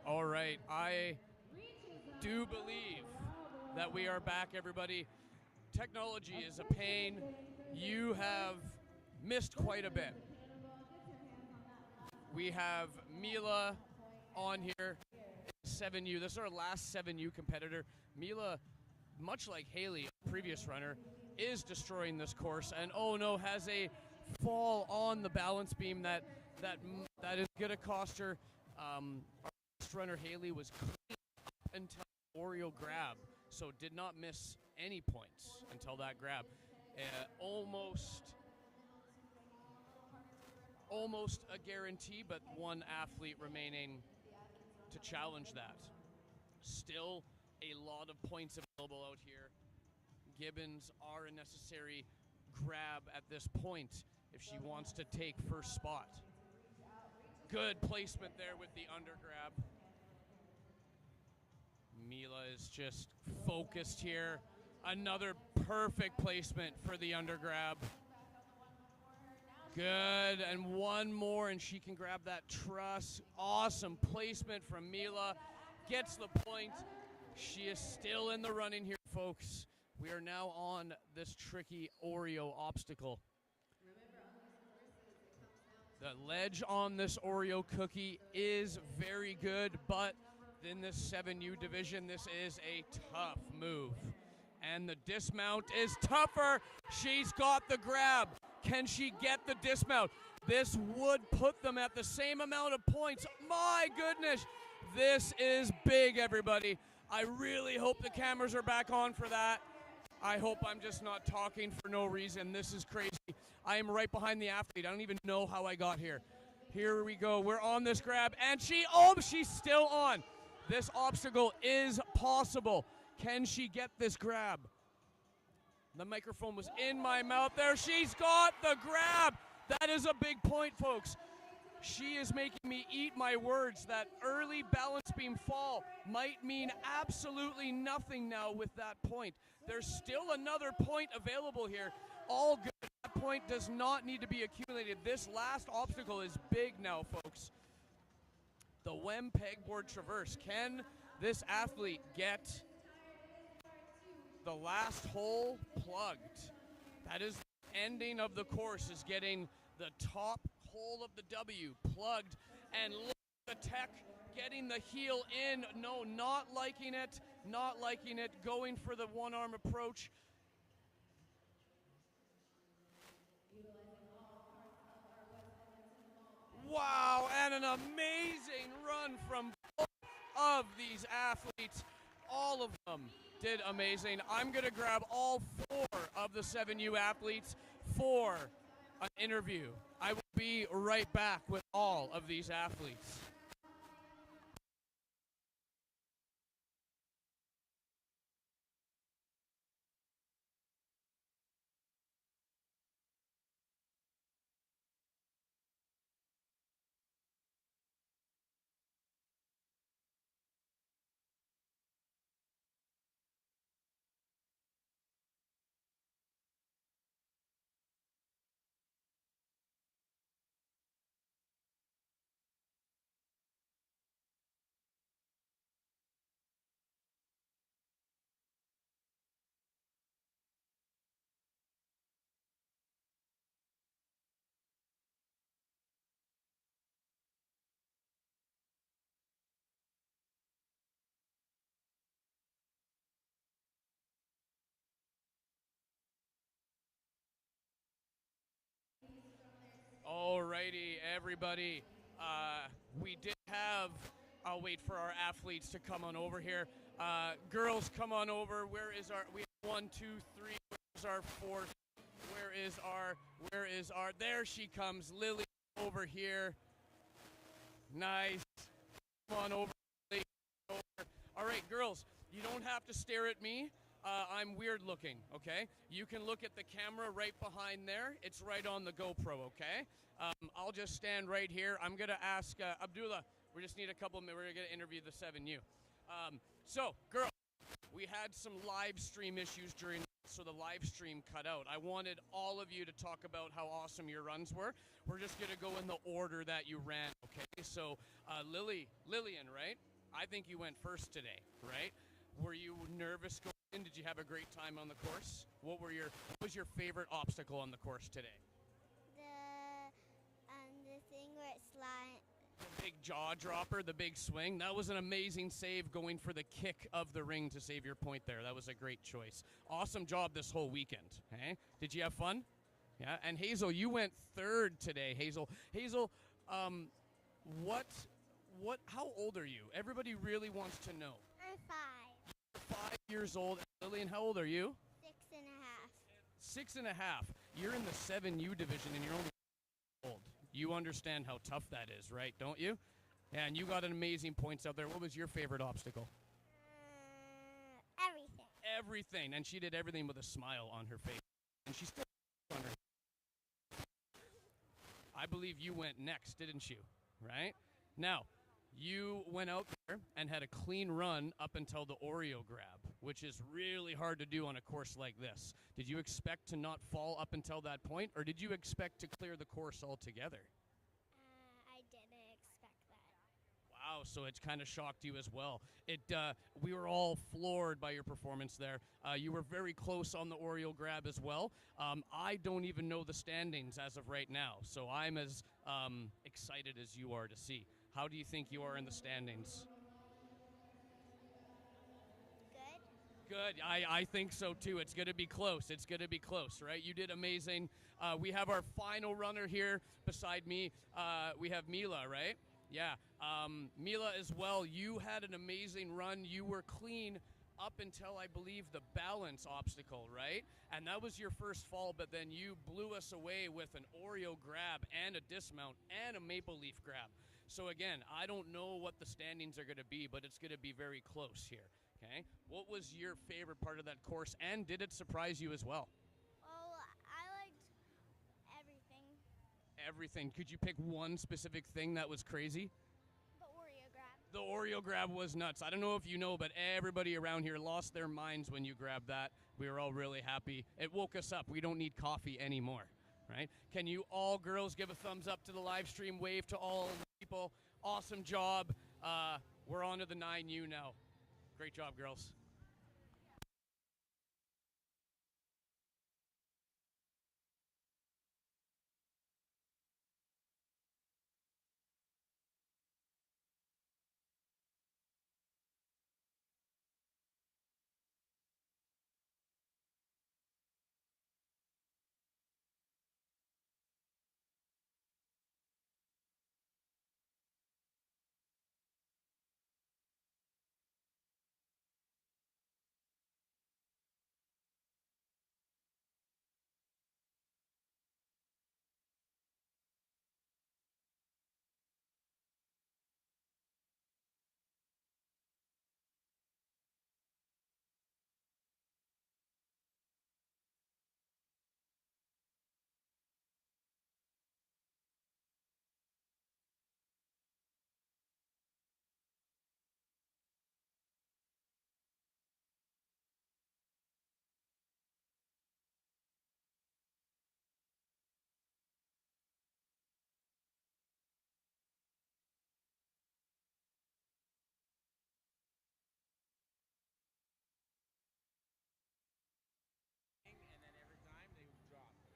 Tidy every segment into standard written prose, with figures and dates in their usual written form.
All right, I do believe that we are back, everybody. Technology is a pain. You have missed quite a bit. We have Mila on here, 7U. This is our last 7U competitor. Mila, much like Haley, previous runner, is destroying this course, and oh no, has a fall on the balance beam that is going to cost her. Our last runner, Haley, was clean up until Oreo grab, so did not miss any points until that grab. Almost a guarantee, but one athlete remaining to challenge that. Still a lot of points available out here. Gibbons are a necessary grab at this point if she wants to take first spot. Good placement there with the under grab. Mila is just focused here. Another perfect placement for the under grab. Good, and one more, and she can grab that truss. Awesome placement from Mila. Gets the point. She is still in the running here, folks. We are now on this tricky Oreo obstacle. The ledge on this Oreo cookie is very good, but in this 7U division, this is a tough move. And the dismount is tougher. She's got the grab. Can she get the dismount? This would put them at the same amount of points. My goodness, this is big, everybody. I really hope the cameras are back on for that. I hope I'm just not talking for no reason. This is crazy. I am right behind the athlete. I don't even know how I got here. Here we go. We're on this grab, and she's still on. This obstacle is possible. Can she get this grab? The microphone was in my mouth there. She's got the grab. That is a big point, folks. She is making me eat my words. That early balance beam fall might mean absolutely nothing now with that point. There's still another point available here. All good. That point does not need to be accumulated. This last obstacle is big now, folks. The WEM pegboard traverse. Can this athlete get the last hole plugged? That is the ending of the course, is getting the top hole of the W plugged. And look at the tech getting the heel in. No, not liking it. Not liking it. Going for the one-arm approach. Wow, and an amazing run from both of these athletes. All of them did amazing. I'm going to grab all 4 of the 7U athletes for an interview. I will be right back with all of these athletes. Alrighty, everybody. We did have, I'll wait for our athletes to come on over here. Girls, come on over. Where is our, we have 1, 2, 3, where's our 4th? Where is our, there she comes, Lily over here. Nice. Come on over, Lily. All right, girls, you don't have to stare at me. I'm weird looking, okay? You can look at the camera right behind there. It's right on the GoPro, okay? I'll just stand right here. I'm going to ask Abdullah. We just need a couple of minutes. We're going to interview the 7U. So, girls, we had some live stream issues during, so the live stream cut out. I wanted all of you to talk about how awesome your runs were. We're just going to go in the order that you ran, okay? So, Lillian, right? I think you went first today, right? Were you nervous going in? Did you have a great time on the course? What was your favorite obstacle on the course today? The thing where it slides. The big jaw dropper, the big swing. That was an amazing save going for the kick of the ring to save your point there. That was a great choice. Awesome job this whole weekend. Okay? Did you have fun? Yeah. And Hazel, you went third today. Hazel, how old are you? Everybody really wants to know. I'm 5. You're 5 years old. Lillian, how old are you? 6.5. 6.5. You're in the 7U division and you're only old. You understand how tough that is, right? Don't you? Yeah, and you got an amazing points out there. What was your favorite obstacle? Everything. Everything. And she did everything with a smile on her face. And she still on her. I believe you went next, didn't you? Right? Now, you went out there and had a clean run up until the Oreo grab, which is really hard to do on a course like this. Did you expect to not fall up until that point, or did you expect to clear the course altogether? I didn't expect that. Wow, so it's kind of shocked you as well. We were all floored by your performance there. You were very close on the Oreo grab as well. I don't even know the standings as of right now, so I'm as excited as you are to see. How do you think you are in the standings? Good. I think so too. It's going to be close. It's going to be close, right? You did amazing. We have our final runner here beside me. We have Mila, right? Yeah. Mila as well. You had an amazing run. You were clean up until, I believe, the balance obstacle, right? And that was your first fall, but then you blew us away with an Oreo grab and a dismount and a maple leaf grab. So again, I don't know what the standings are going to be, but it's going to be very close here. Okay. What was your favorite part of that course, and did it surprise you as well? Oh, I liked everything. Everything. Could you pick one specific thing that was crazy? The Oreo grab. The Oreo grab was nuts. I don't know if you know, but everybody around here lost their minds when you grabbed that. We were all really happy. It woke us up. We don't need coffee anymore, right? Can you all girls give a thumbs up to the live stream, wave to all the people? Awesome job. We're on to the 9U now. Great job, girls.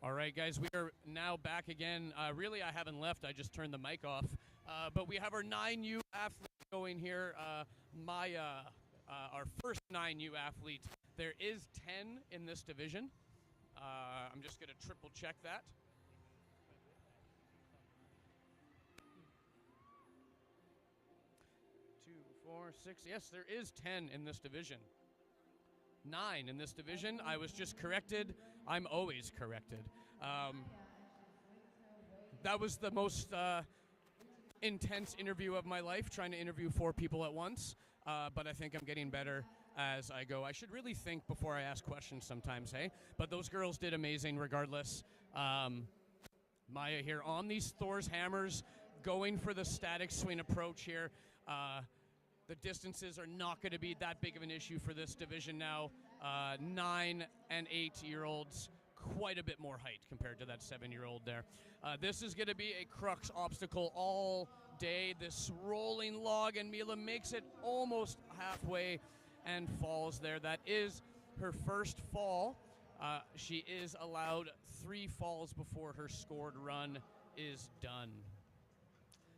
All right, guys, we are now back again. Really, I haven't left. I just turned the mic off. But we have our 9U athlete going here. Our first 9U athlete. There is 10 in this division. I'm just going to triple check that. 2, 4, 6. Yes, there is 10 in this division. 9 in this division. I was just corrected. I'm always corrected. That was the most intense interview of my life, trying to interview 4 people at once. But I think I'm getting better as I go. I should really think before I ask questions sometimes, hey? But those girls did amazing regardless. Maya here on these Thor's hammers, going for the static swing approach here. The distances are not going to be that big of an issue for this division now. 9 and 8-year-olds, quite a bit more height compared to that 7-year-old there. This is going to be a crux obstacle all day, this rolling log, and Mila makes it almost halfway and falls there. That is her first fall. She is allowed 3 falls before her scored run is done.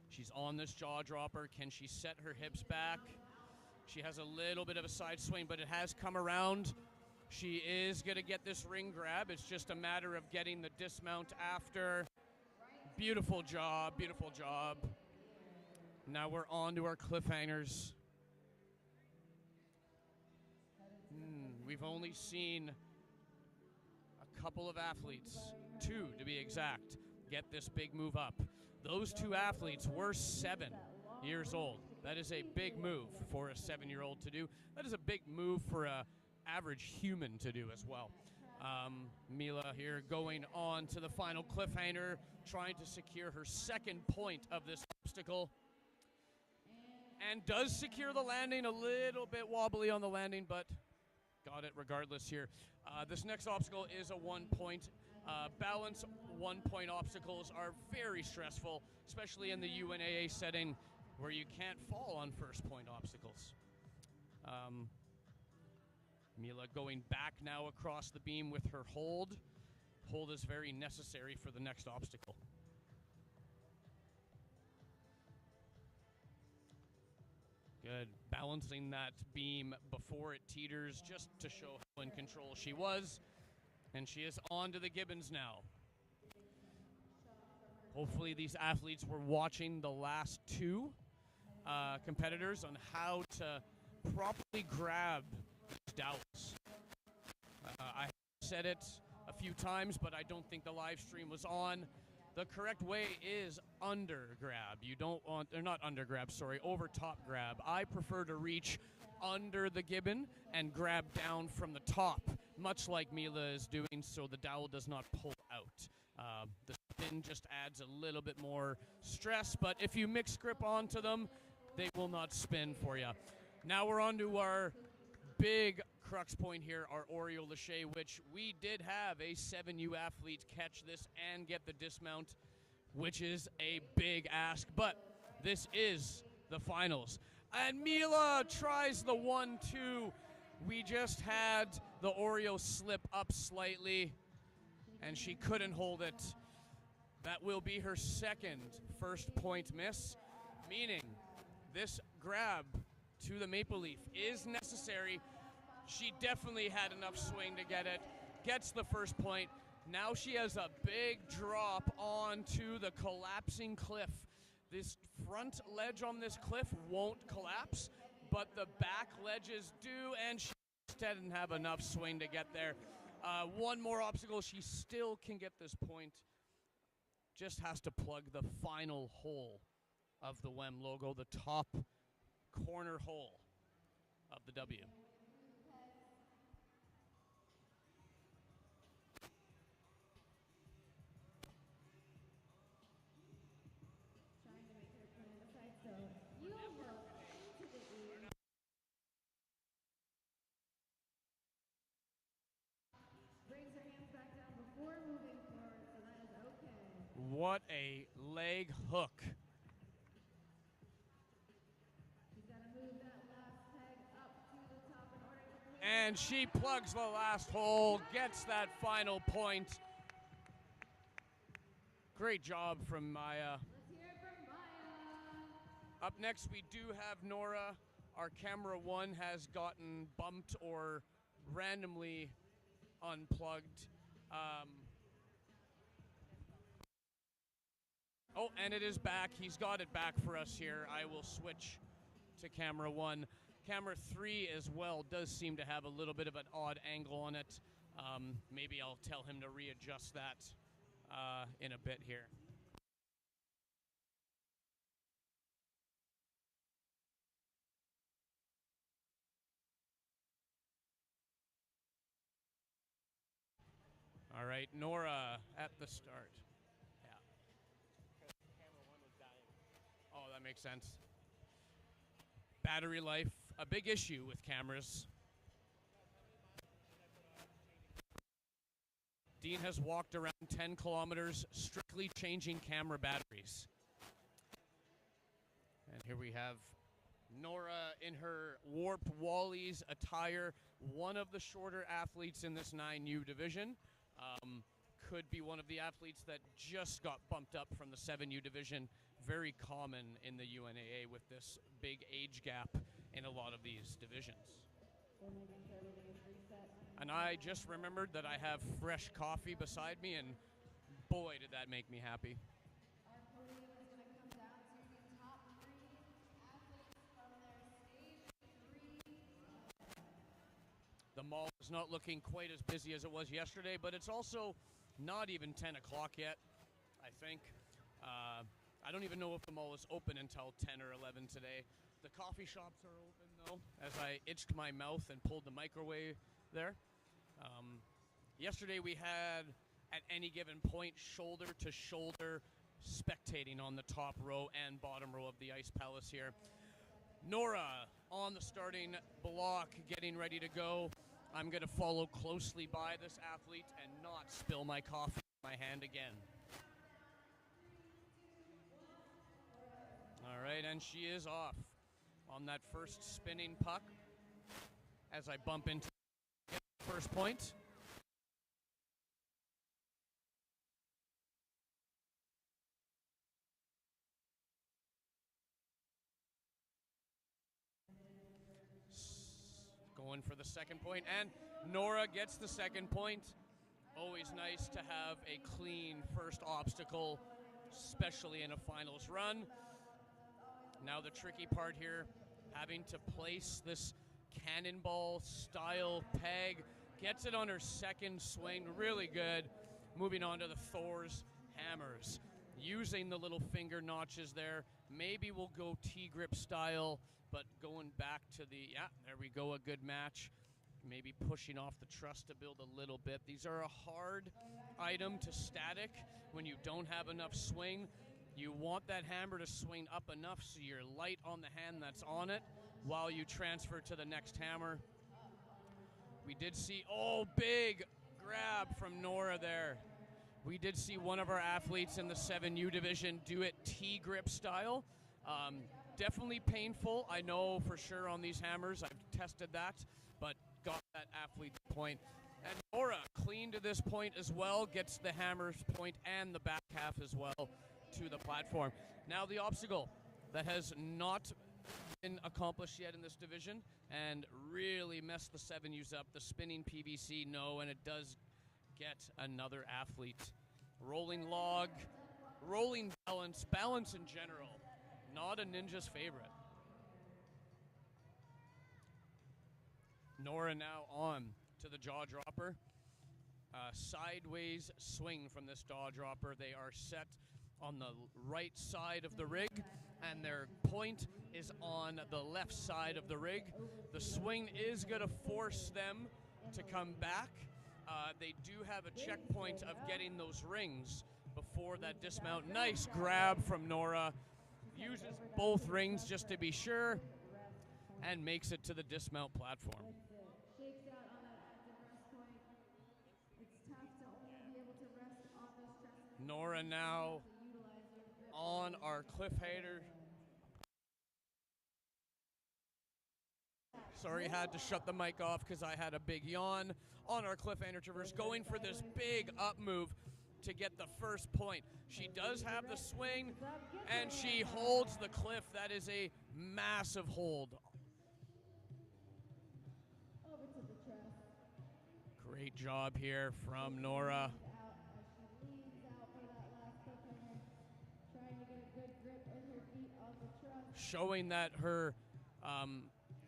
She's on this jaw dropper. Can she set her hips back? She has a little bit of a side swing, but it has come around. She is going to get this ring grab. It's just a matter of getting the dismount after. Beautiful job, beautiful job. Now we're on to our cliffhangers. We've only seen a couple of athletes, 2 to be exact, get this big move up. Those 2 athletes were 7 years old. That is a big move for a 7-year-old to do. That is a big move for an average human to do as well. Mila here going on to the final cliffhanger, trying to secure her 2nd point of this obstacle. And does secure the landing, a little bit wobbly on the landing, but got it regardless here. This next obstacle is a 1-point. Balance 1-point obstacles are very stressful, especially in the UNAA setting where you can't fall on 1st-point obstacles. Mila going back now across the beam with her hold. Hold is very necessary for the next obstacle. Good. Balancing that beam before it teeters just to show how in control she was. And she is on to the Gibbons now. Hopefully these athletes were watching the last 2 competitors on how to properly grab dowels. I said it a few times, but I don't think the live stream was on. The correct way is under grab. You don't want, or not under grab, sorry, over top grab. I prefer to reach under the gibbon and grab down from the top, much like Mila is doing, so the dowel does not pull out. The spin just adds a little bit more stress, but if you mix grip onto them, they will not spin for you. Now we're on to our big crux point here, our Oreo Lachey, which we did have a 7U athlete catch this and get the dismount, which is a big ask, but this is the finals. And Mila tries the 1-2. We just had the Oreo slip up slightly, and she couldn't hold it. That will be her 2nd 1st-point miss, meaning this grab to the maple leaf is necessary. She definitely had enough swing to get it, gets the 1st point. Now she has a big drop onto the collapsing cliff. This front ledge on this cliff won't collapse, but the back ledges do, and she just didn't have enough swing to get there. 1 more obstacle, she still can get this point. Just has to plug the final hole of the WEM logo, the top corner hole of the W. What a leg hook. And she plugs the last hole, gets that final point. Great job from Maya. Up next, we do have Nora. Our camera 1 has gotten bumped or randomly unplugged. Oh, and it is back. He's got it back for us here. I will switch to camera 1. Camera 3 as well does seem to have a little bit of an odd angle on it. Maybe I'll tell him to readjust that in a bit here. All right, Nora at the start. Yeah. Camera 1 is dying. Oh, that makes sense. Battery life, a big issue with cameras. Dean has walked around 10 kilometers strictly changing camera batteries. Here we have Nora in her Warped Wally's attire, one of the shorter athletes in this 9U division. Could be one of the athletes that just got bumped up from the 7U division. Very common in the UNAA with this big age gap in a lot of these divisions. And I just remembered that I have fresh coffee beside me, and boy, did that make me happy. The mall is not looking quite as busy as it was yesterday, but it's also not even 10 o'clock yet, I think. I don't even know if the mall is open until 10 or 11 today. The coffee shops are open, though, as I itched my mouth and pulled the microwave there. Yesterday we had, at any given point, shoulder-to-shoulder spectating on the top row and bottom row of the Ice Palace here. Nora on the starting block, getting ready to go. I'm going to follow closely by this athlete and not spill my coffee in my hand again. All right, and she is off on that first spinning puck as I bump into the first point. Going for the second point, and Nora gets the second point. Always nice to have a clean first obstacle, especially in a finals run. Now the tricky part here, having to place this cannonball style peg. Gets it on her second swing, really good. Moving on to the Thor's hammers. Using the little finger notches there. Maybe we'll go T-grip style, but going back to the, there we go, a good match. Maybe pushing off the truss to build a little bit. These are a hard item to static when you don't have enough swing. You want that hammer to swing up enough so you're light on the hand that's on it while you transfer to the next hammer. We did see, big grab from Nora there. We did see one of our athletes in the 7U division do it T-grip style. Definitely painful, I know for sure on these hammers. I've tested that, but got that athlete point. And Nora, clean to this point as well, gets the hammer's point and the back half as well to the platform. Now the obstacle that has not been accomplished yet in this division and really messed the 7Us up. The spinning PVC, no, and it does get another athlete. Rolling log, rolling balance, balance in general, not a ninja's favorite. Nora now on to the jaw dropper. Sideways swing from this jaw dropper. They are set on the right side of the rig, and their point is on the left side of the rig. The swing is going to force them to come back. They do have a checkpoint of getting those rings before that dismount. Nice grab from Nora. Uses both rings just to be sure, and makes it to the dismount platform. Nora now on our cliffhanger. Sorry, had to shut the mic off because I had a big yawn. On our cliffhanger traverse, going for this big up move to get the first point. She does have the swing, and she holds the cliff. That is a massive hold. Great job here from Nora. Showing that her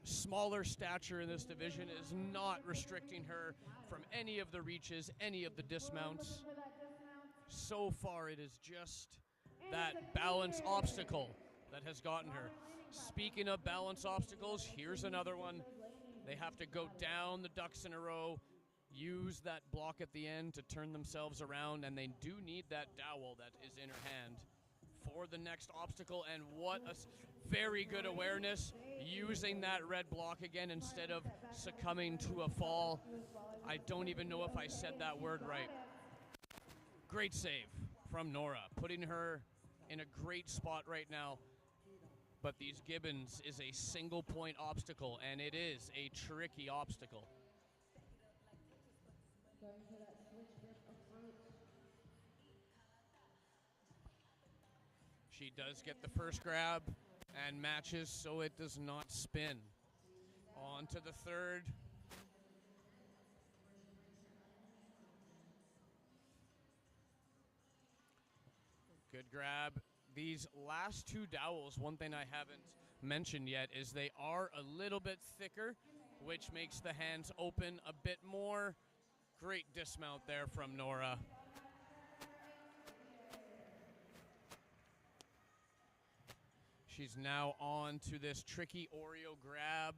smaller stature in this division is not restricting her from any of the reaches, any of the dismounts. So far, it is just that balance obstacle that has gotten her. Speaking of balance obstacles, here's another one. They have to go down the ducks in a row, use that block at the end to turn themselves around, and they do need that dowel that is in her hand for the next obstacle. And what a very good awareness, using that red block again instead of succumbing to a fall. I don't even know if I said that word right. Great save from Nora, putting her in a great spot right now. But these Gibbons is a single point obstacle, and it is a tricky obstacle. She does get the first grab and matches, so it does not spin. On to the third. Good grab. These last two dowels, one thing I haven't mentioned yet is they are a little bit thicker, which makes the hands open a bit more. Great dismount there from Nora. She's now on to this tricky Oreo grab.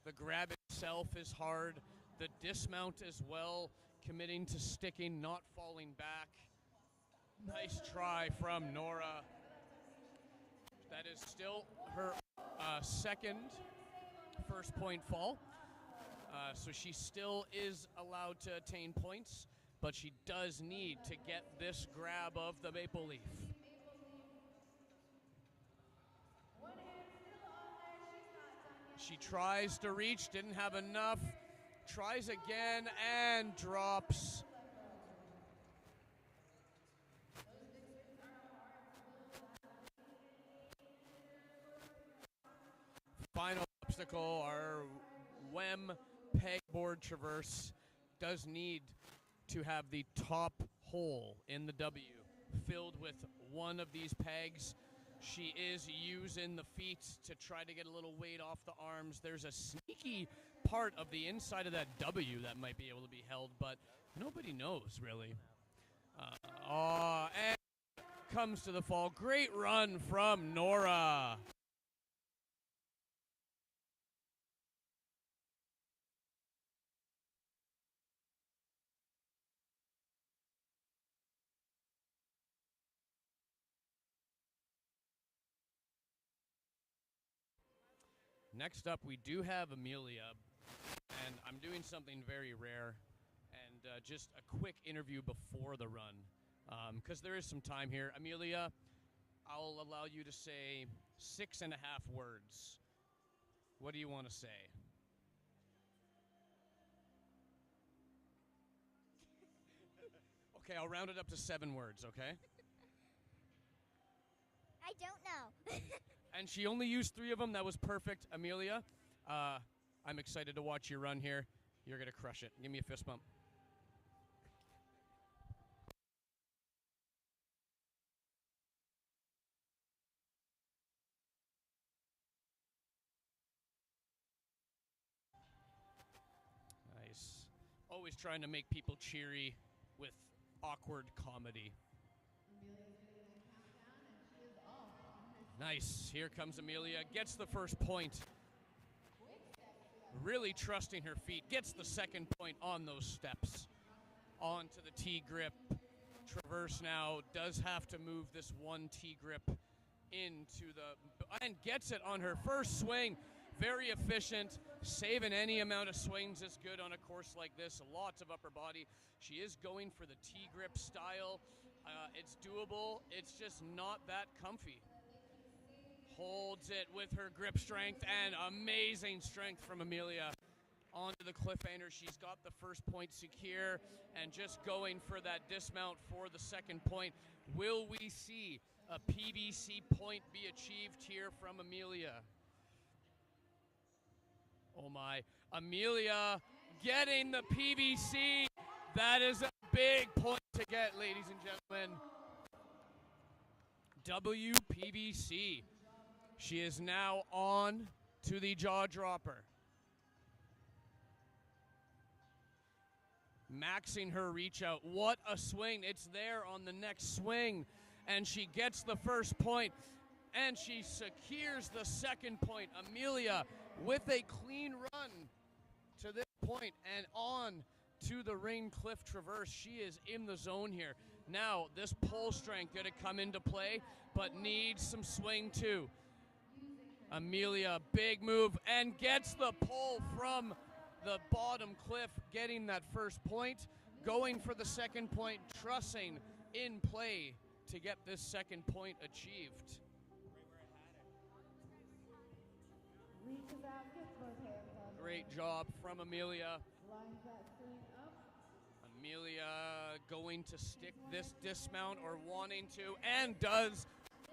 The grab itself is hard. The dismount as well, committing to sticking, not falling back. Nice try from Nora. That is still her second first point fall. So she still is allowed to attain points, but she does need to get this grab of the maple leaf. She tries to reach, didn't have enough, tries again and drops. Final obstacle, our WEM pegboard traverse does need to have the top hole in the W filled with one of these pegs. She is using the feet to try to get a little weight off the arms. There's a sneaky part of the inside of that W that might be able to be held, but nobody knows really. And comes to the fall. Great run from Nora. Next up, we do have Amelia, and I'm doing something very rare, and just a quick interview before the run, because there is some time here. Amelia, I'll allow you to say 6.5 words. What do you want to say? Okay, I'll round it up to 7 words, okay? I don't know. And she only used 3 of them. That was perfect. Amelia, I'm excited to watch you run here. You're going to crush it. Give me a fist bump. Nice. Always trying to make people cheery with awkward comedy. Nice. Here comes Amelia. Gets the first point. Really trusting her feet. Gets the second point on those steps. On to the T-grip. Traverse now does have to move this one T-grip into the... and gets it on her first swing. Very efficient. Saving any amount of swings is good on a course like this. Lots of upper body. She is going for the T-grip style. It's doable. It's just not that comfy. Holds it with her grip strength and amazing strength from Amelia. Onto the cliffhanger. She's got the first point secure and just going for that dismount for the second point. Will we see a PBC point be achieved here from Amelia? Oh my. Amelia getting the PBC. That is a big point to get, ladies and gentlemen. WPBC. She is now on to the jaw dropper. Maxing her reach out. What a swing. It's there on the next swing. And she gets the first point. And she secures the second point. Amelia with a clean run to this point and on to the Rain Cliff Traverse. She is in the zone here. Now, this pull strength going to come into play, but needs some swing too. Amelia, big move, and gets the pull from the bottom cliff, getting that first point, going for the second point, trusting in play to get this second point achieved. Great job from Amelia. Amelia going to stick this dismount or wanting to, and does,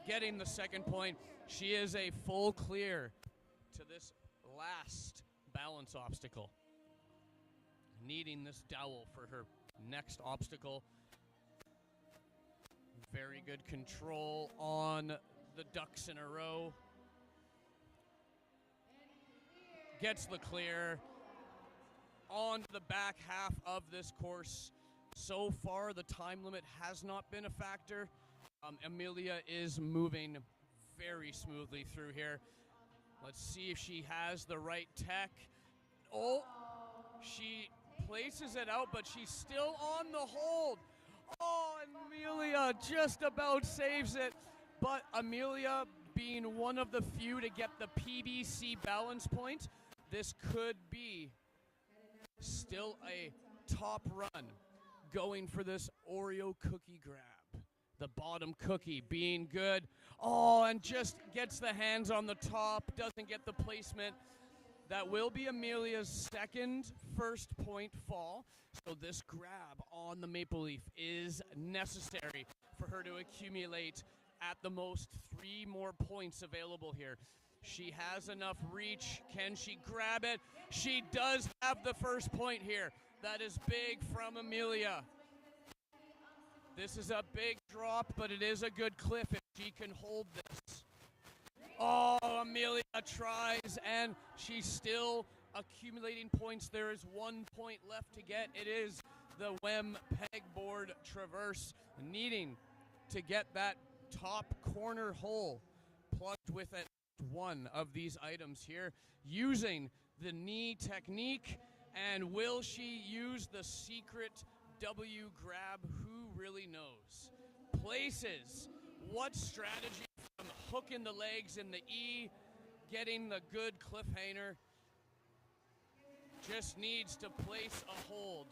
getting the second point. She is a full clear to this last balance obstacle. Needing this dowel for her next obstacle. Very good control on the ducks in a row. Gets the clear on the back half of this course. So far, the time limit has not been a factor. Amelia is moving very smoothly through here. Let's see if she has the right tech. Oh, she places it out, but she's still on the hold. Oh, Amelia just about saves it. But Amelia, being one of the few to get the PBC balance point, this could be still a top run going for this Oreo cookie grab. The bottom cookie being good. Oh, and just gets the hands on the top, doesn't get the placement. That will be Amelia's second first point fall. So this grab on the maple leaf is necessary for her to accumulate at the most 3 more points available here. She has enough reach. Can she grab it? She does have the first point here. That is big from Amelia. This is a big drop, but it is a good cliff if she can hold this. Oh, Amelia tries, and she's still accumulating points. There is 1 point left to get. It is the WEM pegboard traverse, needing to get that top corner hole plugged with at one of these items here, using the knee technique. And will she use the secret W grab? Who really knows? Places. What strategy from hooking the legs in the E, getting the good cliffhanger. Just needs to place a hold.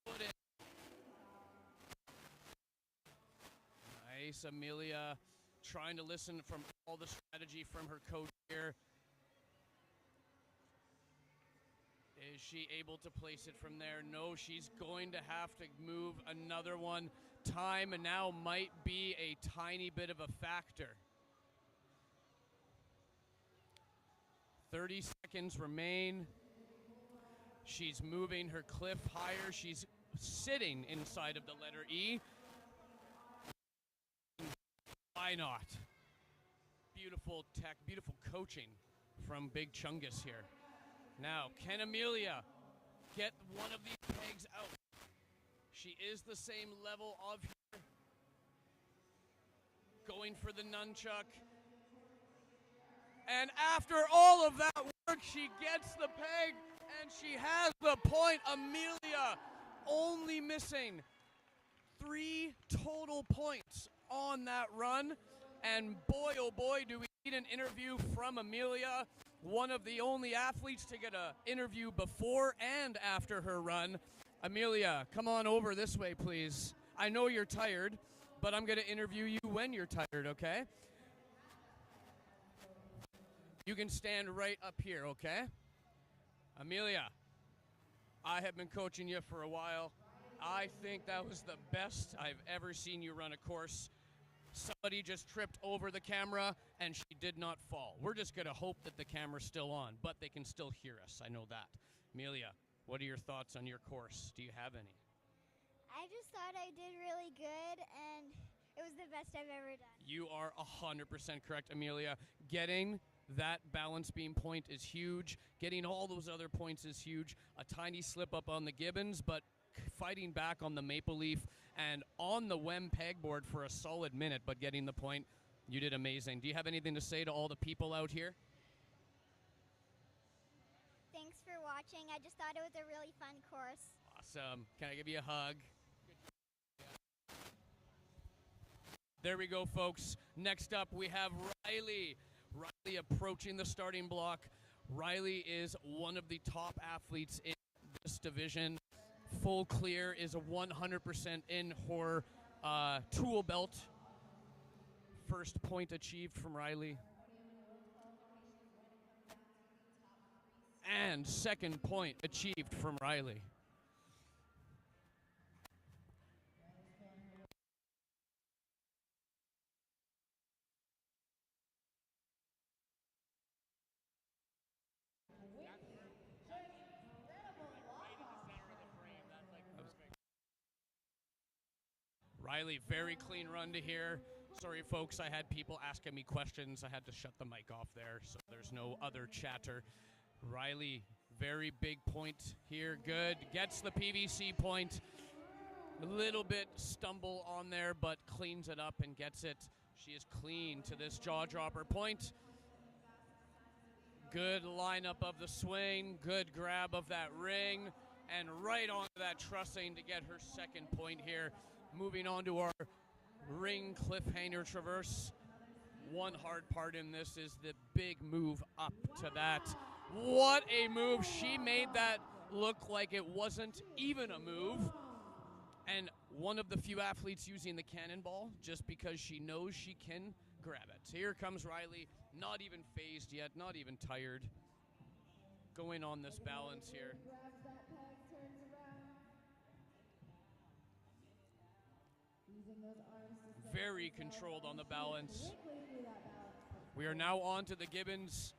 Put it. Nice, Amelia trying to listen from all the strategy from her coach here. Is she able to place it from there? No, she's going to have to move another one. Time now might be a tiny bit of a factor. 30 seconds remain. She's moving her cliff higher. She's sitting inside of the letter E. Why not? Beautiful tech, beautiful coaching from Big Chungus here. Now, can Amelia get one of these pegs out? She is the same level of here. Going for the nunchuck. And after all of that work, she gets the peg and she has the point. Amelia only missing 3 total points on that run. And boy, oh boy, do we need an interview from Amelia. One of the only athletes to get an interview before and after her run. Amelia, come on over this way, please. I know you're tired, but I'm going to interview you when you're tired, okay? You can stand right up here, okay? Amelia, I have been coaching you for a while. I think that was the best I've ever seen you run a course. Somebody just tripped over the camera, and she did not fall. We're just going to hope that the camera's still on, but they can still hear us. I know that. Amelia, what are your thoughts on your course? Do you have any? I just thought I did really good, and it was the best I've ever done. You are 100% correct, Amelia. Getting that balance beam point is huge. Getting all those other points is huge. A tiny slip up on the Gibbons, but fighting back on the maple leaf and on the WEM pegboard for a solid minute, but getting the point. You did amazing. Do you have anything to say to all the people out here? Thanks for watching. I just thought it was a really fun course. Awesome. Can I give you a hug? There we go, folks. Next up, we have Riley. Riley approaching the starting block. Riley is one of the top athletes in this division. Full clear is a 100% in her tool belt. First point achieved from Riley. And second point achieved from Riley. Riley, very clean run to here. Sorry, folks, I had people asking me questions. I had to shut the mic off there, so there's no other chatter. Riley, very big point here. Good. Gets the PVC point. A little bit stumble on there, but cleans it up and gets it. She is clean to this jaw dropper point. Good lineup of the swing. Good grab of that ring. And right onto that trussing to get her second point here. Moving on to our ring cliffhanger traverse. One hard part in this is the big move up to that. What a move. She made that look like it wasn't even a move. And one of the few athletes using the cannonball just because she knows she can grab it. Here comes Riley, not even phased yet, not even tired. Going on this balance here. Very controlled on the balance. We are now on to the Gibbons.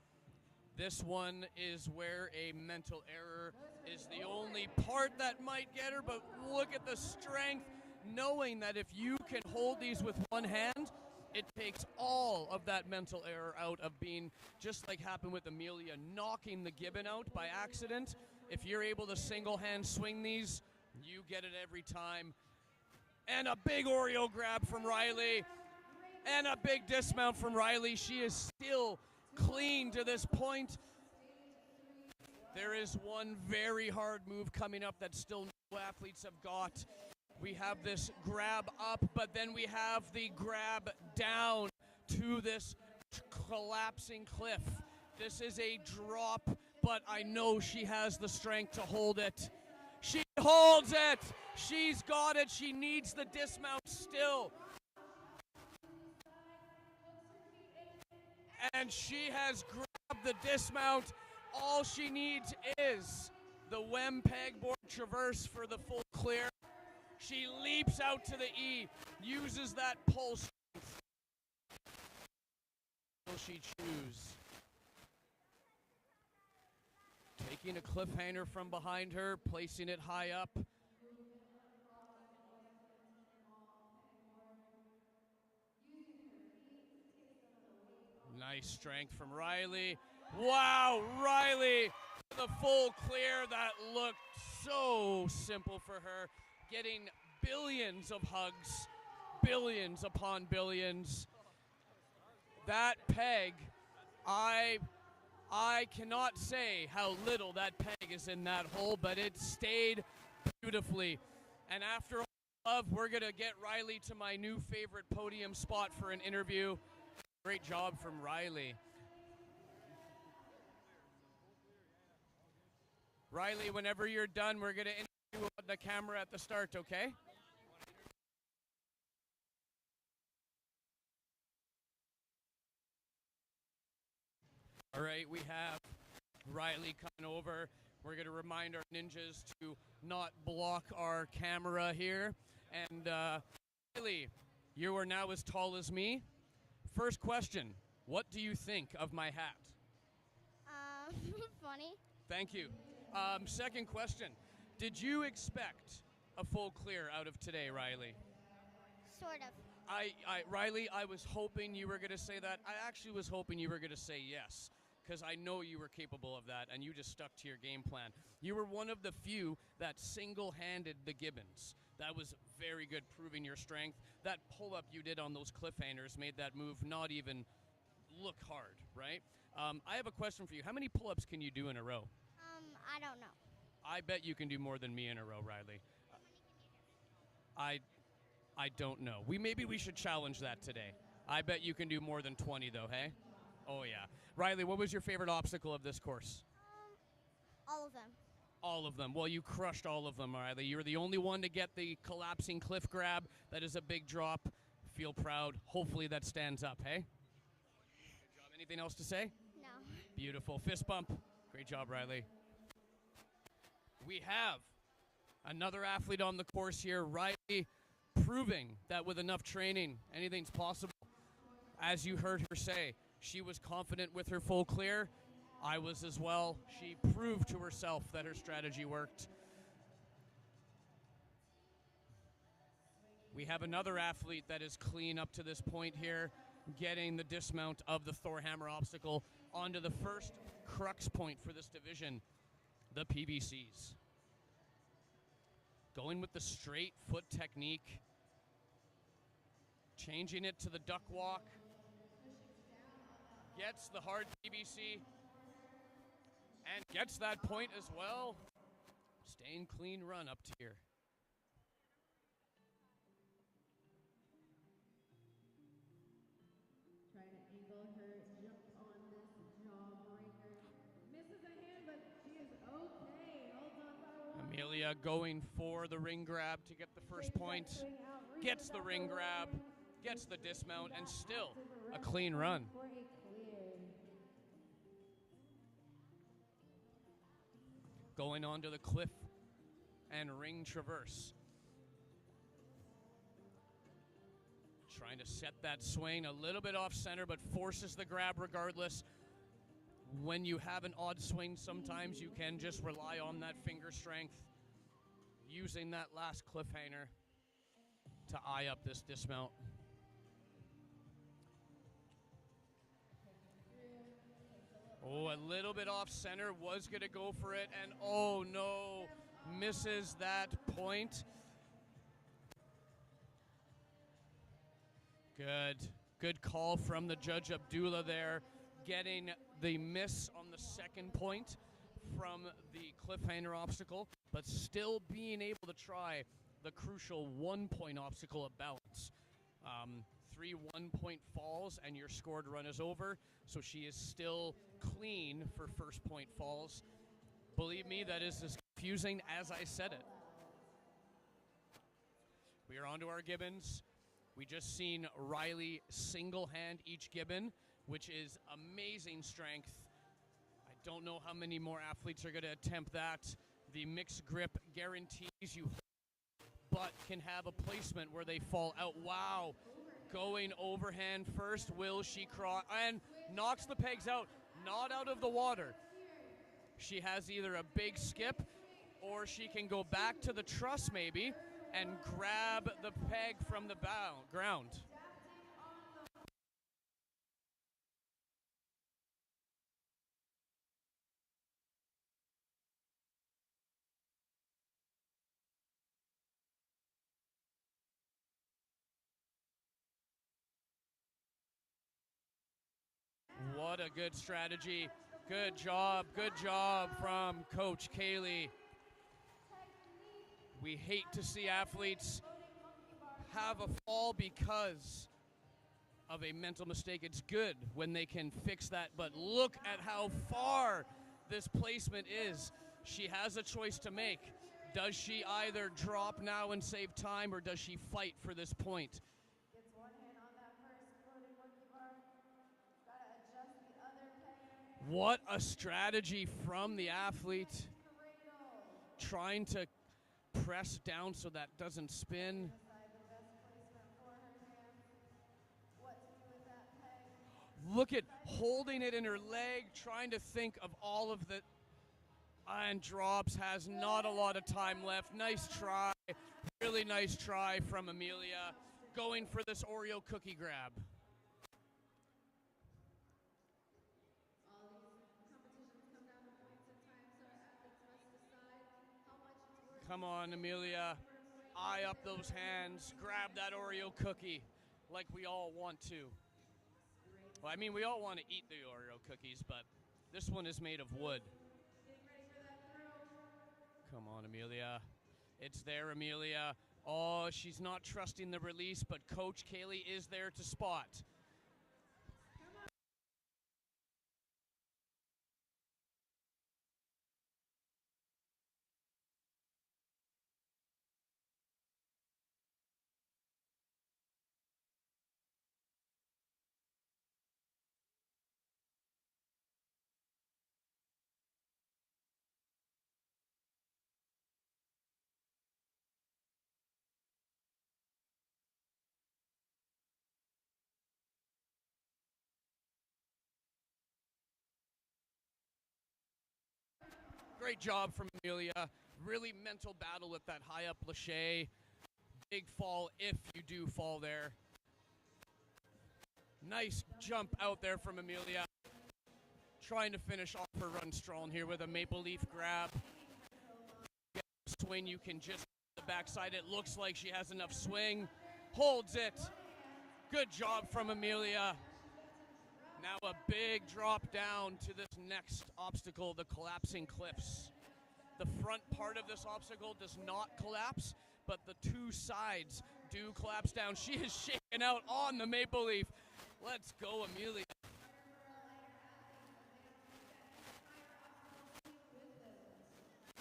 This one is where a mental error is the only part that might get her, but look at the strength, knowing that if you can hold these with one hand, it takes all of that mental error out of being, just like happened with Amelia, knocking the Gibbon out by accident. If you're able to single hand swing these, you get it every time. And a big Oreo grab from Riley. And a big dismount from Riley. She is still clean to this point. There is one very hard move coming up that still no athletes have got. We have this grab up, but then we have the grab down to this collapsing cliff. This is a drop, but I know she has the strength to hold it. She holds it. She's got it. She needs the dismount still. And she has grabbed the dismount. All she needs is the WEM pegboard traverse for the full clear. She leaps out to the E, uses that pull strength. Will she choose? Taking a cliffhanger from behind her, placing it high up. Nice strength from Riley. Wow, Riley, the full clear. That looked so simple for her. Getting billions of hugs, billions upon billions. That peg, I cannot say how little that peg is in that hole, but it stayed beautifully. And after all love, we're going to get Riley to my new favorite podium spot for an interview. Great job from Riley. Riley, whenever you're done, we're going to interview the camera at the start, okay? All right, we have Riley coming over. We're going to remind our ninjas to not block our camera here. And Riley, you are now as tall as me. First question, what do you think of my hat? Funny. Thank you. Second question, did you expect a full clear out of today, Riley? Sort of. Riley, I was hoping you were going to say that. I actually was hoping you were going to say yes, because I know you were capable of that, and you just stuck to your game plan. You were one of the few that single-handed the Gibbons. That was very good, proving your strength. That pull-up you did on those cliffhangers made that move not even look hard, right? I have a question for you. How many pull-ups can you do in a row? I don't know. I bet you can do more than me in a row, Riley. I don't know. Maybe we should challenge that today. I bet you can do more than 20, though, hey? Oh, yeah. Riley, what was your favorite obstacle of this course? All of them. All of them. Well, you crushed all of them, Riley. You were the only one to get the collapsing cliff grab. That is a big drop. Feel proud. Hopefully that stands up, hey? Good job. Anything else to say? No. Beautiful. Fist bump. Great job, Riley. We have another athlete on the course here, Riley, proving that with enough training, anything's possible. As you heard her say, she was confident with her full clear. I was as well. She proved to herself that her strategy worked. We have another athlete that is clean up to this point here, getting the dismount of the Thor hammer obstacle onto the first crux point for this division, the PVCs. Going with the straight foot technique, changing it to the duck walk, gets the hard PVC, and gets that point as well. Staying clean run up to here. Trying to angle her jump on this jawbreaker. Misses a hand, but she is okay. Holds on by one. Amelia going for the ring grab to get the first point. Gets the ring grab, gets the dismount, and still a clean run. For a clear. Going on to the cliff and ring traverse. Trying to set that swing a little bit off center, but forces the grab regardless. When you have an odd swing, sometimes you can just rely on that finger strength, using that last cliffhanger to eye up this dismount. Oh, a little bit off center, was going to go for it, and oh no, misses that point. Good call from the judge Abdullah there, getting the miss on the second point from the cliffhanger obstacle, but still being able to try the crucial 1 point obstacle of balance. 3 1-point falls and your scored run is over, so she is still clean for first point falls. Believe me, that is as confusing as I said it. We are on to our gibbons. We just seen Riley single hand each gibbon, which is amazing strength. I don't know how many more athletes are going to attempt that. The mixed grip guarantees you, but can have a placement where they fall out. Wow. Going overhand first, will she cross, and knocks the pegs out, not out of the water. She has either a big skip, or she can go back to the truss maybe, and grab the peg from the ground. What a good strategy. Good job from Coach Kaylee. We hate to see athletes have a fall because of a mental mistake. It's good when they can fix that, but look at how far this placement is. She has a choice to make. Does she either drop now and save time, or does she fight for this point? Gets one hand on that first floating monkey bar. Gotta adjust the other peg. What a strategy from the athlete. Trying to press down so that doesn't spin. Look at holding it in her leg, trying to think of all of the, and drops, has not a lot of time left. Nice try, really nice try from Amelia, going for this Oreo cookie grab. Come on, Amelia, eye up those hands, grab that Oreo cookie like we all want to. Well, I mean, we all want to eat the Oreo cookies, but this one is made of wood. Come on, Amelia. It's there, Amelia. Oh, she's not trusting the release, but Coach Kaylee is there to spot. Great job from Amelia. Really mental battle with that high up lâché. Big fall if you do fall there. Nice jump out there from Amelia. Trying to finish off her run strong here with a maple leaf grab. Swing, you can just the backside. It looks like she has enough swing. Holds it. Good job from Amelia. Now a big drop down to this next obstacle, the collapsing cliffs. The front part of this obstacle does not collapse, but the two sides do collapse down. She is shaking out on the maple leaf. Let's go, Amelia.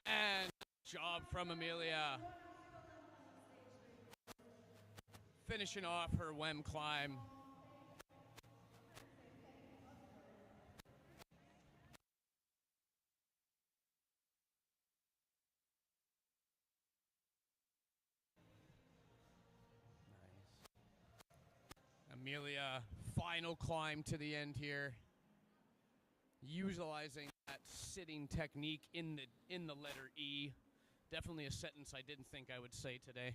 And job from Amelia. Finishing off her WEM climb. Amelia, final climb to the end here. Utilizing that sitting technique in the letter E. Definitely a sentence I didn't think I would say today.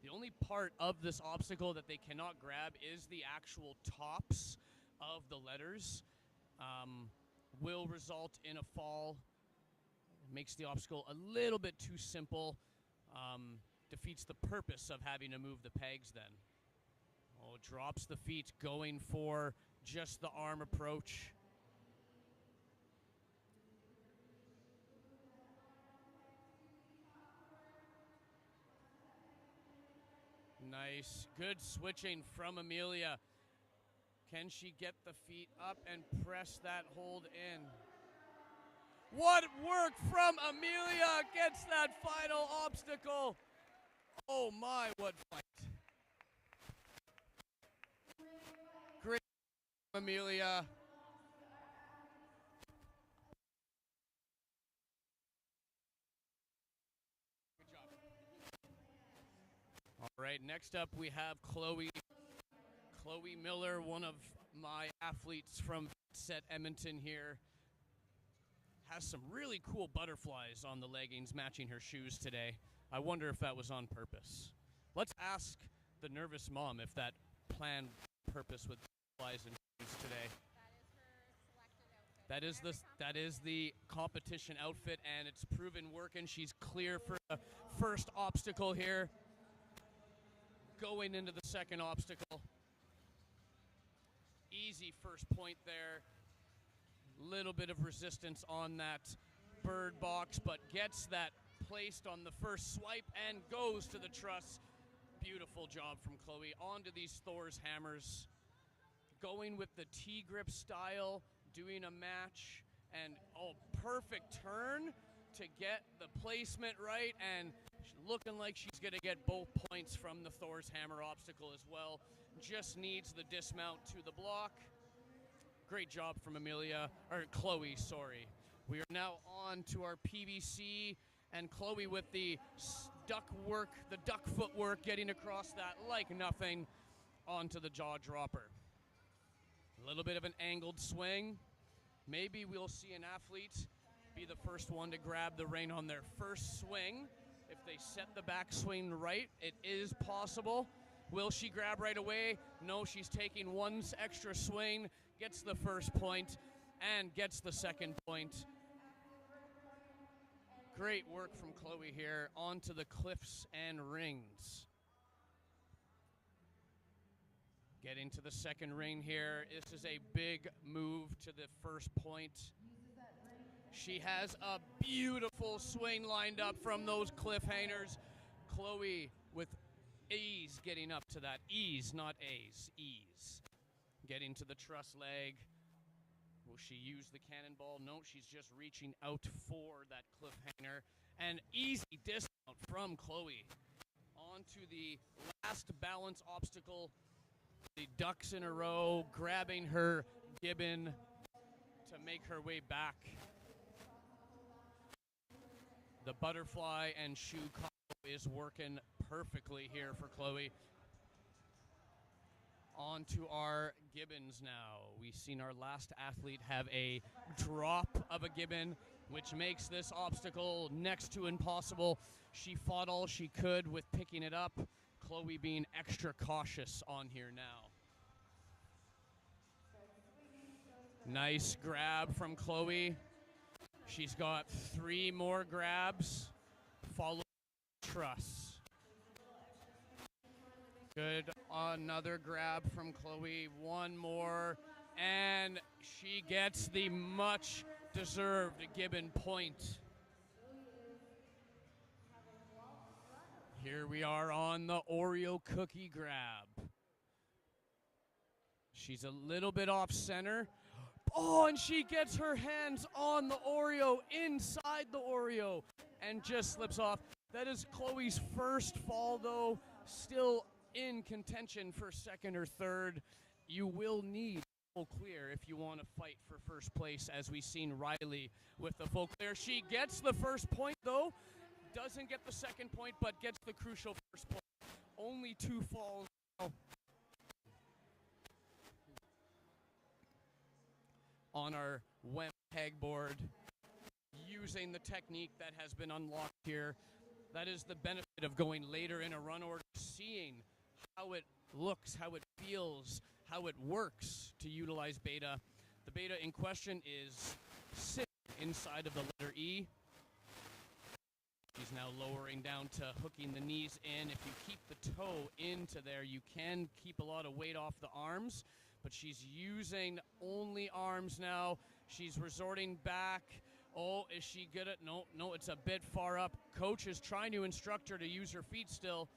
The only part of this obstacle that they cannot grab is the actual tops of the letters. Will result in a fall. Makes the obstacle a little bit too simple. Defeats the purpose of having to move the pegs then. Oh, drops the feet, going for just the arm approach. Nice, good switching from Amelia. Can she get the feet up and press that hold in? What work from Amelia, gets that final obstacle. Oh my, what fight. Great, Amelia. Good job. All right, next up we have Chloe Miller, one of my athletes from Set Edmonton here. Has some really cool butterflies on the leggings matching her shoes today. I wonder if that was on purpose. Let's ask the nervous mom if that planned purpose with butterflies and shoes today. That is her selected outfit. That is the competition outfit, and it's proven working. She's clear for the first obstacle here. Going into the second obstacle. Easy first point there. Little bit of resistance on that bird box, but gets that placed on the first swipe and goes to the truss. Beautiful job from Chloe. Onto these Thor's hammers. Going with the T-grip style, doing a match, and perfect turn to get the placement right, and looking like she's going to get both points from the Thor's hammer obstacle as well. Just needs the dismount to the block. Great job from Chloe, sorry. We are now on to our PBC, and Chloe with the duck footwork, getting across that like nothing onto the jaw dropper. A little bit of an angled swing. Maybe we'll see an athlete be the first one to grab the rein on their first swing. If they set the backswing right, it is possible. Will she grab right away? No, she's taking one extra swing, gets the first point, and gets the second point. Great work from Chloe here. Onto the cliffs and rings. Getting to the second ring here. This is a big move to the first point. She has a beautiful swing lined up from those cliffhangers. Chloe with ease getting up to that. Ease, not A's. Ease. Getting to the truss leg. Will she use the cannonball? No, she's just reaching out for that cliffhanger. And easy dismount from Chloe. On to the last balance obstacle. The ducks in a row, grabbing her gibbon to make her way back. The butterfly and shoe combo is working perfectly here for Chloe. On to our gibbons now. We've seen our last athlete have a drop of a gibbon, which makes this obstacle next to impossible. She fought all she could with picking it up. Chloe being extra cautious on here now. Nice grab from Chloe. She's got 3 more grabs, followed by truss. Good, another grab from Chloe, 1 more, and she gets the much deserved gibbon point. Here we are on the Oreo cookie grab. She's a little bit off center. Oh, and she gets her hands on the Oreo, inside the Oreo, and just slips off. That is Chloe's first fall, though, still in contention for second or third. You will need full clear if you want to fight for first place, as we've seen Riley with the full clear. She gets the first point, though. Doesn't get the second point, but gets the crucial first point. Only 2 falls now. On our WEM pegboard, using the technique that has been unlocked here. That is the benefit of going later in a run order, seeing how it looks, how it feels, how it works to utilize beta. The beta in question is sitting inside of the letter E. She's now lowering down to hooking the knees in. If you keep the toe into there, you can keep a lot of weight off the arms, but she's using only arms now. She's resorting back. Oh, is she good at? No, it's a bit far up. Coach is trying to instruct her to use her feet still.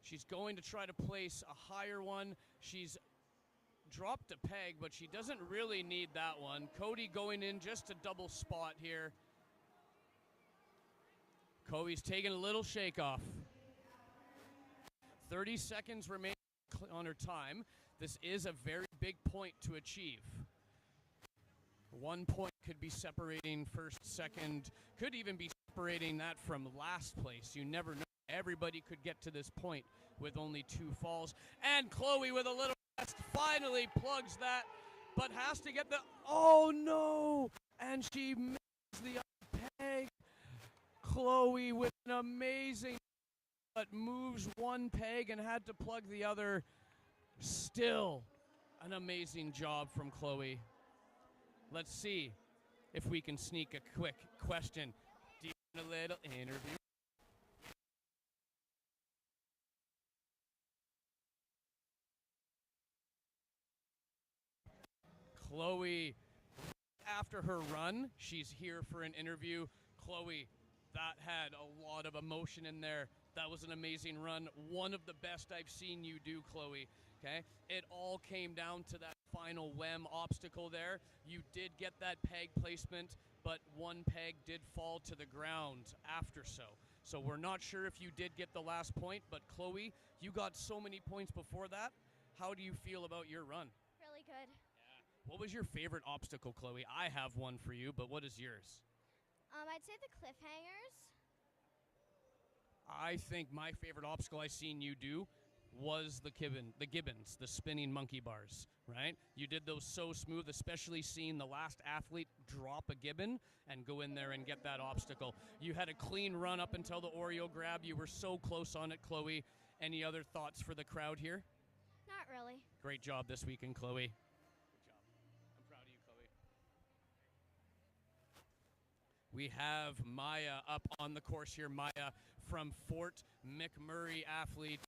She's going to try to place a higher one. She's dropped a peg, but she doesn't really need that one. Cody going in just a double spot here. Cody's taking a little shake off. 30 seconds remain on her time. This is a very big point to achieve. 1 point could be separating first, second, could even be separating that from last place. You never know. Everybody could get to this point with only 2 falls. And Chloe with a little rest finally plugs that, but has to get the, oh no! And she misses the other peg. Chloe with an amazing, but moves 1 peg and had to plug the other. Still an amazing job from Chloe. Let's see if we can sneak a quick question. Do you want a little interview? Chloe, after her run, she's here for an interview. Chloe, that had a lot of emotion in there. That was an amazing run. One of the best I've seen you do, Chloe. Okay? It all came down to that final WEM obstacle there. You did get that peg placement, but 1 peg did fall to the ground after so. So we're not sure if you did get the last point, but Chloe, you got so many points before that. How do you feel about your run? Really good. Yeah. What was your favorite obstacle, Chloe? I have one for you, but what is yours? I'd say the cliffhangers. I think my favorite obstacle I seen you do was the gibbons, the spinning monkey bars, right? You did those so smooth, especially seeing the last athlete drop a gibbon and go in there and get that obstacle. You had a clean run up until the Oreo grab. You were so close on it, Chloe. Any other thoughts for the crowd here? Not really. Great job this weekend, Chloe. Good job. I'm proud of you, Chloe. We have Maya up on the course here. Maya from Fort McMurray athlete.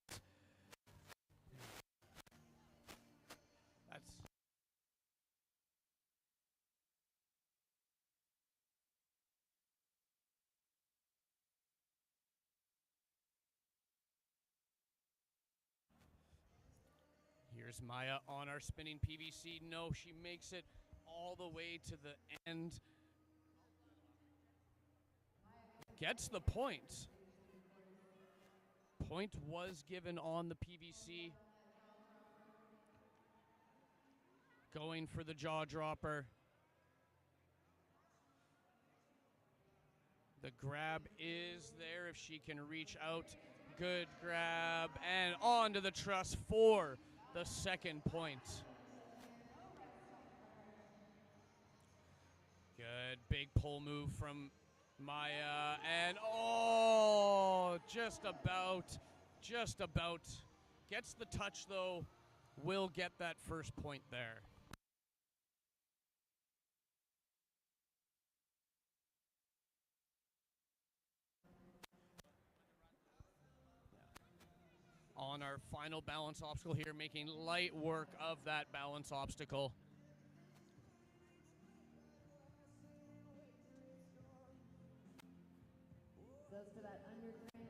Here's Maya on our spinning PVC. No, she makes it all the way to the end. Gets the point. Point was given on the PVC. Going for the jaw dropper. The grab is there if she can reach out. Good grab. And on to the truss for the second point. Good big pull move from Maya, and just about gets the touch though, will get that first point there. On our final balance obstacle here, making light work of that balance obstacle. Goes to that underhand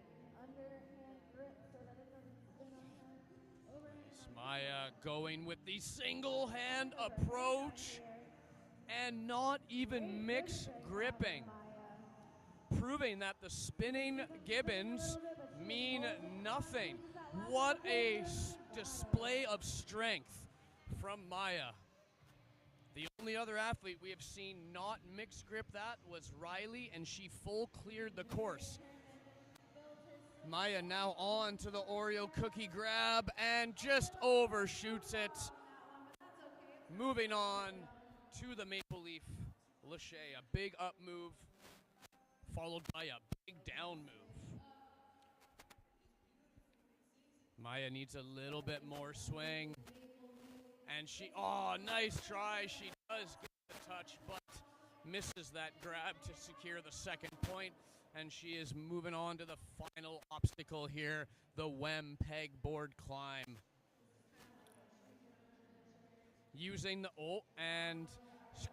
grip so that it doesn't spin on her. Overhand. Maya going with the single hand approach and not even mix gripping, proving that the spinning gibbons mean nothing. What a display of strength from Maya. The only other athlete we have seen not mix grip that was Riley, and she full cleared the course. Maya now on to the Oreo cookie grab and just overshoots it. Moving on to the Maple Leaf Lachey, a big up move followed by a big down move. Maya needs a little bit more swing. And nice try. She does get the touch, but misses that grab to secure the second point. And she is moving on to the final obstacle here, the WEM pegboard climb. Using and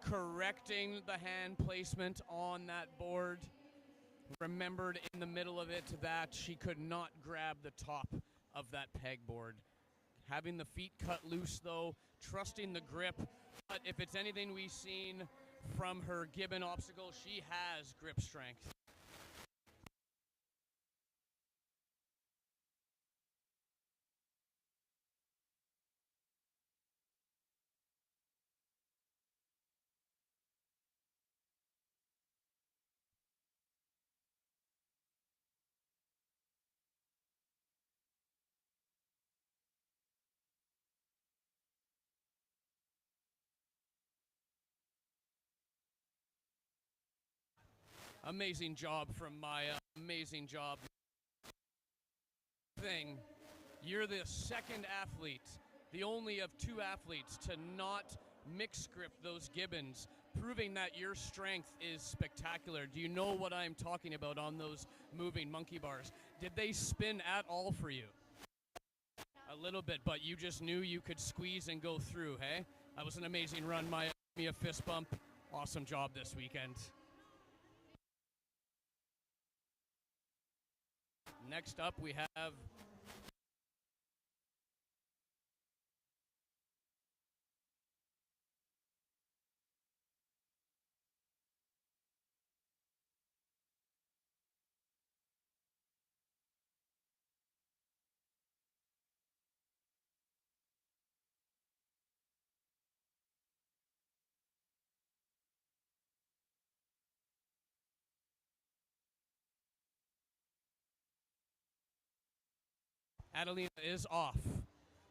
correcting the hand placement on that board. Remembered in the middle of it that she could not grab the top of that pegboard. Having the feet cut loose though, trusting the grip. But if it's anything we've seen from her gibbon obstacle, she has grip strength. Amazing job from Maya. Amazing job. You're the second athlete, the only of two athletes to not mix grip those gibbons, proving that your strength is spectacular. Do you know what I'm talking about on those moving monkey bars? Did they spin at all for you? A little bit, but you just knew you could squeeze and go through, hey? That was an amazing run, Maya. Give me a fist bump. Awesome job this weekend. Next up, we have Adelina is off.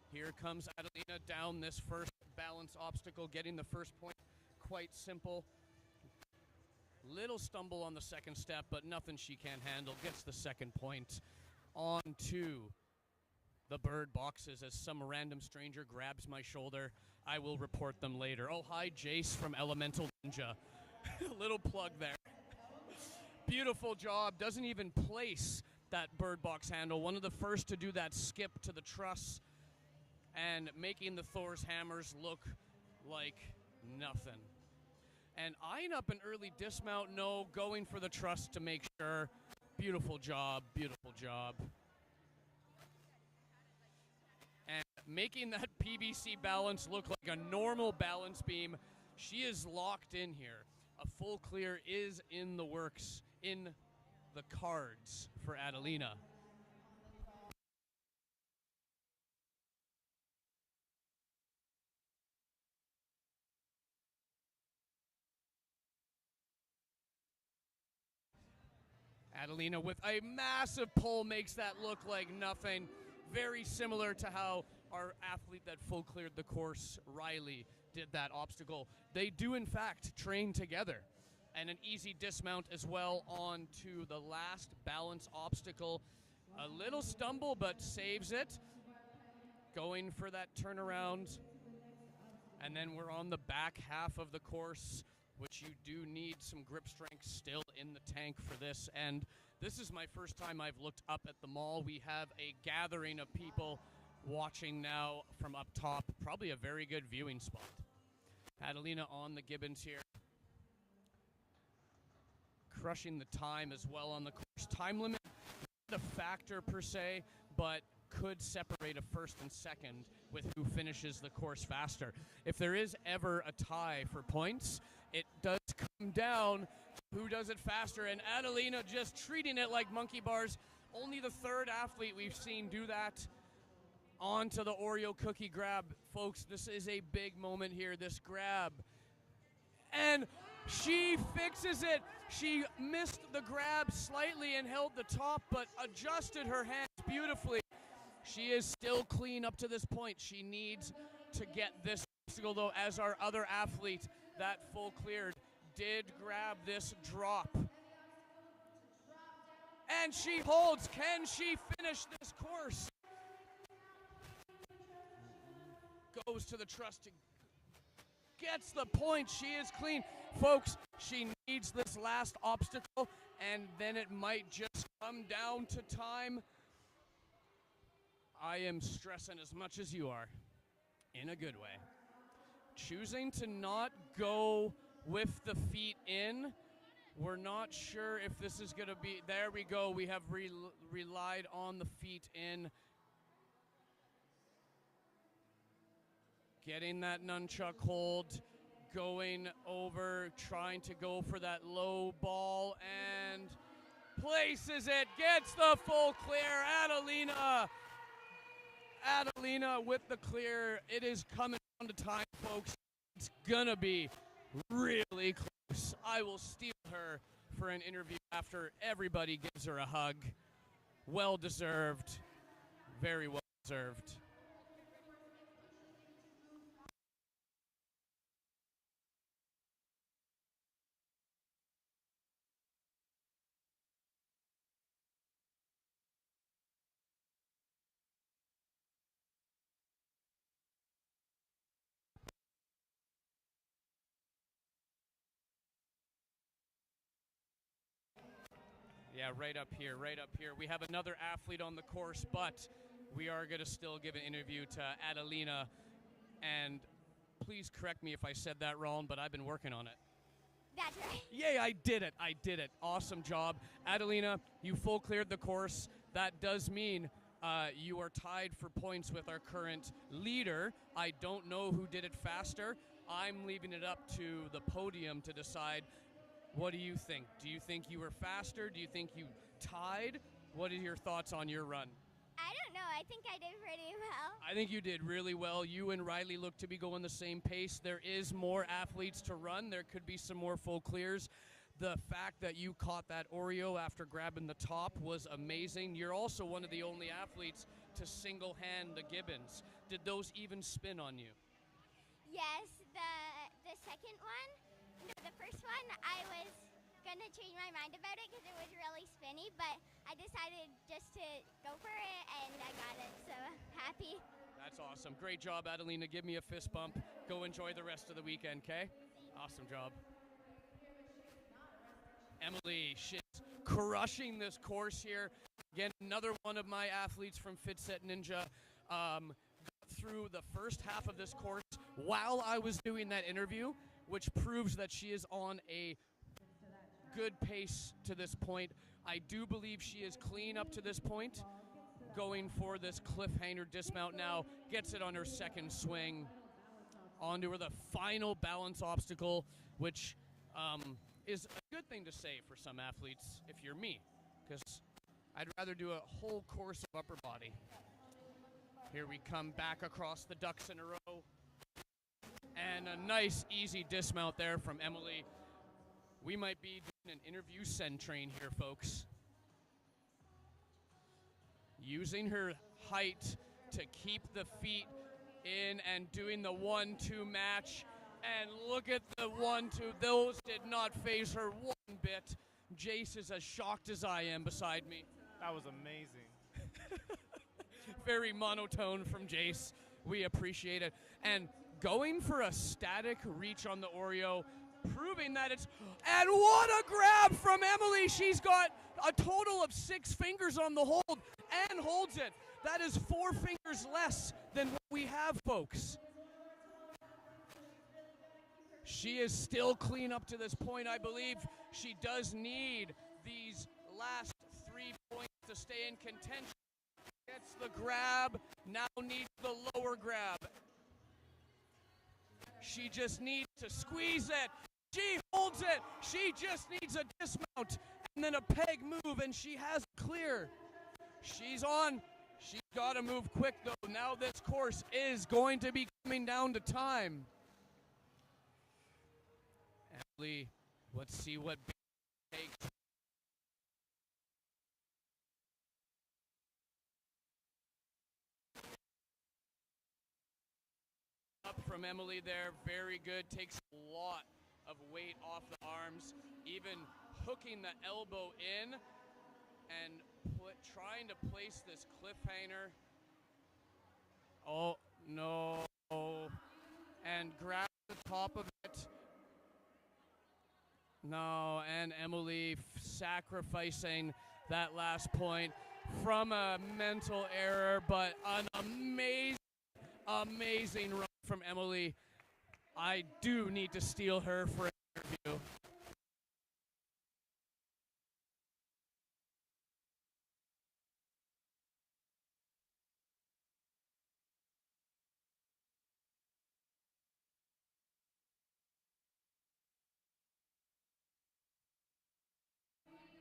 Here comes Adelina down this first balance obstacle, getting the first point. Quite simple. Little stumble on the second step, but nothing she can't handle. Gets the second point. On to the bird boxes as some random stranger grabs my shoulder. I will report them later. Oh, hi, Jace from Elemental Ninja. Little plug there. Beautiful job. Doesn't even place that bird box handle. One of the first to do that skip to the truss and making the Thor's hammers look like nothing. And eyeing up an early dismount, no, going for the truss to make sure. Beautiful job, beautiful job. And making that PBC balance look like a normal balance beam. She is locked in here. A full clear is in the works, in the cards for Adelina. Adelina with a massive pull makes that look like nothing. Very similar to how our athlete that full cleared the course, Riley, did that obstacle. They do, in fact, train together. And an easy dismount as well onto the last balance obstacle. A little stumble, but saves it. Going for that turnaround. And then we're on the back half of the course, which you do need some grip strength still in the tank for this. And this is my first time I've looked up at the mall. We have a gathering of people watching now from up top. Probably a very good viewing spot. Adelina on the Gibbons here. Crushing the time as well on the course. Time limit, not a factor per se, but could separate a first and second with who finishes the course faster. If there is ever a tie for points, it does come down to who does it faster, and Adelina just treating it like monkey bars. Only the third athlete we've seen do that. Onto the Oreo cookie grab. Folks, this is a big moment here, this grab. And she fixes it. She missed the grab slightly and held the top, but adjusted her hands beautifully. She is still clean up to this point. She needs to get this obstacle, though, as our other athlete that full cleared did grab this drop. And she holds. Can she finish this course? Goes to the trusting. Gets the point. She is clean. Folks, she needs this last obstacle, and then it might just come down to time. I am stressing as much as you are, in a good way. Choosing to not go with the feet in. We're not sure if this is going to be. There we go. We have relied on the feet in. Getting that nunchuck hold, going over, trying to go for that low ball, and places it, gets the full clear. Adelina with the clear. It is coming down to time, folks. It's gonna be really close. I will steal her for an interview after everybody gives her a hug. Well deserved, very well deserved. Yeah, right up here, right up here. We have another athlete on the course, but we are going to still give an interview to Adelina. And please correct me if I said that wrong, but I've been working on it. That's right. Yay, I did it. Awesome job. Adelina, you full cleared the course. That does mean you are tied for points with our current leader. I don't know who did it faster. I'm leaving it up to the podium to decide. What do you think? Do you think you were faster? Do you think you tied? What are your thoughts on your run? I don't know. I think I did pretty well. I think you did really well. You and Riley look to be going the same pace. There is more athletes to run. There could be some more full clears. The fact that you caught that Oreo after grabbing the top was amazing. You're also one of the only athletes to single hand the Gibbons. Did those even spin on you? Yes, the second one, no, the first one, I was going to change my mind about it because it was really spinny, but I decided just to go for it, and I got it, so happy. That's awesome. Great job, Adelina. Give me a fist bump. Go enjoy the rest of the weekend, okay? Awesome job. Emily, she's crushing this course here. Again, another one of my athletes from FitSet Ninja. Got through the first half of this course while I was doing that interview, which proves that she is on a good pace to this point. I do believe she is clean up to this point. Going for this cliffhanger dismount now, gets it on her second swing. Onto her the final balance obstacle, which is a good thing to say for some athletes if you're me, because I'd rather do a whole course of upper body. Here we come back across the ducks in a row. And a nice, easy dismount there from Emily. We might be doing an interview send train here, folks. Using her height to keep the feet in and doing the 1-2 match. And look at the 1-2. Those did not phase her one bit. Jace is as shocked as I am beside me. That was amazing. Very monotone from Jace. We appreciate it. And going for a static reach on the Oreo, proving that it's... And what a grab from Emily! She's got a total of 6 fingers on the hold and holds it. That is 4 fingers less than what we have, folks. She is still clean up to this point. I believe she does need these last 3 points to stay in contention. Gets the grab, now needs the lower grab. She just needs to squeeze it. She holds it. She just needs a dismount and then a peg move, and she has it clear. She's on. She's got to move quick, though. Now this course is going to be coming down to time. Emily, let's see what takes. Up from Emily there, very good. Takes a lot of weight off the arms, even hooking the elbow in and trying to place this cliffhanger. Oh, no. And grab the top of it. No, and Emily sacrificing that last point from a mental error, but an amazing run from Emily. I do need to steal her for an interview.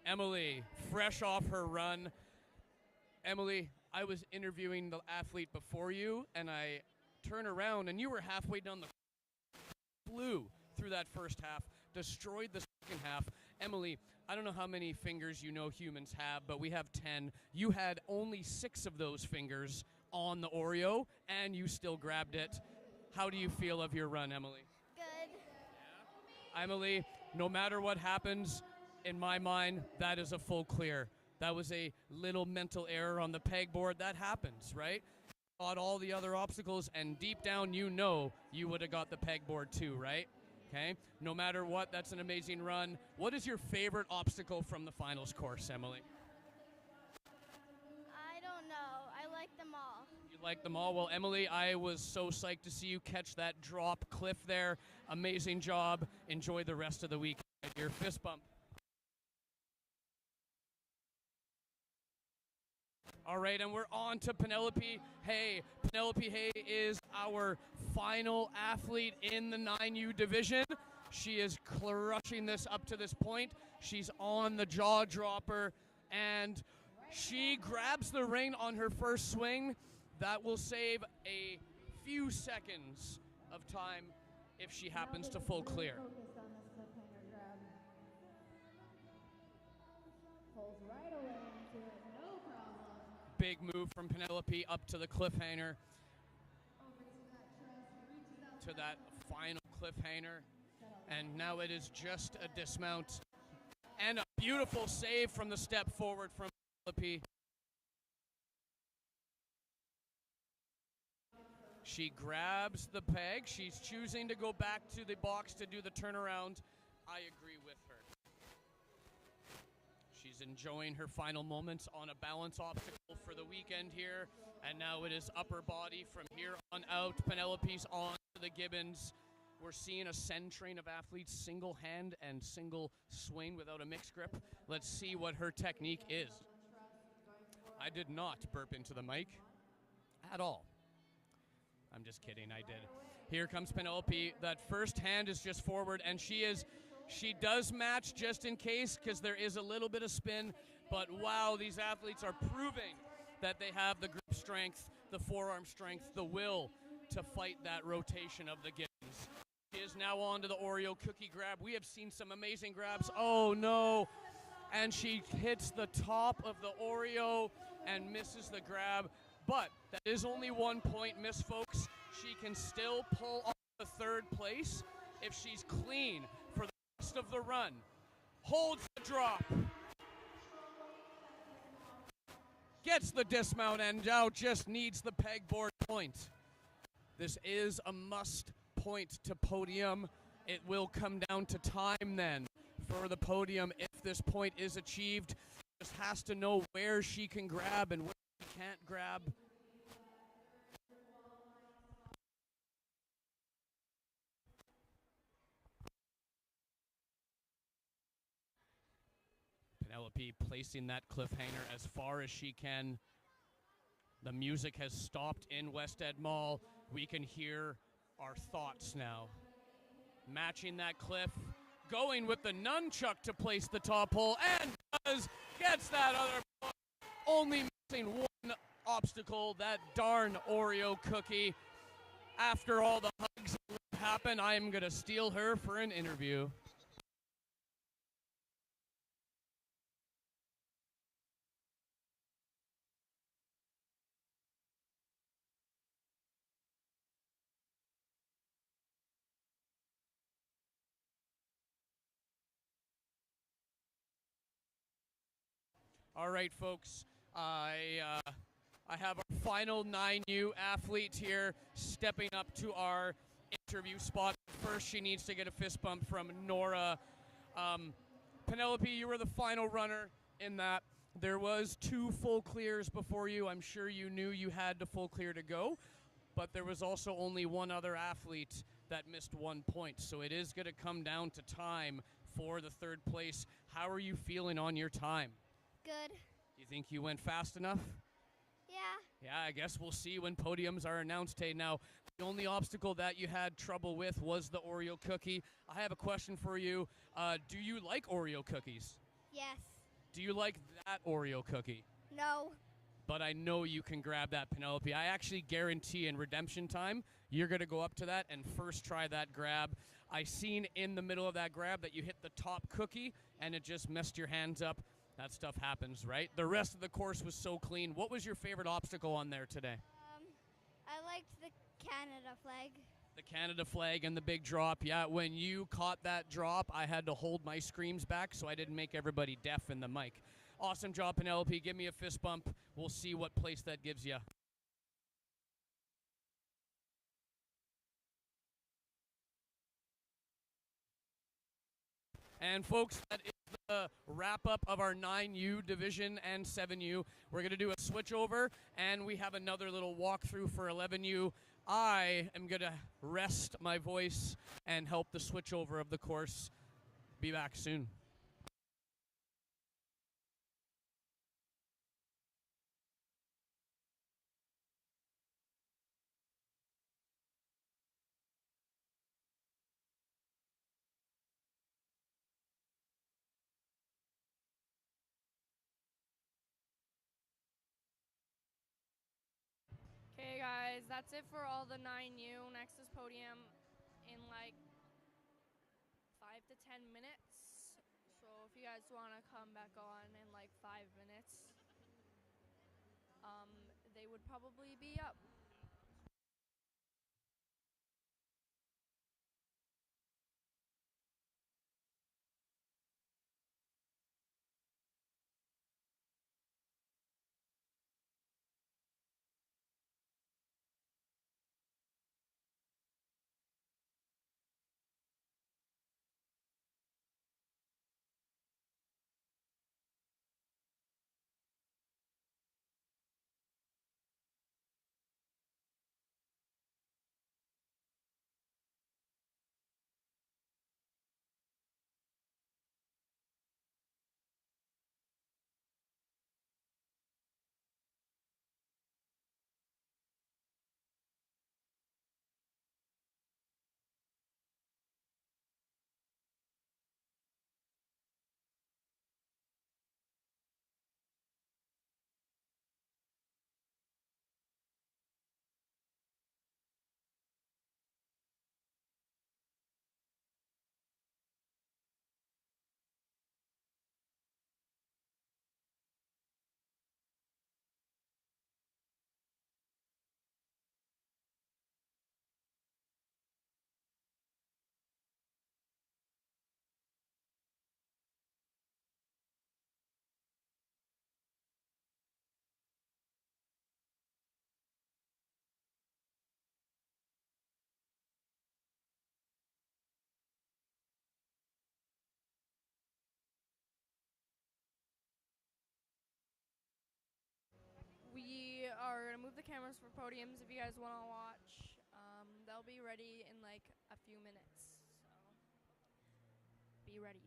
Emily, fresh off her run. Emily, I was interviewing the athlete before you, and I turn around, and you were halfway down the flew through that first half, destroyed the second half. Emily, I don't know how many fingers you know humans have, but we have 10. You had only 6 of those fingers on the Oreo, and you still grabbed it. How do you feel of your run, Emily? Good. Yeah. Emily, no matter what happens, in my mind, that is a full clear. That was a little mental error on the pegboard. That happens, right? Got all the other obstacles, and deep down you know you would have got the pegboard too, right? Okay? No matter what, that's an amazing run. What is your favorite obstacle from the finals course, Emily? I don't know. I like them all. You like them all? Well, Emily, I was so psyched to see you catch that drop cliff there. Amazing job. Enjoy the rest of the week. Your fist bump. All right, and we're on to Penelope Hay. Penelope Hay is our final athlete in the 9U division. She is crushing this up to this point. She's on the jaw dropper, and she grabs the ring on her first swing. That will save a few seconds of time if she happens to full clear. Big move from Penelope up to the cliffhanger, to that final cliffhanger, and now it is just a dismount and a beautiful save from the step forward from Penelope. She grabs the peg. She's choosing to go back to the box to do the turnaround. I agree with her. She's enjoying her final moments on a balance obstacle for the weekend here. And now it is upper body from here on out. Penelope's on to the Gibbons. We're seeing a send train of athletes, single hand and single swing without a mixed grip. Let's see what her technique is. I did not burp into the mic at all. I'm just kidding, I did. Here comes Penelope. That first hand is just forward, and she does match just in case because there is a little bit of spin, but wow, these athletes are proving that they have the grip strength, the forearm strength, the will to fight that rotation of the Gibbons. She is now on to the Oreo cookie grab. We have seen some amazing grabs. Oh no, and she hits the top of the Oreo and misses the grab. But that is only 1 point miss, folks. She can still pull off the third place if she's clean for the rest of the run. Holds the drop. Gets the dismount and now just needs the pegboard point. This is a must point to podium. It will come down to time then for the podium if this point is achieved. Just has to know where she can grab and where she can't grab. Penelope placing that cliffhanger as far as she can. The music has stopped in West Ed Mall. We can hear our thoughts now. Matching that cliff, going with the nunchuck to place the top hole, and gets that other point. Only missing one obstacle, that darn Oreo cookie. After all the hugs that happen, I am going to steal her for an interview. All right, folks. I have our final 9U athlete here stepping up to our interview spot. First, she needs to get a fist bump from Nora. Penelope, you were the final runner in that. There was 2 full clears before you. I'm sure you knew you had the full clear to go, but there was also only one other athlete that missed 1 point. So it is going to come down to time for the third place. How are you feeling on your time? Good. You think you went fast enough? Yeah. Yeah, I guess we'll see when podiums are announced. Hey, now, the only obstacle that you had trouble with was the Oreo cookie. I have a question for you. Do you like Oreo cookies? Yes. Do you like that Oreo cookie? No. But I know you can grab that, Penelope. I actually guarantee in redemption time, you're going to go up to that and first try that grab. I seen in the middle of that grab that you hit the top cookie, and it just messed your hands up. That stuff happens, right? The rest of the course was so clean. What was your favorite obstacle on there today? I liked the Canada flag. The Canada flag and the big drop. Yeah, when you caught that drop, I had to hold my screams back so I didn't make everybody deaf in the mic. Awesome job, Penelope. Give me a fist bump. We'll see what place that gives you. And folks, that is the wrap-up of our 9U division and 7U. We're going to do a switch over, and we have another little walkthrough for 11U. I am going to rest my voice and help the switch over of the course. Be back soon. Okay guys, that's it for all the 9U. Next is podium in like 5 to 10 minutes. So if you guys want to come back on in like 5 minutes, they would probably be up. are going to move the cameras for podiums if you guys want to watch. They'll be ready in like a few minutes. So be ready.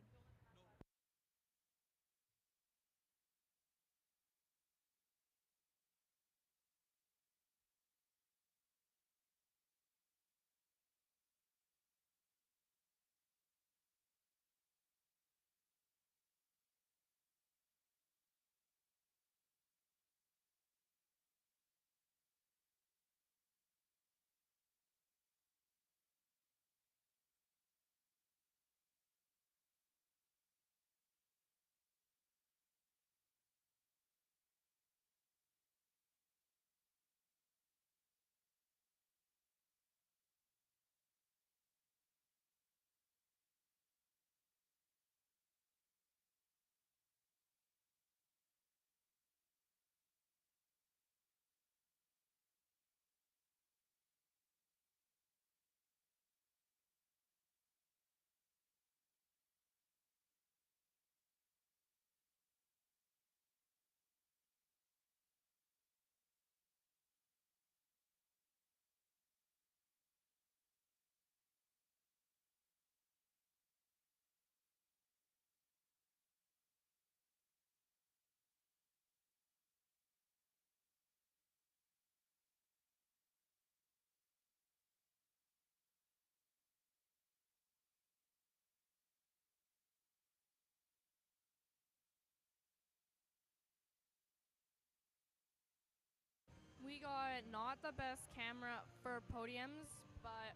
We got not the best camera for podiums, but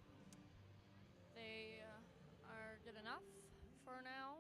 they are good enough for now.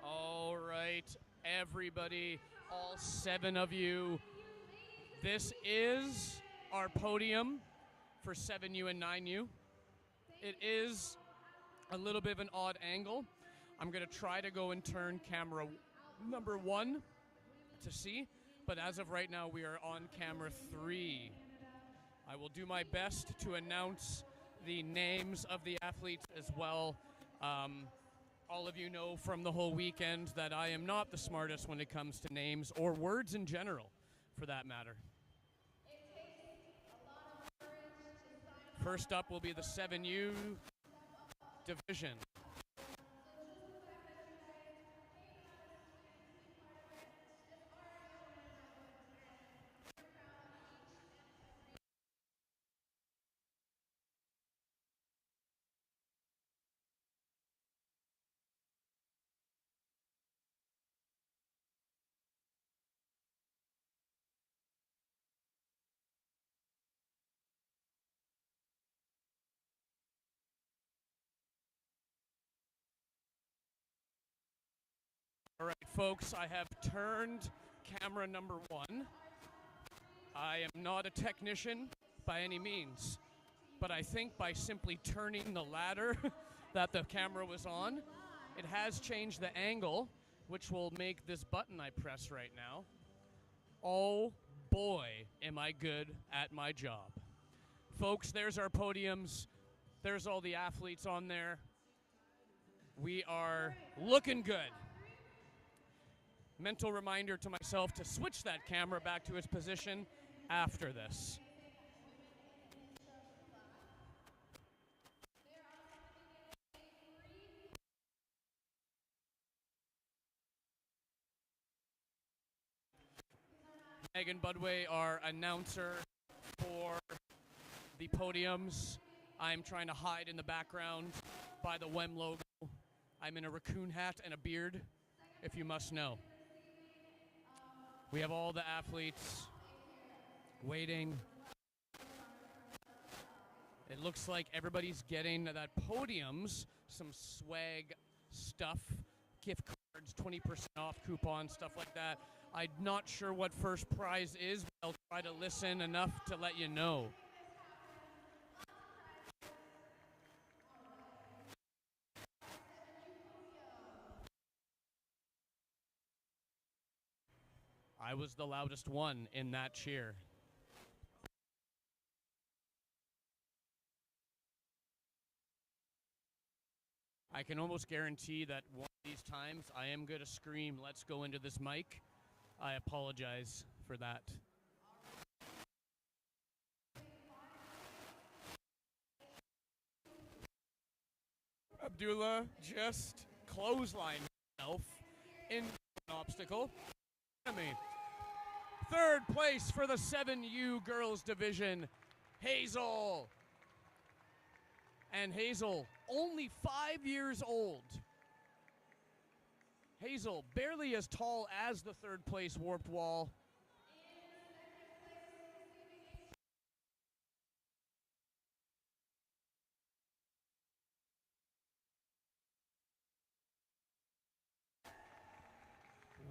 All right, everybody, all 7 of you. This is our podium for 7U and 9U. It is a little bit of an odd angle. I'm going to try to go and turn camera number 1 to see, but as of right now, we are on camera 3. I will do my best to announce the names of the athletes as well. All of you know from the whole weekend that I am not the smartest when it comes to names or words in general, for that matter. First up will be the 7U division. All right, folks, I have turned camera number 1. I am not a technician by any means, but I think by simply turning the ladder that the camera was on, it has changed the angle, which will make this button I press right now. Oh boy, am I good at my job. Folks, there's our podiums. There's all the athletes on there. We are looking good. Mental reminder to myself to switch that camera back to its position after this. Megan Budway, our announcer for the podiums. I'm trying to hide in the background by the WEM logo. I'm in a raccoon hat and a beard, if you must know. We have all the athletes waiting. It looks like everybody's getting that podiums, some swag stuff, gift cards, 20% off coupons, stuff like that. I'm not sure what first prize is, but I'll try to listen enough to let you know. I was the loudest one in that cheer. I can almost guarantee that one of these times I am going to scream, "Let's go," into this mic. I apologize for that. Abdullah just clotheslined himself into an obstacle. Third place for the 7U girls division, Hazel. And Hazel, only 5 years old. Hazel, barely as tall as the third place warped wall.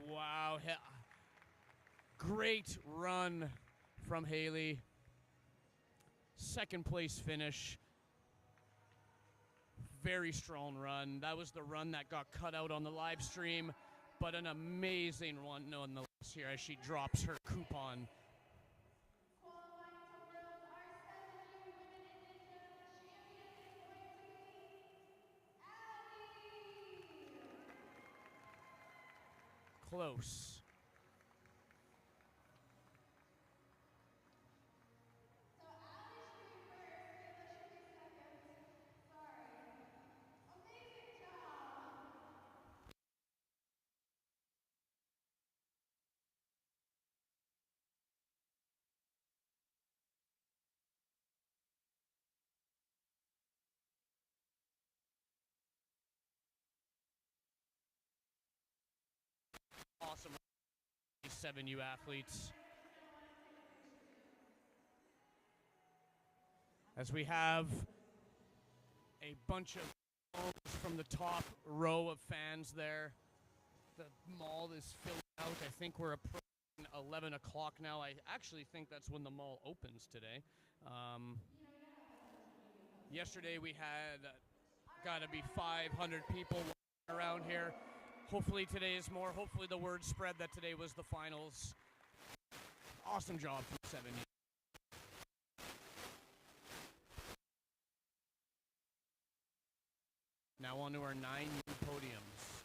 Wow. Great run from Haley. Second place finish. Very strong run. That was the run that got cut out on the live stream, but an amazing one nonetheless here as she drops her coupon. Close. Awesome. 7U athletes. As we have a bunch of from the top row of fans there. The mall is filled out. I think we're approaching 11 o'clock now. I actually think that's when the mall opens today. Yesterday we had got to be 500 people around here. Hopefully today is more. Hopefully the word spread that today was the finals. Awesome job from 7. Now on to our 9U podiums.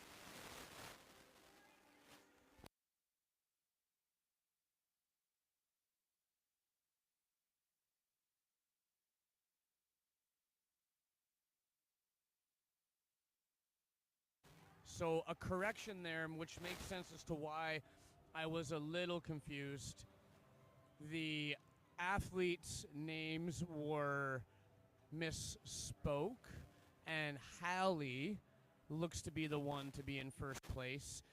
So a correction there, which makes sense as to why I was a little confused. The athletes' names were misspoke, and Hallie looks to be the one to be in first place.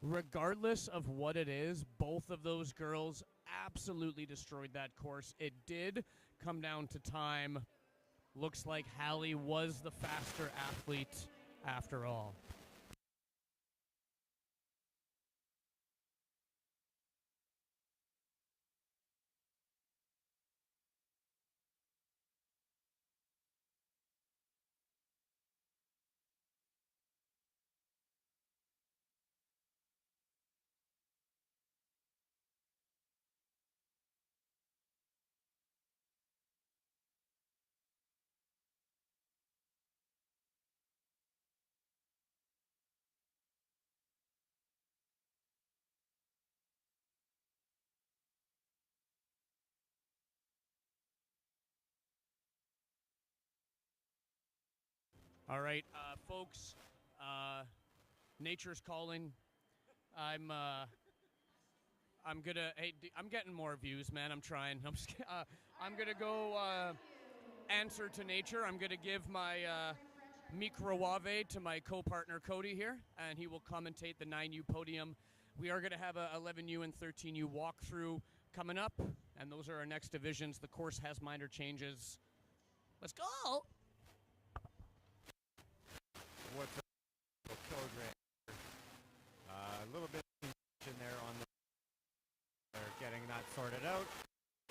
Regardless of what it is, both of those girls absolutely destroyed that course. It did come down to time. Looks like Hallie was the faster athlete after all. All right, folks. Nature's calling. I'm. I'm gonna. Hey, I'm getting more views, man. I'm trying. I'm gonna go answer to nature. I'm gonna give my microwave to my co-partner Cody here, and he will commentate the 9U podium. We are gonna have a 11U and 13U walkthrough coming up, and those are our next divisions. The course has minor changes. Let's go. What's up, kilogram? A little bit in there on the. They're getting that sorted out,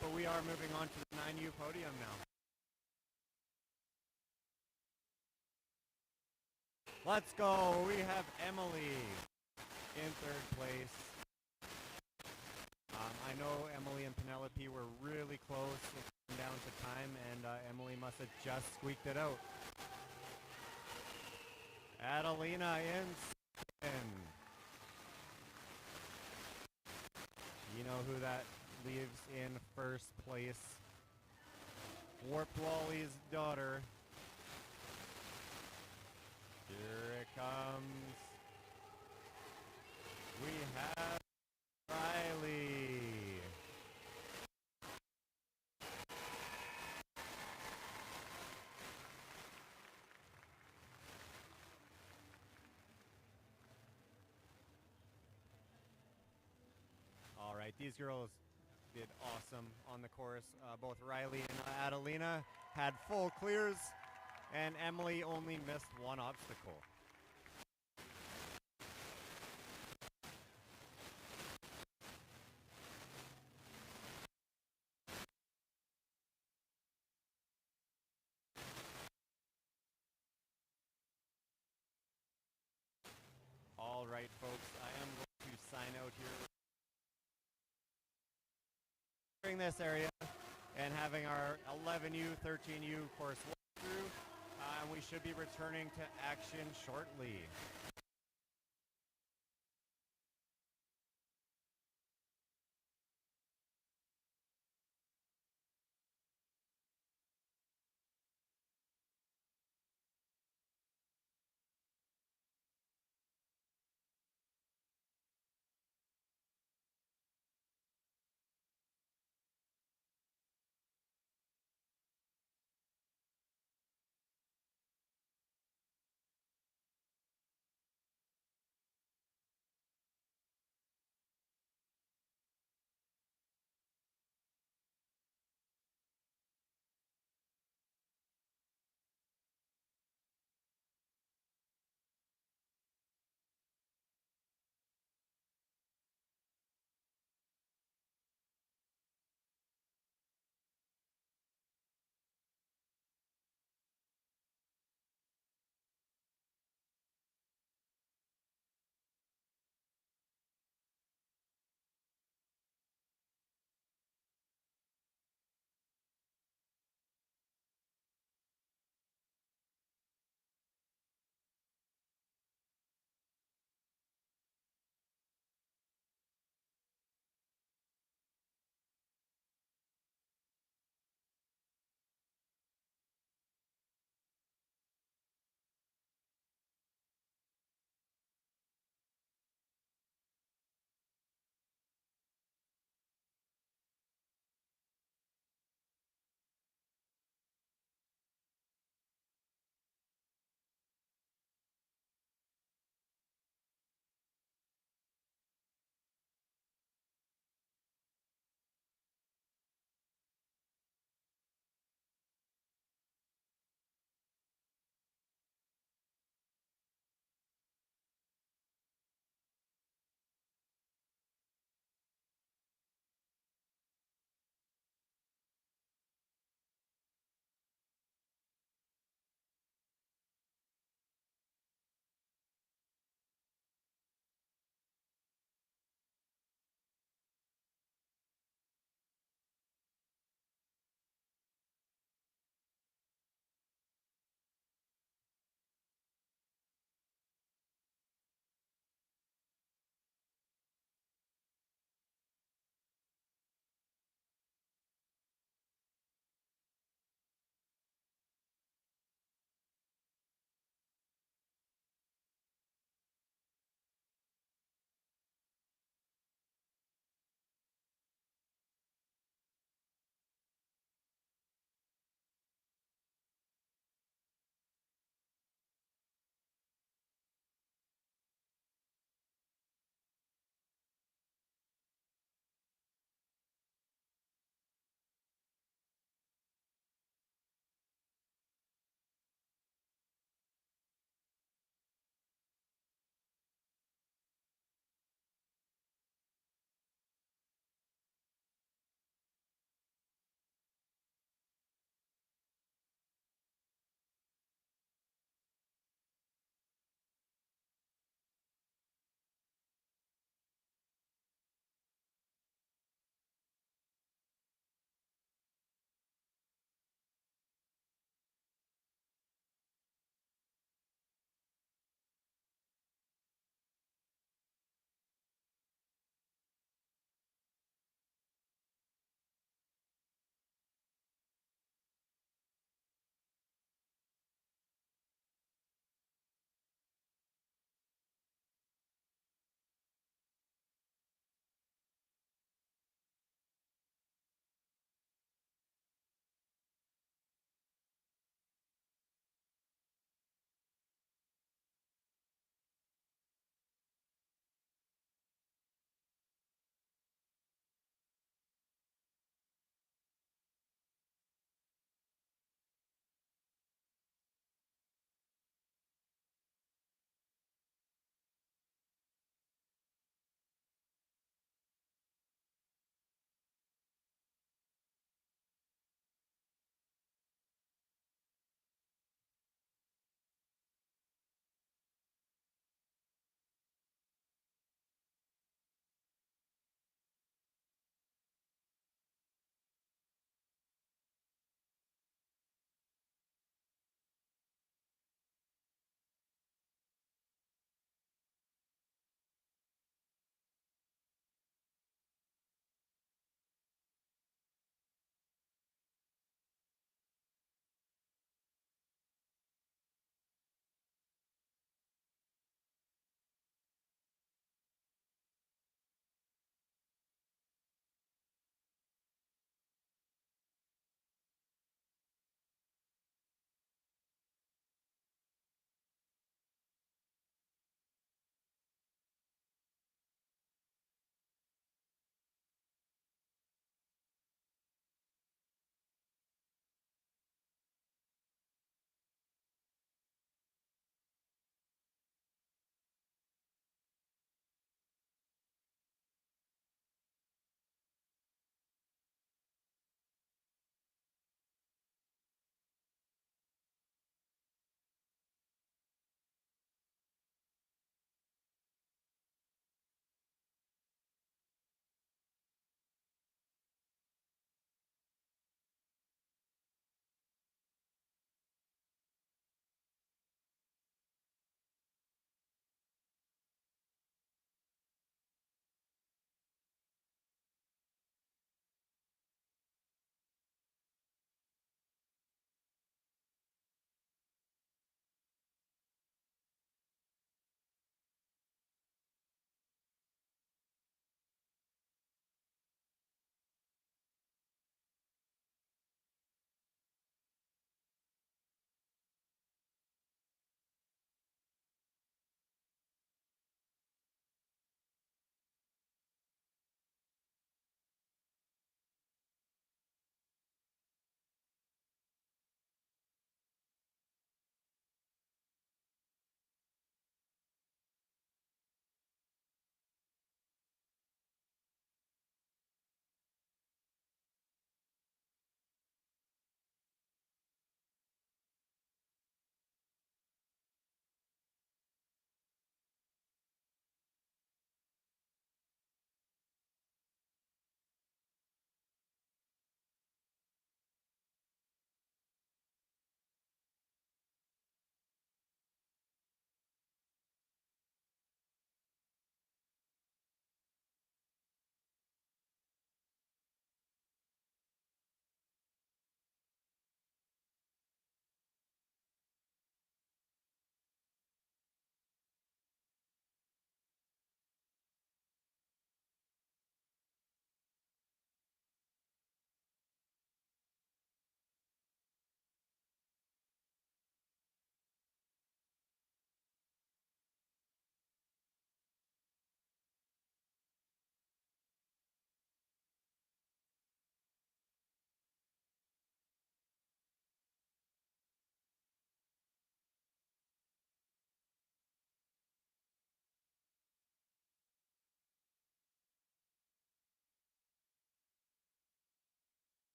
but we are moving on to the 9U podium now. Let's go. We have Emily in third place. I know Emily and Penelope were really close. It came down to time, and Emily must have just squeaked it out. Adelina in second. You know who that leaves in first place? Warped Wally's daughter. Here it comes. We have Riley. All right, these girls did awesome on the course. Both Riley and Adelina had full clears, and Emily only missed one obstacle. All right, folks, I am going to sign out here during this area and having our 11U, 13U course walkthrough, and we should be returning to action shortly.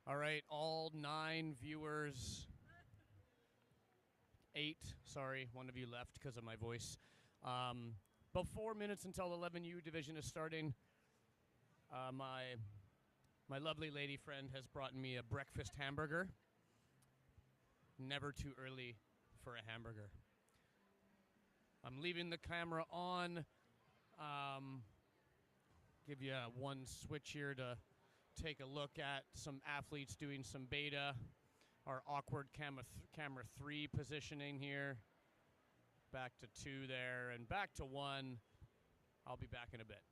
All right, all 9 viewers. 8, sorry, one of you left because of my voice. About 4 minutes until 11U division is starting. My lovely lady friend has brought me a breakfast hamburger. Never too early for a hamburger. I'm leaving the camera on. Give you one switch here to take a look at some athletes doing some beta. Our awkward camera 3 positioning here. Back to 2 there and back to 1. I'll be back in a bit.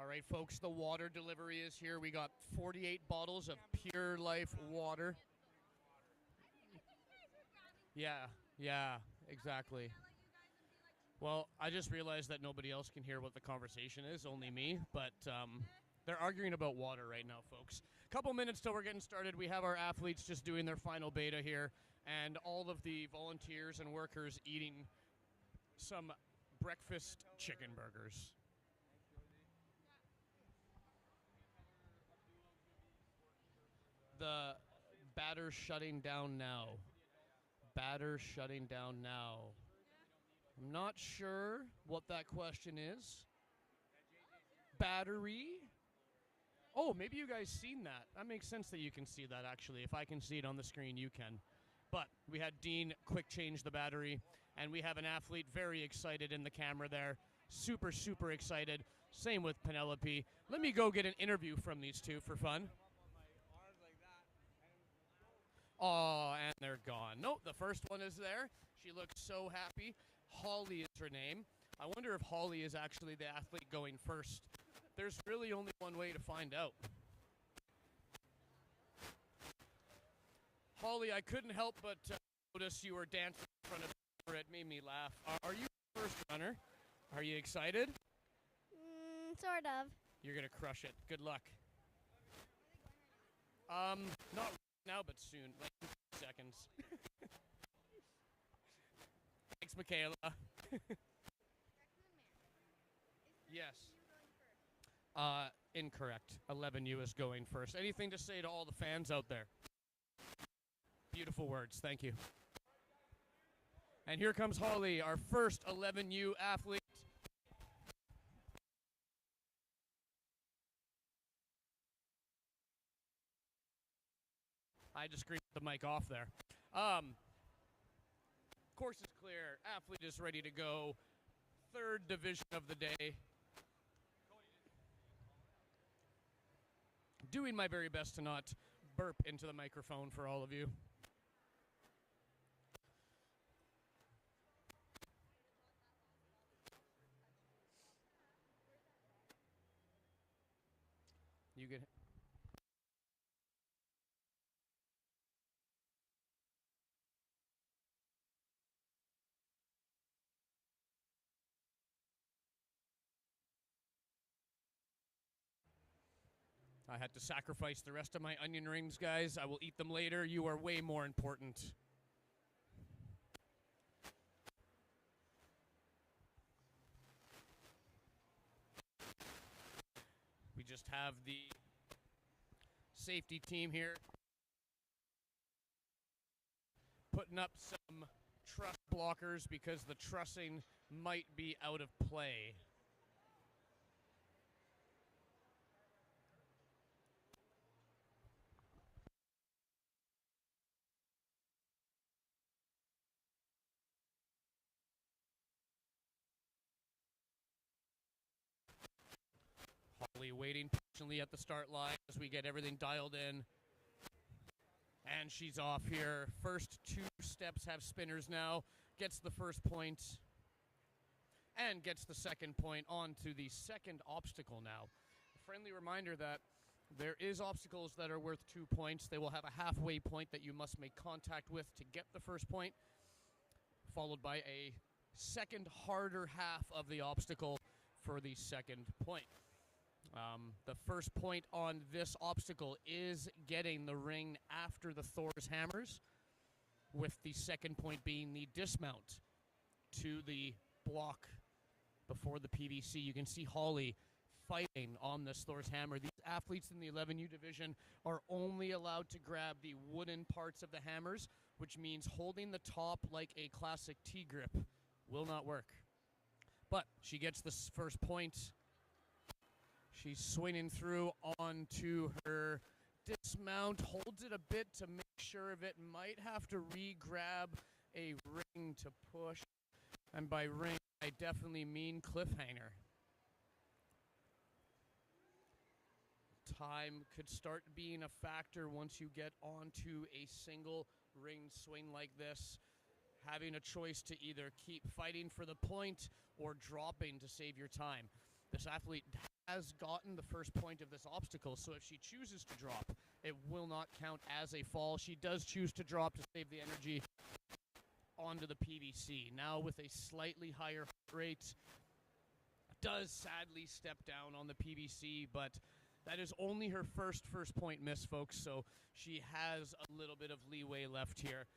All right, folks, the water delivery is here. We got 48 bottles of Pure Life water. Yeah, exactly. Well, I just realized that nobody else can hear what the conversation is, only me, but they're arguing about water right now, folks. Couple minutes till we're getting started. We have our athletes just doing their final beta here, and all of the volunteers and workers eating some breakfast chicken burgers. The batter shutting down now. Batter shutting down now. I'm not sure what that question is. Battery? Oh, maybe you guys seen that. That makes sense that you can see that, actually. If I can see it on the screen, you can. But we had Dean quick change the battery, and we have an athlete very excited in the camera there. Super, super excited. Same with Penelope. Let me go get an interview from these two for fun. Oh, and they're gone. Nope, the first one is there. She looks so happy. Holly is her name. I wonder if Holly is actually the athlete going first. There's really only one way to find out. Holly, I couldn't help but notice you were dancing in front of the camera. It made me laugh. Are you the first runner? Are you excited? Sort of. You're going to crush it. Good luck. Not right now, but soon. Like 2 seconds. Thanks, Michaela. Yes. Incorrect. 11U is going first. Anything to say to all the fans out there? Beautiful words. Thank you. And here comes Holly, our first 11U athlete. I just screamed the mic off there. Course is clear. Athlete is ready to go. Third division of the day. Doing my very best to not burp into the microphone for all of you. You get. I had to sacrifice the rest of my onion rings, guys. I will eat them later. You are way more important. We just have the safety team here putting up some truss blockers because the trussing might be out of play. Holly waiting patiently at the start line as we get everything dialed in. And she's off here. First 2 steps have spinners now. Gets the first point. And gets the second point on to the second obstacle now. A friendly reminder that there is obstacles that are worth 2 points. They will have a halfway point that you must make contact with to get the first point, followed by a second harder half of the obstacle for the second point. The first point on this obstacle is getting the ring after the Thor's hammers, with the second point being the dismount to the block before the PVC. You can see Holly fighting on this Thor's hammer. These athletes in the 11U division are only allowed to grab the wooden parts of the hammers, which means holding the top like a classic T-grip will not work. But she gets the first point. She's swinging through onto her dismount, holds it a bit to make sure of it, might have to re-grab a ring to push. And by ring, I definitely mean cliffhanger. Time could start being a factor once you get onto a single ring swing like this. Having a choice to either keep fighting for the point or dropping to save your time. This athlete has gotten the first point of this obstacle, so if she chooses to drop, it will not count as a fall. She does choose to drop to save the energy onto the PVC. Now with a slightly higher heart rate, does sadly step down on the PVC, but that is only her first point miss, folks, so she has a little bit of leeway left here.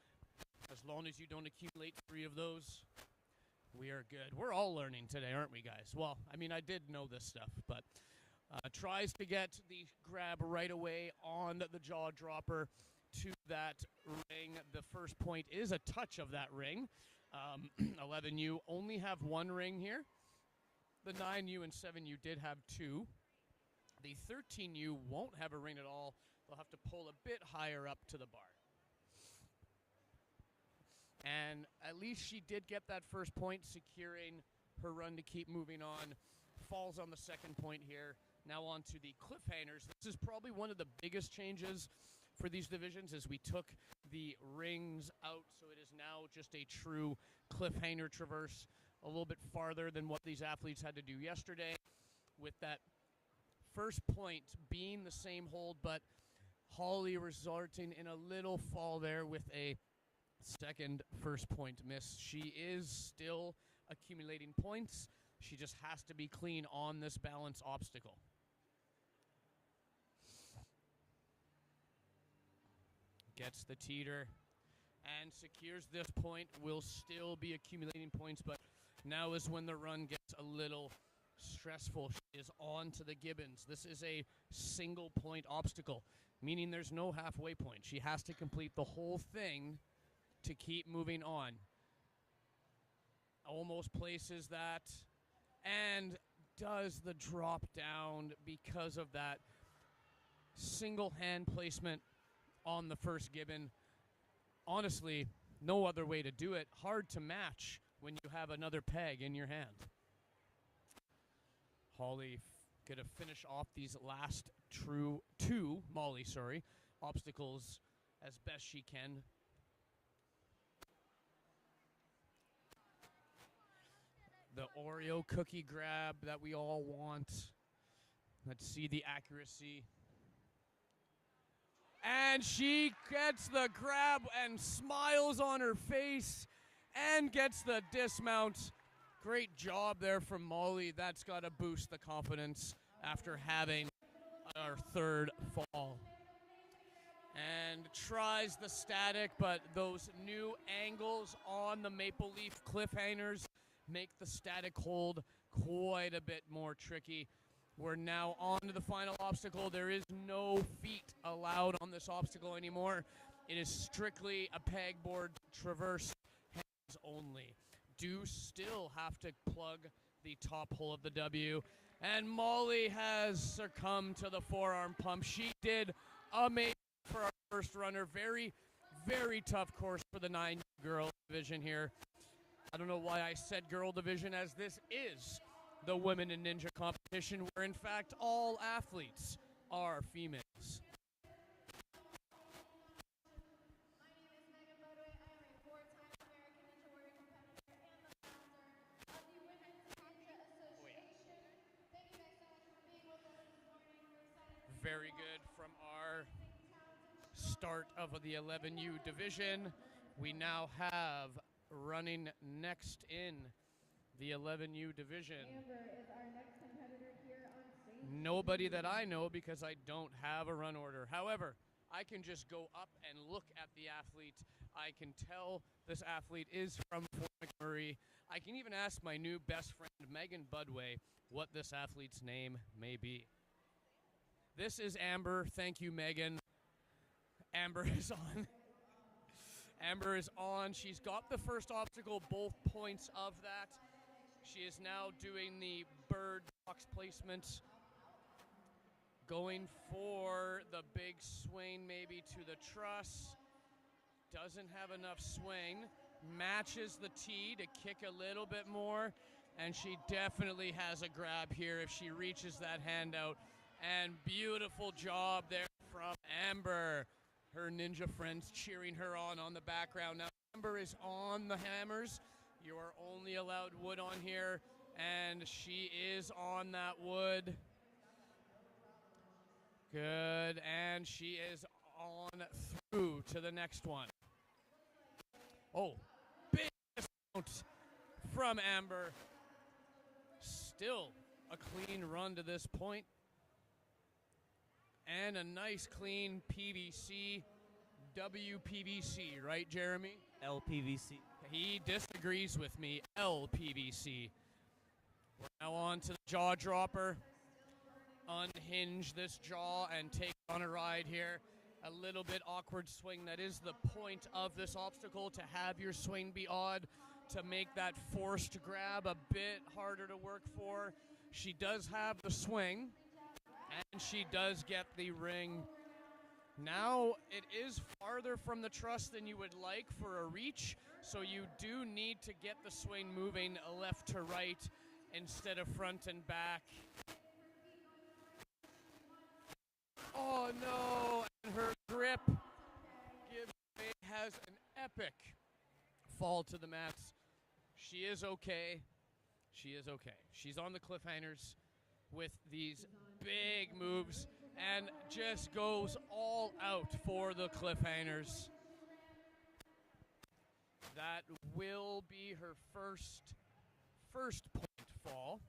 As long as you don't accumulate 3 of those, we are good. We're all learning today, aren't we, guys? Well, I mean, I did know this stuff, but tries to get the grab right away on the jaw dropper to that ring. The first point is a touch of that ring. 11U only have 1 ring here. The 9U and 7U did have 2. The 13U won't have a ring at all. They'll have to pull a bit higher up to the bar. And at least she did get that first point, securing her run to keep moving on. Falls on the second point here. Now on to the cliffhangers. This is probably one of the biggest changes for these divisions, as we took the rings out, so it is now just a true cliffhanger traverse, a little bit farther than what these athletes had to do yesterday, with that first point being the same hold, but Holly resulting in a little fall there with a second first point miss. She is still accumulating points. She just has to be clean on this balance obstacle. Gets the teeter and secures this point. Will still be accumulating points, but now is when the run gets a little stressful. She is on to the Gibbons. This is a single point obstacle, meaning there's no halfway point. She has to complete the whole thing to keep moving on. Almost places that and does the drop down because of that single hand placement on the first Gibbon. Honestly, no other way to do it. Hard to match when you have another peg in your hand. Holly gonna finish off these last two obstacles as best she can. The Oreo cookie grab that we all want. Let's see the accuracy. And she gets the grab and smiles on her face and gets the dismount. Great job there from Molly. That's got to boost the confidence after having our third fall. And tries the static, but those new angles on the maple leaf cliffhangers make the static hold quite a bit more tricky. We're now on to the final obstacle. There is no feet allowed on this obstacle anymore. It is strictly a pegboard traverse, hands only. Do still have to plug the top hole of the W. And Molly has succumbed to the forearm pump. She did amazing for our first runner. Very, very tough course for the 9 girl division here. I don't know why I said girl division, as this is the Women in Ninja competition, where in fact all athletes are females. Very good from our start of the 11U division. We now have running next in the 11U division. Amber is our next competitor here on stage. Nobody that I know, because I don't have a run order. However, I can just go up and look at the athlete. I can tell this athlete is from Fort McMurray. I can even ask my new best friend, Megan Budway, what this athlete's name may be. This is Amber. Thank you, Megan. Amber is on. Amber is on. She's got the first obstacle, both points of that. She is now doing the bird box placement. Going for the big swing maybe to the truss. Doesn't have enough swing. Matches the tee to kick a little bit more. And she definitely has a grab here if she reaches that hand out. And beautiful job there from Amber. Her ninja friends cheering her on the background. Now Amber is on the hammers. You are only allowed wood on here, and she is on that wood. Good, and she is on through to the next one. Oh, big dismount from Amber. Still a clean run to this point. And a nice clean PVC, WPVC, right, Jeremy? LPVC. He disagrees with me, LPVC. We're now on to the jaw dropper. Unhinge this jaw and take on a ride here. A little bit awkward swing. That is the point of this obstacle, to have your swing be odd, to make that forced grab a bit harder to work for. She does have the swing, and she does get the ring. Now it is farther from the truss than you would like for a reach, so you do need to get the swing moving left to right instead of front and back. Oh no, and her grip has an epic fall to the mats. She is okay. She is okay. She's on the cliffhangers with these big moves and just goes all out for the cliffhangers. That will be her first point fall.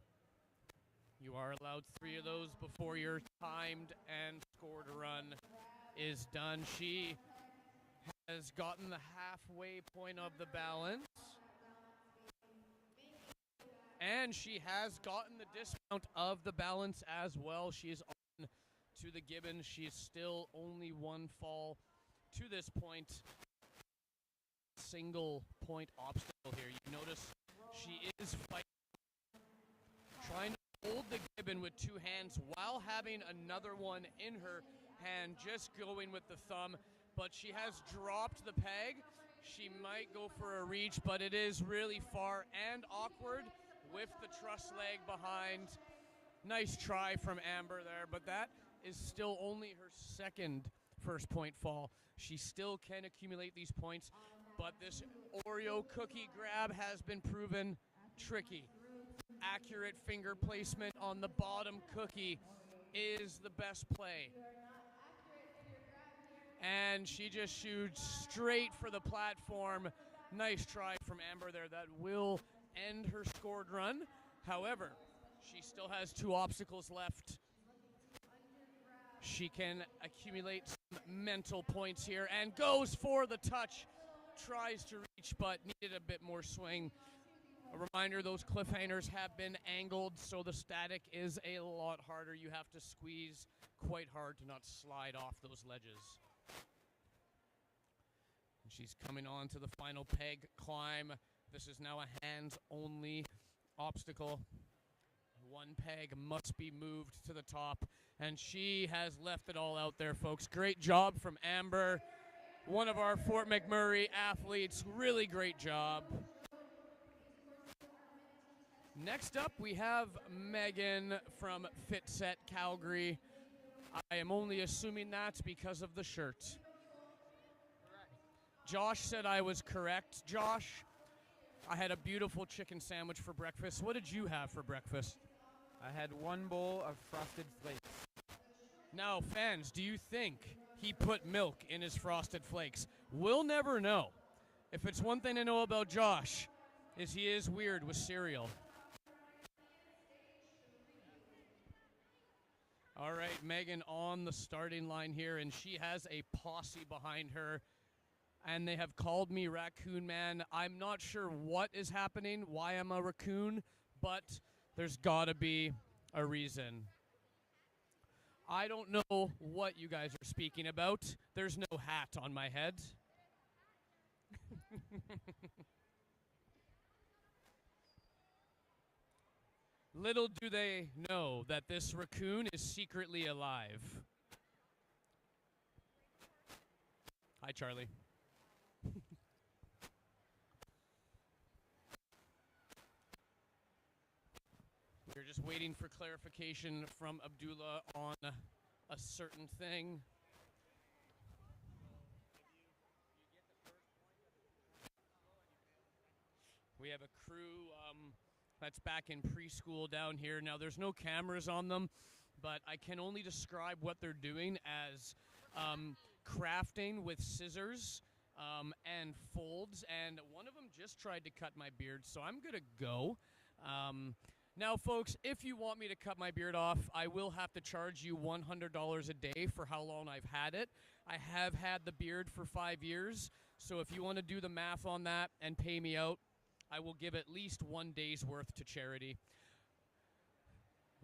You are allowed 3 of those before your timed and scored run is done. She has gotten the halfway point of the balance. And she has gotten the dismount of the balance as well. She is on to the gibbon. She is still only 1 fall to this point. Single point obstacle here. You notice she is fighting, trying to hold the gibbon with 2 hands while having another one in her hand, just going with the thumb. But she has dropped the peg. She might go for a reach, but it is really far and awkward with the truss leg behind. Nice try from Amber there, but that is still only her second first point fall. She still can accumulate these points, but this Oreo cookie grab has been proven tricky. Accurate finger placement on the bottom cookie is the best play. And she just shoots straight for the platform. Nice try from Amber there. That will end her scored run. However, she still has 2 obstacles left. She can accumulate some mental points here and goes for the touch. Tries to reach, but needed a bit more swing. A reminder, those cliffhangers have been angled, so the static is a lot harder. You have to squeeze quite hard to not slide off those ledges. And she's coming on to the final peg climb. This is now a hands-only obstacle. 1 peg must be moved to the top, and she has left it all out there, folks. Great job from Amber, one of our Fort McMurray athletes. Really great job. Next up, we have Megan from Fit Set Calgary. I am only assuming that's because of the shirt. Josh said I was correct. Josh, I had a beautiful chicken sandwich for breakfast. What did you have for breakfast? I had 1 bowl of Frosted Flakes. Now, fans, do you think he put milk in his Frosted Flakes? We'll never know. If it's one thing I know about Josh, is he is weird with cereal. All right, Megan on the starting line here, and she has a posse behind her, and they have called me Raccoon Man. I'm not sure what is happening, why I'm a raccoon, but there's got to be a reason. I don't know what you guys are speaking about. There's no hat on my head. Little do they know that this raccoon is secretly alive. Hi, Charlie. We're just waiting for clarification from Abdullah on a certain thing. We have a crew that's back in preschool down here. Now, there's no cameras on them, but I can only describe what they're doing as crafting with scissors and folds, and one of them just tried to cut my beard, so I'm going to go. Now, folks, if you want me to cut my beard off, I will have to charge you $100 a day for how long I've had it. I have had the beard for 5 years, so if you want to do the math on that and pay me out, I will give at least 1 day's worth to charity.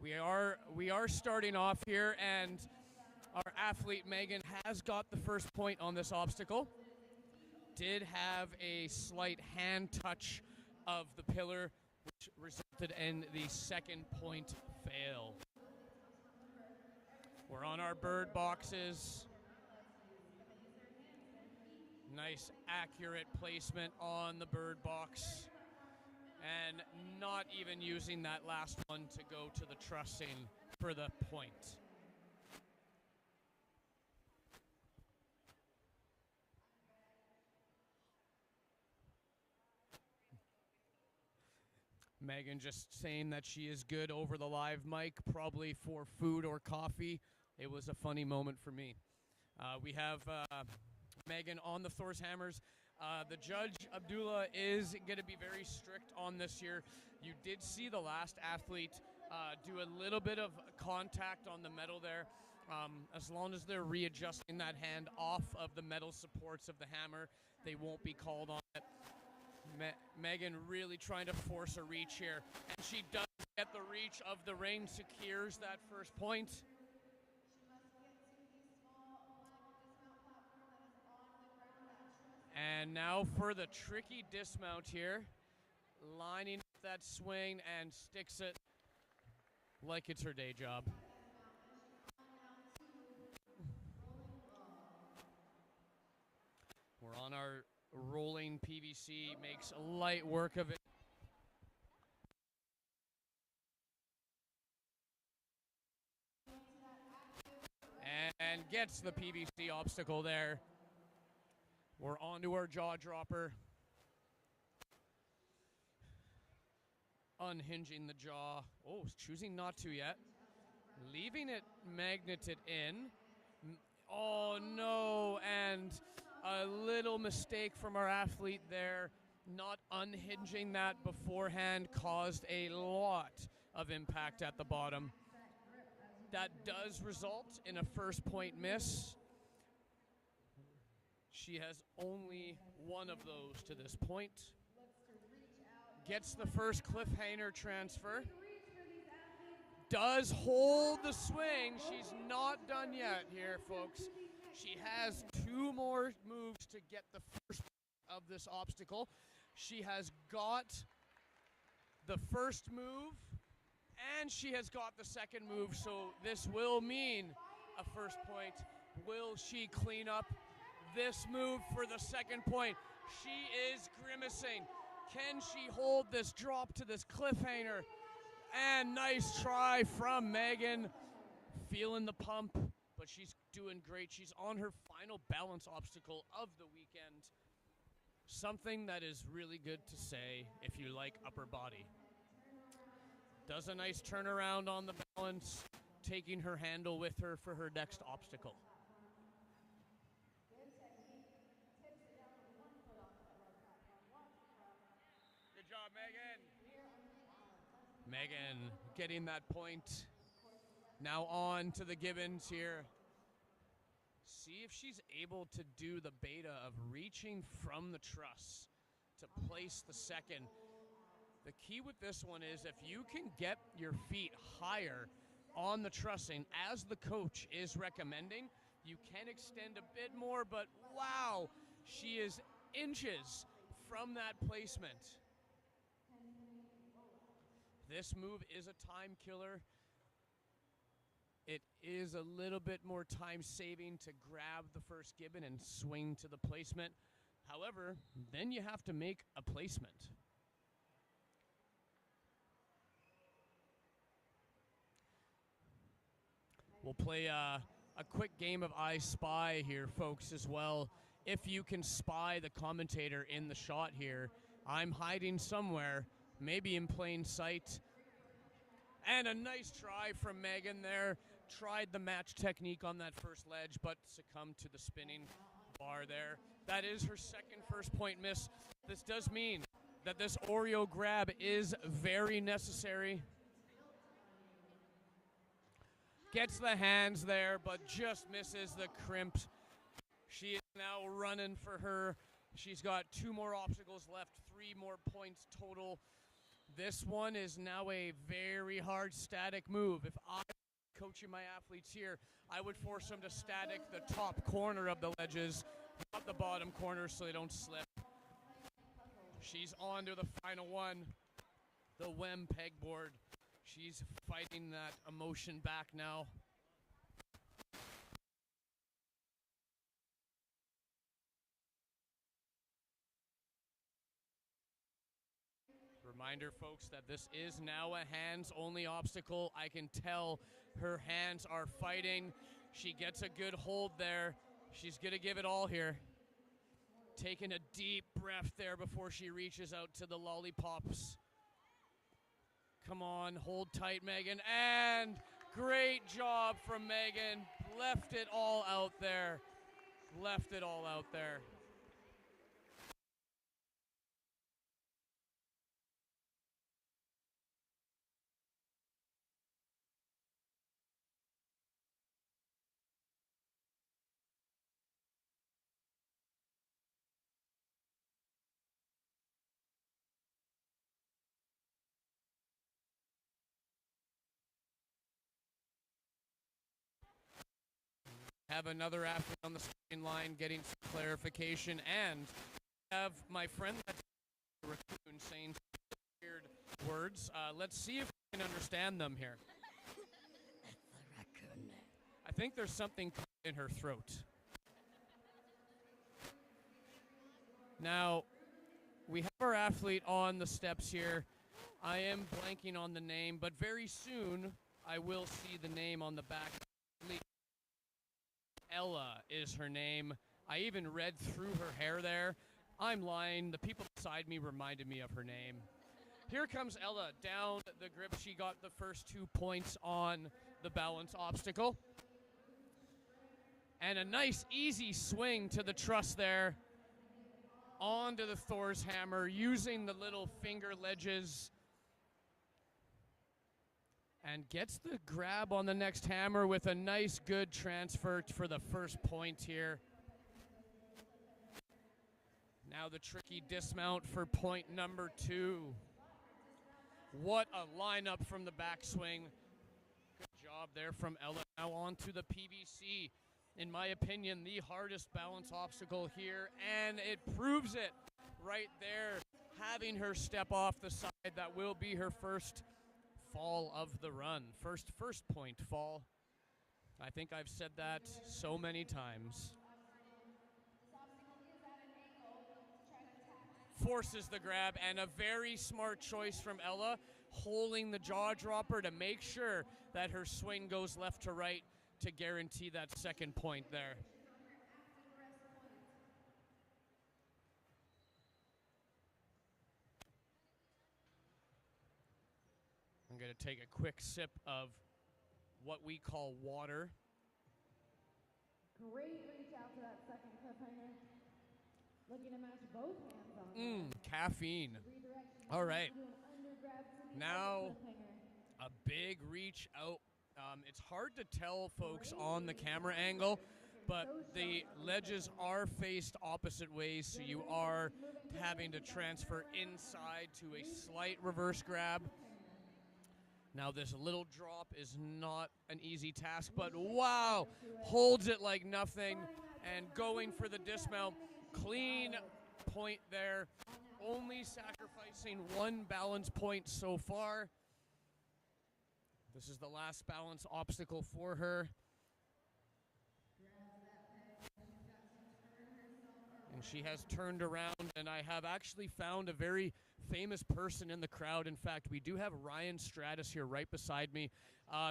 We are starting off here, and our athlete Megan has got the first point on this obstacle. Did have a slight hand touch of the pillar, which resulted in the second point fail. We're on our bird boxes. Nice accurate placement on the bird box. And not even using that last one to go to the trussing for the point. Megan just saying that she is good over the live mic, probably for food or coffee. It was a funny moment for me. We have Megan on the Thor's hammers. The judge, Abdullah, is going to be very strict on this year. You did see the last athlete do a little bit of contact on the metal there. As long as they're readjusting that hand off of the metal supports of the hammer, they won't be called on it. Megan really trying to force a reach here. And she does get the reach of the ring, secures that first point. And now for the tricky dismount here. Lining up that swing and sticks it like it's her day job. We're on our rolling PVC, makes light work of it. And gets the PVC obstacle there. We're on to our jaw dropper. Unhinging the jaw. Oh, choosing not to yet. Leaving it magneted in. Oh, no. And a little mistake from our athlete there. Not unhinging that beforehand caused a lot of impact at the bottom. That does result in a first point miss. She has only one of those to this point. Gets the first cliffhanger transfer. Does hold the swing. She's not done yet here, folks. She has 2 more moves to get the first of this obstacle. She has got the first move, and she has got the second move, so this will mean a first point. Will she clean up this move for the second point? She is grimacing. Can she hold this drop to this cliffhanger? And nice try from Megan. Feeling the pump, but she's doing great. She's on her final balance obstacle of the weekend. Something that is really good to say if you like upper body. Does a nice turnaround on the balance, taking her handle with her for her next obstacle. Good job, Megan. Megan getting that point. Now on to the Gibbons here. See if she's able to do the beta of reaching from the truss to place the second. The key with this one is if you can get your feet higher on the trussing, as the coach is recommending, you can extend a bit more, but wow, she is inches from that placement. This move is a time killer. It is a little bit more time saving to grab the first gibbon and swing to the placement. However, then you have to make a placement. We'll play a quick game of I Spy here, folks, as well. If you can spy the commentator in the shot here, I'm hiding somewhere, maybe in plain sight. And a nice try from Megan there. Tried the match technique on that first ledge, but succumbed to the spinning bar there. That is her second first point miss. This does mean that this Oreo grab is very necessary. Gets the hands there, but just misses the crimp. She is now running for her. She's got 2 more obstacles left, 3 more points total. This one is now a very hard static move. If I were coaching my athletes here, I would force them to static the top corner of the ledges, not the bottom corner so they don't slip. She's on to the final one, the WEM pegboard. She's fighting that emotion back now. Reminder, folks, that this is now a hands-only obstacle. I can tell her hands are fighting. She gets a good hold there. She's going to give it all here. Taking a deep breath there before she reaches out to the lollipops. Come on, hold tight, Megan. And great job from Megan. Left it all out there. Left it all out there. Have another athlete on the starting line getting some clarification, and have my friend that's a raccoon saying some weird words. Let's see if we can understand them here. I think there's something in her throat. Now, we have our athlete on the steps here. I am blanking on the name, but very soon I will see the name on the back. Ella is her name. I even read through her hair there. I'm lying. The people beside me reminded me of her name. Here comes Ella down the grip. She got the first 2 points on the balance obstacle. And a nice, easy swing to the truss there. Onto the Thor's hammer, using the little finger ledges. And gets the grab on the next hammer with a nice, good transfer for the first point here. Now the tricky dismount for point number 2. What a lineup from the backswing. Good job there from Ella. Now on to the PBC. In my opinion, the hardest balance obstacle here, and it proves it right there. Having her step off the side, that will be her first fall of the run. First point fall. I think I've said that so many times. Forces the grab, and a very smart choice from Ella, holding the jaw dropper to make sure that her swing goes left to right to guarantee that second point there. I'm going to take a quick sip of what we call water. Great reach out to that second cliffhanger. Looking to match both hands on Caffeine. All right. Now, a big reach out. It's hard to tell, folks, on the camera angle, but the ledges are faced opposite ways, so you are having to transfer inside to a slight reverse grab. Now, this little drop is not an easy task, but wow, holds it like nothing and going for the dismount. Clean point there, only sacrificing 1 balance point so far. This is the last balance obstacle for her. And she has turned around, and I have actually found a very famous person in the crowd. In fact, we do have Ryan Stratus here right beside me.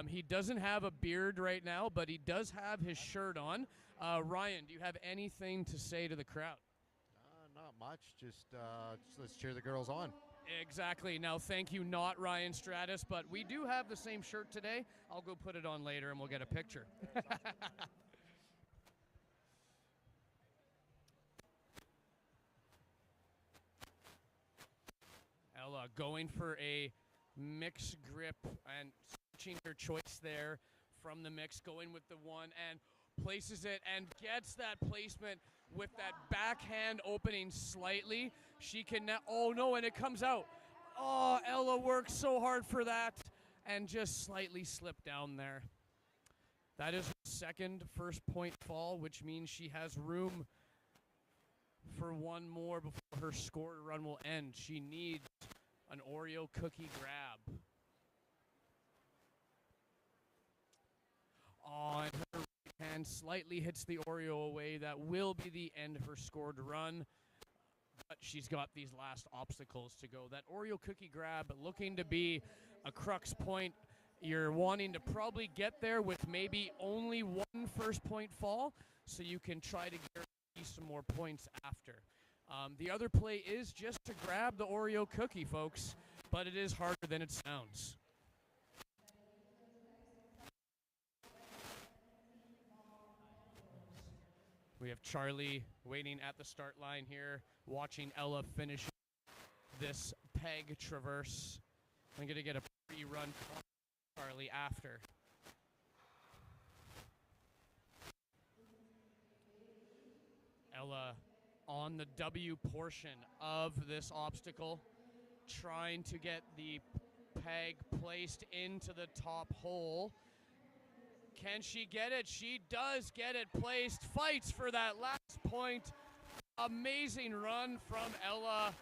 He doesn't have a beard right now, but he does have his shirt on. Ryan, do you have anything to say to the crowd? Not much. Just let's cheer the girls on. Exactly. Now, thank you, not Ryan Stratus, but we do have the same shirt today. I'll go put it on later and we'll get a picture. Ella going for a mix grip and switching her choice there from the mix, going with the one and places it and gets that placement with that backhand opening slightly. She can now, oh no, and it comes out. Oh, Ella worked so hard for that and just slightly slipped down there. That is her second first point fall, which means she has room for one more before her scored run will end. She needs an Oreo cookie grab. Oh, and her right hand slightly hits the Oreo away. That will be the end of her scored run. But she's got these last obstacles to go. That Oreo cookie grab looking to be a crux point. You're wanting to probably get there with maybe only one first point fall, so you can try to guarantee some more points after. The other play is just to grab the Oreo cookie, folks, but it is harder than it sounds. We have Charlie waiting at the start line here, watching Ella finish this peg traverse. I'm going to get a pre-run Charlie after. Ella on the W portion of this obstacle, trying to get the peg placed into the top hole. Can she get it? She does get it placed. Fights for that last point. Amazing run from Ella.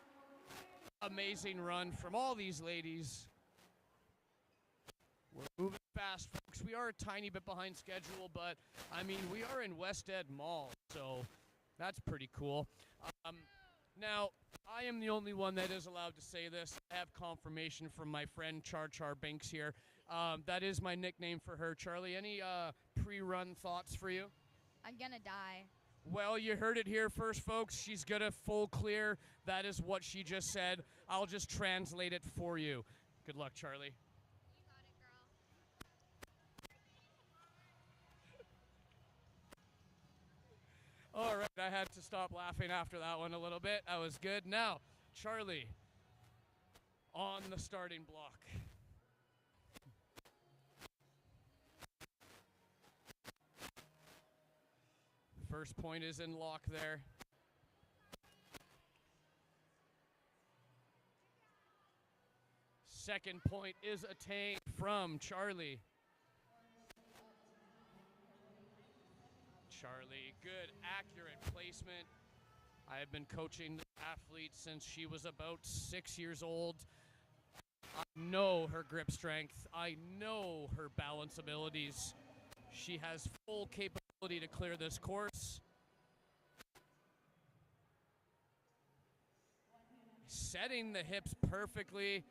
Amazing run from all these ladies. We're moving fast, folks. We are a tiny bit behind schedule, but, I mean, we are in West Ed Mall, so that's pretty cool. Now, I am the only one that is allowed to say this. I have confirmation from my friend Char Banks here. That is my nickname for her. Charlie, any pre-run thoughts for you? I'm gonna die. Well, you heard it here first, folks. She's gonna full clear. That is what she just said. I'll just translate it for you. Good luck, Charlie. You got it, girl. All right, I had to stop laughing after that one a little bit. That was good. Now, Charlie on the starting block. First point is in lock there. Second point is attained from Charlie. Charlie, good, accurate placement. I have been coaching this athlete since she was about 6 years old. I know her grip strength. I know her balance abilities. She has full capability to clear this course. Setting the hips perfectly,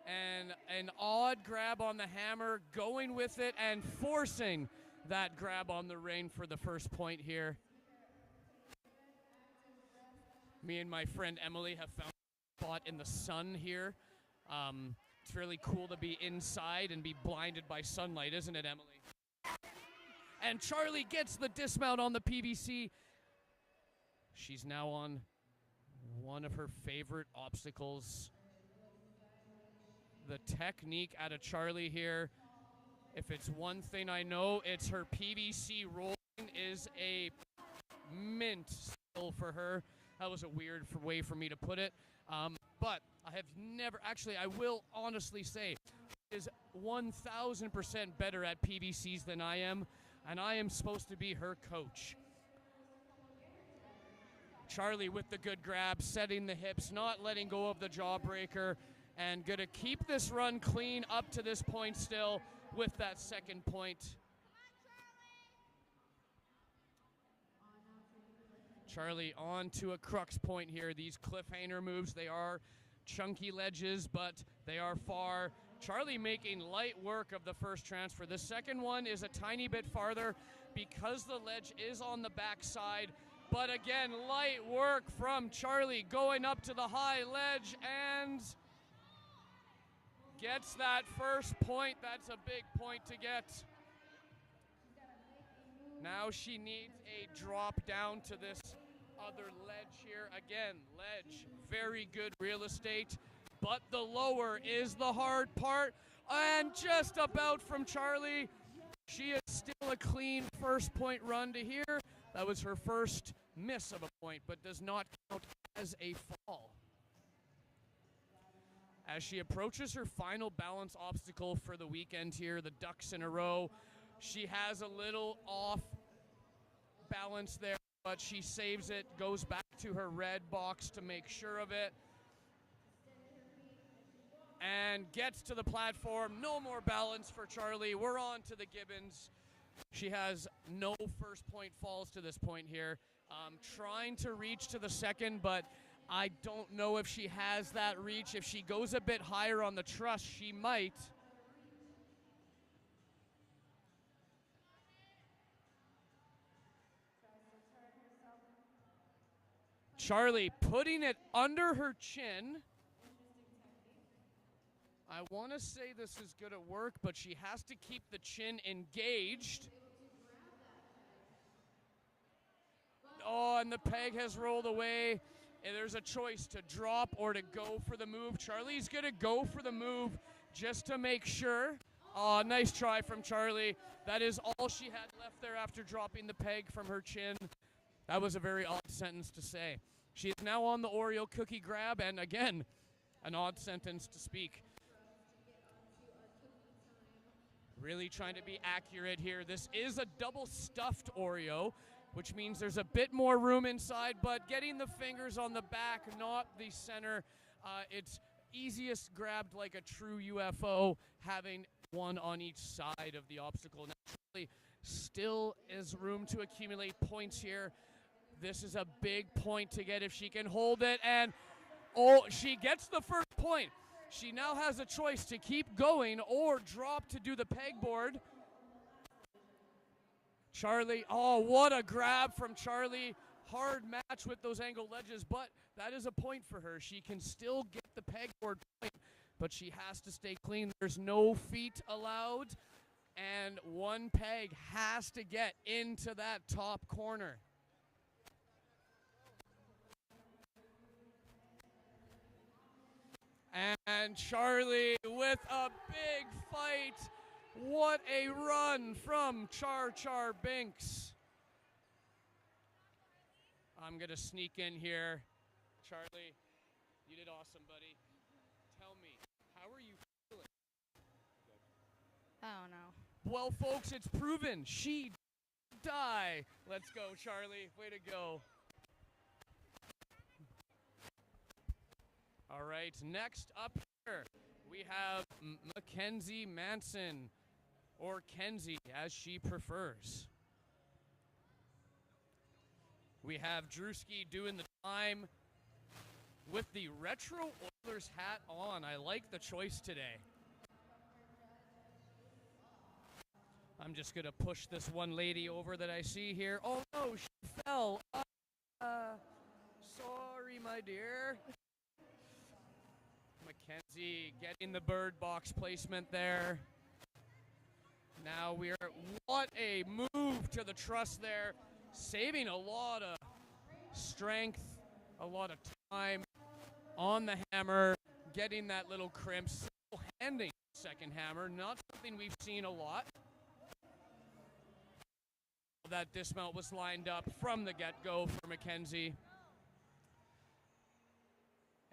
and an odd grab on the hammer, going with it and forcing that grab on the rein for the first point here. Me and my friend Emily have found a spot in the sun here. It's really cool to be inside and be blinded by sunlight, isn't it, Emily? And Charlie gets the dismount on the PVC. She's now on one of her favorite obstacles. The technique out of Charlie here. If it's one thing I know, it's her PVC rolling is a mint skill for her. That was a weird way for me to put it. But I have never, actually, I will honestly say, she is 1,000% better at PVCs than I am, and I am supposed to be her coach. Charlie with the good grab, setting the hips, not letting go of the jawbreaker, and going to keep this run clean up to this point still with that second point. Charlie on to a crux point here. These cliffhanger moves, they are chunky ledges, but they are far. Charlie making light work of the first transfer. The second one is a tiny bit farther because the ledge is on the backside. But again, light work from Charlie going up to the high ledge, and Gets that first point. That's a big point to get. Now she needs a drop down to this other ledge here. Again, ledge, very good real estate, but the lower is the hard part. And just about from Charlie, she is still a clean first point run to here. That was her first miss of a point, but does not count as a fall. As she approaches her final balance obstacle for the weekend here, the ducks in a row, she has a little off balance there, but she saves it, goes back to her red box to make sure of it, and gets to the platform. No more balance for Charlie. We're on to the Gibbons. She has no first point falls to this point here. Trying to reach to the second, but I don't know if she has that reach. If she goes a bit higher on the truss, she might. Charlie putting it under her chin. I want to say this is going to work, but she has to keep the chin engaged. Oh, and the peg has rolled away. And there's a choice to drop or to go for the move. Charlie's going to go for the move just to make sure. Oh, nice try from Charlie. That is all she had left there after dropping the peg from her chin. That was a very odd sentence to say. She is now on the Oreo cookie grab, and again, an odd sentence to speak. Really trying to be accurate here. This is a double stuffed Oreo, which means there's a bit more room inside, but getting the fingers on the back, not the center. It's easiest grabbed like a true UFO, having one on each side of the obstacle. Naturally, still is room to accumulate points here. This is a big point to get if she can hold it, and oh, she gets the first point. She now has a choice to keep going or drop to do the pegboard. Charlie, oh, what a grab from Charlie. Hard match with those angle ledges, but that is a point for her. She can still get the pegboard point, but she has to stay clean. There's no feet allowed, and one peg has to get into that top corner. And Charlie with a big fight. What a run from Char Binks. I'm going to sneak in here. Charlie, you did awesome, buddy. Tell me, how are you feeling? I don't know. Well, folks, it's proven. She die. Let's go, Charlie. Way to go. All right, next up here, we have Mackenzie Manson, or Kenzie, as she prefers. We have Drewski doing the time with the retro Oilers hat on. I like the choice today. I'm just going to push this one lady over that I see here. Oh, no, she fell. Sorry, my dear. Mackenzie getting the bird box placement there. Now what a move to the truss there. Saving a lot of strength, a lot of time on the hammer, getting that little crimp, still handing the second hammer, not something we've seen a lot. That dismount was lined up from the get-go for Mackenzie.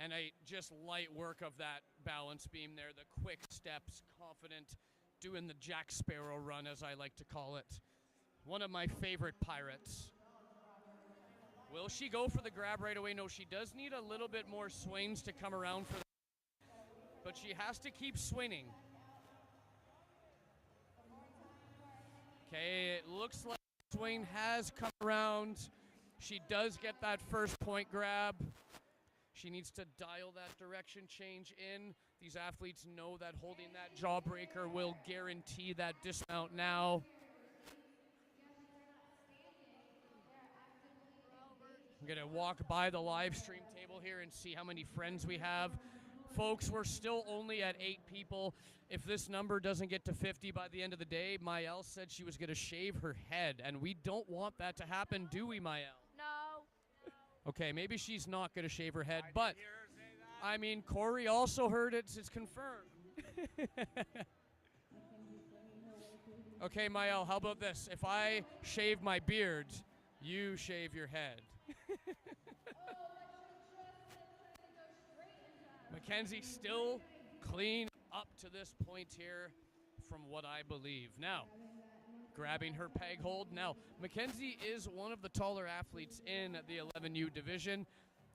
And a just light work of that balance beam there, the quick steps, confident, doing the Jack Sparrow run, as I like to call it. One of my favorite pirates. Will she go for the grab right away? No, she does need a little bit more swings to come around for that. But she has to keep swinging. Okay, it looks like the swing has come around. She does get that first point grab. She needs to dial that direction change in. These athletes know that holding that jawbreaker will guarantee that dismount now. I'm going to walk by the live stream table here and see how many friends we have Folks, we're still only at 8 people. If this number doesn't get to 50 by the end of the day, Maëlle said she was going to shave her head, and we don't want that to happen, do we, Maëlle? No. Okay, maybe she's not going to shave her head, but, I mean, Corey also heard it. It's confirmed. Okay, Maëlle, how about this? If I shave my beard, you shave your head. Mackenzie still clean up to this point here from what I believe. Now, grabbing her peg hold. Now, Mackenzie is one of the taller athletes in the 11U division.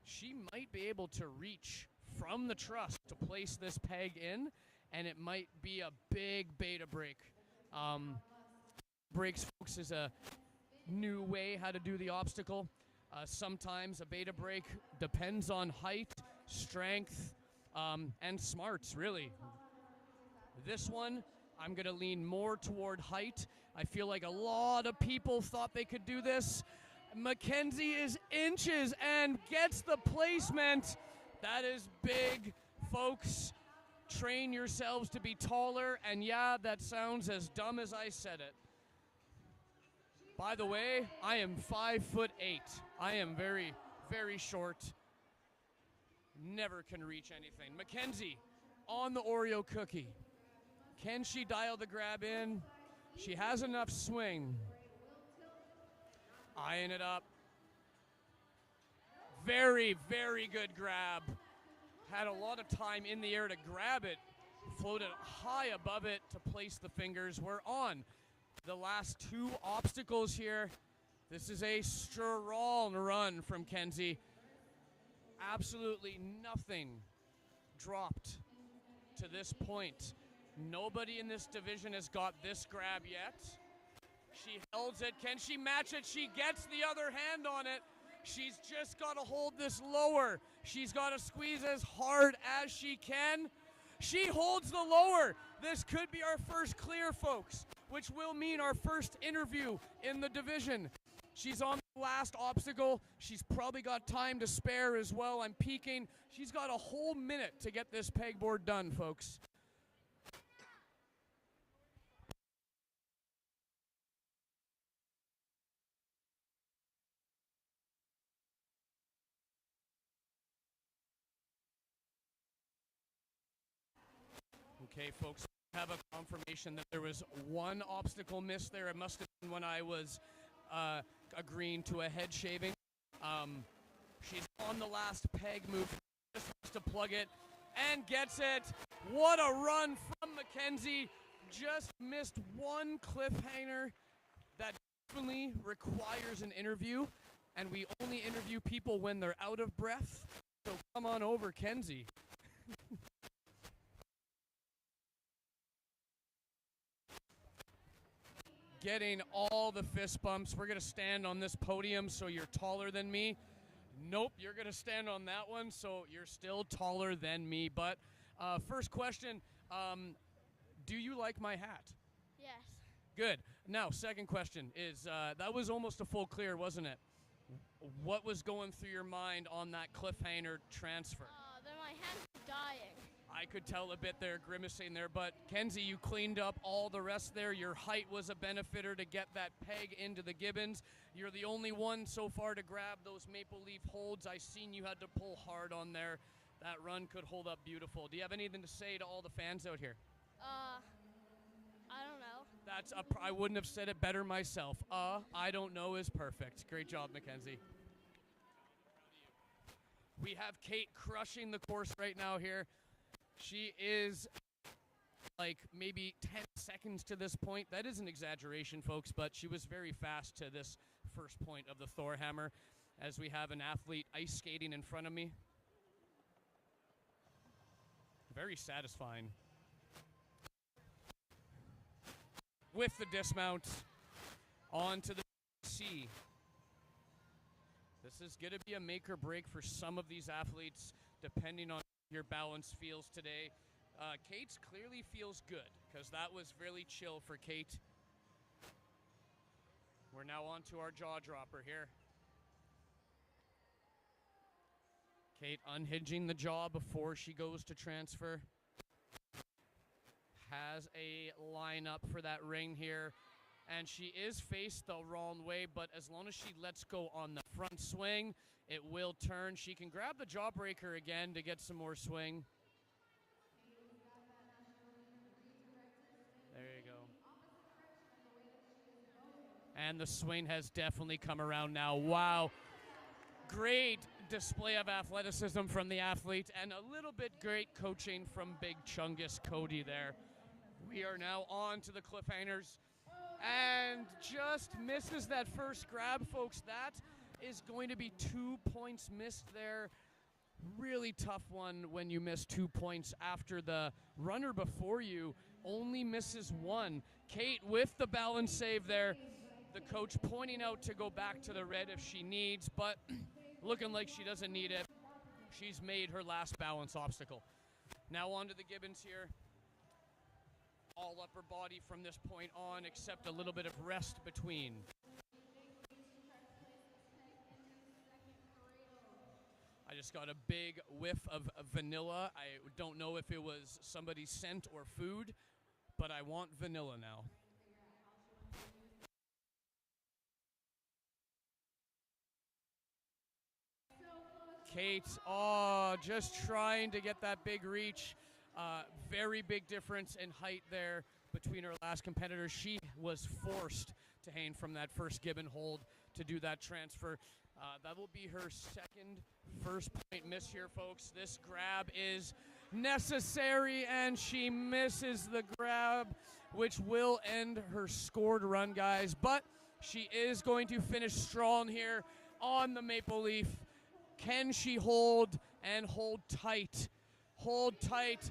She might be able to reach from the truss to place this peg in, and it might be a big beta break. Breaks, folks, is a new way how to do the obstacle. Sometimes a beta break depends on height, strength, and smarts, really. This one, I'm going to lean more toward height. I feel like a lot of people thought they could do this. Mackenzie is inches and gets the placement. That is big, folks. Train yourselves to be taller, and yeah, that sounds as dumb as I said it. By the way, I am 5'8". I am very, very short. Never can reach anything. Mackenzie on the Oreo cookie. Can she dial the grab in? She has enough swing. Eyeing it up. Very, very good grab. Had a lot of time in the air to grab it. Floated high above it to place the fingers. We're on the last 2 obstacles here. This is a strong run from Kenzie. Absolutely nothing dropped to this point. Nobody in this division has got this grab yet. She holds it. Can she match it? She gets the other hand on it. She's just got to hold this lower. She's got to squeeze as hard as she can. She holds the lower. This could be our first clear, folks, which will mean our first interview in the division. She's on the last obstacle. She's probably got time to spare as well. I'm peeking. She's got a whole minute to get this pegboard done, folks. Okay, folks, I have a confirmation that there was one obstacle missed there. It must have been when I was agreeing to a head shaving. She's on the last peg move. Just wants to plug it and gets it. What a run from Mackenzie. Just missed one cliffhanger that definitely requires an interview, and we only interview people when they're out of breath. So come on over, Kenzie. Getting all the fist bumps. We're going to stand on this podium so you're taller than me. Nope, you're going to stand on that one so you're still taller than me. But first question, do you like my hat? Yes. Good. Now, second question is, that was almost a full clear, wasn't it? What was going through your mind on that cliffhanger transfer? Then my hand's dying. I could tell a bit there, grimacing there, but Kenzie, you cleaned up all the rest there. Your height was a benefiter to get that peg into the gibbons. You're the only one so far to grab those maple leaf holds. I seen you had to pull hard on there. That run could hold up beautiful. Do you have anything to say to all the fans out here? I don't know. I wouldn't have said it better myself. I don't know is perfect. Great job, Mackenzie. We have Kate crushing the course right now here. She is like maybe 10 seconds to this point. That is an exaggeration, folks, but she was very fast to this first point of the Thor hammer as we have an athlete ice skating in front of me. Very satisfying. With the dismount onto the C. This is going to be a make or break for some of these athletes, depending on your balance feels today. Kate's clearly feels good because that was really chill for Kate. We're now on to our jaw dropper here. Kate unhinging the jaw before she goes to transfer. Has a lineup for that ring here. And she is faced the wrong way, but as long as she lets go on the front swing, it will turn. She can grab the jawbreaker again to get some more swing. There you go. And the swing has definitely come around now. Wow. Great display of athleticism from the athlete and a little bit great coaching from Big Chungus Cody there. We are now on to the cliffhangers. And just misses that first grab, folks. That is going to be 2 points missed there. Really tough one when you miss 2 points after the runner before you only misses one. Kate with the balance save there. The coach pointing out to go back to the red if she needs, but looking like she doesn't need it. She's made her last balance obstacle. Now on to the Gibbons here. All upper body from this point on, except a little bit of rest between. I just got a big whiff of vanilla. I don't know if it was somebody's scent or food, but I want vanilla now. Kate, just trying to get that big reach. Very big difference in height there between her last competitor. She was forced to hang from that first Gibbon hold to do that transfer. That will be her second first point miss here, folks. This grab is necessary, and she misses the grab, which will end her scored run, guys. But she is going to finish strong here on the Maple Leaf. Can she hold and hold tight? Hold tight.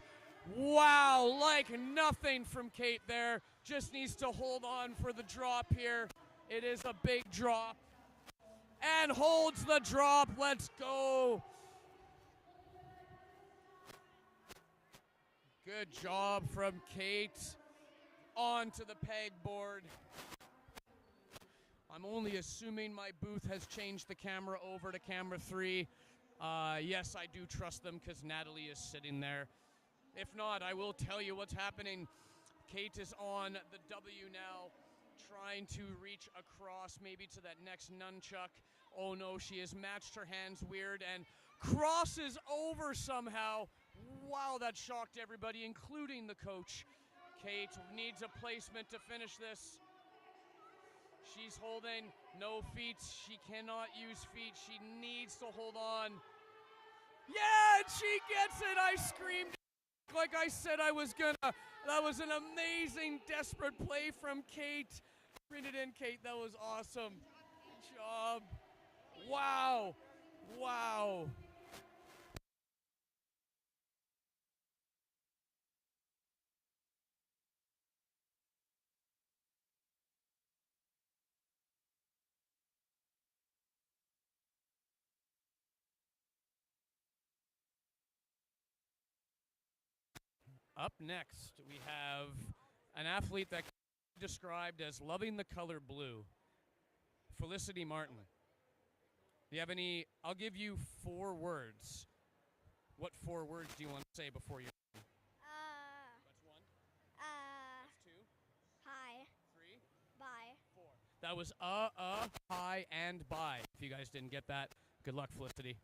Wow, like nothing from Kate there. Just needs to hold on for the drop here. It is a big drop. And holds the drop. Let's go. Good job from Kate. Onto the pegboard. I'm only assuming my booth has changed the camera over to camera 3. Yes, I do trust them because Natalie is sitting there. If not, I will tell you what's happening. Kate is on the W now, trying to reach across maybe to that next nunchuck. Oh no, she has matched her hands weird and crosses over somehow. Wow, that shocked everybody, including the coach. Kate needs a placement to finish this. She's holding no feet. She cannot use feet. She needs to hold on. Yeah, and she gets it. I screamed like I said I was gonna. That was an amazing, desperate play from Kate. Bring it in, Kate. That was awesome. Good job. Wow. Wow. Up next, we have an athlete that can be described as loving the color blue, Felicity Martin. Do you have any? I'll give you 4 words. What 4 words do you want to say before you? That's 1. That's 2. Hi. 3. Bye. 4. That was hi, and bye. If you guys didn't get that, good luck, Felicity.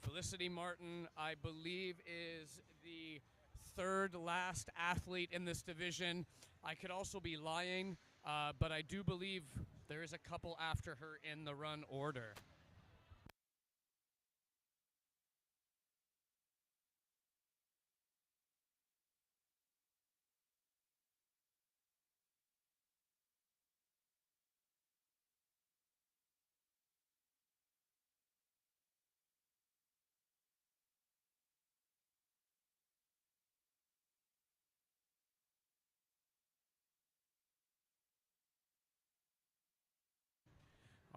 Felicity Martin, I believe, is the 3rd last athlete in this division. I could also be lying, but I do believe there is a couple after her in the run order.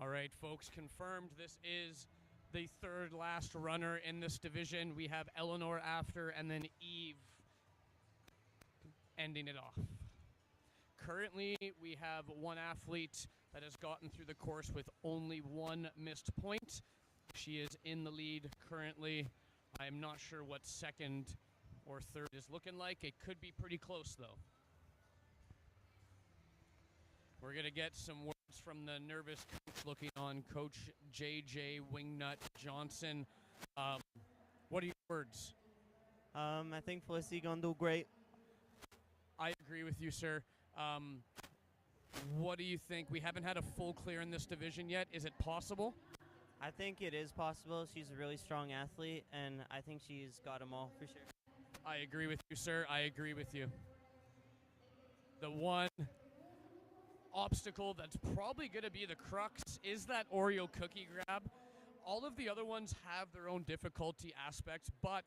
All right, folks, confirmed this is the third last runner in this division. We have Eleanor after, and then Eve ending it off. Currently, we have one athlete that has gotten through the course with only one missed point. She is in the lead currently. I am not sure what second or third is looking like. It could be pretty close, though. We're going to get some words from the nervous coach looking on, Coach J.J. Wingnut Johnson. What are your words? I think Felicity gonna do great. I agree with you, sir. What do you think? We haven't had a full clear in this division yet. Is it possible? I think it is possible. She's a really strong athlete, and I think she's got them all for sure. I agree with you, sir. I agree with you. The one obstacle that's probably going to be the crux is that Oreo cookie grab. All of the other ones have their own difficulty aspects, but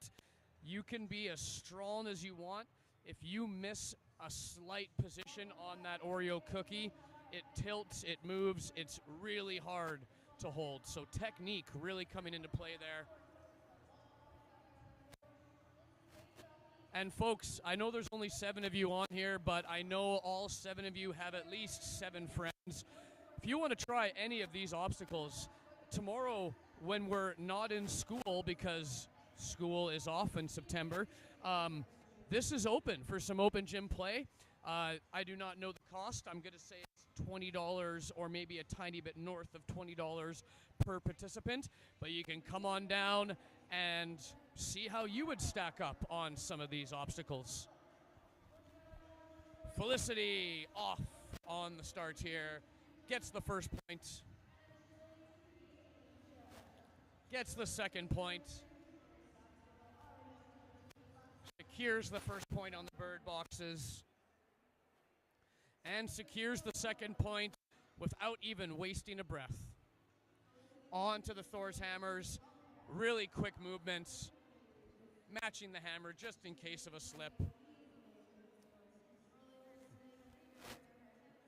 you can be as strong as you want. If you miss a slight position on that Oreo cookie, it tilts, it moves, it's really hard to hold. So technique really coming into play there. And folks, I know there's only 7 of you on here, but I know all 7 of you have at least 7 friends. If you want to try any of these obstacles, tomorrow when we're not in school, because school is off in September, this is open for some open gym play. I do not know the cost. I'm going to say it's $20 or maybe a tiny bit north of $20 per participant. But you can come on down and see how you would stack up on some of these obstacles. Felicity off on the start here. Gets the first point. Gets the second point. Secures the first point on the bird boxes. And secures the second point without even wasting a breath. On to the Thor's hammers. Really quick movements. Matching the hammer just in case of a slip.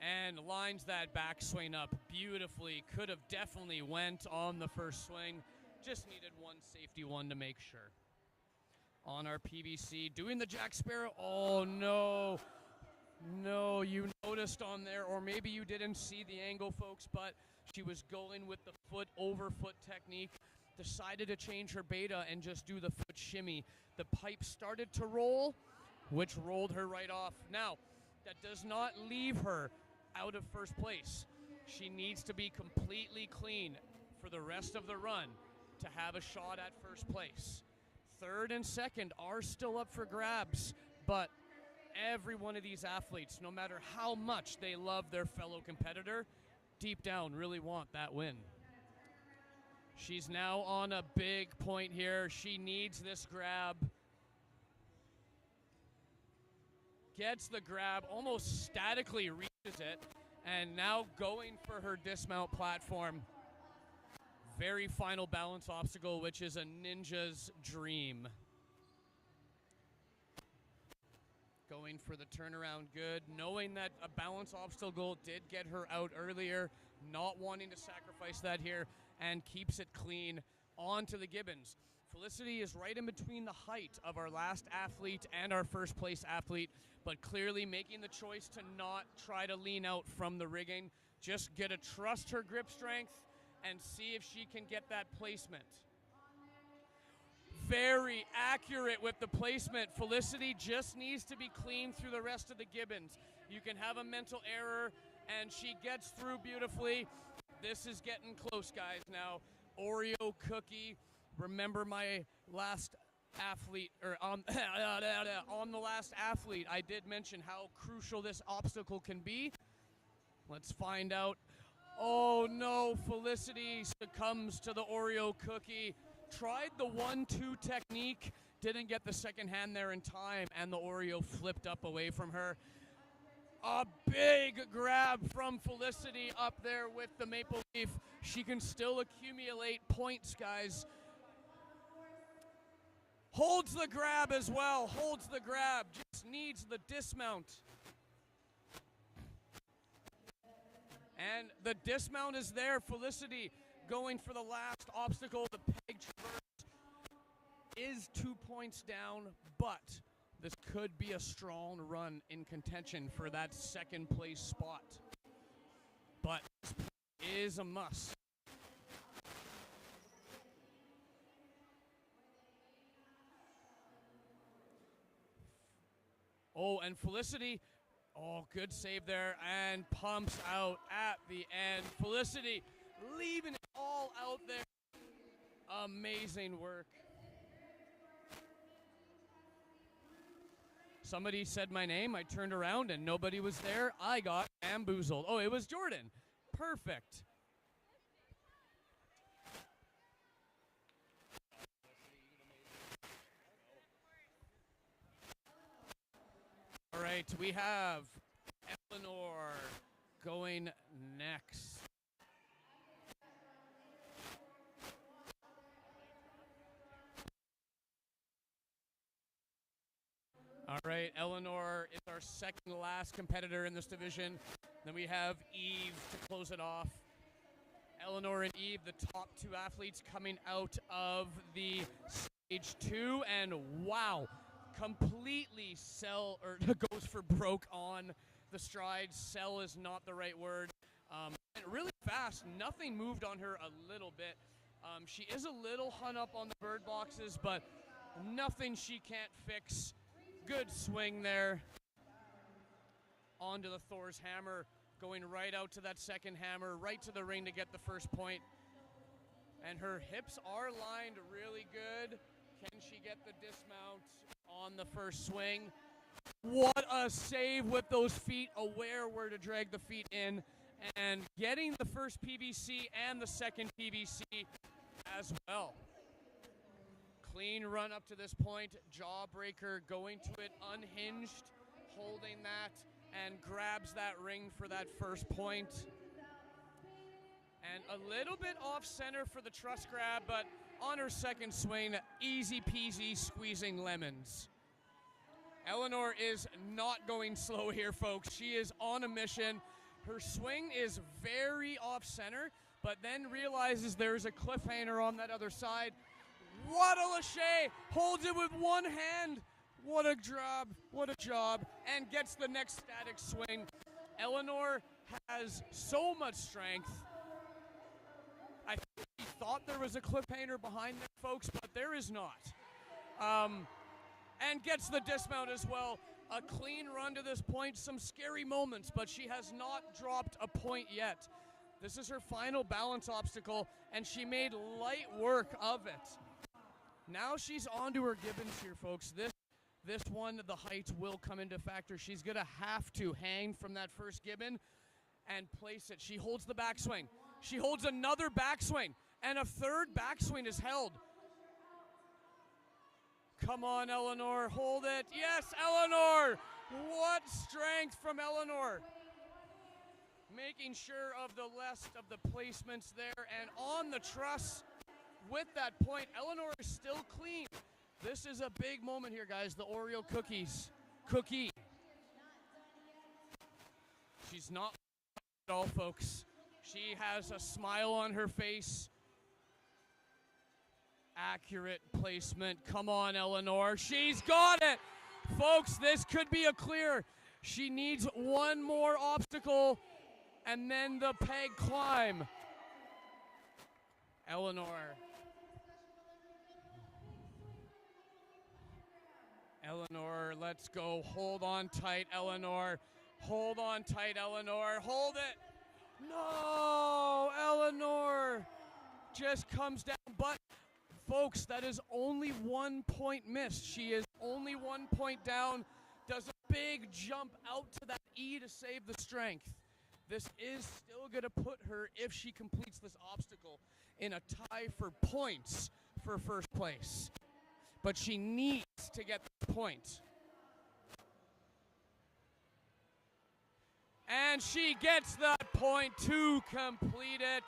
And lines that backswing up beautifully. Could have definitely went on the first swing. Just needed one safety one to make sure. On our PVC, doing the Jack Sparrow. Oh, no. No, you noticed on there, or maybe you didn't see the angle, folks, but she was going with the foot over foot technique. Decided to change her beta and just do the foot shimmy. The pipe started to roll, which rolled her right off. Now, that does not leave her out of first place. She needs to be completely clean for the rest of the run to have a shot at first place. Third and second are still up for grabs, but every one of these athletes, no matter how much they love their fellow competitor, deep down really want that win. She's now on a big point here. She needs this grab. Gets the grab, almost statically reaches it, and now going for her dismount platform. Very final balance obstacle, which is a ninja's dream. Going for the turnaround good, knowing that a balance obstacle did get her out earlier, not wanting to sacrifice that here, and keeps it clean onto the Gibbons. Felicity is right in between the height of our last athlete and our first place athlete, but clearly making the choice to not try to lean out from the rigging. Just get to trust her grip strength and see if she can get that placement. Very accurate with the placement. Felicity just needs to be clean through the rest of the Gibbons. You can have a mental error, and she gets through beautifully. This is getting close, guys, now. Oreo cookie. Remember my last athlete, or on the last athlete, I did mention how crucial this obstacle can be. Let's find out. Oh, no, Felicity succumbs to the Oreo cookie. Tried the 1-2 technique, didn't get the second hand there in time, and the Oreo flipped up away from her. A big grab from Felicity up there with the maple leaf. She can still accumulate points, guys. Holds the grab as well, holds the grab, just needs the dismount. And the dismount is there. Felicity going for the last obstacle. The peg traverse is 2 points down, but this could be a strong run in contention for that second place spot. But this is a must. Oh, and Felicity, oh, good save there, and pumps out at the end. Felicity leaving it all out there. Amazing work. Somebody said my name. I turned around and nobody was there. I got bamboozled. Oh, it was Jordan. Perfect. All right, we have Eleanor going next. All right, Eleanor is our second last competitor in this division. Then we have Eve to close it off. Eleanor and Eve, the top two athletes coming out of the stage 2, and wow, completely goes for broke on the strides. Sell is not the right word. And really fast, nothing moved on her a little bit. She is a little hung up on the bird boxes, but nothing she can't fix. Good swing there. Onto the Thor's hammer, going right out to that second hammer, right to the ring to get the first point. And her hips are lined really good. Can she get the dismount on the first swing? What a save with those feet, aware where to drag the feet in, and getting the first PBC and the second PBC as well. Clean run up to this point. Jawbreaker going to it unhinged, holding that, and grabs that ring for that first point. And a little bit off center for the truss grab, but on her second swing, easy peasy squeezing lemons. Eleanor is not going slow here, folks. She is on a mission. Her swing is very off center, but then realizes there's a cliffhanger on that other side. What a lâcher! Holds it with one hand. What a job, and gets the next static swing. Eleanor has so much strength. I think he thought there was a cliffhanger behind there, folks, but there is not. And gets the dismount as well. A clean run to this point, some scary moments, but she has not dropped a point yet. This is her final balance obstacle, and she made light work of it. Now she's on to her gibbons here, folks. This one, the height will come into factor. She's going to have to hang from that first gibbon and place it. She holds the backswing. She holds another backswing, and a third backswing is held. Come on, Eleanor, hold it. Yes, Eleanor! What strength from Eleanor. Making sure of the rest of the placements there, and on the truss with that point, Eleanor is still clean. This is a big moment here, guys. The Oreo cookie. She's not at all, folks. She has a smile on her face. Accurate placement. Come on, Eleanor. She's got it. Folks, this could be a clear. She needs one more obstacle and then the peg climb. Eleanor, let's go. Hold on tight, Eleanor. Hold on tight, Eleanor. Hold it. No, Eleanor just comes down. But, folks, that is only 1 point missed. She is only 1 point down. Does a big jump out to that E to save the strength. This is still going to put her, if she completes this obstacle, in a tie for points for first place. But she needs to get the point. And she gets that point to complete it.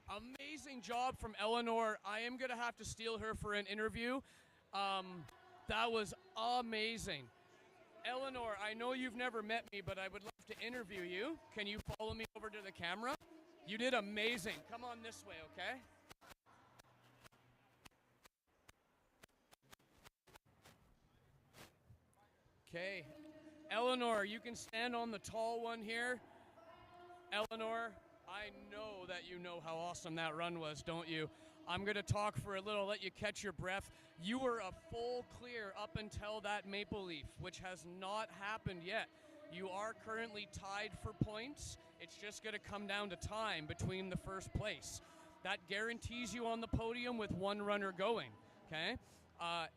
Amazing job from Eleanor. I am going to have to steal her for an interview. That was amazing. Eleanor, I know you've never met me, but I would love to interview you. Can you follow me over to the camera? You did amazing. Come on this way, okay? Okay. Eleanor, you can stand on the tall one here. Eleanor, I know that you know how awesome that run was, don't you? I'm going to talk for a little, let you catch your breath. You were a full clear up until that maple leaf, which has not happened yet. You are currently tied for points. It's just going to come down to time between the first place. That guarantees you on the podium with one runner going, okay?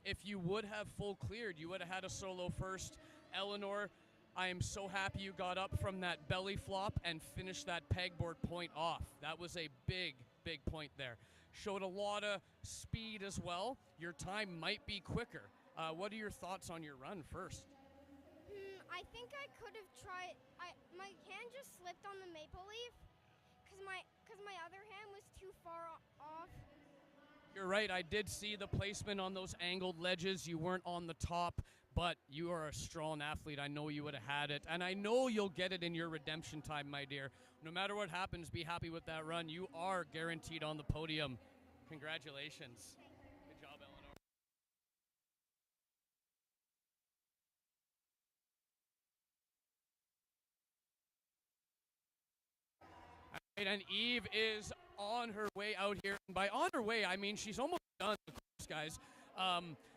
If you would have full cleared, you would have had a solo first. Eleanor, I am so happy you got up from that belly flop and finished that pegboard point off. That was a big, big point there. Showed a lot of speed as well. Your time might be quicker. What are your thoughts on your run first? I think I could have tried. My hand just slipped on the maple leaf because my other hand was too far off. You're right. I did see the placement on those angled ledges. You weren't on the top, but you are a strong athlete. I know you would have had it, and I know you'll get it in your redemption time, my dear. No matter what happens, be happy with that run. You are guaranteed on the podium. Congratulations. Good job, Eleanor. All right, and Eve is on her way out here. And by on her way, I mean she's almost done the course, guys.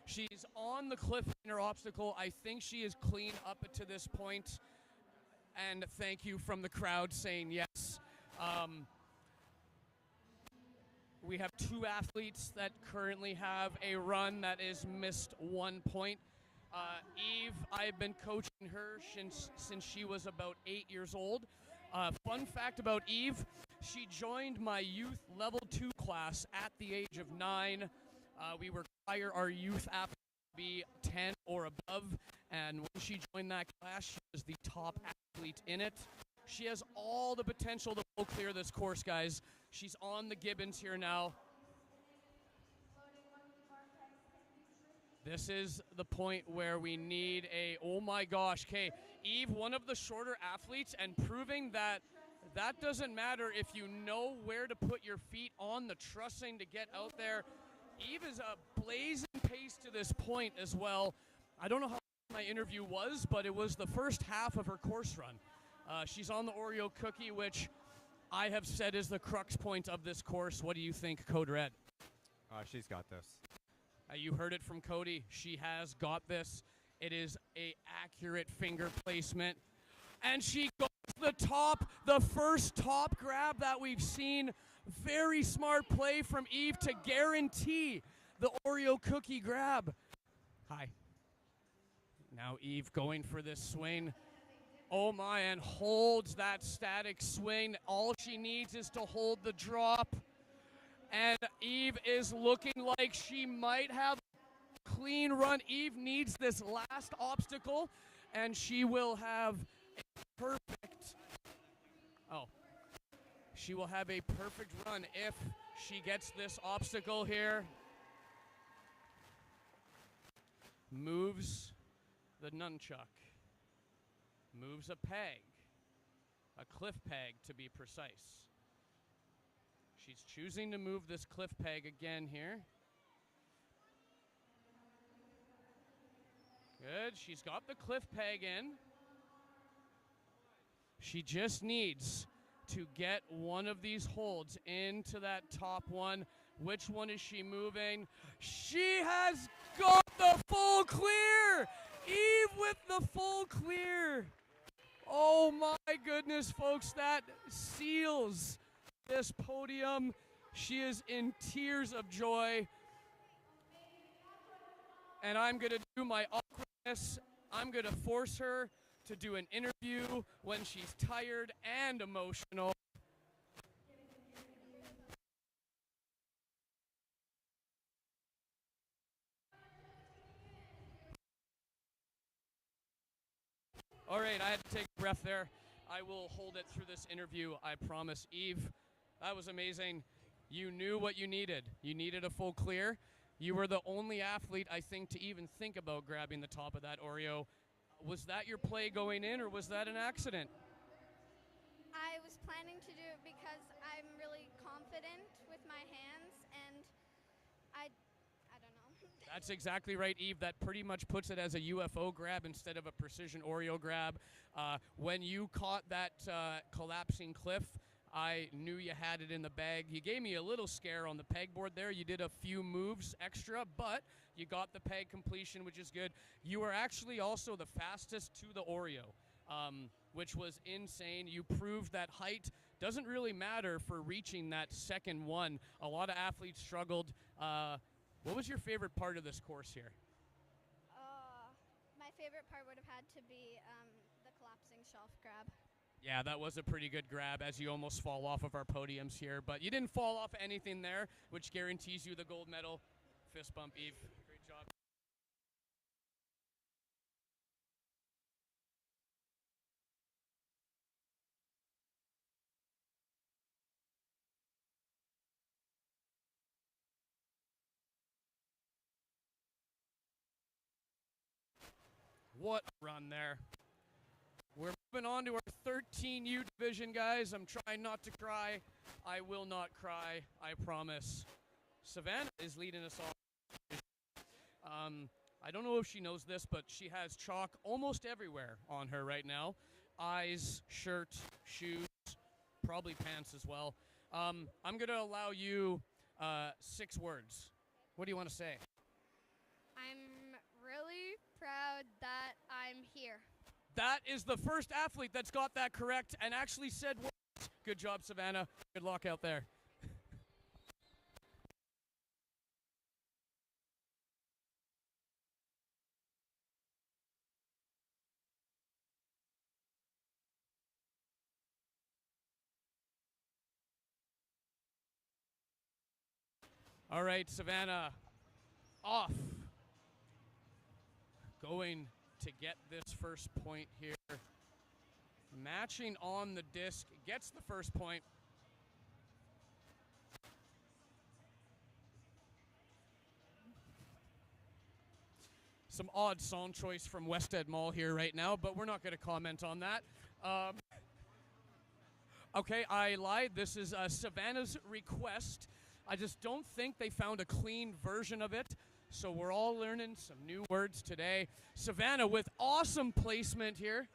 She's on the cliff in her obstacle. I think she is clean up to this point. And thank you from the crowd saying yes. We have two athletes that currently have a run that is missed 1 point. Eve, I've been coaching her since she was about 8 years old. Fun fact about Eve, she joined my youth level 2 class at the age of 9. We require our youth athletes to be 10 or above, and when she joined that class, she was the top athlete in it. She has all the potential to full clear this course, guys. She's on the Gibbons here now. This is the point where we need a, oh my gosh, okay, Eve, one of the shorter athletes, and proving that that doesn't matter if you know where to put your feet on the trussing to get out there. Eve is a blazing pace to this point as well. I don't know how my interview was, but it was the first half of her course run. She's on the Oreo cookie, which I have said is the crux point of this course. What do you think, Code Red? She's got this. You heard it from Cody. She has got this. It is a accurate finger placement. And she goes the top, the first top grab that we've seen. Very smart play from Eve to guarantee the Oreo cookie grab. Hi. Now Eve going for this swing. Oh my, and holds that static swing. All she needs is to hold the drop. And Eve is looking like she might have a clean run. Eve needs this last obstacle, and she will have a perfect, she will have a perfect run if she gets this obstacle here. Moves the nunchuck. Moves a peg, a cliff peg to be precise. She's choosing to move this cliff peg again here. Good, she's got the cliff peg in. She just needs to get one of these holds into that top one. Which one is she moving? She has got the full clear! Eve with the full clear! Oh my goodness, folks, that seals this podium. She is in tears of joy. And I'm going to do my awkwardness. I'm going to force her to do an interview when she's tired and emotional. All right, I had to take a breath there. I will hold it through this interview, I promise. Eve, that was amazing. You knew what you needed. You needed a full clear. You were the only athlete, I think, to even think about grabbing the top of that Oreo. Was that your play going in, or was that an accident? I was planning to do it because I'm really confident with my hands, and I don't know. That's exactly right, Eve. That pretty much puts it as a UFO grab instead of a precision Oreo grab. When you caught that collapsing cliff, I knew you had it in the bag. You gave me a little scare on the pegboard there. You did a few moves extra, but you got the peg completion, which is good. You were actually also the fastest to the Oreo, which was insane. You proved that height doesn't really matter for reaching that second one. A lot of athletes struggled. What was your favorite part of this course here? My favorite part would have had to be the collapsing shelf grab. Yeah, that was a pretty good grab as you almost fall off of our podiums here. But you didn't fall off anything there, which guarantees you the gold medal. Fist bump, Eve. Great job. What a run there. We're moving on to our 13U division, guys. I'm trying not to cry. I will not cry, I promise. Savannah is leading us off. I don't know if she knows this, but she has chalk almost everywhere on her right now. Eyes, shirt, shoes, probably pants as well. I'm going to allow you 6 words. What do you want to say? I'm really proud that I'm here. That is the first athlete that's got that correct and actually said words. Good job, Savannah. Good luck out there. All right, Savannah, off. Going to get this first point here. Matching on the disc, gets the first point. Some odd song choice from Wested Mall here right now, but we're not going to comment on that. Okay, I lied. This is Savannah's request. I just don't think they found a clean version of it, so we're all learning some new words today. Savannah with awesome placement here.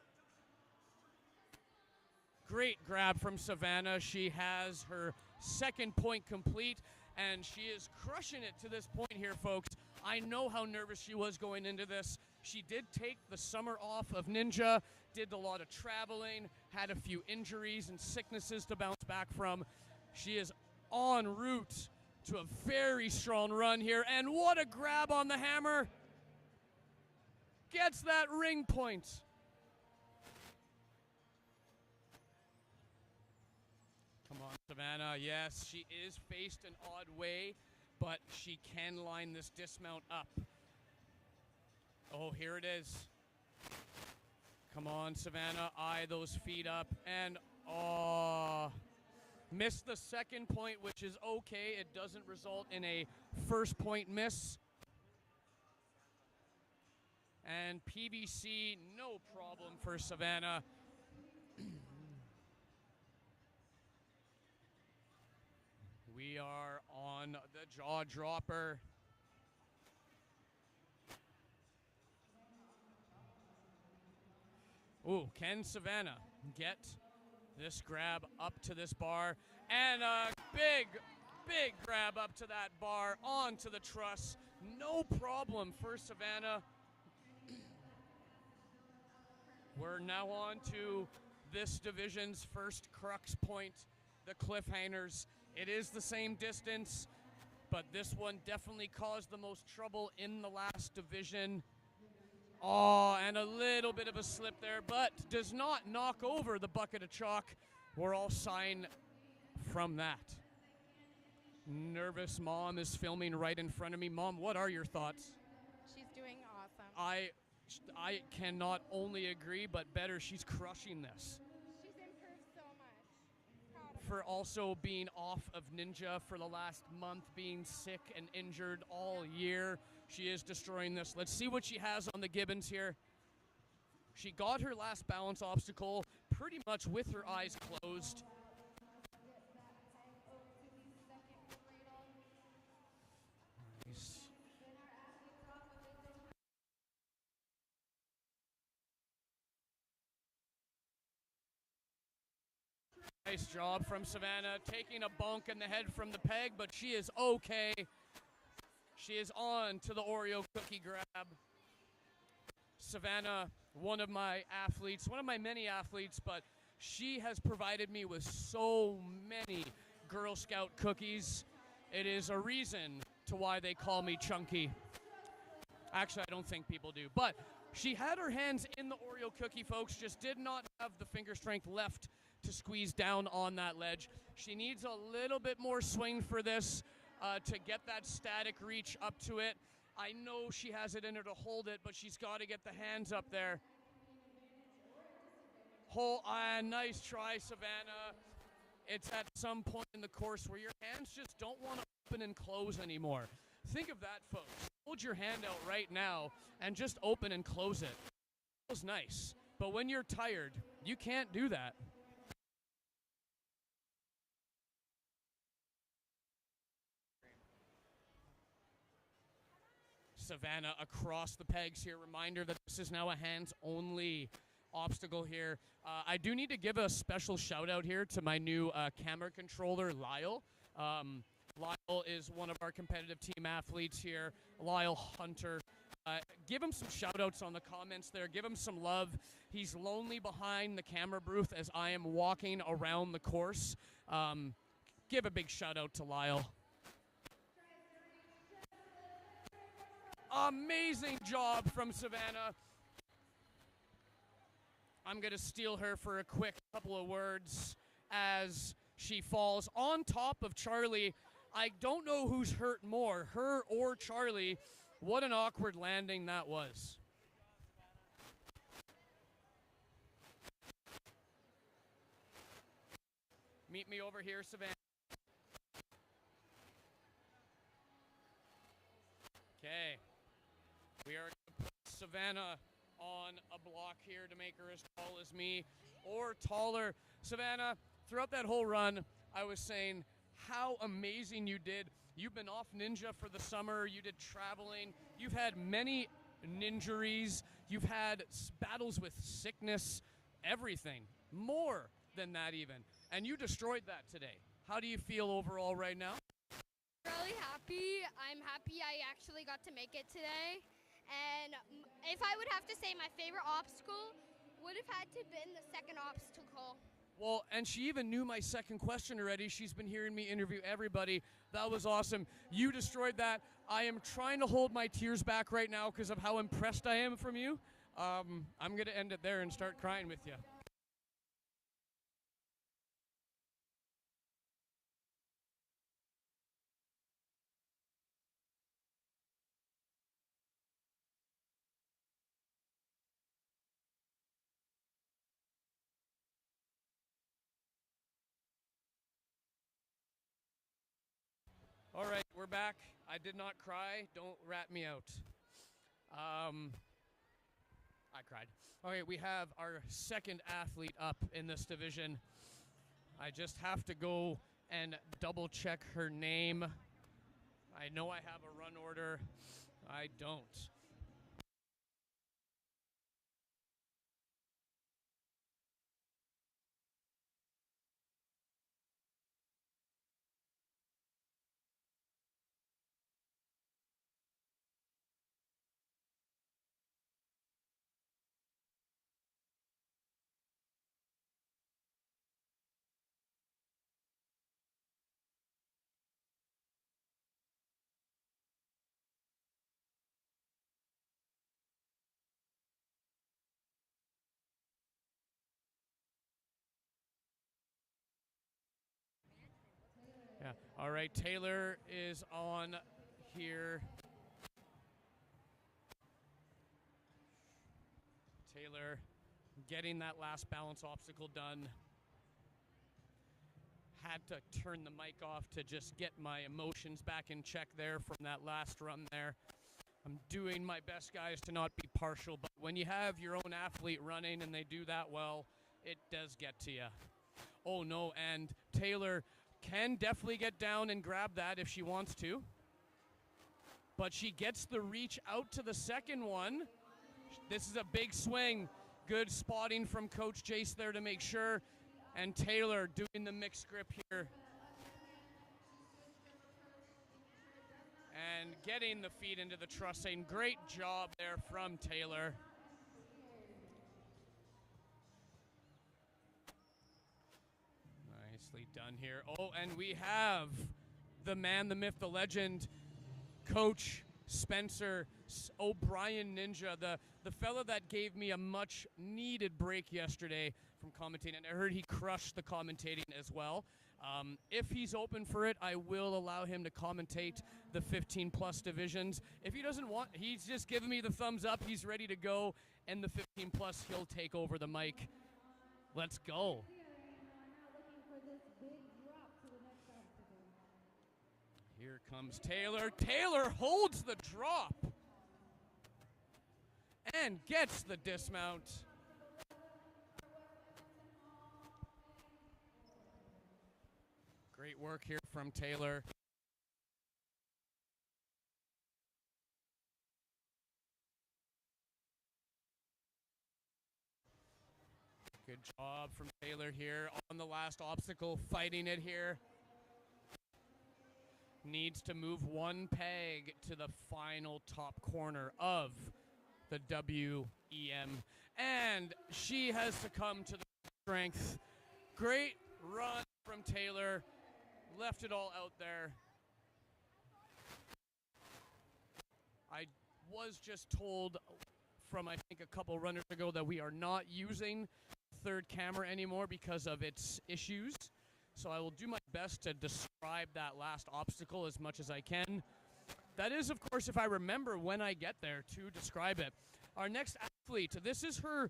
Great grab from Savannah. She has her second point complete, and she is crushing it to this point here, folks. I know how nervous she was going into this. She did take the summer off of Ninja, did a lot of traveling, had a few injuries and sicknesses to bounce back from. She is en route to a very strong run here, and what a grab on the hammer. Gets that ring point. Come on, Savannah. Yes, she is faced an odd way, but she can line this dismount up. Oh, here it is. Come on, Savannah. Eye those feet up. And, missed the second point, which is okay. It doesn't result in a first point miss. And PBC, no problem for Savannah. We are on the jaw dropper. Ooh, can Savannah get this grab up to this bar? And a big grab up to that bar, onto the truss. No problem for Savannah. We're now on to this division's first crux point, the cliffhangers. It is the same distance, but this one definitely caused the most trouble in the last division. Oh, and a little bit of a slip there, but does not knock over the bucket of chalk. We're all sighing from that. Nervous mom is filming right in front of me. Mom, what are your thoughts? She's doing awesome. I cannot only agree, but better. She's crushing this. She's improved so much. Proud of For her. also being off of Ninja for the last month, being sick and injured all year. She is destroying this. Let's see what she has on the Gibbons here. She got her last balance obstacle pretty much with her eyes closed. Nice. Nice job from Savannah, taking a bonk in the head from the peg, but she is okay. She is on to the Oreo cookie grab. Savannah, one of my athletes, one of my many athletes, but she has provided me with so many Girl Scout cookies. It is a reason to why they call me Chunky. Actually, I don't think people do, but she had her hands in the Oreo cookie, folks, just did not have the finger strength left to squeeze down on that ledge. She needs a little bit more swing for this to get that static reach up to it. I know she has it in her to hold it, but she's got to get the hands up there. Nice try, Savannah. It's at some point in the course where your hands just don't want to open and close anymore. Think of that, folks. Hold your hand out right now and just open and close it. It feels nice, but when you're tired, you can't do that. Savannah across the pegs here. Reminder that this is now a hands-only obstacle here. I do need to give a special shout-out here to my new camera controller, Lyle. Lyle is one of our competitive team athletes here, Lyle Hunter. Give him some shout-outs on the comments there. Give him some love. He's lonely behind the camera booth as I am walking around the course. Give a big shout-out to Lyle. Amazing job from Savannah. I'm going to steal her for a quick couple of words as she falls on top of Charlie. I don't know who's hurt more, her or Charlie. What an awkward landing that was. Meet me over here, Savannah. Okay. We are going to put Savannah on a block here to make her as tall as me or taller. Savannah, throughout that whole run, I was saying how amazing you did. You've been off ninja for the summer. You did traveling. You've had many ninjuries. You've had battles with sickness, everything. More than that even. And you destroyed that today. How do you feel overall right now? Really happy. I'm happy I actually got to make it today. And if I would have to say my favorite obstacle, would have had to been the second obstacle. Well, and she even knew my second question already. She's been hearing me interview everybody. That was awesome. You destroyed that. I am trying to hold my tears back right now because of how impressed I am from you. I'm going to end it there and start crying with you. All right, we're back. I did not cry. Don't rat me out. I cried. Okay, we have our second athlete up in this division. I just have to go and double check her name. I know I have a run order. I don't. Yeah. All right, Taylor is on here. Taylor getting that last balance obstacle done. Had to turn the mic off to just get my emotions back in check there from that last run there. I'm doing my best, guys, to not be partial, but when you have your own athlete running and they do that well, it does get to you. Oh no, and Taylor can definitely get down and grab that if she wants to. But she gets the reach out to the second one. This is a big swing. Good spotting from Coach Jace there to make sure. And Taylor doing the mixed grip here. And getting the feet into the trussing. Great job there from Taylor. Nicely done here. Oh, and we have the man, the myth, the legend, Coach Spencer O'Brien Ninja, the fella that gave me a much needed break yesterday from commentating. And I heard he crushed the commentating as well. If he's open for it, I will allow him to commentate the 15 plus divisions. If he doesn't want, he's just giving me the thumbs up. He's ready to go. And the 15 plus, he'll take over the mic. Let's go. Here comes Taylor. Taylor holds the drop and gets the dismount. Great work here from Taylor. Good job from Taylor here on the last obstacle, fighting it here. Needs to move one peg to the final top corner of the WEM. And she has succumbed to the strength. Great run from Taylor. Left it all out there. I was just told from, I think, a couple runners ago that we are not using third camera anymore because of its issues. So I will do my best to describe that last obstacle as much as I can. That is, of course, if I remember when I get there to describe it. Our next athlete, this is her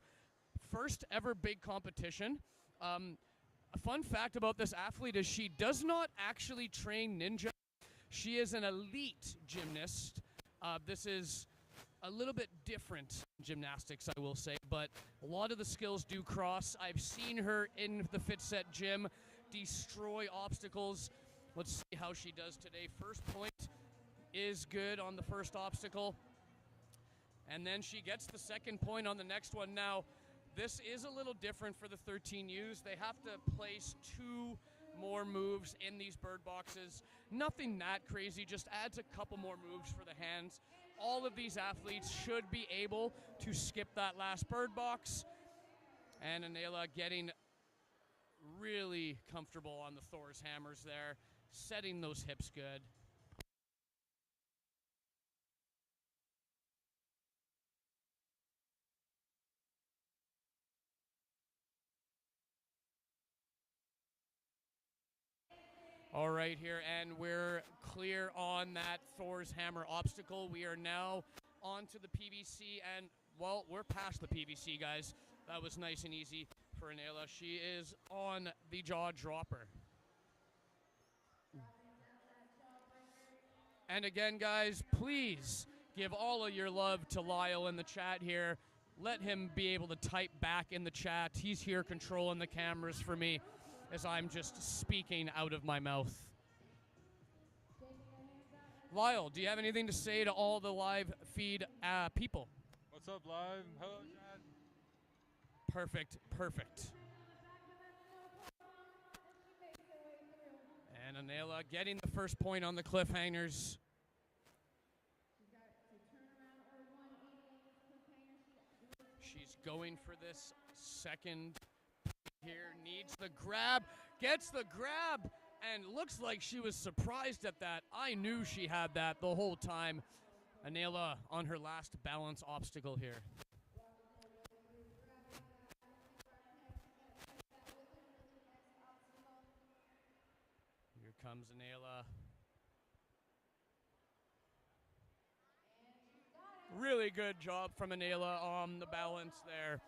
first ever big competition. A fun fact about this athlete is she does not actually train ninja. She is an elite gymnast. This is a little bit different gymnastics, I will say, but a lot of the skills do cross. I've seen her in the Fit Set gym destroy obstacles. Let's see how she does today. First point is good on the first obstacle. And then she gets the second point on the next one. Now, this is a little different for the 13Us. They have to place 2 more moves in these bird boxes. Nothing that crazy, just adds a couple more moves for the hands. All of these athletes should be able to skip that last bird box. And Anela getting really comfortable on the Thor's hammers there, setting those hips good. All right here, and we're clear on that Thor's hammer obstacle. We are now on to the PVC, and, well, we're past the PVC, guys. That was nice and easy for Anela. She is on the jaw dropper. And again, guys, please give all of your love to Lyle in the chat here. Let him be able to type back in the chat. He's here controlling the cameras for me as I'm just speaking out of my mouth. Lyle, do you have anything to say to all the live feed people? What's up, live? Hello, chat. Perfect, perfect. And Anela getting the first point on the cliffhangers. She's going for this second here, needs the grab, gets the grab, and looks like she was surprised at that. I knew she had that the whole time. Anela on her last balance obstacle here. Here comes Anela. Really good job from Anela on the balance there.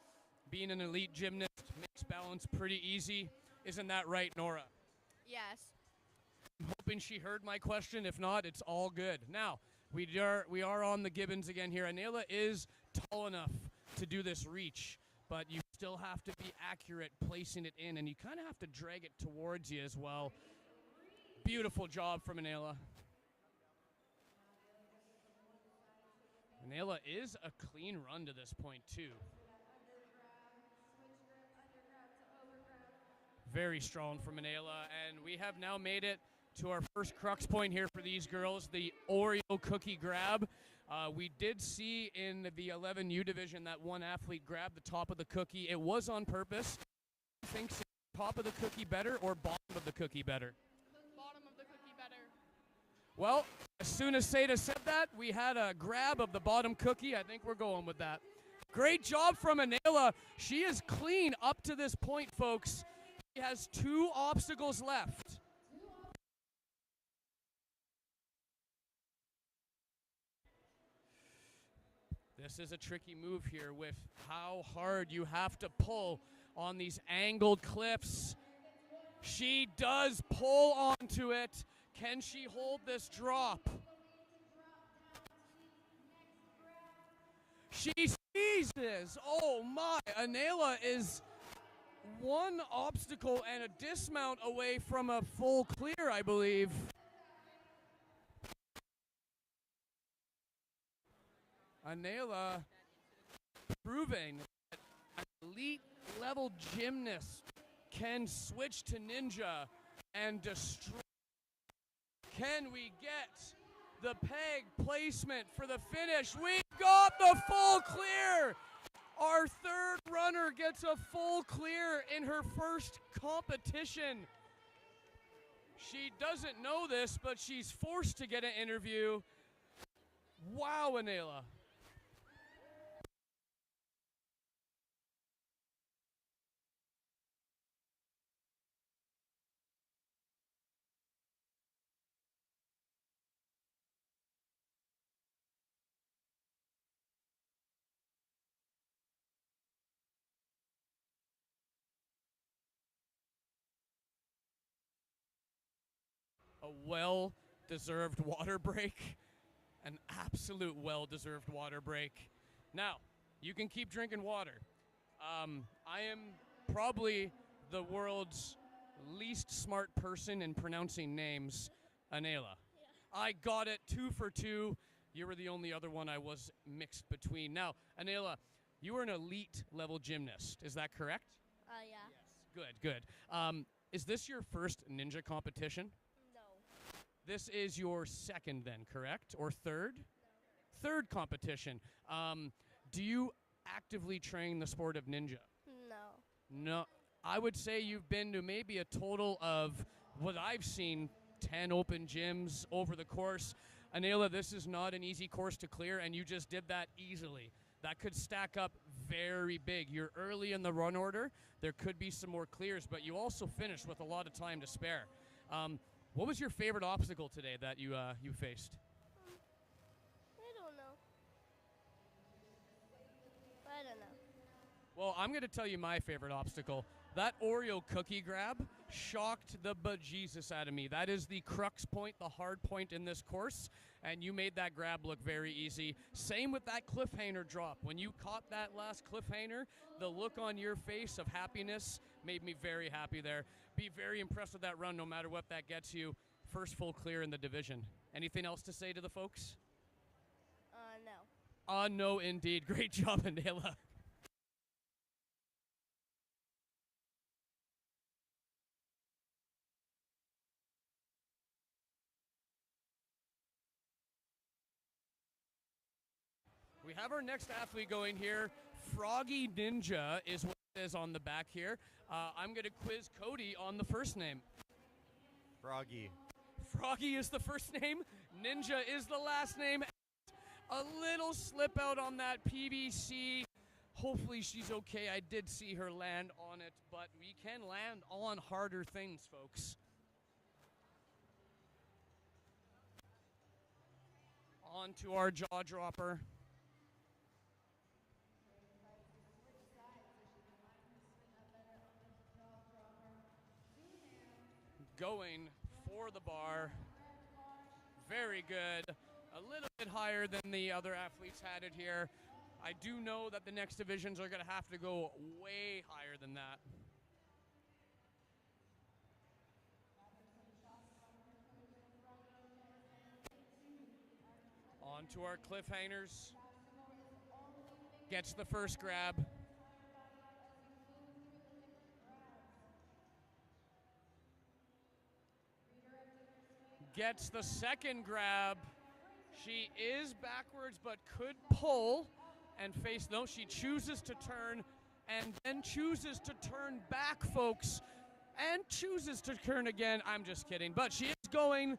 Being an elite gymnast makes balance pretty easy. Isn't that right, Nora? Yes. I'm hoping she heard my question. If not, it's all good. Now, we are on the Gibbons again here. Anela is tall enough to do this reach, but you still have to be accurate placing it in, and you kind of have to drag it towards you as well. Beautiful job from Anela. Anela is a clean run to this point, too. Very strong from Anela, and we have now made it to our first crux point here for these girls, the Oreo cookie grab. We did see in the 11U division that one athlete grabbed the top of the cookie. It was on purpose. Thinks top of the cookie better or bottom of the cookie better? Bottom of the cookie better. Well, as soon as Seda said that, we had a grab of the bottom cookie. I think we're going with that. Great job from Anela. She is clean up to this point, folks. She has 2 obstacles left. This is a tricky move here with how hard you have to pull on these angled cliffs. She does pull onto it. Can she hold this drop? She seizes. Oh my, Anela is one obstacle and a dismount away from a full clear, I believe. Anela proving that an elite level gymnast can switch to ninja and destroy. Can we get the peg placement for the finish? We got the full clear. Our third runner gets a full clear in her first competition. She doesn't know this, but she's forced to get an interview. Wow, Anela. A well-deserved water break. An absolute well-deserved water break. Now, you can keep drinking water. I am probably the world's least smart person in pronouncing names, Anela. Yeah. I got it 2 for 2. You were the only other one I was mixed between. Now, Anela, you are an elite level gymnast. Is that correct? Yeah. Yes. Good. Is this your first ninja competition? This is your second then, correct? Or third? No. Third competition. Do you actively train the sport of ninja? No. I would say you've been to maybe a total of, what I've seen, 10 open gyms over the course. Anela, this is not an easy course to clear, and you just did that easily. That could stack up very big. You're early in the run order. There could be some more clears, but you also finished with a lot of time to spare. What was your favorite obstacle today that you faced? I don't know. Well, I'm going to tell you my favorite obstacle. That Oreo cookie grab shocked the bejesus out of me. That is the crux point, the hard point in this course, and you made that grab look very easy. Same with that cliffhanger drop. When you caught that last cliffhanger, the look on your face of happiness made me very happy there. Be very impressed with that run no matter what that gets you. First full clear in the division. Anything else to say to the folks? No. No, indeed. Great job, Anela. We have our next athlete going here. Froggy Ninja is what it is on the back here. I'm going to quiz Cody on the first name. Froggy. Froggy is the first name. Ninja is the last name. A little slip out on that PVC. Hopefully she's okay. I did see her land on it, but we can land on harder things, folks. On to our jaw dropper. Going for the bar. Very good. A little bit higher than the other athletes had it here. I do know that the next divisions are going to have to go way higher than that. On to our cliffhangers. Gets the first grab. Gets the second grab. She is backwards but could pull and face. No, she chooses to turn and then chooses to turn back, folks. And chooses to turn again. I'm just kidding. But she is going.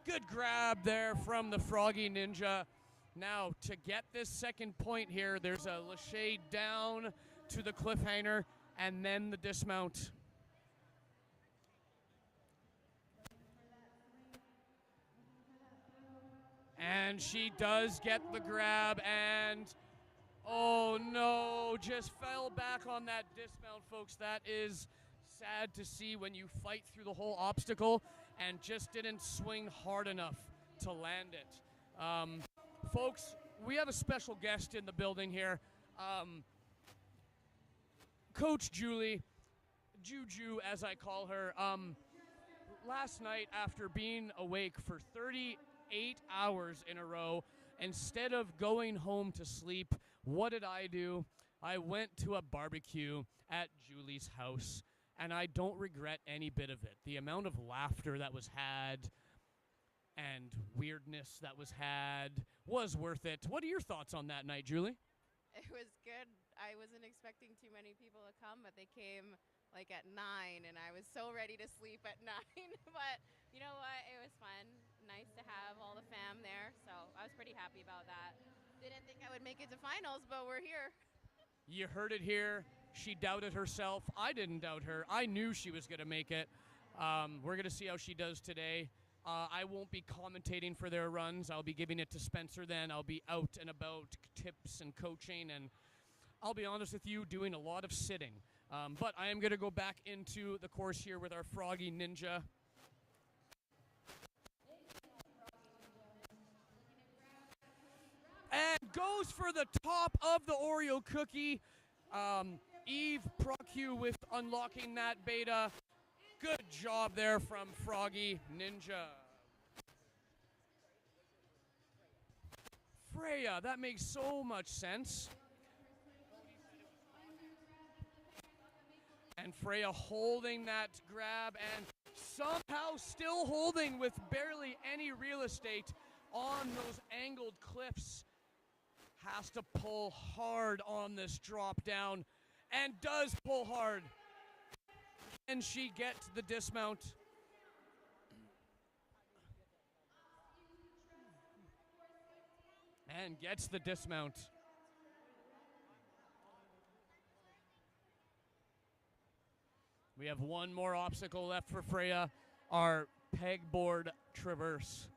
Good grab there from the Froggy Ninja. Now, to get this second point here, there's a Lachey down to the cliffhanger and then the dismount. And she does get the grab, and oh no, just fell back on that dismount, folks. That is sad to see when you fight through the whole obstacle and just didn't swing hard enough to land it. Folks, we have a special guest in the building here. Coach Julie, Juju as I call her, last night after being awake for 38 hours in a row, instead of going home to sleep, what did I do? I went to a barbecue at Julie's house, and I don't regret any bit of it. The amount of laughter that was had and weirdness that was had was worth it. What are your thoughts on that night, Julie? It was good. I wasn't expecting too many people to come, but they came like at 9, and I was so ready to sleep at 9. But you know what? It was fun. Nice to have all the fam there, so I was pretty happy about that. Didn't think I would make it to finals, but we're here. You heard it here. She doubted herself. I didn't doubt her. I knew she was going to make it. We're going to see how she does today. I won't be commentating for their runs. I'll be giving it to Spencer then. I'll be out and about tips and coaching, and I'll be honest with you, doing a lot of sitting. But I am going to go back into the course here with our Froggy Ninja. And goes for the top of the Oreo cookie. Eve Procu with unlocking that beta. Good job there from Froggy Ninja. Freya, that makes so much sense. And Freya holding that grab and somehow still holding with barely any real estate on those angled cliffs. Has to pull hard on this drop down and does pull hard. And she gets the dismount. And gets the dismount. We have one more obstacle left for Freya, our pegboard traverse.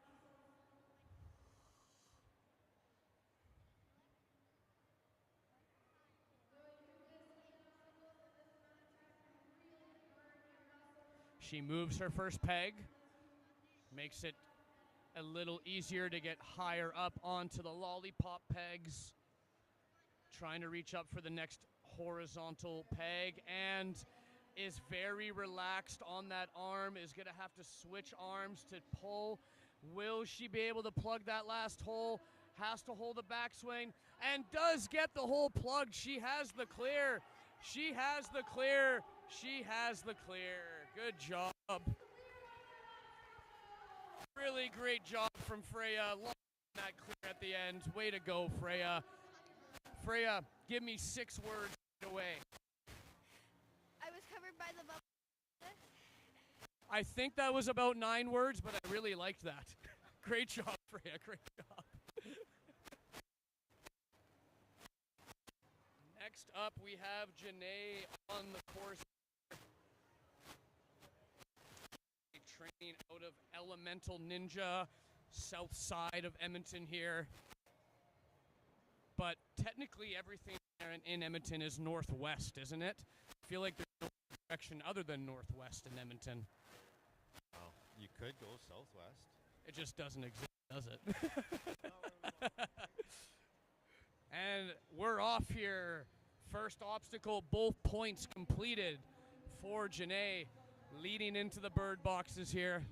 She moves her first peg, makes it a little easier to get higher up onto the lollipop pegs. Trying to reach up for the next horizontal peg and is very relaxed on that arm, is going to have to switch arms to pull. Will she be able to plug that last hole? Has to hold a backswing and does get the hole plugged. She has the clear. She has the clear. She has the clear. Good job. Really great job from Freya. Love that clear at the end. Way to go, Freya. Freya, give me 6 words right away. I was covered by the bubble. I think that was about 9 words, but I really liked that. Great job, Freya. Great job. Next up, we have Janae on the course. Training out of Elemental Ninja, south side of Edmonton here. But technically everything in Edmonton is northwest, isn't it? I feel like there's no direction other than northwest in Edmonton. Well, you could go southwest. It just doesn't exist, does it? And we're off here. First obstacle, both points completed for Janae, leading into the bird boxes here.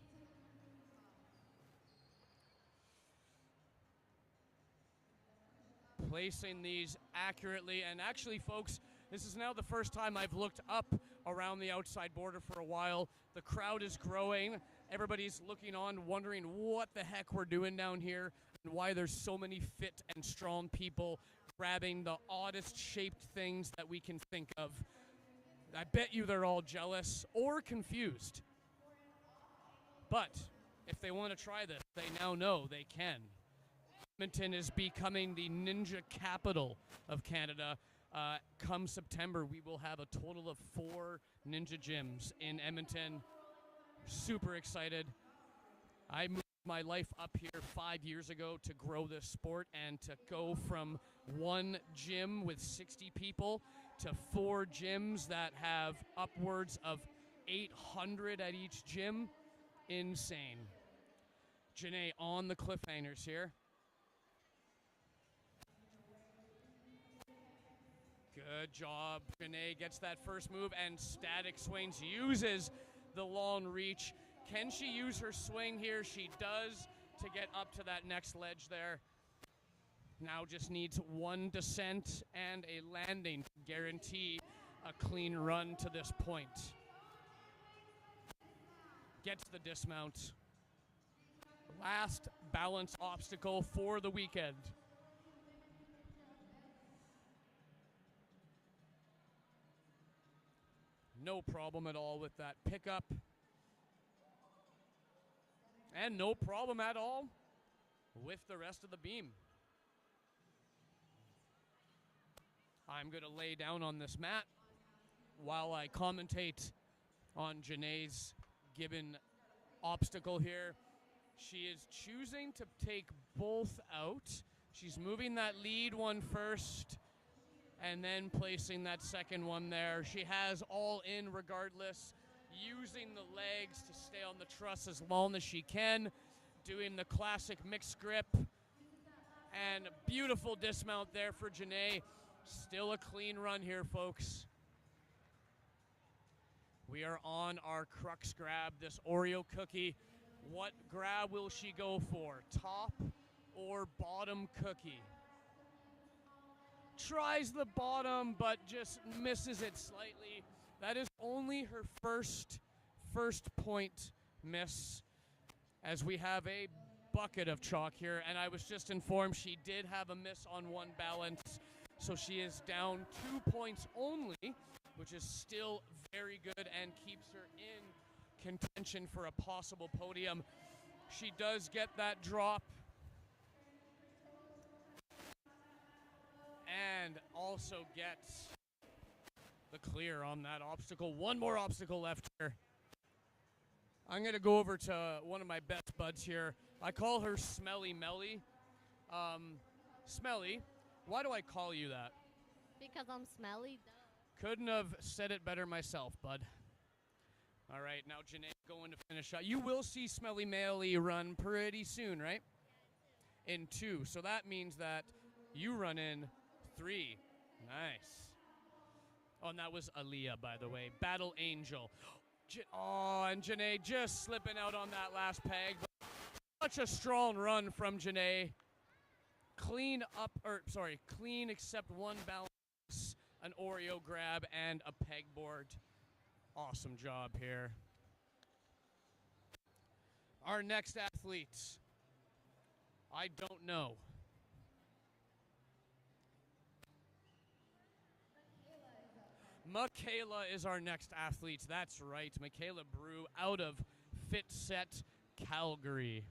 Placing these accurately, and actually, folks, this is now the first time I've looked up around the outside border for a while. The crowd is growing. Everybody's looking on, wondering what the heck we're doing down here and why there's so many fit and strong people grabbing the oddest shaped things that we can think of. I bet you they're all jealous or confused. But if they want to try this, they now know they can. Edmonton is becoming the ninja capital of Canada. Come September, we will have a total of 4 ninja gyms in Edmonton. Super excited. I moved my life up here 5 years ago to grow this sport and to go from one gym with 60 people to 4 gyms that have upwards of 800 at each gym. Insane. Janae on the cliffhangers here. Good job. Janae gets that first move, and Static Swings uses the long reach. Can she use her swing here? She does to get up to that next ledge there. Now just needs one descent and a landing to guarantee a clean run to this point. Gets the dismount. Last balance obstacle for the weekend. No problem at all with that pickup. And no problem at all with the rest of the beam. I'm going to lay down on this mat while I commentate on Janae's given obstacle here. She is choosing to take both out. She's moving that lead one first and then placing that second one there. She has all in regardless, using the legs to stay on the truss as long as she can, doing the classic mixed grip, and a beautiful dismount there for Janae. Still a clean run here, folks. We are on our crux grab, this Oreo cookie. What grab will she go for? Top or bottom cookie? Tries the bottom, but just misses it slightly. That is only her first point miss, as we have a bucket of chalk here, and I was just informed she did have a miss on one balance, so she is down 2 points only, which is still very good and keeps her in contention for a possible podium. She does get that drop, and also gets the clear on that obstacle. One more obstacle left here. I'm going to go over to one of my best buds here. I call her Smelly Melly. Smelly, why do I call you that? Because I'm smelly, duh. Couldn't have said it better myself, bud. All right, now Janae going to finish up. You will see Smelly Melly run pretty soon, right? In 2. So that means that you run in 3. Nice. Oh, and that was Aaliyah, by the way. Battle Angel. And Janae just slipping out on that last peg. Such a strong run from Janae. Clean except one balance, an Oreo grab, and a pegboard. Awesome job here. Our next athlete, I don't know. Michaela is our next athlete. That's right, Michaela Brew out of Fit Set, Calgary.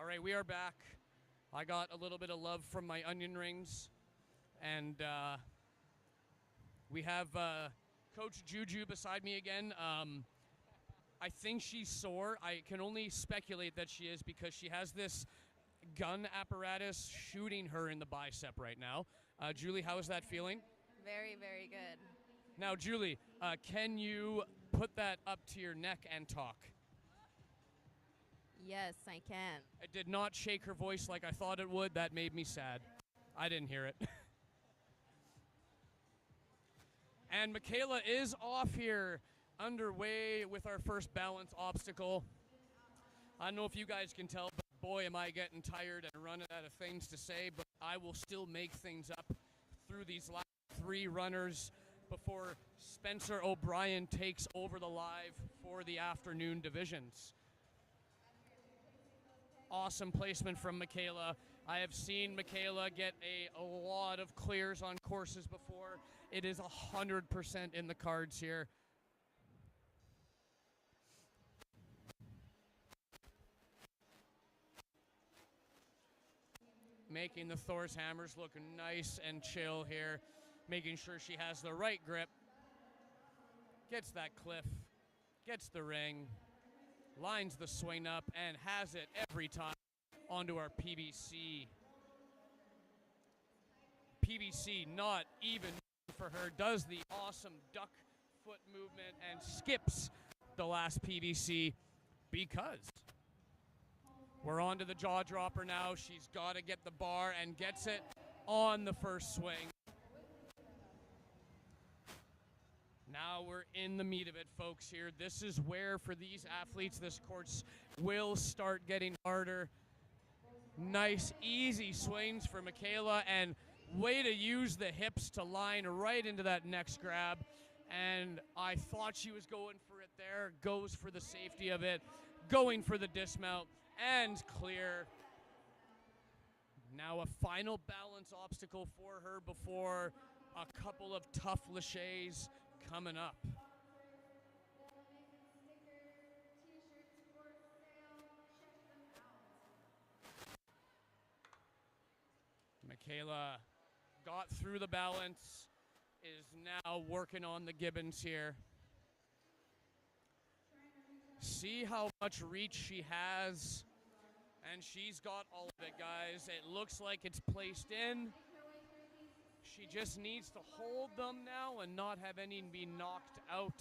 All right, we are back. I got a little bit of love from my onion rings, and we have Coach Juju beside me again. I think she's sore. I can only speculate that she is because she has this gun apparatus shooting her in the bicep right now. Julie, how is that feeling? Very, very good. Now, Julie, can you put that up to your neck and talk? Yes, I can. It did not shake her voice like I thought it would. That made me sad. I didn't hear it. And Michaela is off here, underway with our first balance obstacle. I don't know if you guys can tell, but boy, am I getting tired and running out of things to say, but I will still make things up through these last 3 runners before Spencer O'Brien takes over the live for the afternoon divisions. Awesome placement from Michaela. I have seen Michaela get a lot of clears on courses before. It is 100% in the cards here. Making the Thor's hammers look nice and chill here. Making sure she has the right grip. Gets that cliff. Gets the ring. Lines the swing up and has it every time onto our PBC. PBC not even for her. Does the awesome duck foot movement and skips the last PBC because we're on to the jaw dropper now. She's got to get the bar and gets it on the first swing. Now we're in the meat of it, folks, here. This is where, for these athletes, this course will start getting harder. Nice, easy swings for Michaela, and way to use the hips to line right into that next grab. And I thought she was going for it there. Goes for the safety of it. Going for the dismount, and clear. Now a final balance obstacle for her before a couple of tough laches coming up. Michaela got through the balance, is now working on the gibbons here. See how much reach she has, and she's got all of it, guys. It looks like it's placed in. She just needs to hold them now and not have any be knocked out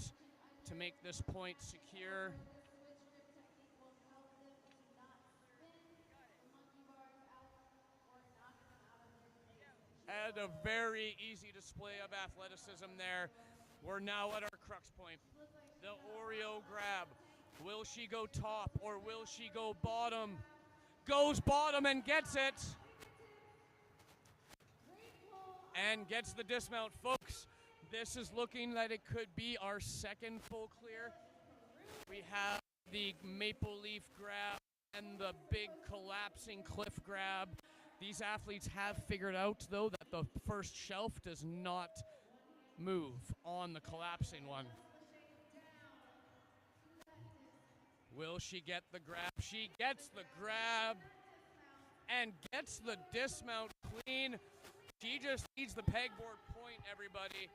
to make this point secure. And a very easy display of athleticism there. We're now at our crux point. The Oreo grab. Will she go top or will she go bottom? Goes bottom and gets it. And gets the dismount. Folks, this is looking like it could be our second full clear. We have the maple leaf grab and the big collapsing cliff grab. These athletes have figured out, though, that the first shelf does not move on the collapsing one. Will she get the grab? She gets the grab and gets the dismount clean. She just needs the pegboard point, everybody,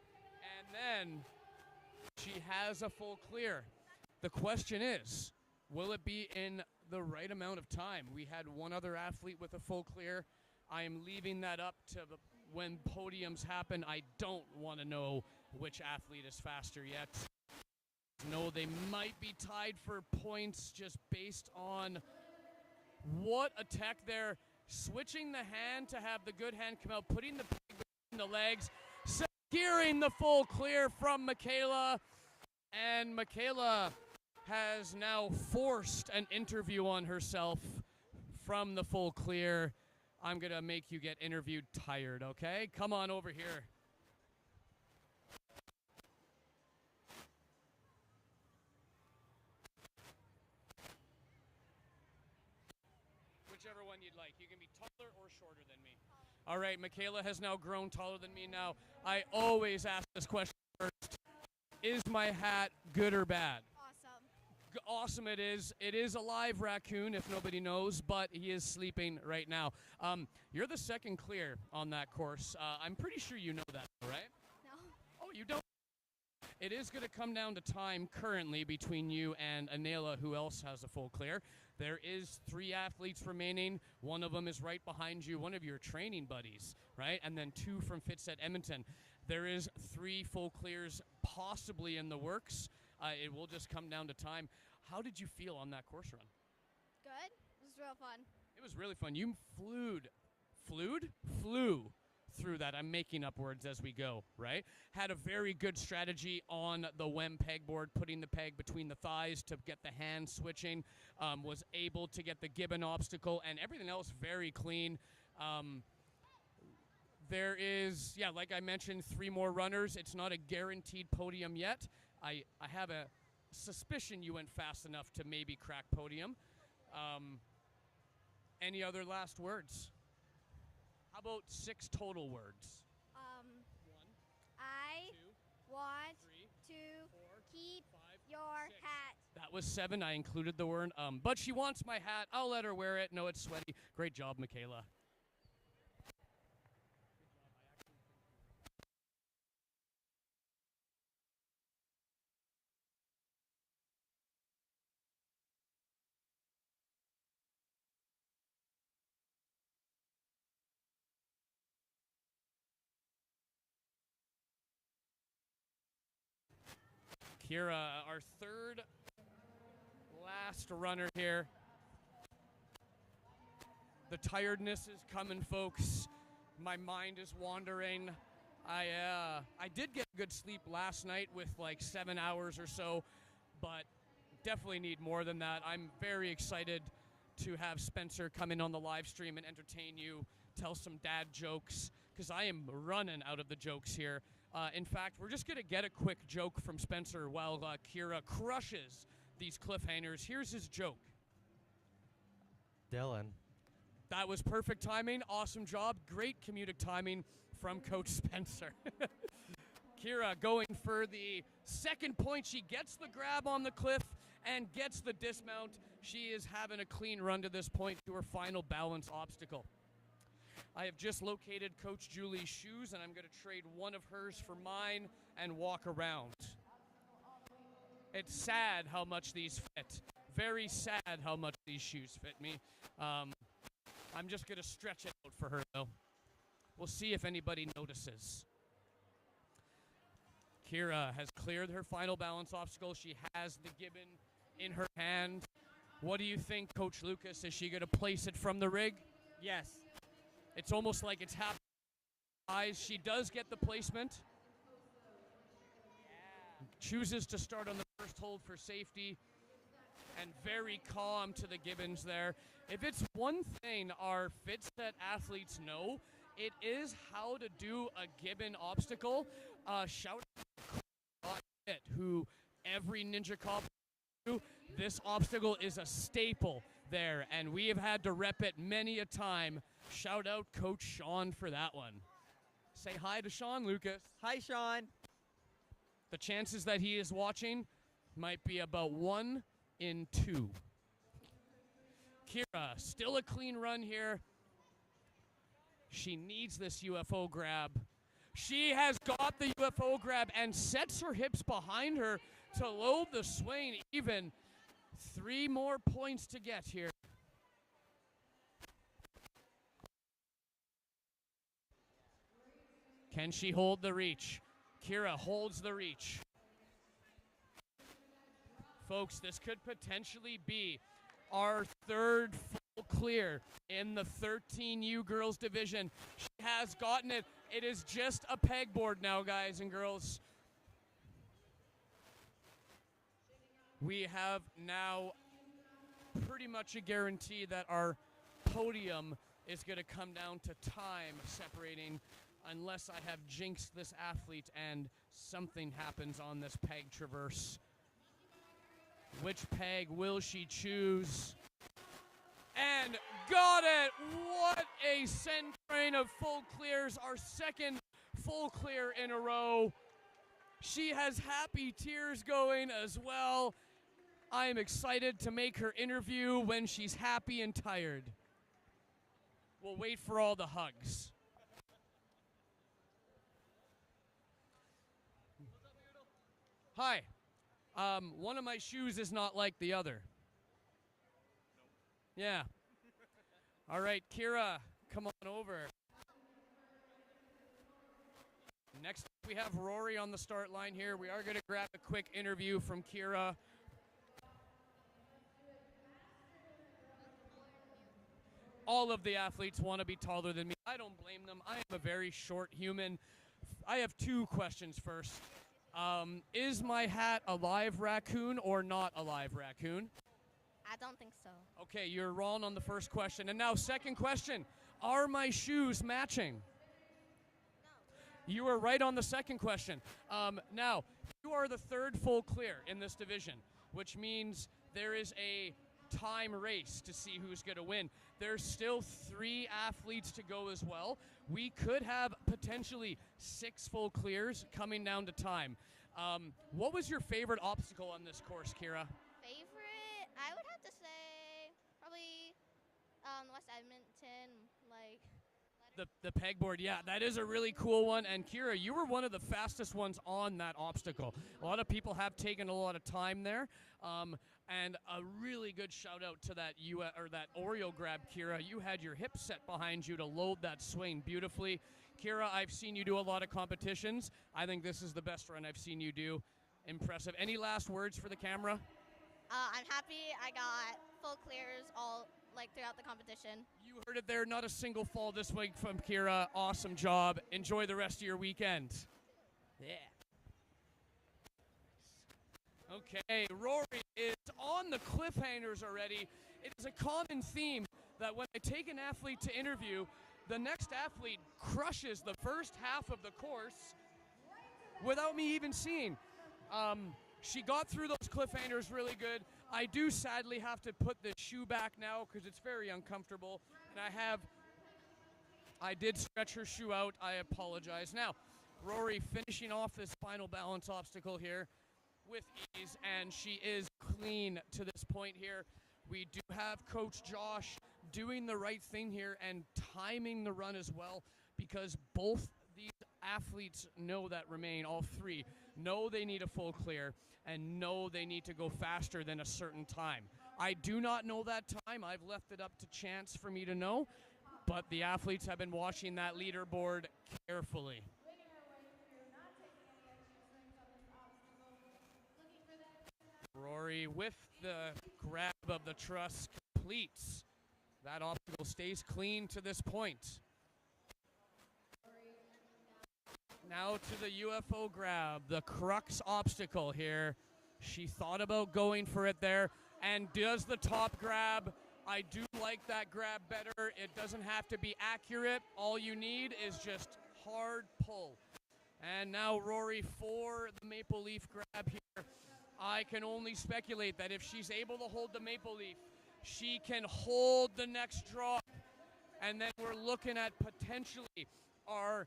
and then she has a full clear. The question is, will it be in the right amount of time? We had one other athlete with a full clear. I am leaving that up to when podiums happen. I don't want to know which athlete is faster yet. No, they might be tied for points just based on what attack they're switching the hand to have the good hand come out, putting the peg in the legs, securing the full clear from Michaela. And Michaela has now forced an interview on herself from the full clear. I'm going to make you get interviewed tired, okay? Come on over here. Whichever one you'd like. You can be taller or shorter than me. All right, Michaela has now grown taller than me now. I always ask this question first. Is my hat good or bad? Awesome. awesome it is. It is a live raccoon, if nobody knows, but he is sleeping right now. You're the second clear on that course. I'm pretty sure you know that, right? No. Oh, you don't? It is going to come down to time currently between you and Anela, who else has a full clear. There is 3 athletes remaining. One of them is right behind you, one of your training buddies, right? And then 2 from Fitz at Edmonton. There is 3 full clears possibly in the works. It will just come down to time. How did you feel on that course run? Good. It was real fun. It was really fun. You flew through that. I'm making up words as we go, right? Had a very good strategy on the WEM pegboard, putting the peg between the thighs to get the hand switching. Was able to get the gibbon obstacle and everything else very clean. There is, like I mentioned, 3 more runners. It's not a guaranteed podium yet. I have a suspicion you went fast enough to maybe crack podium. Any other last words? How about 6 total words? I want to keep your hat. That was 7. I included the word, but she wants my hat. I'll let her wear it. No, it's sweaty. Great job, Michaela. Kira, our third last runner here. The tiredness is coming, folks. My mind is wandering. I did get good sleep last night with like 7 hours or so, but definitely need more than that. I'm very excited to have Spencer come in on the live stream and entertain you, tell some dad jokes, because I am running out of the jokes here. In fact, we're just going to get a quick joke from Spencer while Kira crushes these cliffhangers. Here's his joke. Dylan. That was perfect timing. Awesome job. Great comedic timing from Coach Spencer. Kira going for the second point. She gets the grab on the cliff and gets the dismount. She is having a clean run to this point to her final balance obstacle. I have just located Coach Julie's shoes, and I'm going to trade one of hers for mine and walk around. It's sad how much these fit. Very sad how much these shoes fit me. I'm just going to stretch it out for her, though. We'll see if anybody notices. Kira has cleared her final balance obstacle. She has the gibbon in her hand. What do you think, Coach Lucas? Is she going to place it from the rig? Yes. It's almost like it's happening. She does get the placement. Chooses to start on the first hold for safety. And very calm to the gibbons there. If it's one thing our FitSet athletes know, it is how to do a gibbon obstacle. Shout out to It, who every Ninja Cop do. This obstacle is a staple there, and we have had to rep it many a time. Shout out Coach Sean for that one. Say hi to Sean, Lucas. Hi, Sean. The chances that he is watching might be about 1 in 2. Kira, still a clean run here. She needs this UFO grab. She has got the UFO grab and sets her hips behind her to load the Swain even. 3 more points to get here. Can she hold the reach? Kira holds the reach. Folks, this could potentially be our third full clear in the 13U girls division. She has gotten it. It is just a pegboard now, guys and girls. We have now pretty much a guarantee that our podium is going to come down to time separating, unless I have jinxed this athlete and something happens on this peg traverse. Which peg will she choose? And got it! What a train of full clears. Our second full clear in a row. She has happy tears going as well. I am excited to make her interview when she's happy and tired. We'll wait for all the hugs. Hi. One of my shoes is not like the other. Yeah. All right, Kira, come on over. Next, we have Rory on the start line here. We are going to grab a quick interview from Kira. All of the athletes want to be taller than me. I don't blame them. I am a very short human. I have two questions first. Is my hat a live raccoon or not a live raccoon? I don't think so. Okay, you're wrong on the first question. And now, second question. Are my shoes matching? You are right on the second question. Now, you are the third full clear in this division, which means there is a time race to see who's going to win. There's still 3 athletes to go as well. We could have potentially 6 full clears coming down to time. What was your favorite obstacle on this course, Kira? Favorite? I would have to say probably West Edmonton, like. The pegboard, yeah, that is a really cool one. And Kira, you were one of the fastest ones on that obstacle. A lot of people have taken a lot of time there. And a really good shout out to that that Oreo grab, Kira. You had your hip set behind you to load that swing beautifully. Kira, I've seen you do a lot of competitions. I think this is the best run I've seen you do. Impressive. Any last words for the camera? I'm happy I got full clears all throughout the competition. You heard it there. Not a single fall this week from Kira. Awesome job. Enjoy the rest of your weekend. Yeah. Okay, Rory is on the cliffhangers already. It is a common theme that when I take an athlete to interview, the next athlete crushes the first half of the course without me even seeing. She got through those cliffhangers really good. I do sadly have to put the shoe back now because it's very uncomfortable. And I did stretch her shoe out. I apologize. Now, Rory finishing off this final balance obstacle here with ease, and she is clean to this point here. We do have Coach Josh doing the right thing here and timing the run as well, because both these athletes know that remain, all 3, know they need a full clear and know they need to go faster than a certain time. I do not know that time. I've left it up to chance for me to know, but the athletes have been watching that leaderboard carefully. Rory with the grab of the truss completes. That obstacle stays clean to this point. Now to the UFO grab, the crux obstacle here. She thought about going for it there and does the top grab. I do like that grab better. It doesn't have to be accurate. All you need is just hard pull. And now Rory for the maple leaf grab here. I can only speculate that if she's able to hold the maple leaf, she can hold the next drop. And then we're looking at potentially our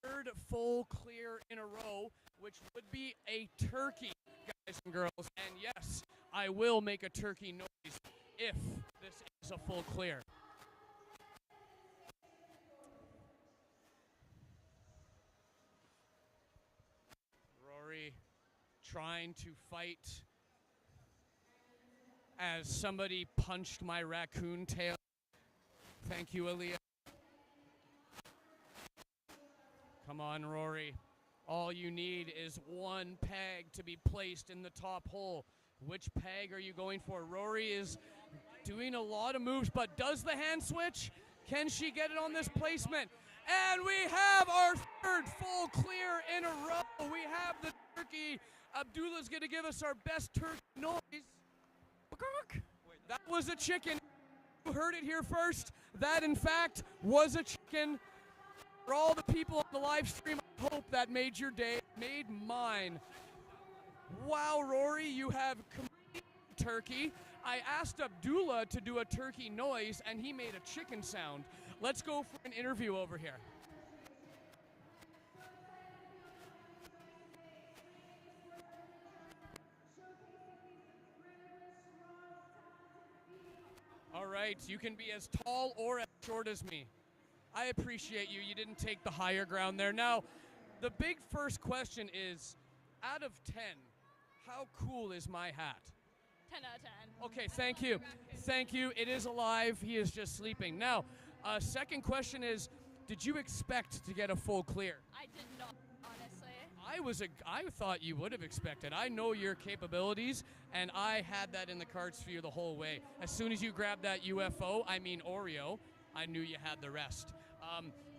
3rd full clear in a row, which would be a turkey, guys and girls. And yes, I will make a turkey noise if this is a full clear. Rory trying to fight as somebody punched my raccoon tail. Thank you, Aaliyah. Come on, Rory. All you need is one peg to be placed in the top hole. Which peg are you going for? Rory is doing a lot of moves, but does the hand switch? Can she get it on this placement? And we have our 3rd full clear in a row. We have the turkey. Abdullah's going to give us our best turkey noise. That was a chicken. You heard it here first. That, in fact, was a chicken. For all the people on the live stream, I hope that made your day, made mine. Wow, Rory, you have complete turkey. I asked Abdullah to do a turkey noise, and he made a chicken sound. Let's go for an interview over here. right. You can be as tall or as short as me. I appreciate you. You didn't take the higher ground there. Now, the big first question is, out of 10, how cool is my hat? 10 out of 10. Okay, thank you. Thank you. It is alive. He is just sleeping. Now, second question is, did you expect to get a full clear? I did not, honestly. I thought you would have expected. I know your capabilities, and I had that in the cards for you the whole way. As soon as you grabbed that Oreo, I knew you had the rest.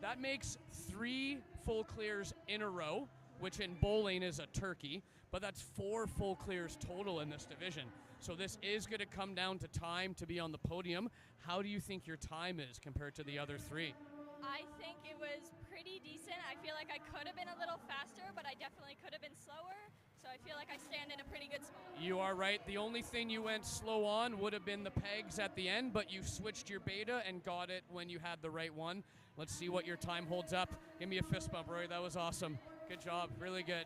That makes 3 full clears in a row, which in bowling is a turkey, but that's 4 full clears total in this division. So this is going to come down to time to be on the podium. How do you think your time is compared to the other 3? I think it was pretty decent. I feel like I could have been a little faster, but I definitely could have been slower. So I feel like I stand in a pretty good spot. You are right. The only thing you went slow on would have been the pegs at the end, but you switched your beta and got it when you had the right one. Let's see what your time holds up. Give me a fist bump, Rory. That was awesome. Good job. Really good.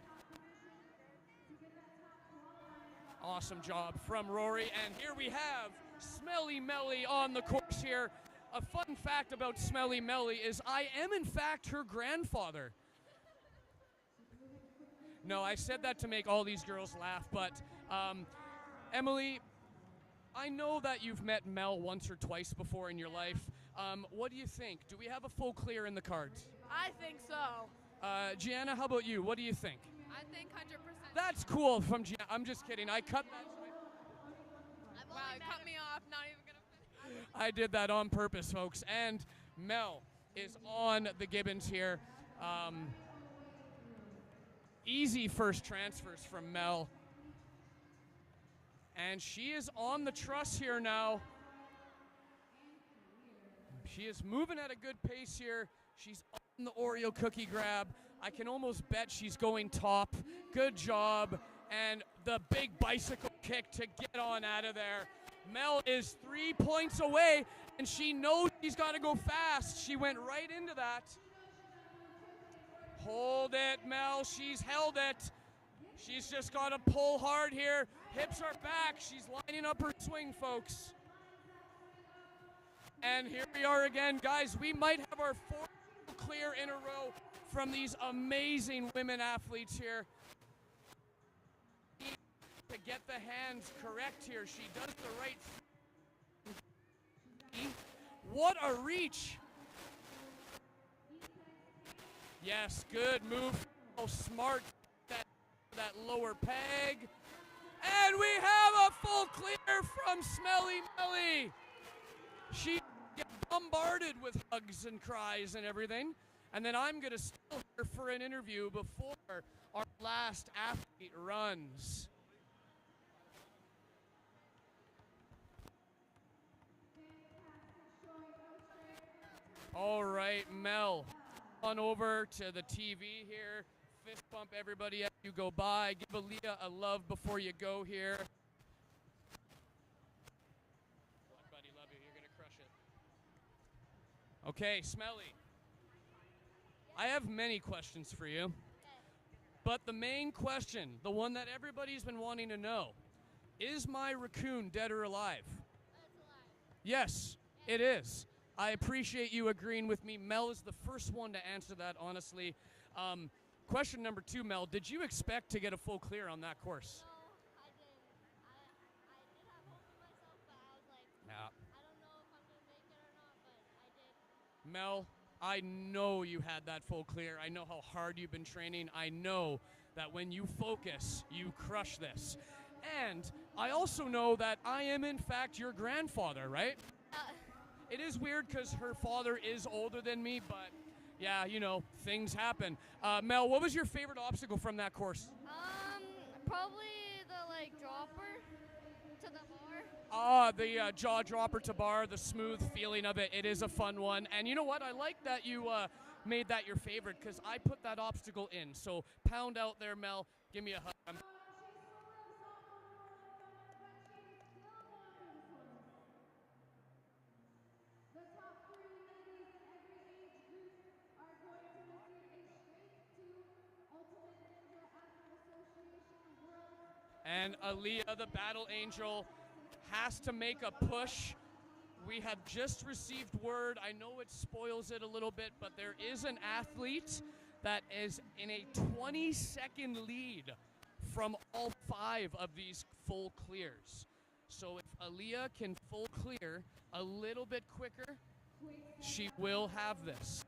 Awesome job from Rory. And here we have Smelly Melly on the course here. A fun fact about Smelly Melly is I am, in fact, her grandfather. No, I said that to make all these girls laugh, but Emily, I know that you've met Mel once or twice before in your life. What do you think? Do we have a full clear in the cards? I think so. Gianna, how about you? What do you think? I think 100%. That's cool from Gianna. I'm just kidding. I cut that. Wow, it cut me off. Not even going to finish. I did that on purpose, folks. And Mel is on the Gibbons here. Easy first transfers from Mel. And she is on the truss here now. She is moving at a good pace here. She's on the Oreo cookie grab. I can almost bet she's going top. Good job. And the big bicycle kick to get on out of there. Mel is 3 points away, and she knows she's got to go fast. She went right into that. Hold it, Mel. She's held it. She's just got to pull hard here. Hips are back. She's lining up her swing, folks. And here we are again. Guys, we might have our 4th clear in a row from these amazing women athletes here. To get the hands correct here. She does the right thing. What a reach. Yes, good move. Oh, smart. That lower peg. And we have a full clear from Smelly Melly. She gets bombarded with hugs and cries and everything. And then I'm going to steal her for an interview before our last athlete runs. All right, Mel, on over to the TV here. Fist bump everybody as you go by. Give Aaliyah a love before you go here. Buddy, love you. You're going to crush it. Okay, Smelly. I have many questions for you. But the main question, the one that everybody's been wanting to know, is my raccoon dead or alive? It's alive. Yes, it is. I appreciate you agreeing with me. Mel is the first one to answer that, honestly. Question number 2, Mel. Did you expect to get a full clear on that course? No, I didn't. I did have hope for myself, but I was like, Yeah. I don't know if I'm going to make it or not, but I did. Mel, I know you had that full clear. I know how hard you've been training. I know that when you focus, you crush this. And I also know that I am, in fact, your grandfather, right? It is weird because her father is older than me, but yeah, you know, things happen. Mel, what was your favorite obstacle from that course? Probably the dropper to the bar. The jaw dropper to bar, the smooth feeling of it. It is a fun one. And you know what? I like that you made that your favorite because I put that obstacle in. So pound out there, Mel. Give me a hug. And Aaliyah, the battle angel, has to make a push we have just received word. I know it spoils it a little bit, but there is an athlete that is in a 20-second lead from all 5 of these full clears. So if Aaliyah can full clear a little bit quicker, she will have this.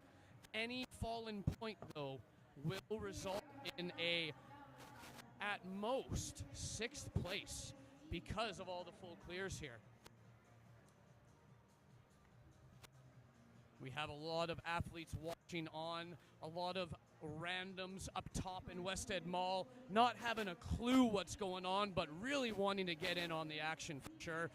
Any fallen point, though, will result in a, at most, 6th place because of all the full clears here. We have a lot of athletes watching on, a lot of randoms up top in Westhead Mall, not having a clue what's going on, but really wanting to get in on the action for sure.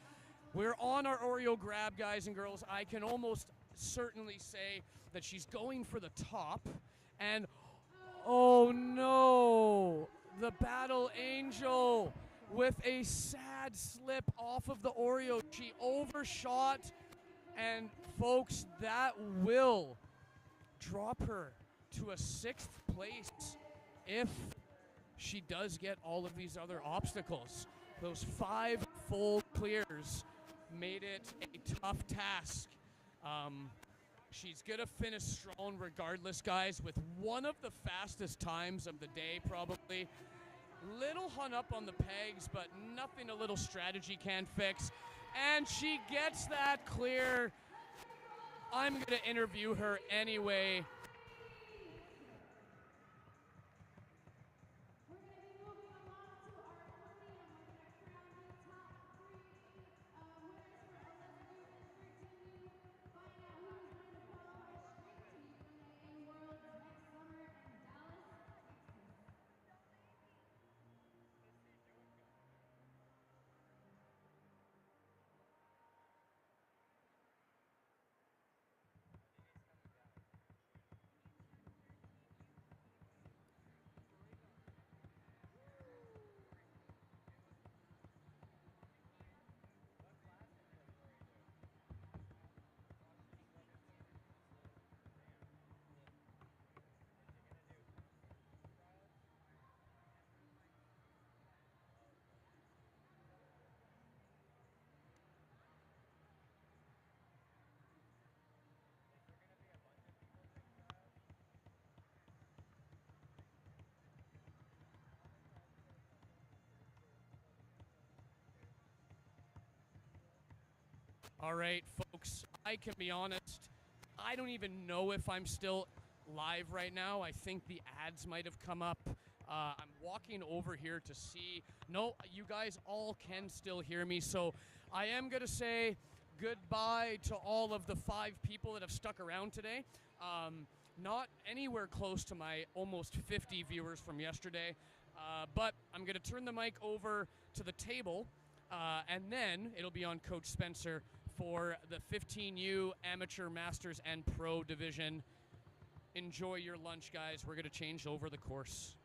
We're on our Oreo grab, guys and girls. I can almost certainly say that she's going for the top, and oh no, the Battle Angel with a sad slip off of the Oreo. She overshot, and folks, that will drop her to a 6th place if she does get all of these other obstacles. Those 5 full clears made it a tough task. She's going to finish strong regardless, guys, with one of the fastest times of the day probably. Little hung up on the pegs, but nothing a little strategy can't fix. And she gets that clear. I'm going to interview her anyway. All right, folks, I can be honest. I don't even know if I'm still live right now. I think the ads might have come up. I'm walking over here to see. No, you guys all can still hear me. So I am going to say goodbye to all of the 5 people that have stuck around today. Not anywhere close to my almost 50 viewers from yesterday. But I'm going to turn the mic over to the table. And then it'll be on Coach Spencer for the 15U Amateur, Masters, and Pro Division. Enjoy your lunch, guys. We're going to change over the course.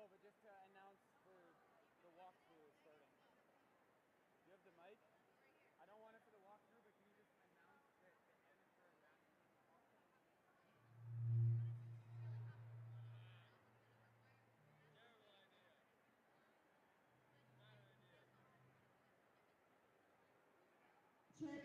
No, but just to announce for the walkthrough starting. Do you have the mic? I don't want it for the walkthrough, but can you just announce that the amateur and master walkthrough? Terrible idea. Bad idea. Check.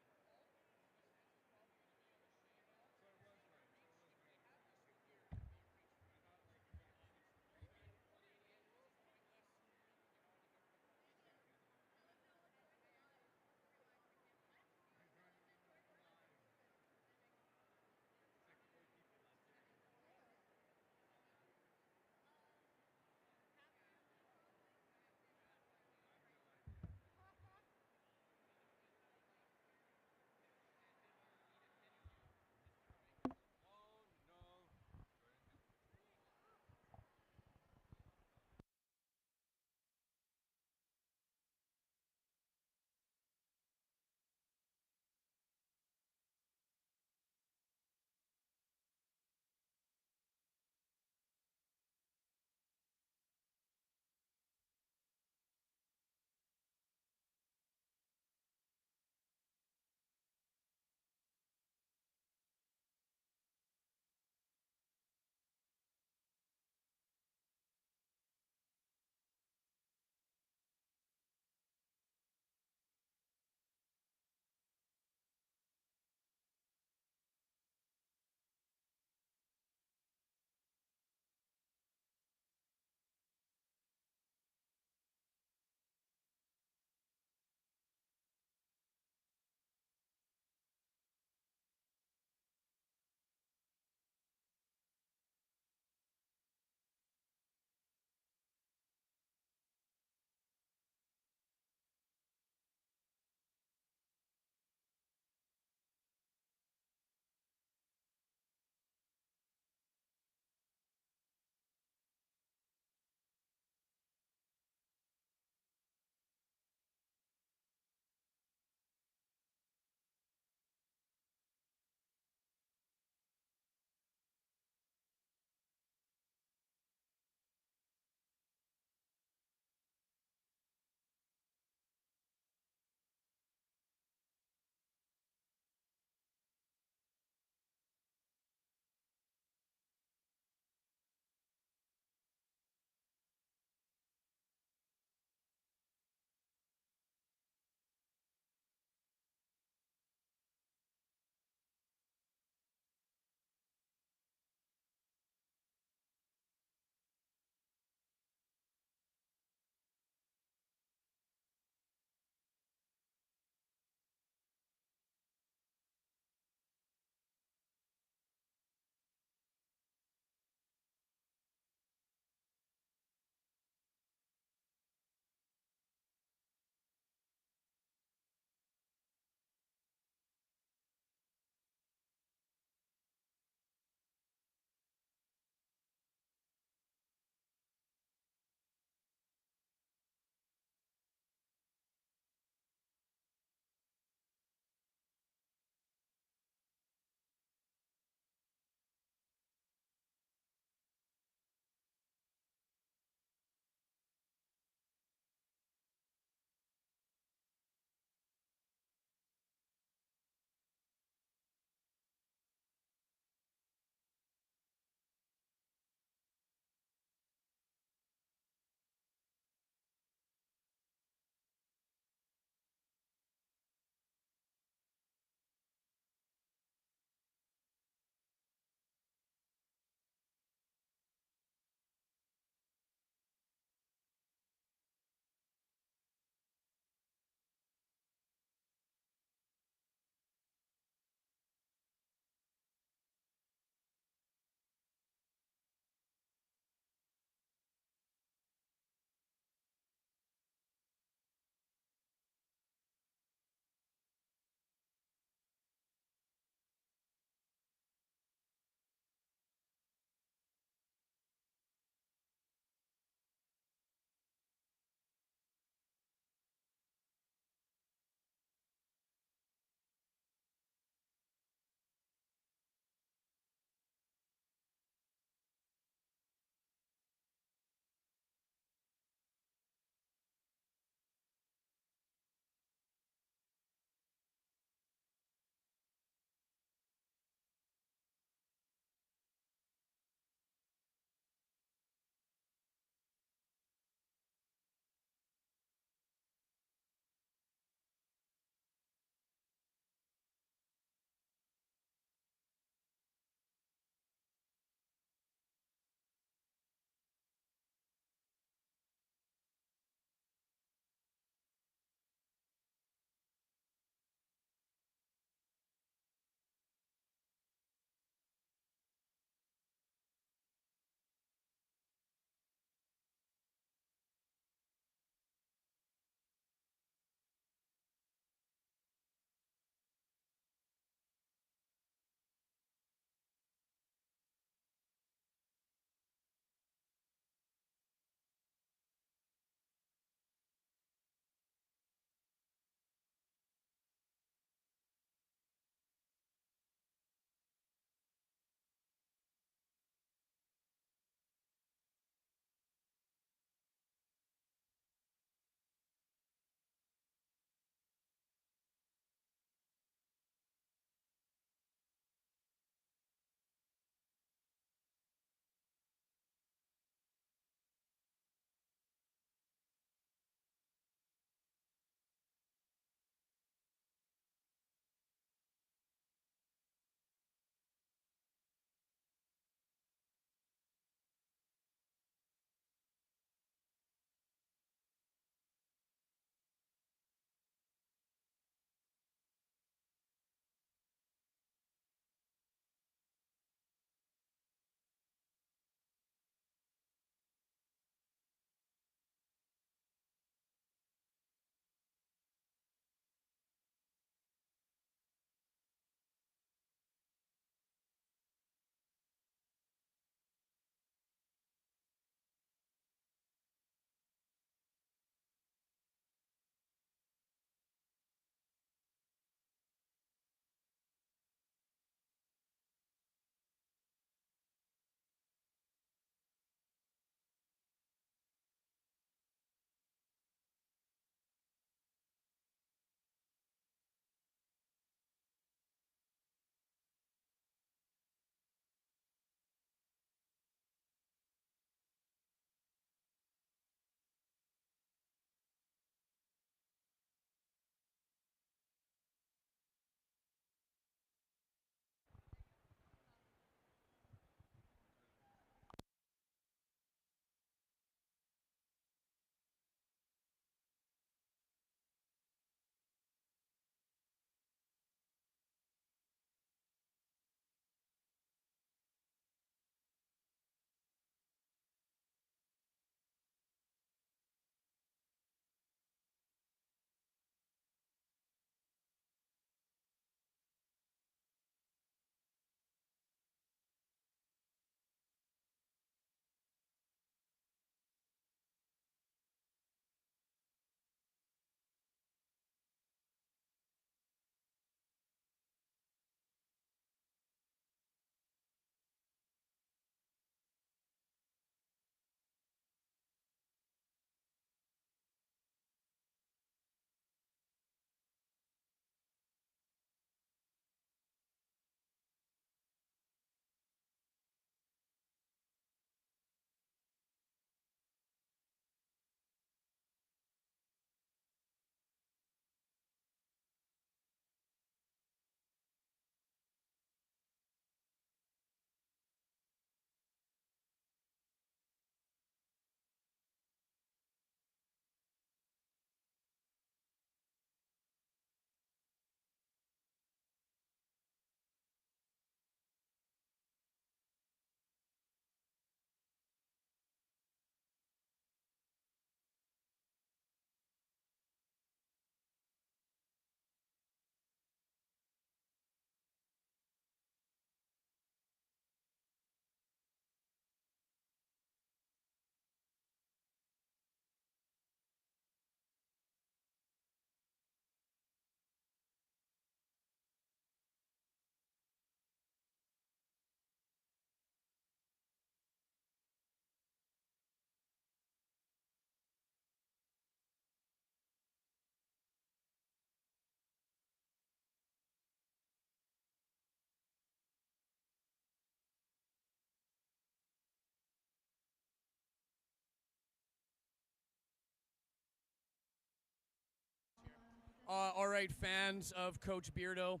All right, fans of Coach Beardo,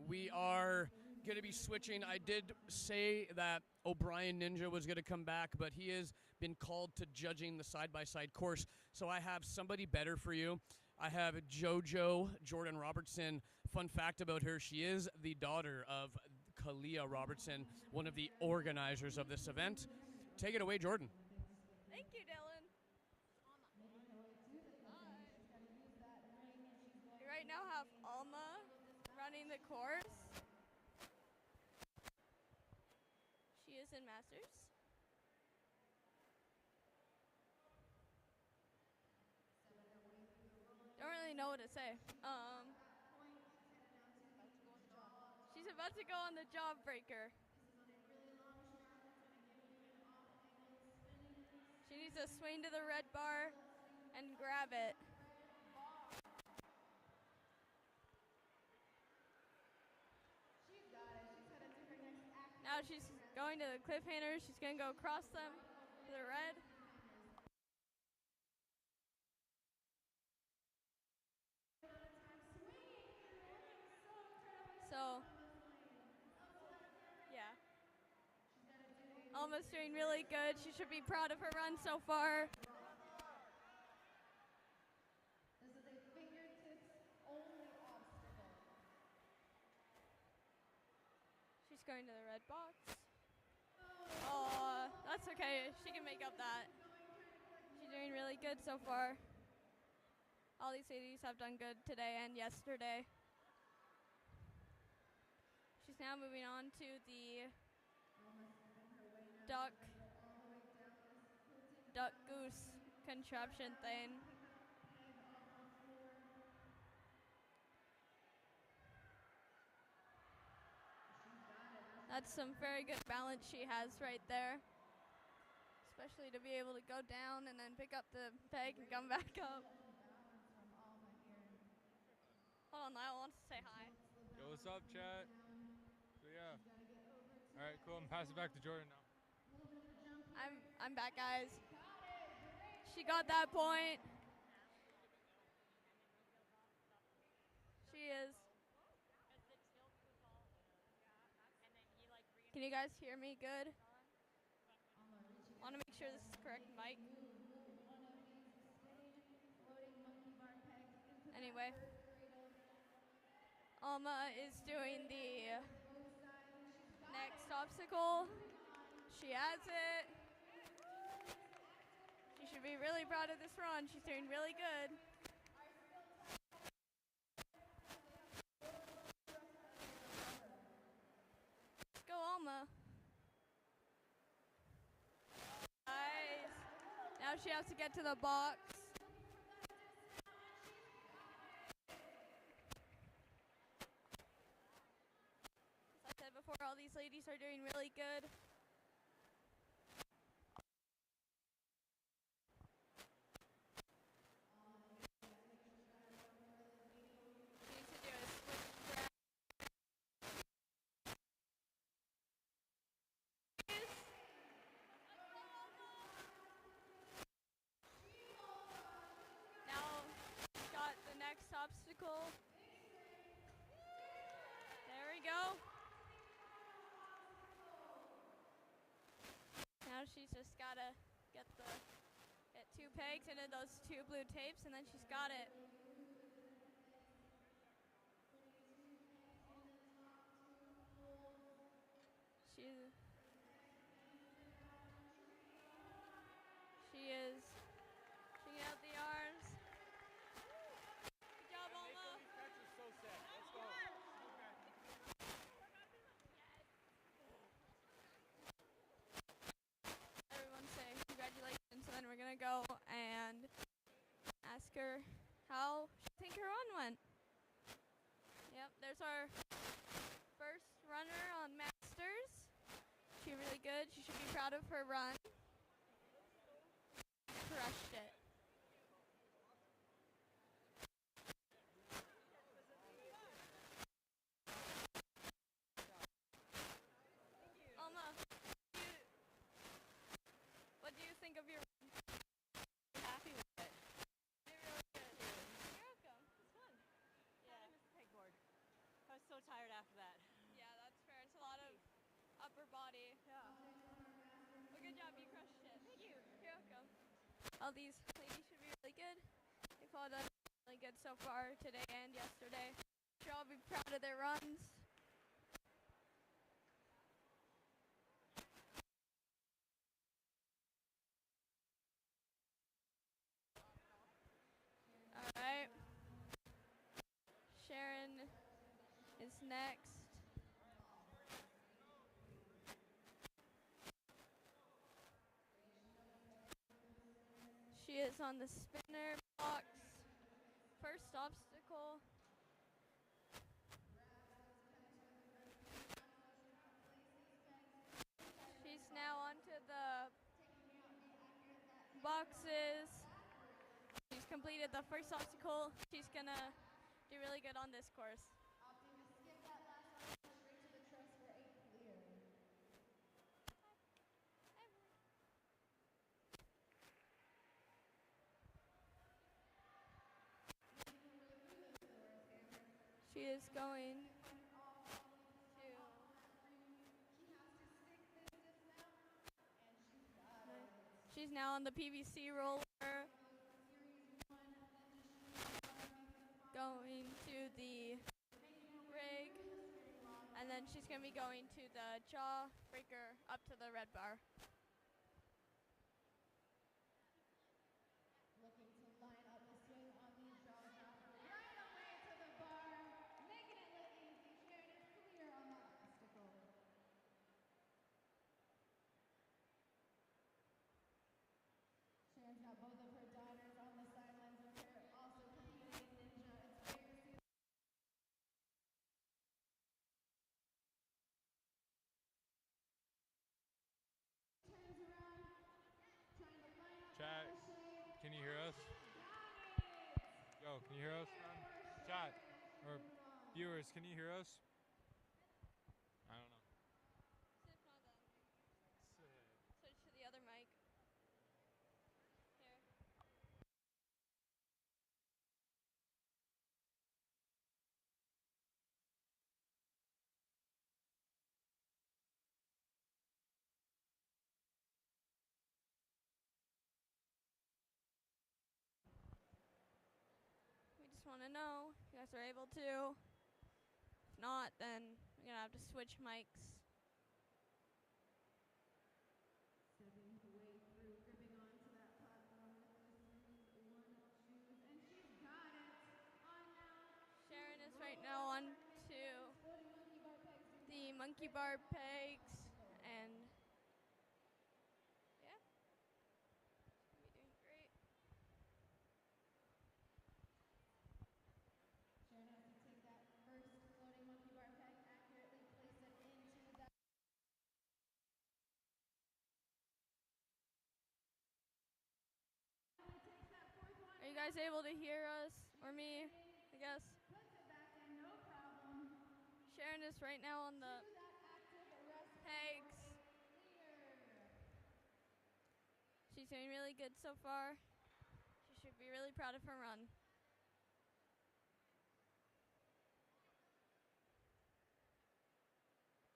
we are going to be switching. I did say that O'Brien Ninja was going to come back, but he has been called to judging the side-by-side course. So I have somebody better for you. I have JoJo Jordan Robertson. Fun fact about her, she is the daughter of Kalia Robertson, one of the organizers of this event. Take it away, Jordan. Thank you, Dylan. We right now have Alma running the course. She is in Masters. Don't really know what to say. She's about to go on the job breaker. She needs to swing to the red bar and grab it. Now she's going to the cliffhanger. She's going to go across them to the red. So, yeah. Alma's doing really good. She should be proud of her run so far. This is a fingertips-only obstacle. She's going to the red box. Oh, that's okay. She can make up that. She's doing really good so far. All these ladies have done good today and yesterday. She's now moving on to the duck goose contraption thing. That's some very good balance she has right there. Especially to be able to go down and then pick up the peg and come back up. Hold on, Lyle wants to say hi. Yo, what's up, chat? So yeah. All right, cool. I'm passing it back to Jordan now. I'm back, guys. She got that point. She is. Can you guys hear me good? Want to make sure this is correct mic. Anyway, Alma is doing the next obstacle. She has it. She should be really proud of this run. She's doing really good. Let's go, Alma. Nice. Now she has to get to the box. As I said before, all these ladies are doing really good. Obstacle. There we go. Now she's just gotta get 2 pegs into those 2 blue tapes, and then she's got it. She is checking out the arms. Everyone say congratulations, and then we're gonna go and ask her how she think her run went. Yep, there's our first runner on Masters. She really good. She should be proud of her run. Crushed it. What do you think of your run? Happy with it? Did really good. You're welcome. It's fun. tired after that. Yeah, that's fair. It's a lot of upper body. Yeah. Well, good job. You crushed it. Thank you. You're welcome. All these ladies should be really good. They've all done really good so far today and yesterday. Should all be proud of their runs. All right. Sharon is next. She is on the spinner box. First obstacle. She's now onto the boxes. She's completed the first obstacle. She's gonna do really good on this course. Opting to skip that last one straight to the truss for a clear. She is going to. She's now on the PVC roller. Going to the rig. And then she's going to be going to the jaw breaker up to the red bar. Looking to line up the swing on the jaw dropper right away to the bar, making it look easy. Sharon is clear on that obstacle. Sharon's got both of her daughters on the sidelines with her, also competing in Ninja. It's great to see. Turns around, trying to line up Chat, the shade. can you hear us? Yo, can you hear us? Chat, or viewers, can you hear us? I don't know. Switch to the other mic. Here. We just want to know if you guys are able to. If not, then we're going to have to switch mics. Stepping her way through, gripping onto that platform with the Series 1 shoes, and she's got it. On now. Sharon is right now on to the monkey bar pegs, and yeah, she's gonna be doing great. Sharon has to take that first floating monkey bar peg, accurately place it into that. Are you guys able to hear us or me? I guess. Puts it back in, no problem. Sharon is right now on the To that active rest pegs. clear. She's doing really good so far. She should be really proud of her run.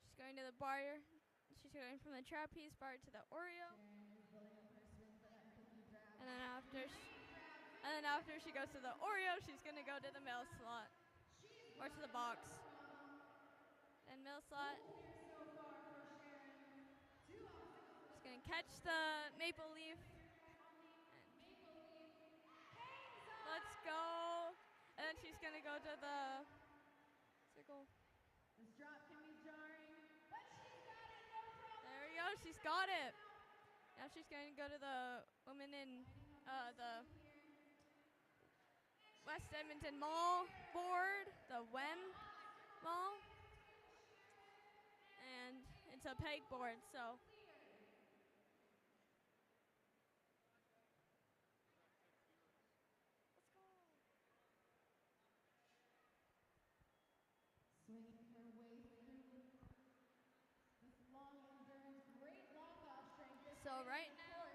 She's going to the bar. She's going from the trapeze bar to the Oreo. And then after she goes to the Oreo, she's going to go to the mail slot or to the box. And mail slot. She's going to catch the maple leaf. Let's go. And then she's going to go to the circle. This drop can be jarring, but she's got it, no problem. There we go. She's got it. Now she's going to go to the woman in the West Edmonton Mall board, the WEM Mall. And it's a peg board, so. Swinging her way through this long endurance, great walk-off strength. So right now,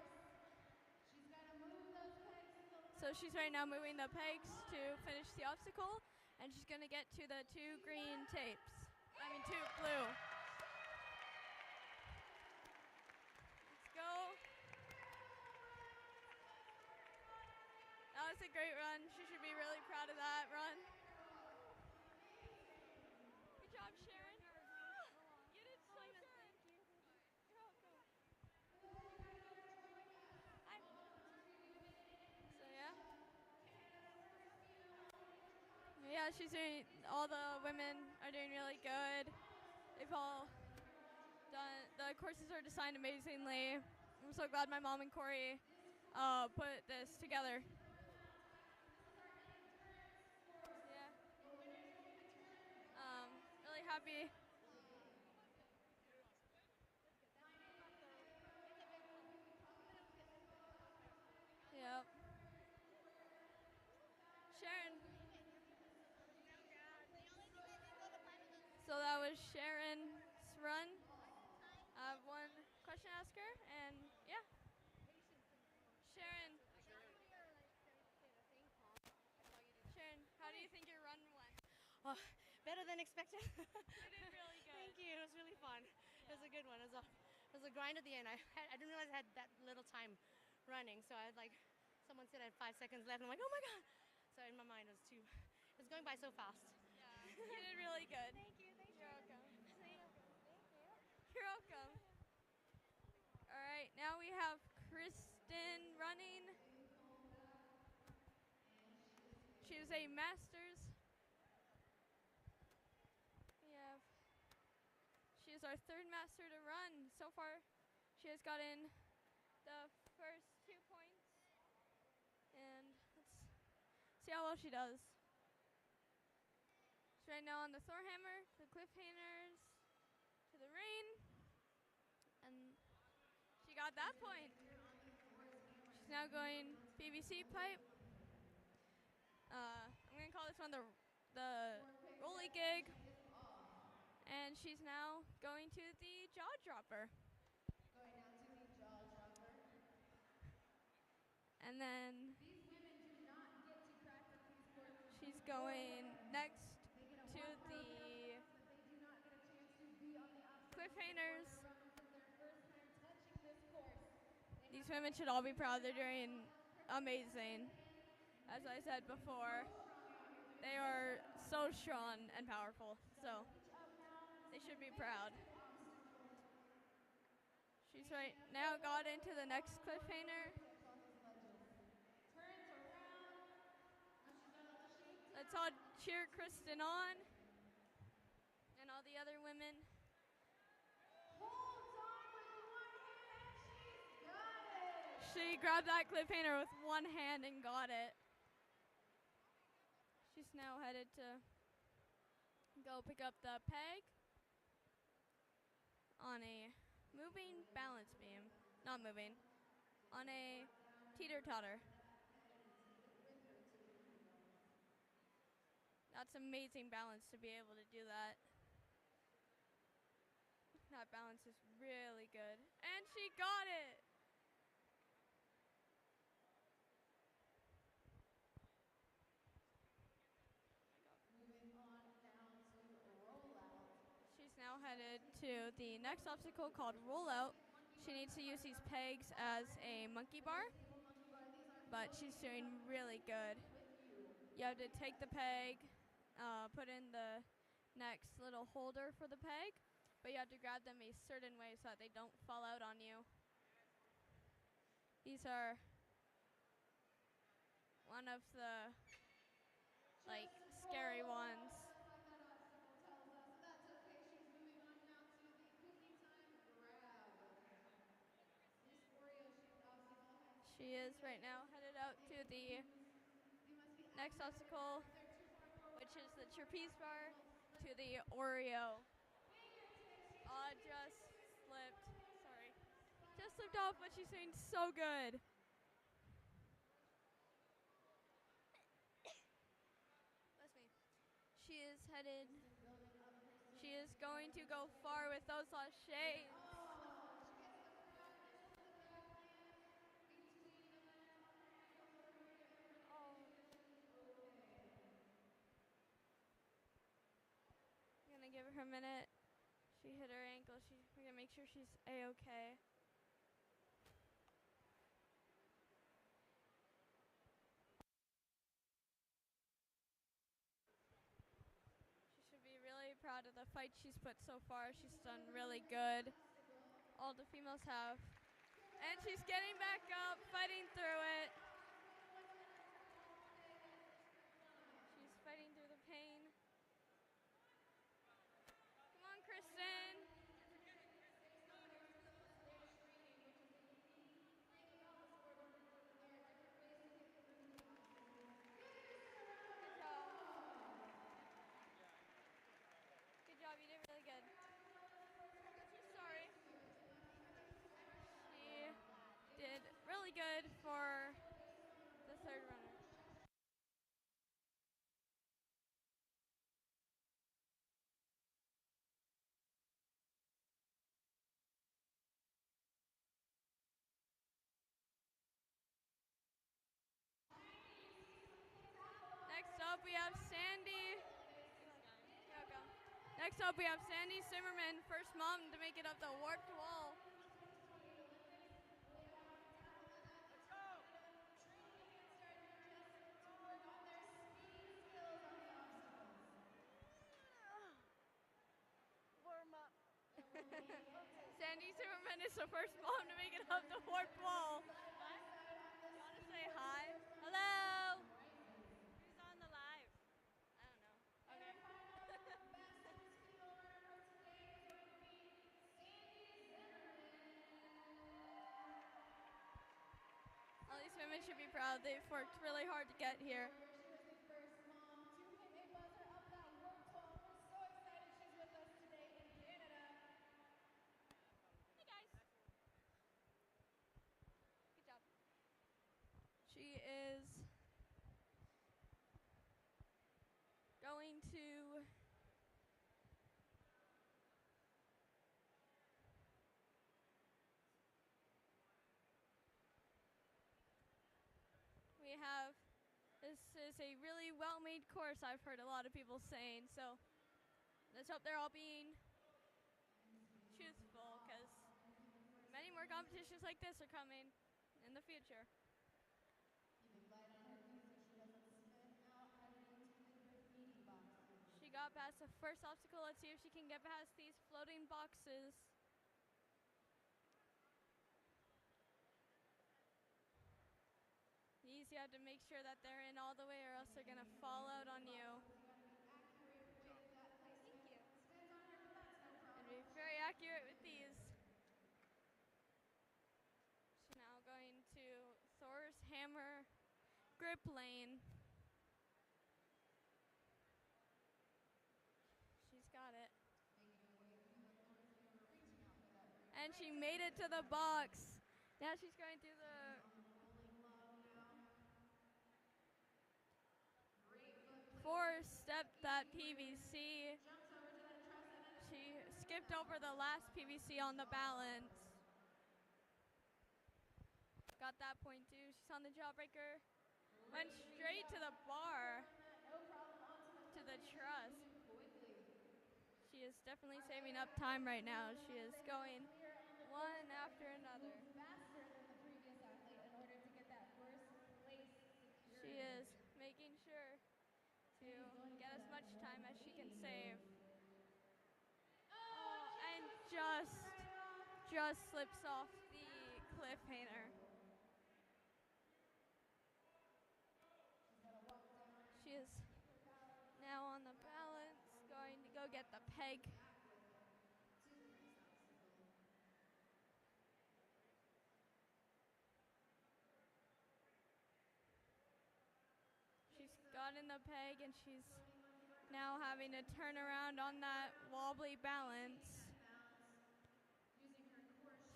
she's got to move those pegs. so she's right now moving the pegs to finish the obstacle, And she's going to get to the 2 green tapes. I mean 2 blue. Let's go. That was a great run. She should be really proud of that run. Good job, Sharon. You did so good. You're welcome. So yeah. Yeah, she's doing, all the women are doing really good. They've all done, the courses are designed amazingly. I'm so glad my mom and Corey put this together. Yeah. Really happy. Yep. Sharon. So that was Sharon's run. I have one question to ask her, and yeah. Sharon. Sharon, how do you think your run went? Oh, better than expected. You did really good. Thank you. It was really fun. It was a good one. It was a grind at the end. I didn't realize I had that little time running, so I had someone said I had 5 seconds left. And I'm like, oh my god! So in my mind, it was going by so fast. Yeah, you did really good. Thank you. You're welcome. You're welcome. All right, now we have Kristen running. She is a master's. She is our 3rd master to run. So far, she has gotten the first 2 points. And let's see how well she does. She's right now on the Thorhammer, the cliffhangers, to the rain. And she got that point. She's now going PVC pipe. I'm going to call this one the rolly gig. And she's now going to the jaw dropper. Going now to the jaw dropper. And then These women do not get to practice these courses. she's going next They get a to 1 the but they do not get a chance to be on the obstacle cliffhangers. before their run. This is their first time touching this course. These women should all be proud. They're doing amazing. As I said before, they are so strong and powerful. So they should be proud. She's right now got into the next cliffhanger. Let's all cheer Kristen on and all the other women. Holds on with one hand. She's got it. She grabbed that cliffhanger with one hand and got it. She's now headed to go pick up the peg on a moving balance beam. Not moving. On a teeter-totter. That's amazing balance to be able to do that. That balance is really good. And she got it! Moving on now to rollout. She's now headed to the next obstacle called rollout. She needs to use these pegs as a monkey bar, but she's doing really good. You have to take the peg, put in the next little holder for the peg, but you have to grab them a certain way so that they don't fall out on you. These are one of the scary ones. She is right now headed out to the next obstacle, which is the trapeze bar to the Oreo. Just slipped. Sorry. Just slipped off, but she's doing so good. Bless me. She is headed. She is going to go far with those shades. her minute. She hit her ankle. We're gonna make sure she's a-okay. She should be really proud of the fight she's put so far. She's done really good. All the females have. And she's getting back up, fighting through it. She's fighting through the pain. Come on, Kristen. Good job. Good job, you did really good. Sorry. She did really good for the third runner. Next up, we have Sandy. Go. Next up, we have Sandy Zimmerman, first mom to make it up the warped wall. Warm up. Sandy Zimmerman is the first mom to make it up the warped wall. You want to say hi? Hello. Who's on the live? I don't know. Okay. All these women should be proud. They've worked really hard to get here. She was the first mom to hit a buzzer up that warped wall. We're so excited she's with us today in Canada. Hey guys. Good job. She is going to this is a really well-made course, I've heard a lot of people saying, so let's hope they're all being truthful, because many more competitions like this are coming in the future. She got past the first obstacle. Let's see if she can get past these floating boxes. These you have to make sure that they're in all the way or else they're going to fall out on you. Thank you. And be very accurate with these. She's now going to Thor's hammer grip lane. She's got it. And she made it to the box. Now she's going through the four-step that PVC. She skipped over the last PVC on the balance. Got that point too. She's on the jawbreaker. Went straight to the bar, to the truss. She is definitely saving up time right now. She is going one after another. She is making sure to get as much time as she can save. Oh, and just slips off the cliffhanger. She is now on the balance, going to go get the peg. She's gotten the peg and she's now having to turn around on that wobbly balance.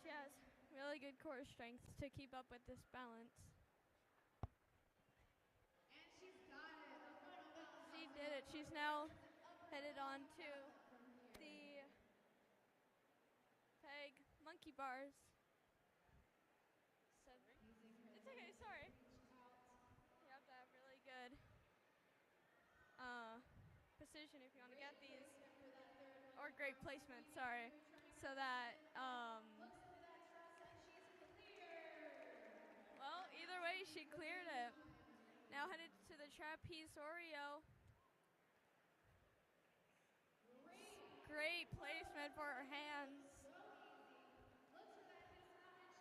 She has really good core strength to keep up with this balance. And she's got it. She did it. She's now headed on to the peg monkey bars. So, it's okay, sorry. You have to have really good precision if you want to get these. or great placement, sorry, so that, well, either way, she cleared it. Now headed to the trapeze Oreo. Great placement for her hands.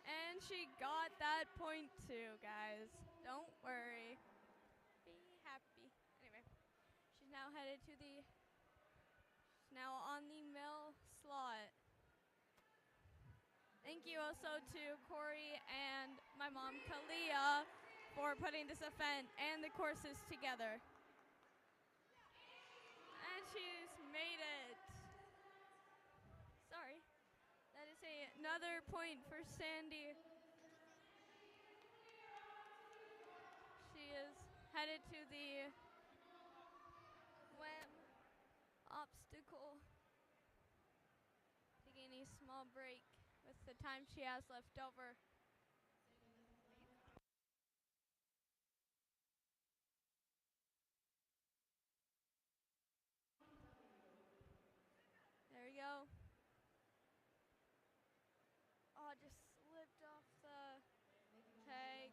And she got that point too, guys. Don't worry. Be happy. Anyway, she's now headed to the, she's now on the mill slot. Thank you also to Corey and my mom, Kalia, for putting this event and the courses together. And she's made it. Sorry. That is another point for Sandy. She is headed to the WEM obstacle. Taking a small break with the time she has left over. There we go. Oh, just slipped off the tag.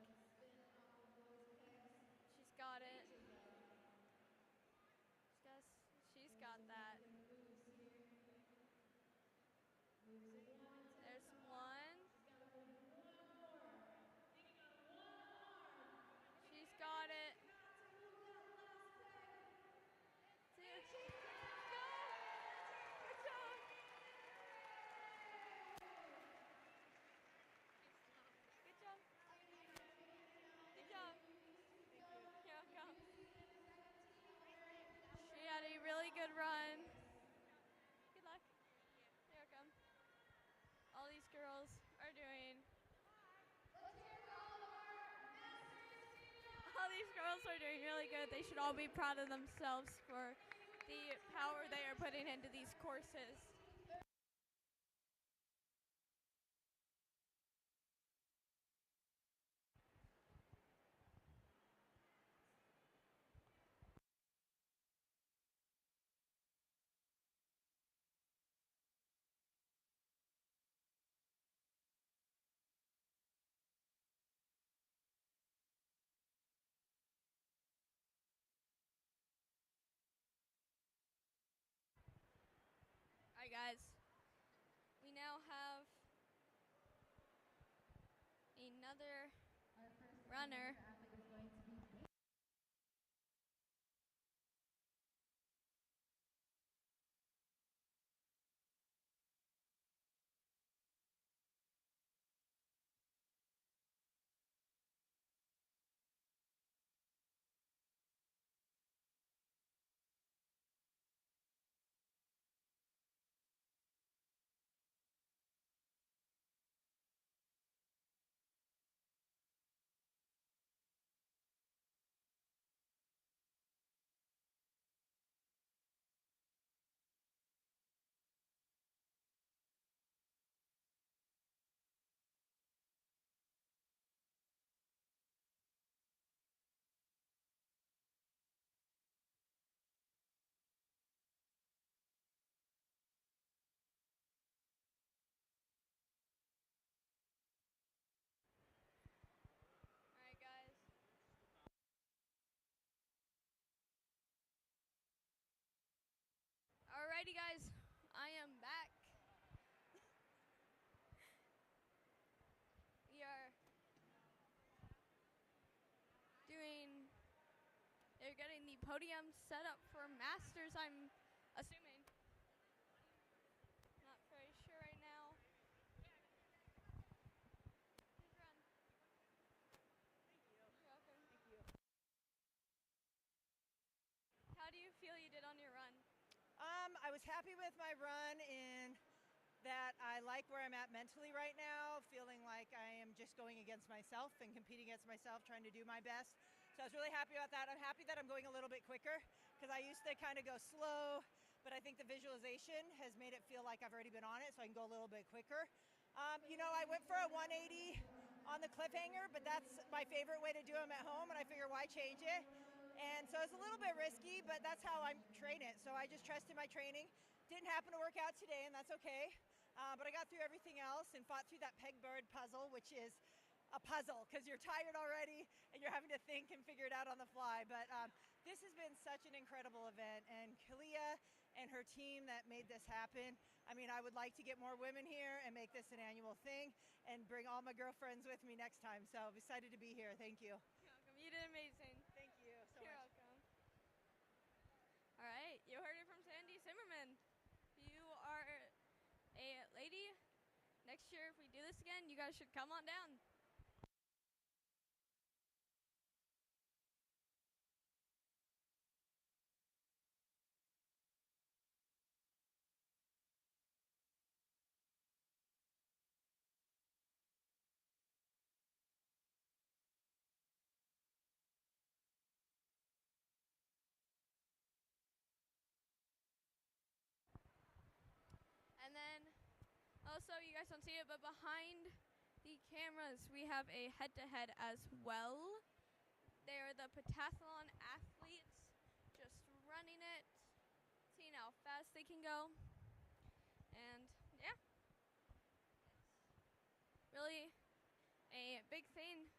She's got it. She's got that. There's one. She's got it. Two. Go! Good job. Good job. Good job. You're welcome. She had a really good run. Good luck. You're welcome. All these girls are doing. All these girls are doing really good. They should all be proud of themselves for the power they are putting into these courses. Alright guys, we now have another runner. Alright guys. Alrighty guys, I am back. We are doing, they're getting the podium set up for Masters, I'm assuming. Not very sure right now. Good run. Thank you. You're welcome. Thank you. How do you feel you did on your run? I was happy with my run in that I like where I'm at mentally right now, feeling like I am just going against myself and competing against myself, trying to do my best. So I was really happy about that. I'm happy that I'm going a little bit quicker because I used to kind of go slow, but I think the visualization has made it feel like I've already been on it, so I can go a little bit quicker. I went for a 180 on the cliffhanger, but that's my favorite way to do them at home, and I figure why change it? And so it's a little bit risky, but that's how I train it. So I just trusted my training, Didn't happen to work out today, and that's okay. But I got through everything else and fought through that pegboard puzzle, which is a puzzle because you're tired already and you're having to think and figure it out on the fly. But this has been such an incredible event, and Kalia and her team that made this happen. I mean, I would like to get more women here and make this an annual thing and bring all my girlfriends with me next time. So I'm excited to be here. Thank you. You're welcome. You did amazing. Thank you so You're much. welcome. All right, you heard it from Sandy Zimmerman. You are a lady. Next year, if we do this again, you guys should come on down. And then, also, you guys don't see it, but behind the cameras, we have a head-to-head as well. They are the pentathlon athletes, just running it, seeing how fast they can go. And, yeah, it's really a big thing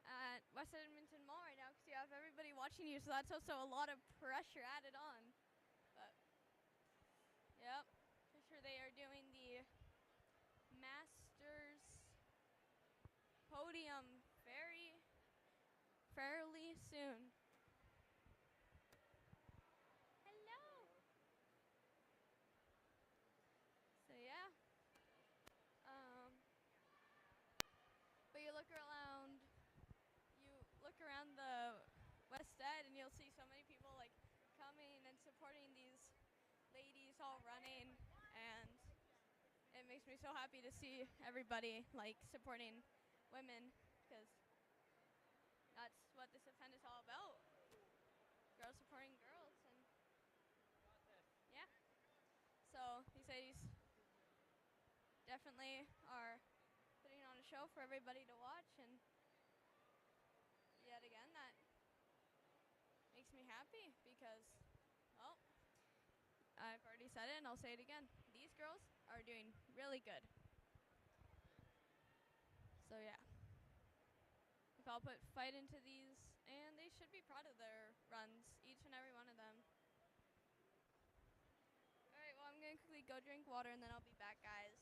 at West Edmonton Mall right now because you have everybody watching you, so that's also a lot of pressure added on. But, yep. For sure they are doing the Masters podium fairly soon. Hello. So yeah. But you look around the West Ed and you'll see so many people like coming and supporting these ladies all running, and it makes me so happy to see everybody like supporting women, because that's what this event is all about. Girls supporting girls, and yeah. So these ladies definitely are putting on a show for everybody to watch, and yet again, that makes me happy because, well, I've already said it and I'll say it again. These girls are doing really good. So yeah. If I'll put fight into these, and they should be proud of their runs, each and every one of them. Alright, well, I'm going to quickly go drink water and then I'll be back, guys.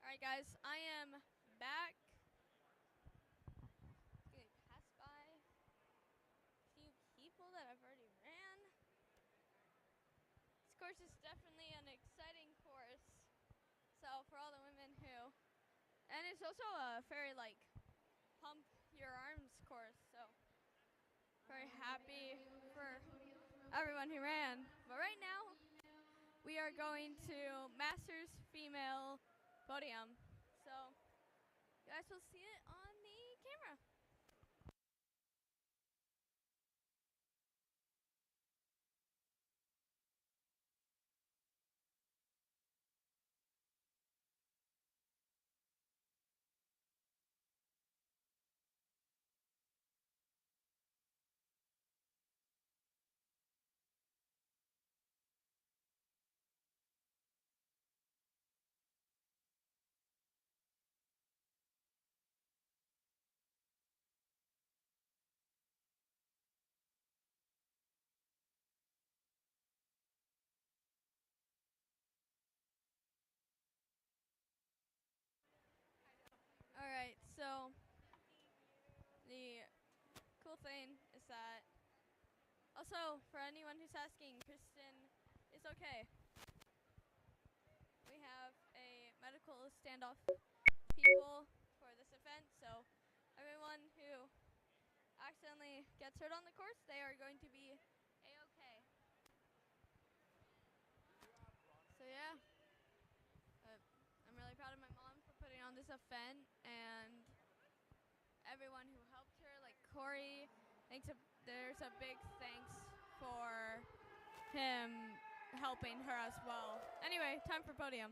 Alright, guys, I am back. Gonna pass by a few people that I've already ran. This course is definitely an exciting course. So for all the women who, and it's also a very like pump your arms course. So very happy for everyone who ran. But right now, we are going to Masters Female Podium. So you guys will see it on the camera. Alright, so the cool thing is that, also for anyone who's asking, Kristen is okay. We have a medical standoff people for this event, so everyone who accidentally gets hurt on the course, they are going to be a-okay. So yeah, I'm really proud of my mom for putting on this event, and everyone who helped her, like Corey. There's a big thanks for him helping her as well. Anyway, time for podium.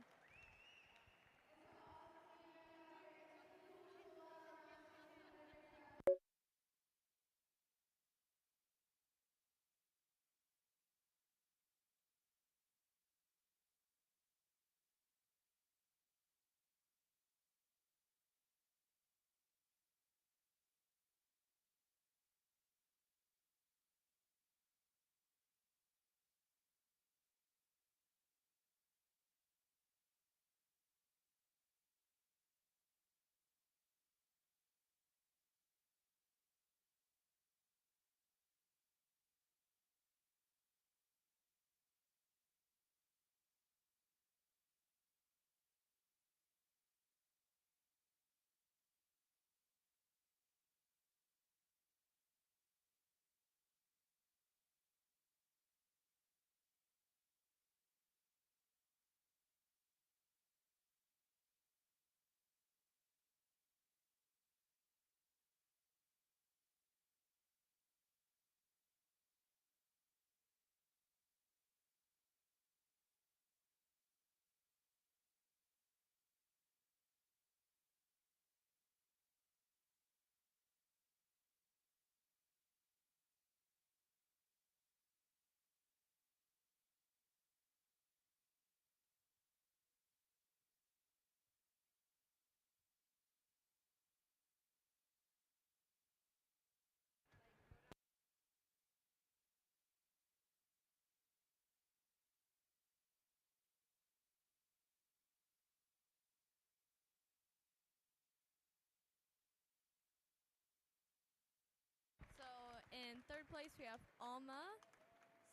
So in third place we have Alma,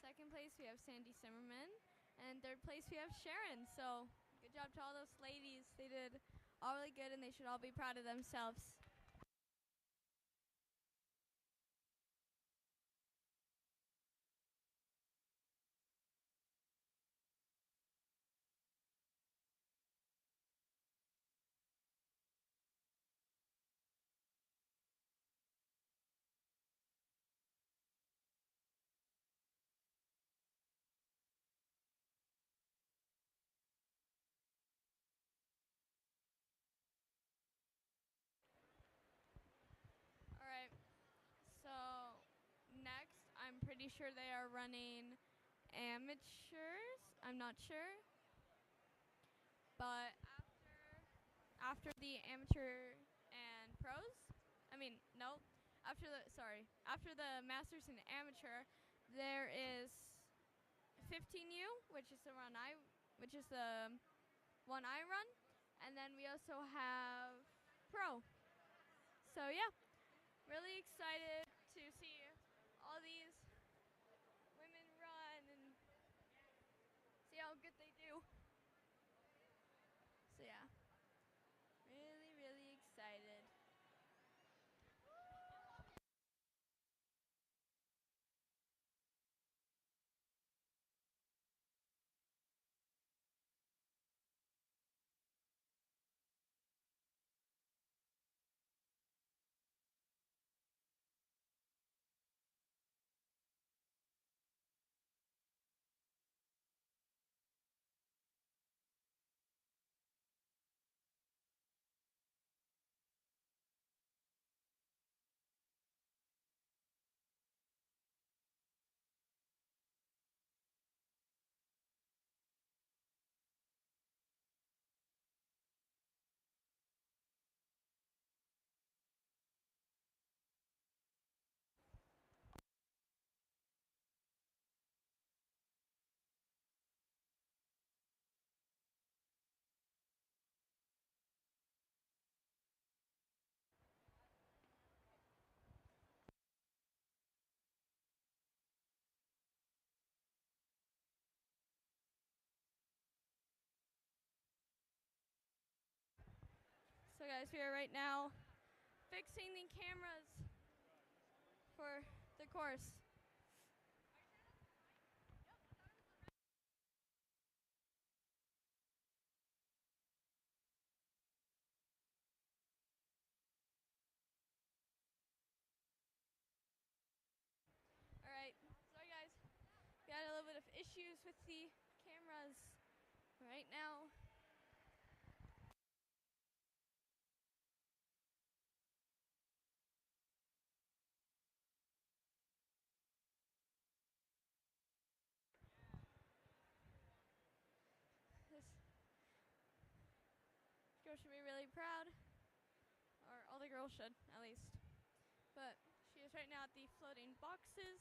second place we have Sandy Zimmerman, and third place we have Sharon. So good job to all those ladies. They did all really good, and they should all be proud of themselves. All right. So next, I'm pretty sure they are running amateurs. I'm not sure, but after the amateur and pros, I mean no, after the masters and amateur, there is 15U, which is the one I run, and then we also have pro. So yeah, really excited to see all these women run and see how good they do. So yeah, really, really excited. guys, we are right now fixing the cameras for the course. Alright, sorry guys, we had a little bit of issues with the cameras right now. This girl should be really proud, or all the girls should, at least. But she is right now at the floating boxes.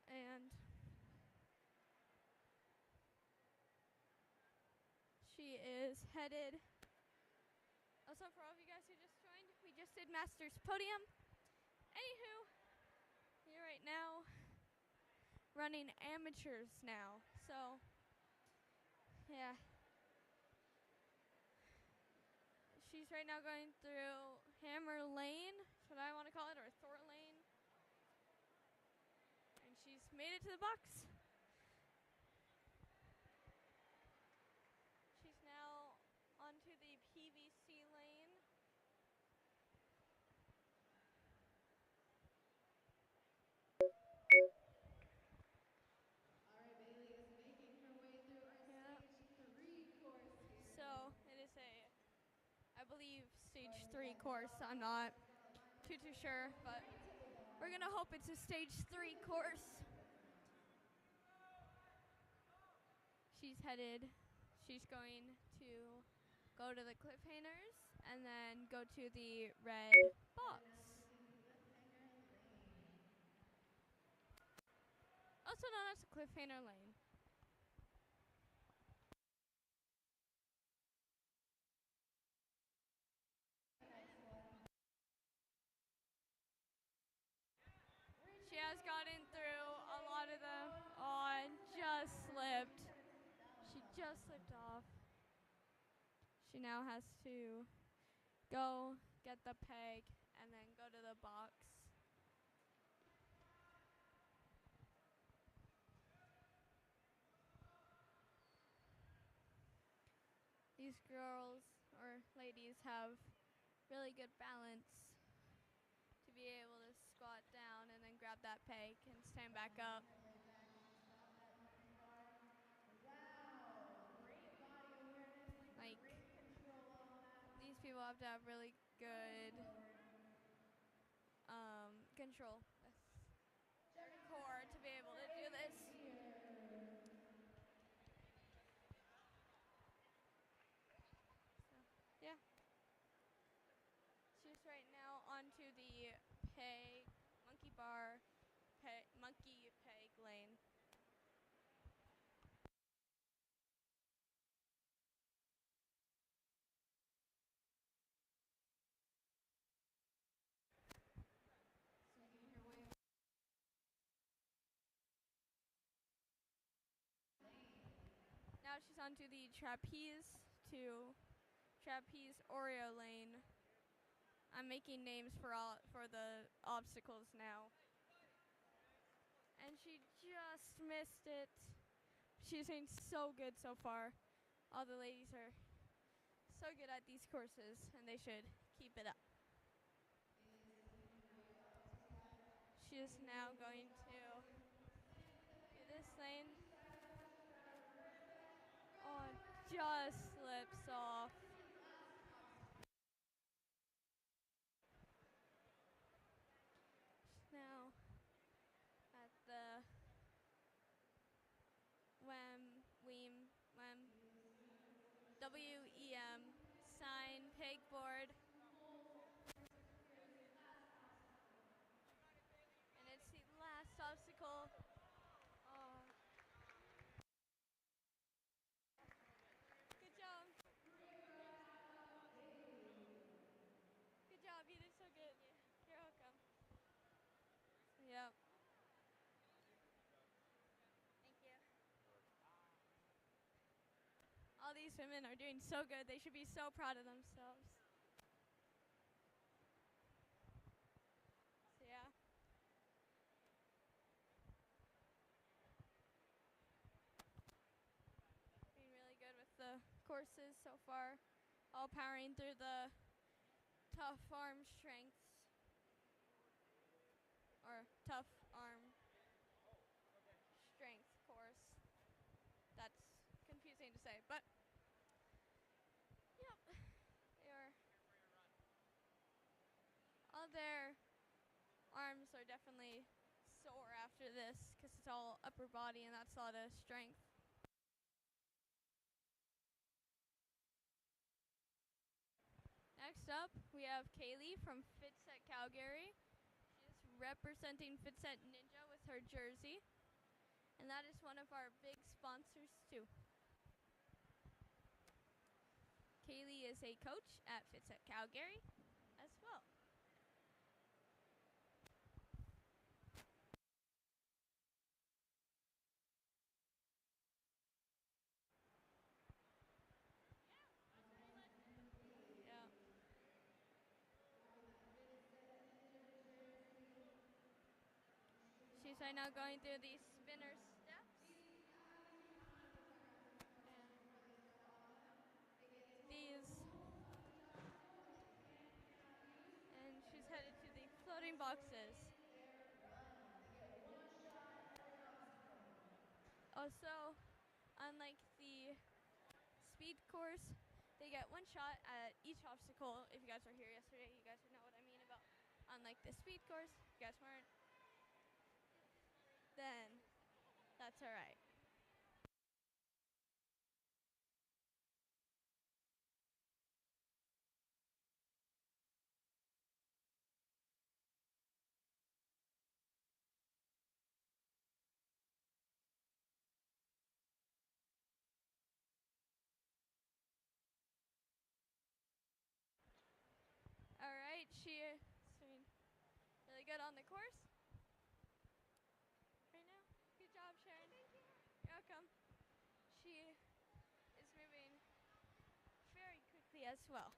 And she is headed. Also, for all of you guys who just joined, we just did Masters Podium. Anywho, you're right now running amateurs now. So, yeah. She's right now going through Hammer Lane, that's what I want to call it, or Thor Lane. And she's made it to the box. She's now onto the PVC lane. All right, Bailey is making her way through our stage 3 course here. So it is I believe, stage 3 course. I'm not too sure, but we're gonna hope it's a stage 3 course. She's going to go to the cliffhangers and then go to the red box. Also known as the cliffhanger lane. She has gotten through a lot of them. Oh, and just slipped. She just slipped off. She now has to go get the peg and then go to the box. These girls or ladies have really good balance to be able to squat down and then grab that peg and stand back up. Wow, great body awareness, Like, great control on that. these people have to have really good control with their core to be able to do this. So, yeah. She's right now onto the monkey peg lane. Now she's onto the trapeze Oreo lane. I'm making names for the obstacles now. And she just missed it. She's doing so good so far. All the ladies are so good at these courses, and they should keep it up. She is now going to do this lane. Oh, just slips off. Now at the WEM sign pegboard. And it's the last obstacle. Oh. Good job. Good job, you did so good. You're welcome. Yep. Thank you. All these these women are doing so good. They should be so proud of themselves. So yeah. Being really good with the courses so far. All powering through the tough arm strengths. Or tough arm strength course. That's confusing to say, but yep. They are. All their arms are definitely sore after this because it's all upper body and that's a lot of strength. Next up, we have Kaylee from Fitset Calgary. She is representing Fitset Ninja with her jersey. And that is one of our big sponsors too. Kaylee is a coach at Fitset Calgary as well. Yeah. She's right now going through these spinner steps. And these. And she's headed to the floating boxes. Also, unlike the speed course, they get one shot at each obstacle. If you guys were here yesterday, you guys would know what I mean about unlike the speed course. If you guys weren't, then that's all right. All right, she is doing really good on the course right now. Good job, Sharon. Thank you. You're welcome. She is moving very quickly as well.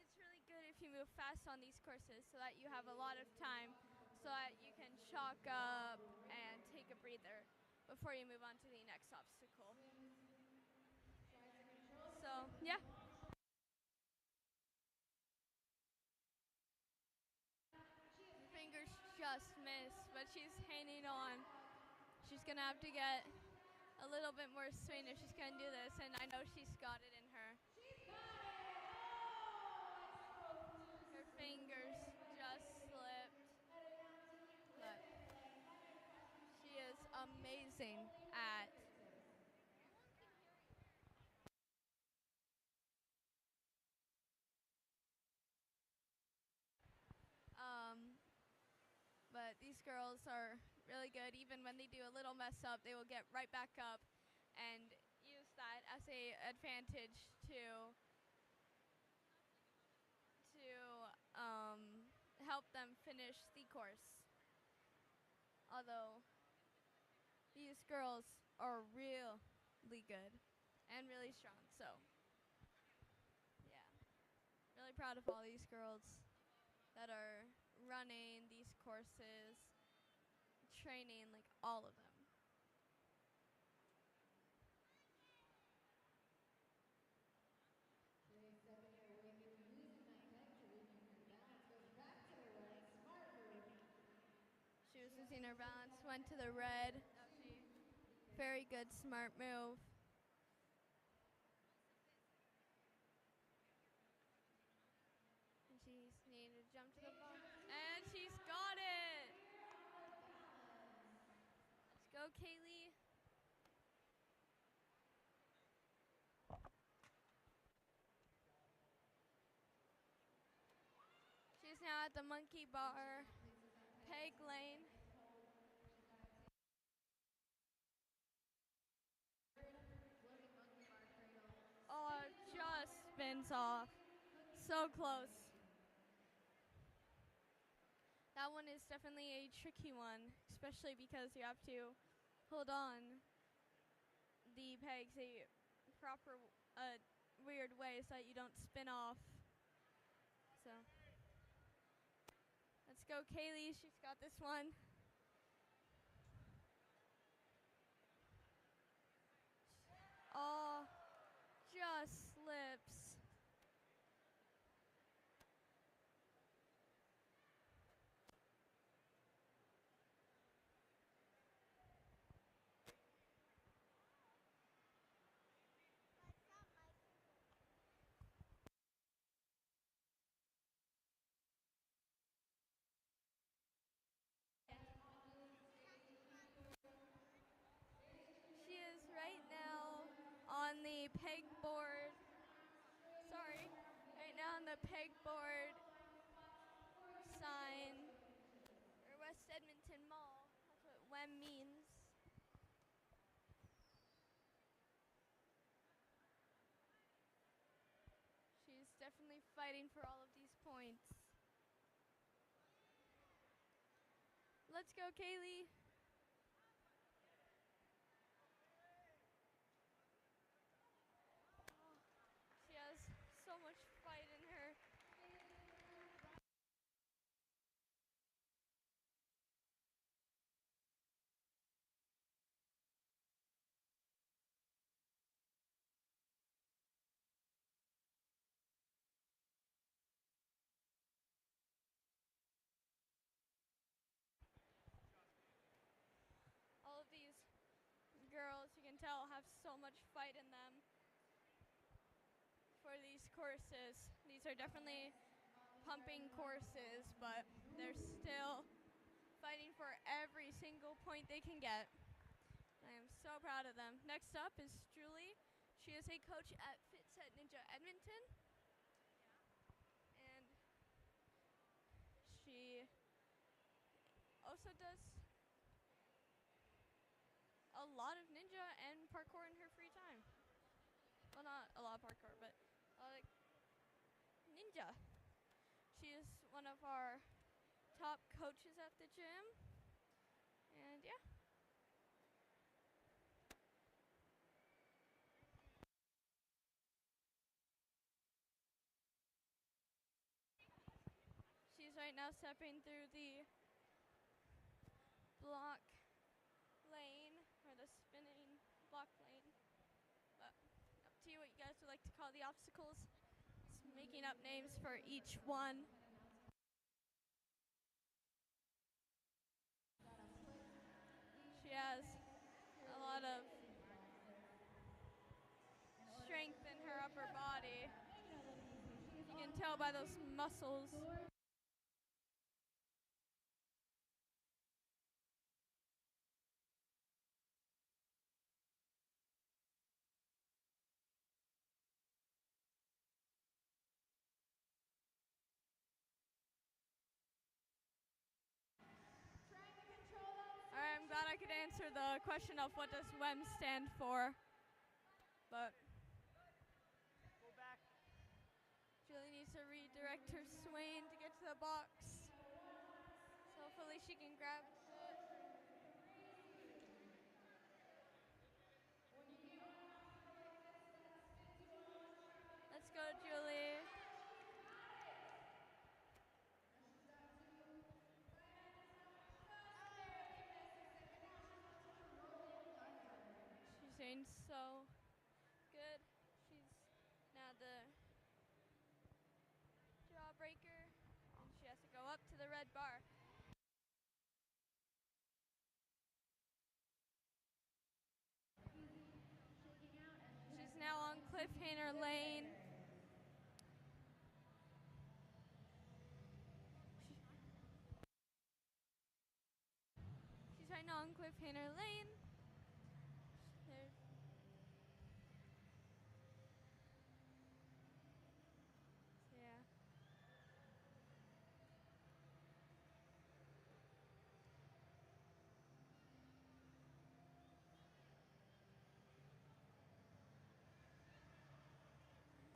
It's really good if you move fast on these courses so that you have a lot of time so that you can chalk up and take a breather before you move on to the next obstacle. So, yeah. Fingers just missed, but she's hanging on. She's going to have to get a little bit more swing if she's going to do this, and I know she's got it in her. Her fingers just slipped, but she is amazing at but these girls are really good. Even when they do a little mess up, they will get right back up and use that as a advantage to help them finish the course. Although these girls are really good and really strong, so yeah, really proud of all these girls that are running these courses, training, like all of them. Today's second-year weightlifter losing that leg to losing her balance goes back to the red. Smart move. She was losing her balance, went to the red. That was a very good, smart move. And she's needed to jump to the ball. And she's got it! Let's go, Kaylee. She's now at the monkey bar, peg lane. Oh, it just spins off. So close. That one is definitely a tricky one, especially because you have to hold on the pegs a proper, weird way so that you don't spin off. So, let's go, Kaylee. She's got this one. Oh, just slips. She is right now on the pegboard. Sorry, right now on the pegboard sign or West Edmonton Mall. That's what WEM means. She's definitely fighting for all of these points. Let's go, Kaylee. Oh, she has so much fight in her. All of these girls, you can tell, have so much fight in them for these courses. These are definitely pumping courses, but they're still fighting for every single point they can get. I am so proud of them. Next up is Julie. She is a coach at Fitset Ninja Edmonton. And she also does a lot of ninja and parkour in her free time. Well, not a lot of parkour, but ninja. She is one of our top coaches at the gym. And yeah. She's right now stepping through the block lane, or the spinning block lane. But up to you what you guys would like to call the obstacles. Just making up names for each one. She has a lot of strength in her upper body. You can tell by those muscles. All right, I'm glad I could answer the question of what does WEM stand for. But Julie needs to redirect her swing to get to the box. So hopefully she can grab it. Let's go, Julie. She's doing so good. She's now the jawbreaker, and she has to go up to the red bar. She's now on cliffhanger lane. She's right now on cliffhanger lane. Yeah.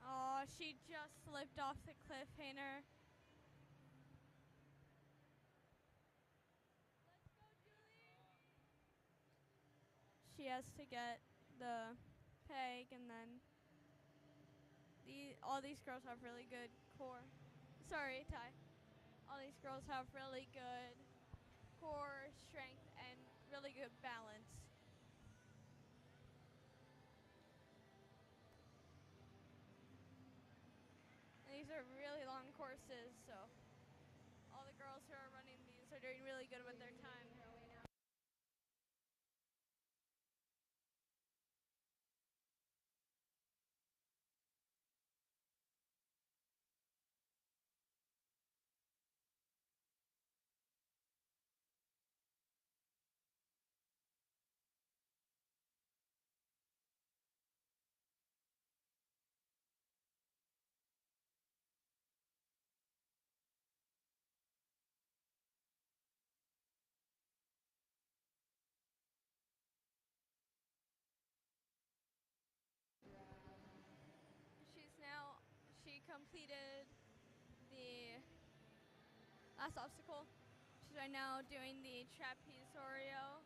Oh, she just slipped off the cliffhanger. She has to get the peg, and then all these girls have really good core. Sorry, Ty. All these girls have really good core strength and really good balance. And these are really long courses, so all the girls who are running these are doing really good with their time. She completed the last obstacle. She's right now doing the trapeze oreo.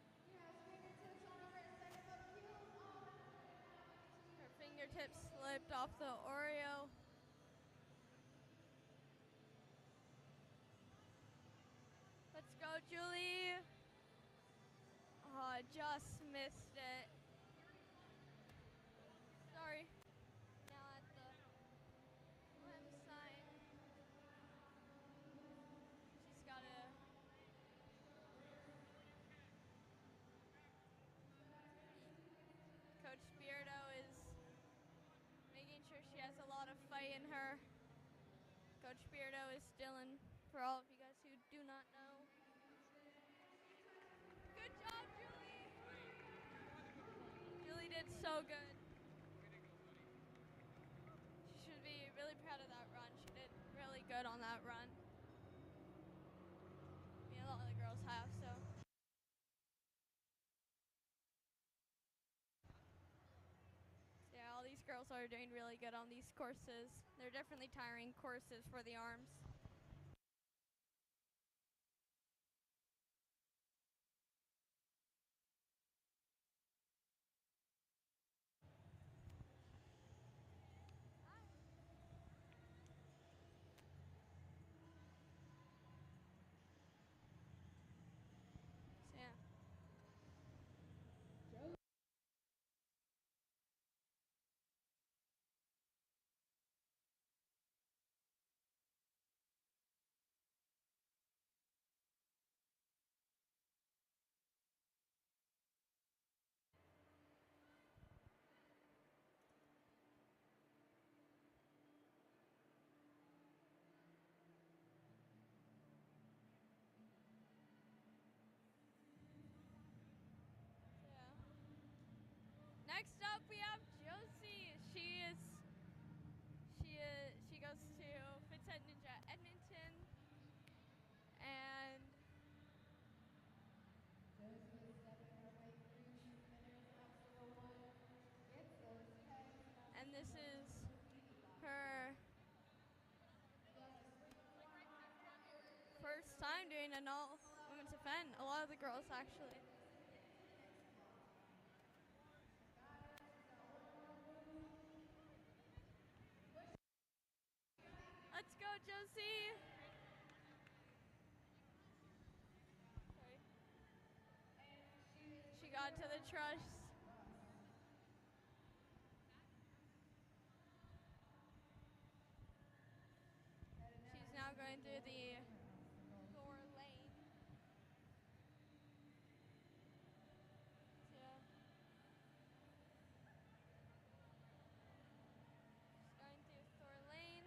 Her fingertips slipped off the oreo. Let's go, Julie. Oh, just missed it. Sorry. Now at the left side. She's got to. Coach Beardo is making sure she has a lot of fight in her. Coach Beardo is Dylan, for all of you guys who do not know. Good job, Julie! Julie did so good. She should be really proud of that run. She did really good on that run. I mean, a lot of the girls have, so. Yeah, all these girls are doing really good on these courses. They're definitely tiring courses for the arms. So, yeah. Next up, we have Josie. She goes to Fitzhead Ninja Edmonton, and this is her first time doing an all women's event. A lot of the girls actually. Let's go, Josie. Sorry. She got to the truss. She's now going through the lower lane. Yeah. She's going through Thor lane.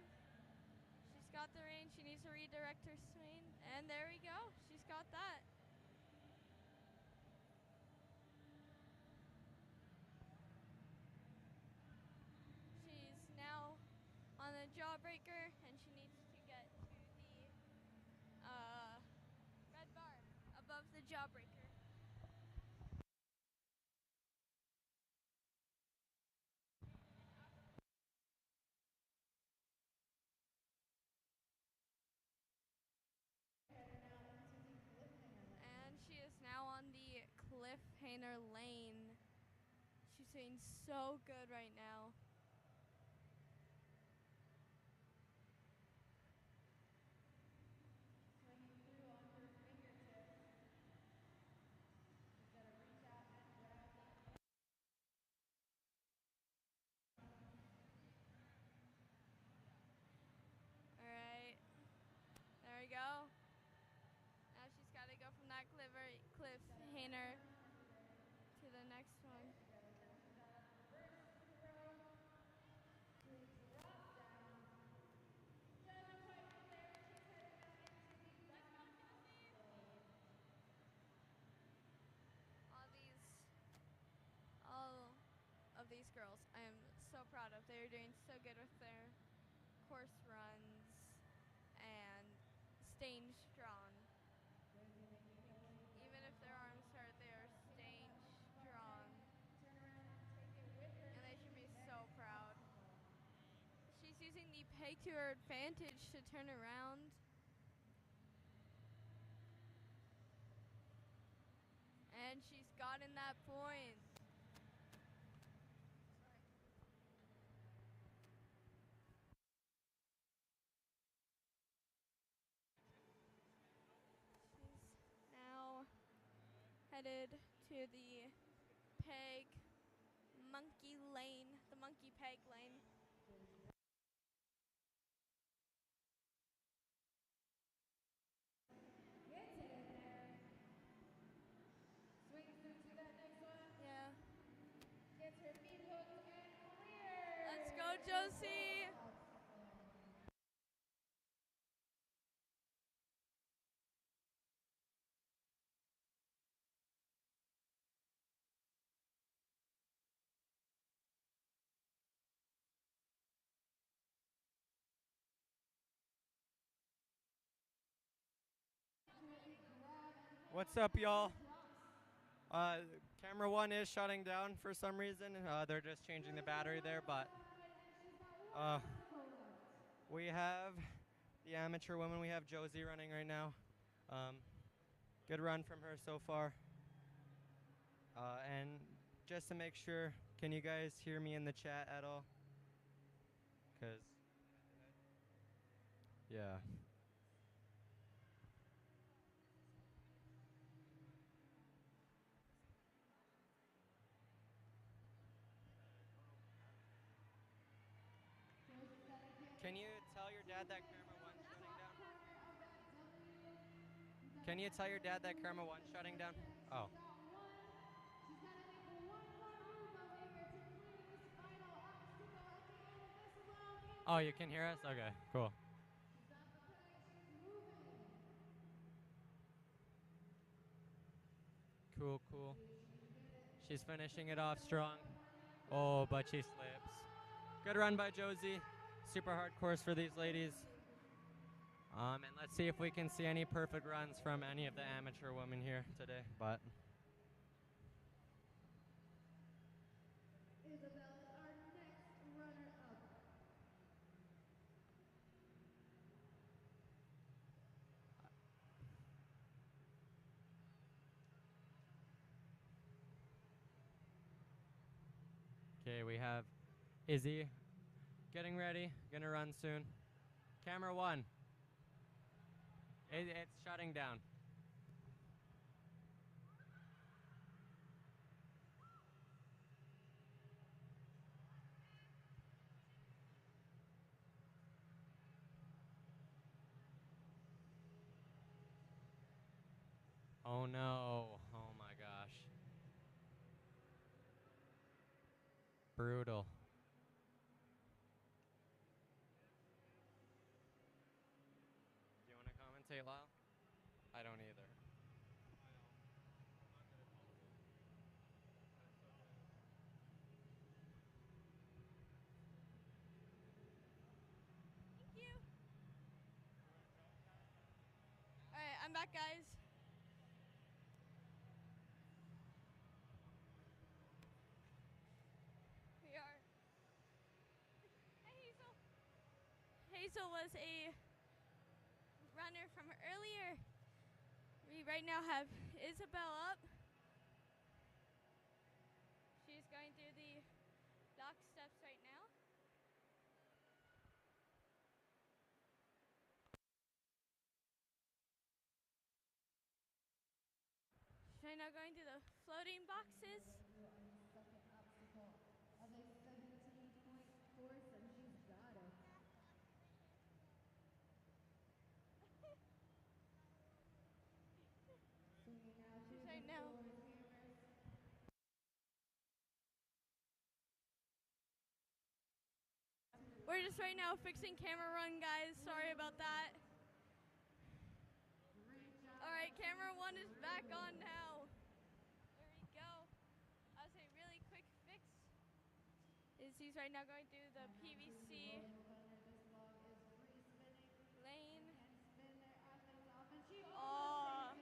She's got the range. She needs to redirect her swing. And there we go. She's got that. She's now on the jawbreaker, and she needs to get to the red bar above the jawbreaker. And she is now on the cliffhanger lane. She's doing so good right now. Swinging through on her fingertips. She's got to reach out and grab the air. All right. There we go. Now she's got to go from that cliffhanger to the next one. All of these girls, I am so proud of. They are doing so good with their course runs and staying strong. Even if their arms hurt, they are staying strong. And they should be so proud. She's using the peg to her advantage to turn around. And she's gotten that point. She's now headed to the peg monkey lane, the monkey peg lane. Gets it in there. Swings through to that next one. Yeah. Gets her feet hooked and clear. Let's go, Josie. What's up, y'all? Camera 1 is shutting down for some reason. They're just changing the battery there, but we have the amateur women. We have Josie running right now. Good run from her so far. And just to make sure, can you guys hear me in the chat at all? 'Cause yeah. Can you tell your dad that camera 1's shutting down? Can you tell your dad that camera 1's shutting down? Oh. She's got to make one more move, Maker, to clear this final obstacle at the end of this long. Oh, you can hear us? Okay, cool. She's off the peg. She's moving. Cool, cool. She's finishing it off strong. Oh, but she slips. Good run by Josie. Super hard course for these ladies. And let's see if we can see any perfect runs from any of the amateur women here today. But Isabel is our next runner-up. okay, we have Izzy getting ready, gonna run soon. Camera 1. It's shutting down. Oh no. Oh my gosh. Brutal. Do you want to commentate, Lyle? I don't either. Thank you. All right, I'm back, guys. We are. Hey, Hazel. Hazel was a runner from earlier. We right now have Isabel up. She's going through the right now going to the floating boxes. Second obstacle of a 17-point course, and she's got it. Swinging now to She's the right now. floor hammers. We're just right now fixing camera run, guys. Sorry about that. All right, camera one is back on now. There we go. That was a really quick fix. He's right now going through the PVC lane. Oh,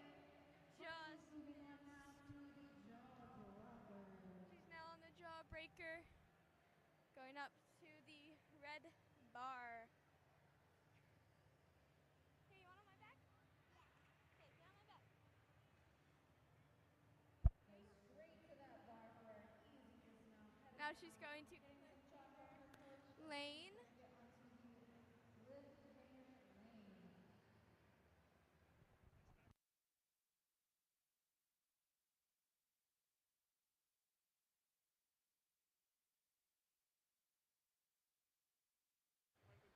just. She's now on the jawbreaker. Going up to the red bar. Hey, you want on my back? Yeah. Okay, get on my back. Goes straight to that bar for an easy dismount. Now she's going to lane. Get onto the cliffhanger lane.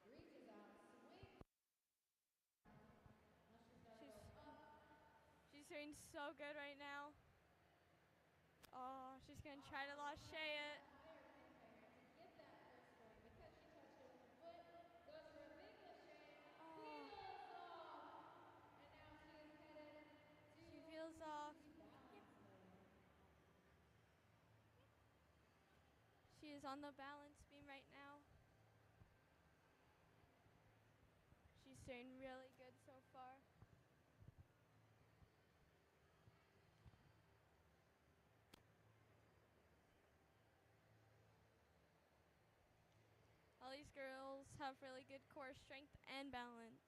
Reaches out, swings. She's doing so good right now. Oh, she's gonna try to lachey it. Get that first one because she touched it with her foot. Goes for a big lachey. Oh. Peels off. And now she is headed to She peels off. the balance lane. She is on the balance beam right now. She's doing really good so far. All these girls have really good core strength and balance.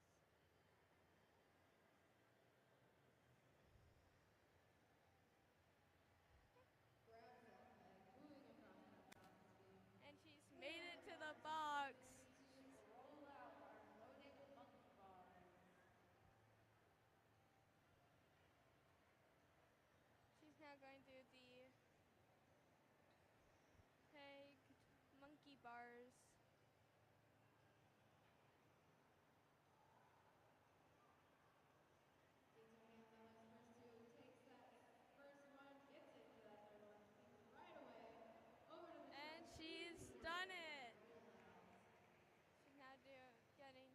Grabs that leg, moving across that balance beam. And she's made it to the box. To roll out our floating monkey bars. She's now going through the pegged monkey bars. Takes that first one, gets it to that third one, right away. Over to the And she's done it. She's now getting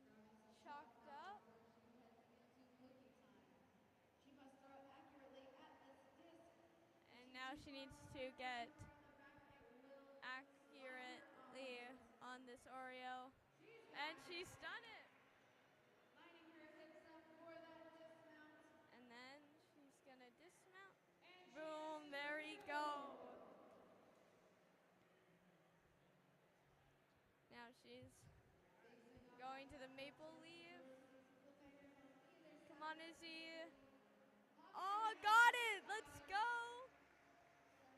chalked up. She heads into cookie time. She must throw accurately at this disc. And now she needs to get accurately on this Oreo. And she's done it. Lining her hips up for that dismount. And then she's gonna dismount. Boom, there we go. Now she's going to the maple leaf. Come on, Izzy. Oh, got it. Let's go.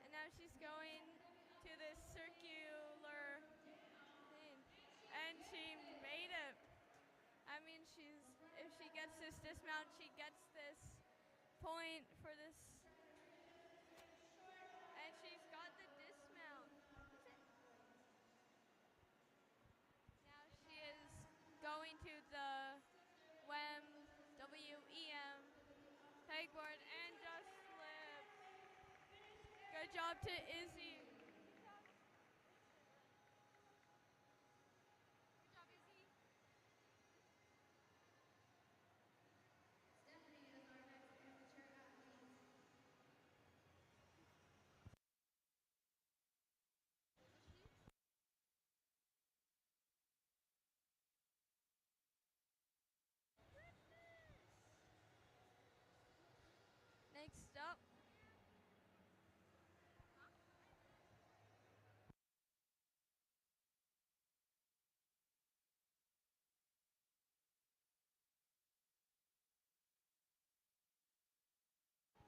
And now she's going to this circular thing. And she made it. I mean, if she gets this dismount, she gets this point for this. And she's got the dismount. Now she is going to the WEM pegboard and just slipped. Good job to Izzy. Stephanie is our next amateur athlete. Next up.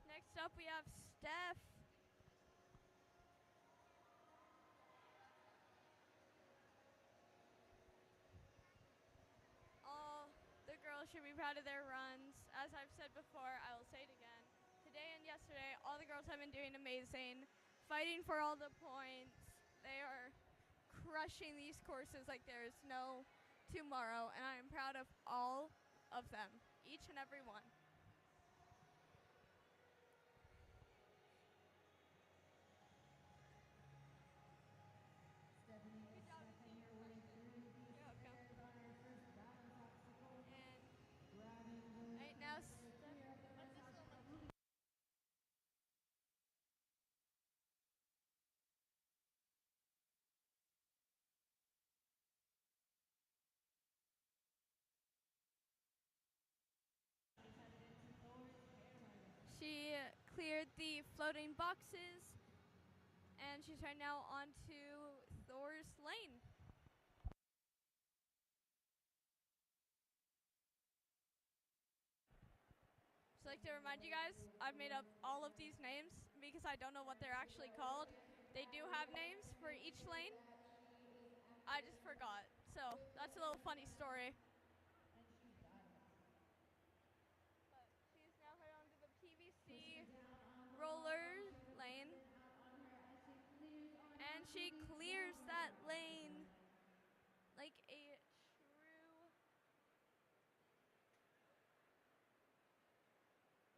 Next up we have Steph. All the girls should be proud of their runs. As I've said before, I will say it again. Today and yesterday, all the girls have been doing amazing, fighting for all the points. They are crushing these courses like there is no tomorrow, and I am proud of all of them, each and every one. Right now, she cleared the floating boxes, and she's right now onto Thor's lane. Just like to remind you guys, I've made up all of these names because I don't know what they're actually called. They do have names for each lane. I just forgot. So that's a little funny story. But she's now headed onto the PVC roller lane. And she clears that lane like a true...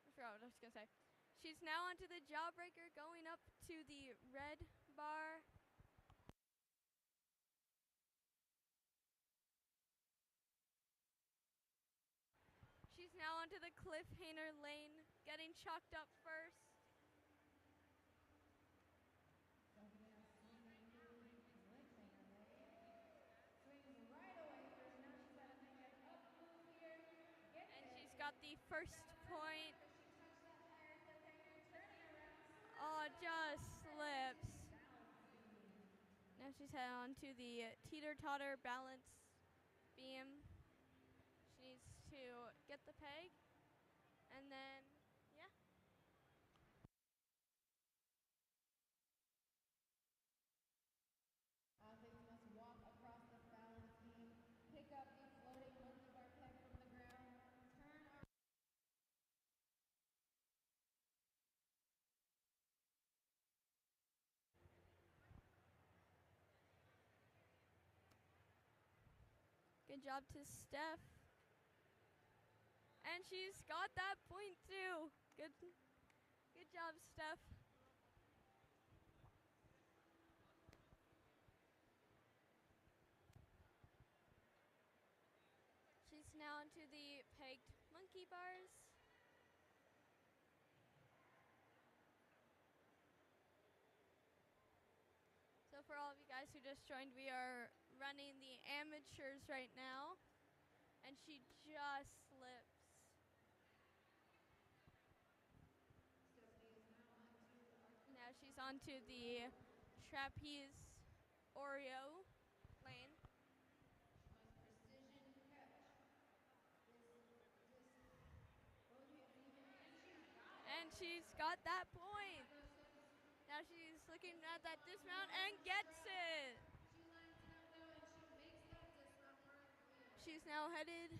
I forgot what I was going to say. She's now onto the jawbreaker, going up to the red bar. She's now onto the cliffhanger lane, getting chalked up first. And she's got the first point. Oh, just slips. Now she's heading on to the teeter-totter balance beam. She needs to get the peg, and then, yeah. Athletes must walk across this balance beam, pick up a floating monkey bar peg from the ground, turn our Good job to Steph. And she's got that point too. Good job, Steph. She's now onto the pegged monkey bars. So for all of you guys who just joined, we are running the amateurs right now. And she just slips. Now she's onto the trapeze Oreo lane. And she's got that point. Now she's looking at that dismount and gets it. She's now headed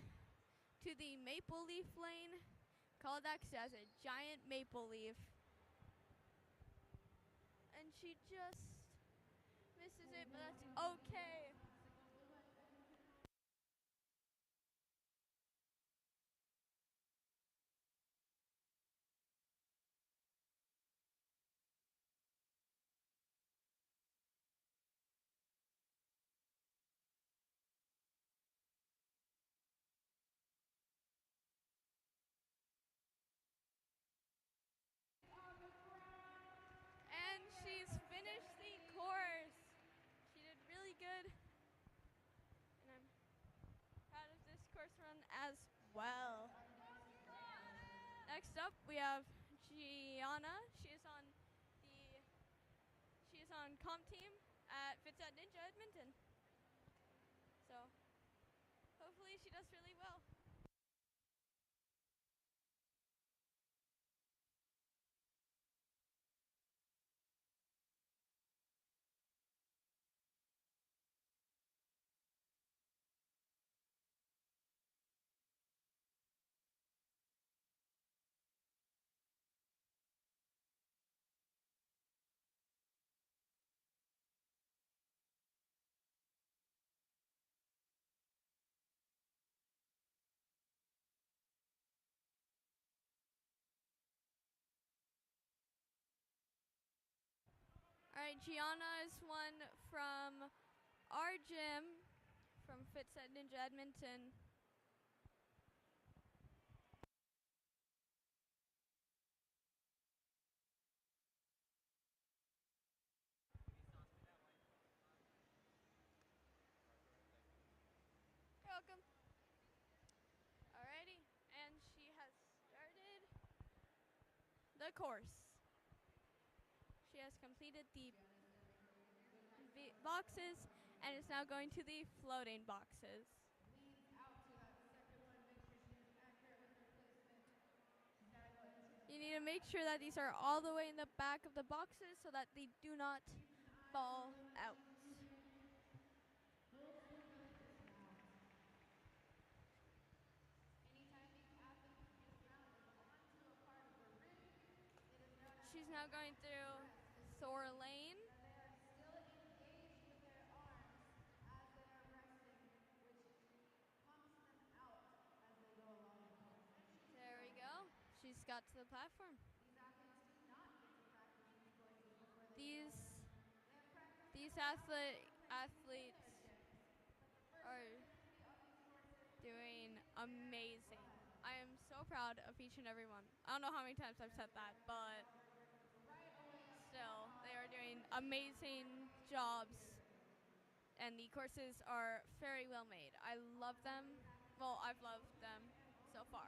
to the maple leaf lane. Call that because it has a giant maple leaf. And she just misses it, but that's okay. And she's finished the course. She did really good. And I'm proud of this course run as well. Next up, we have Gianna. She is on comp team at Fits at Ninja Edmonton. So hopefully she does really well. right, Gianna is one from our gym from Fitset Ninja Edmonton. You're welcome. Alrighty, and she has started the course. She has completed the boxes and is now going to the floating boxes. Leans out to that second one. Make sure she is accurate with her placement. She's got to go into the You need to make sure that these are all the way in the back of the boxes so that they do not fall out. full stability dismount. Anytime the athlete dismount is onto a part of the ring, it is known as She's now going through Thor Lane. that they are still engaged with their arms as they are resting, which pumps them out as they go along the course. There we go. She's got to the platform. These athletes do not get to practice these courses before they These go in. They have practiced these them a lot athletes are doing amazing. I am so proud of each and every one. I don't know how many times I've said that, but still, they are doing amazing jobs. And the courses are very well made. I love them. Well, I've loved them so far.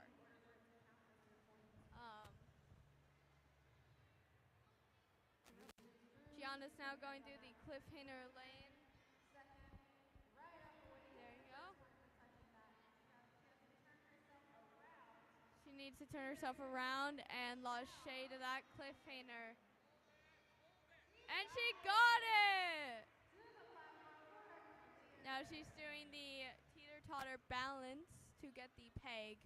Gianna's now going through the cliffhanger lane. There you go. She needs to turn herself around and launch shade to that cliffhanger. And she got it! Now she's doing the teeter-totter balance to get the peg.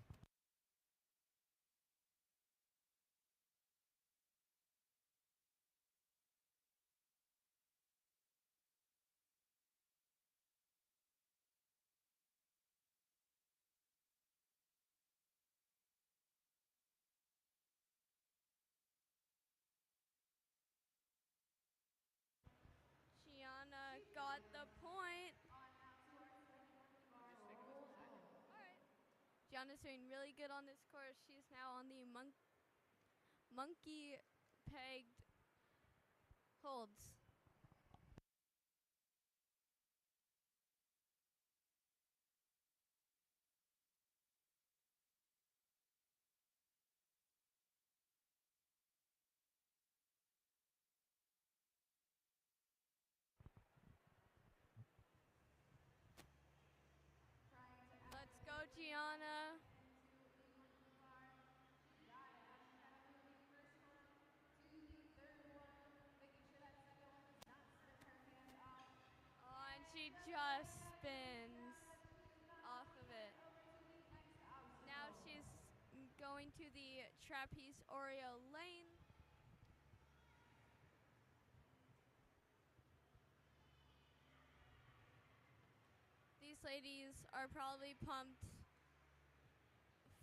Gianna got the point. Alright. Gianna's doing really good on this course. She's now on the monkey pegged holds. Let's go, Gianna. Oh, and she just spins off of it. Now she's going to the trapeze Oreo lane. These ladies are probably pumped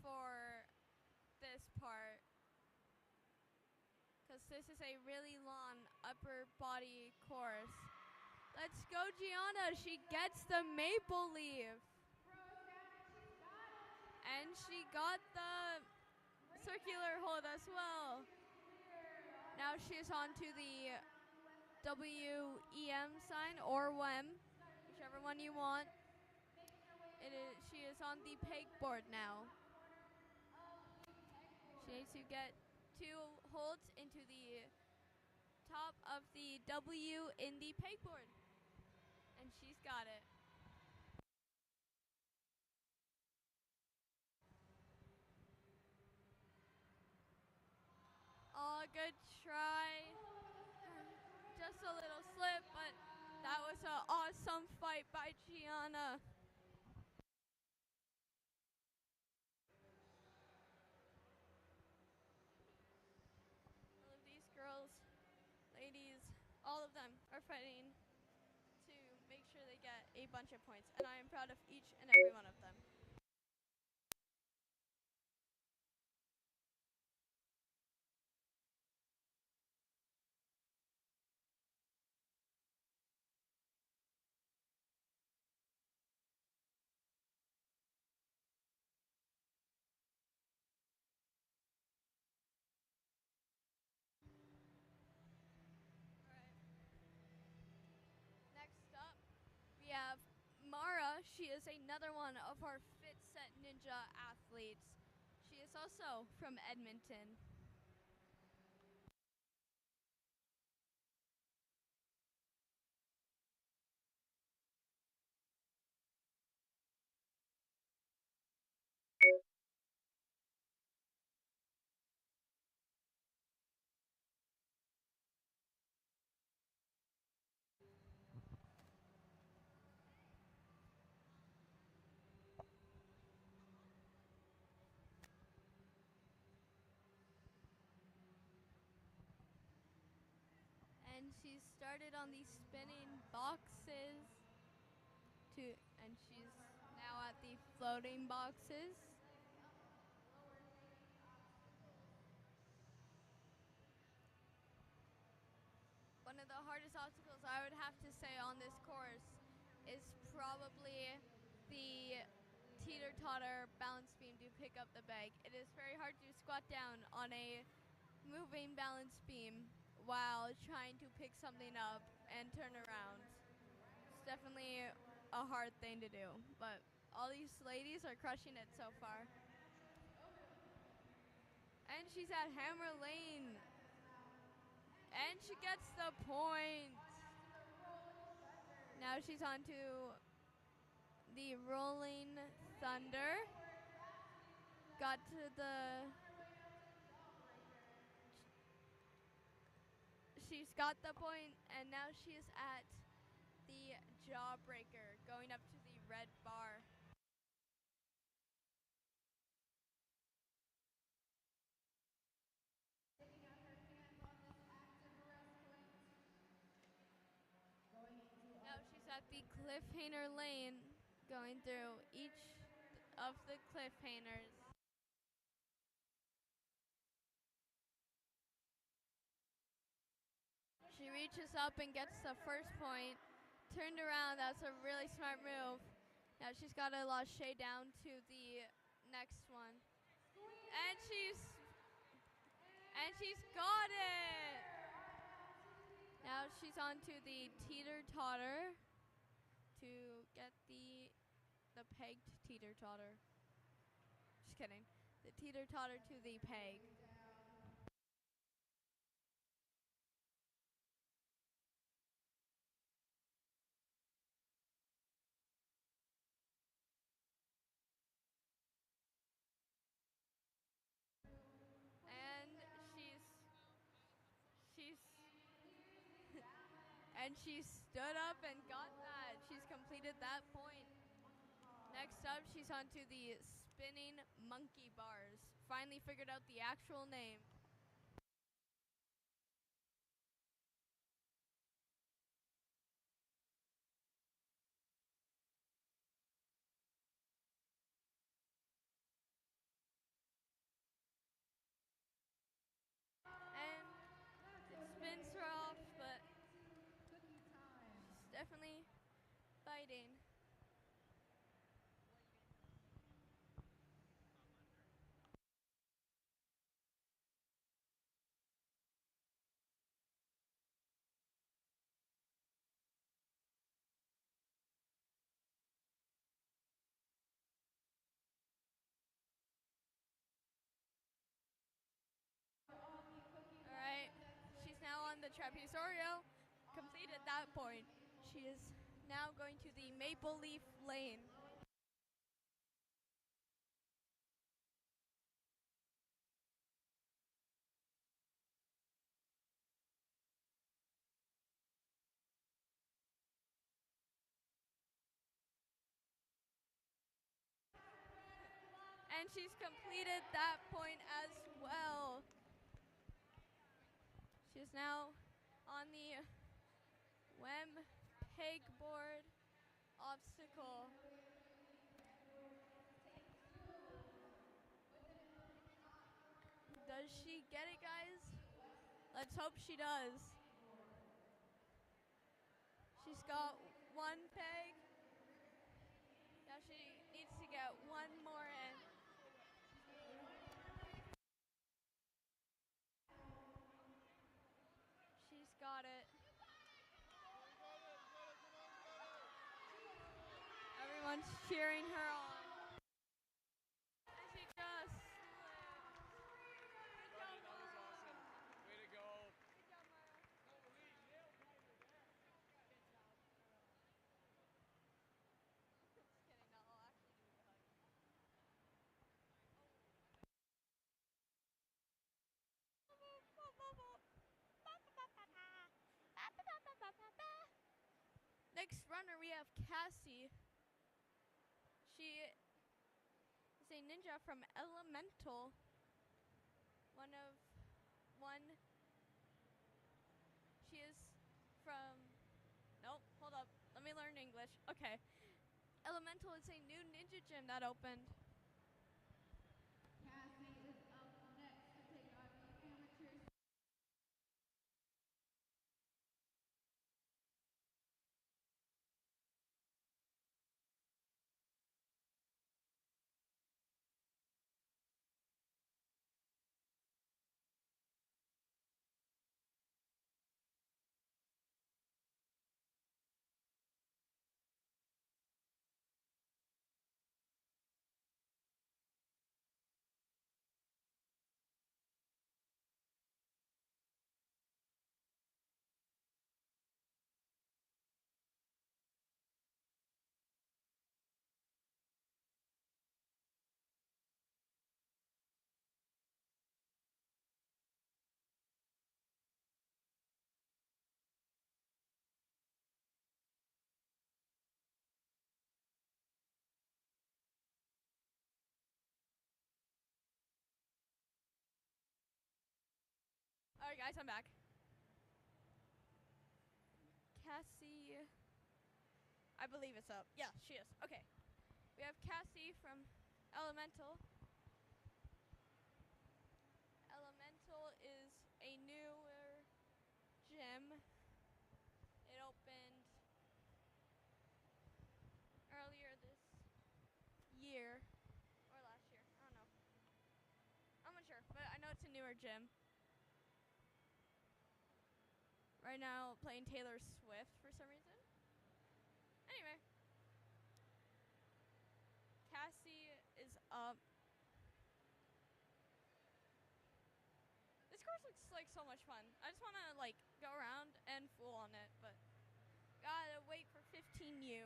for this part because this is a really long upper body course. Let's go, Gianna. She gets the maple leaf. And she got the circular hold as well. Now she's on to the WEM sign or WEM, whichever one you want. She is on the pegboard now. She needs to get 2 holds into the top of the W in the pegboard. And she's got it. Oh, good try. Just a little slip, but that was an awesome fight by Gianna. All of these girls, ladies, all of them are fighting to make sure they get a bunch of points, and I am proud of each and every one of them. is another one of our Fit Set Ninja athletes. She is also from Edmonton. And she started on these spinning boxes and she's now at the floating boxes. One of the hardest obstacles I would have to say on this course is probably the teeter-totter balance beam to pick up the bag. It is very hard to squat down on a moving balance beam while trying to pick something up and turn around. It's definitely a hard thing to do, but all these ladies are crushing it so far. And she's at Hammer Lane. And she gets the point. Now she's on to the Rolling Thunder. Got to the... She's got the point, and now she is at the Jawbreaker, going up to the red bar. Now she's at the Cliffhanger Lane, going through each of the cliffhangers. She reaches up and gets the first point. Turned around, that's a really smart move. Now she's got to launch down to the next one. And she's got it! Now she's on to the teeter-totter to get the pegged teeter-totter. Just kidding. The teeter-totter to the peg. And she stood up and got that. She's completed that point. Next up, she's on to the spinning monkey bars. Finally figured out the actual name. And it spins her off, but she's definitely fighting. Alright, she's now on the trapezoidal, completed that point. She is now going to the Maple Leaf Lane. And she's completed that point as well. She's now on the WEM pegboard obstacle. Does she get it, guys? Let's hope she does. She's got one peg. Now she needs to get one more in. She's got it. Everyone everyone's cheering her on. And she just That was awesome. Way to go. Good job, Mara. Just kidding. No, I'll actually give you a hug. Next runner, we have Cassie. She is a ninja from Elemental. She is from, nope, hold up. Let me learn English. Okay. Elemental is a new ninja gym that opened. Cassie is up next to take on the amateur. Alright guys, I'm back. Cassie, I believe it's up. Yeah, she is. Okay. We have Cassie from Elemental. Elemental is a newer gym. It opened earlier this year or last year. I don't know. I'm not sure, but I know it's a newer gym. Right now, playing Taylor Swift for some reason. Anyway, Cassie is up. This course looks like so much fun. I just want to like go around and fool on it, but gotta wait for 15U.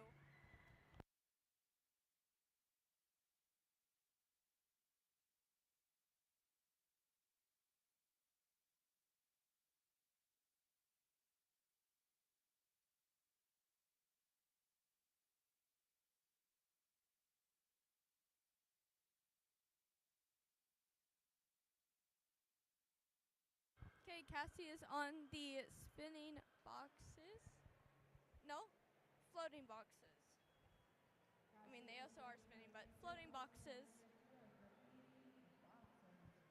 Okay, Cassie is on the spinning boxes. No, floating boxes. I mean, they also are spinning, but floating boxes.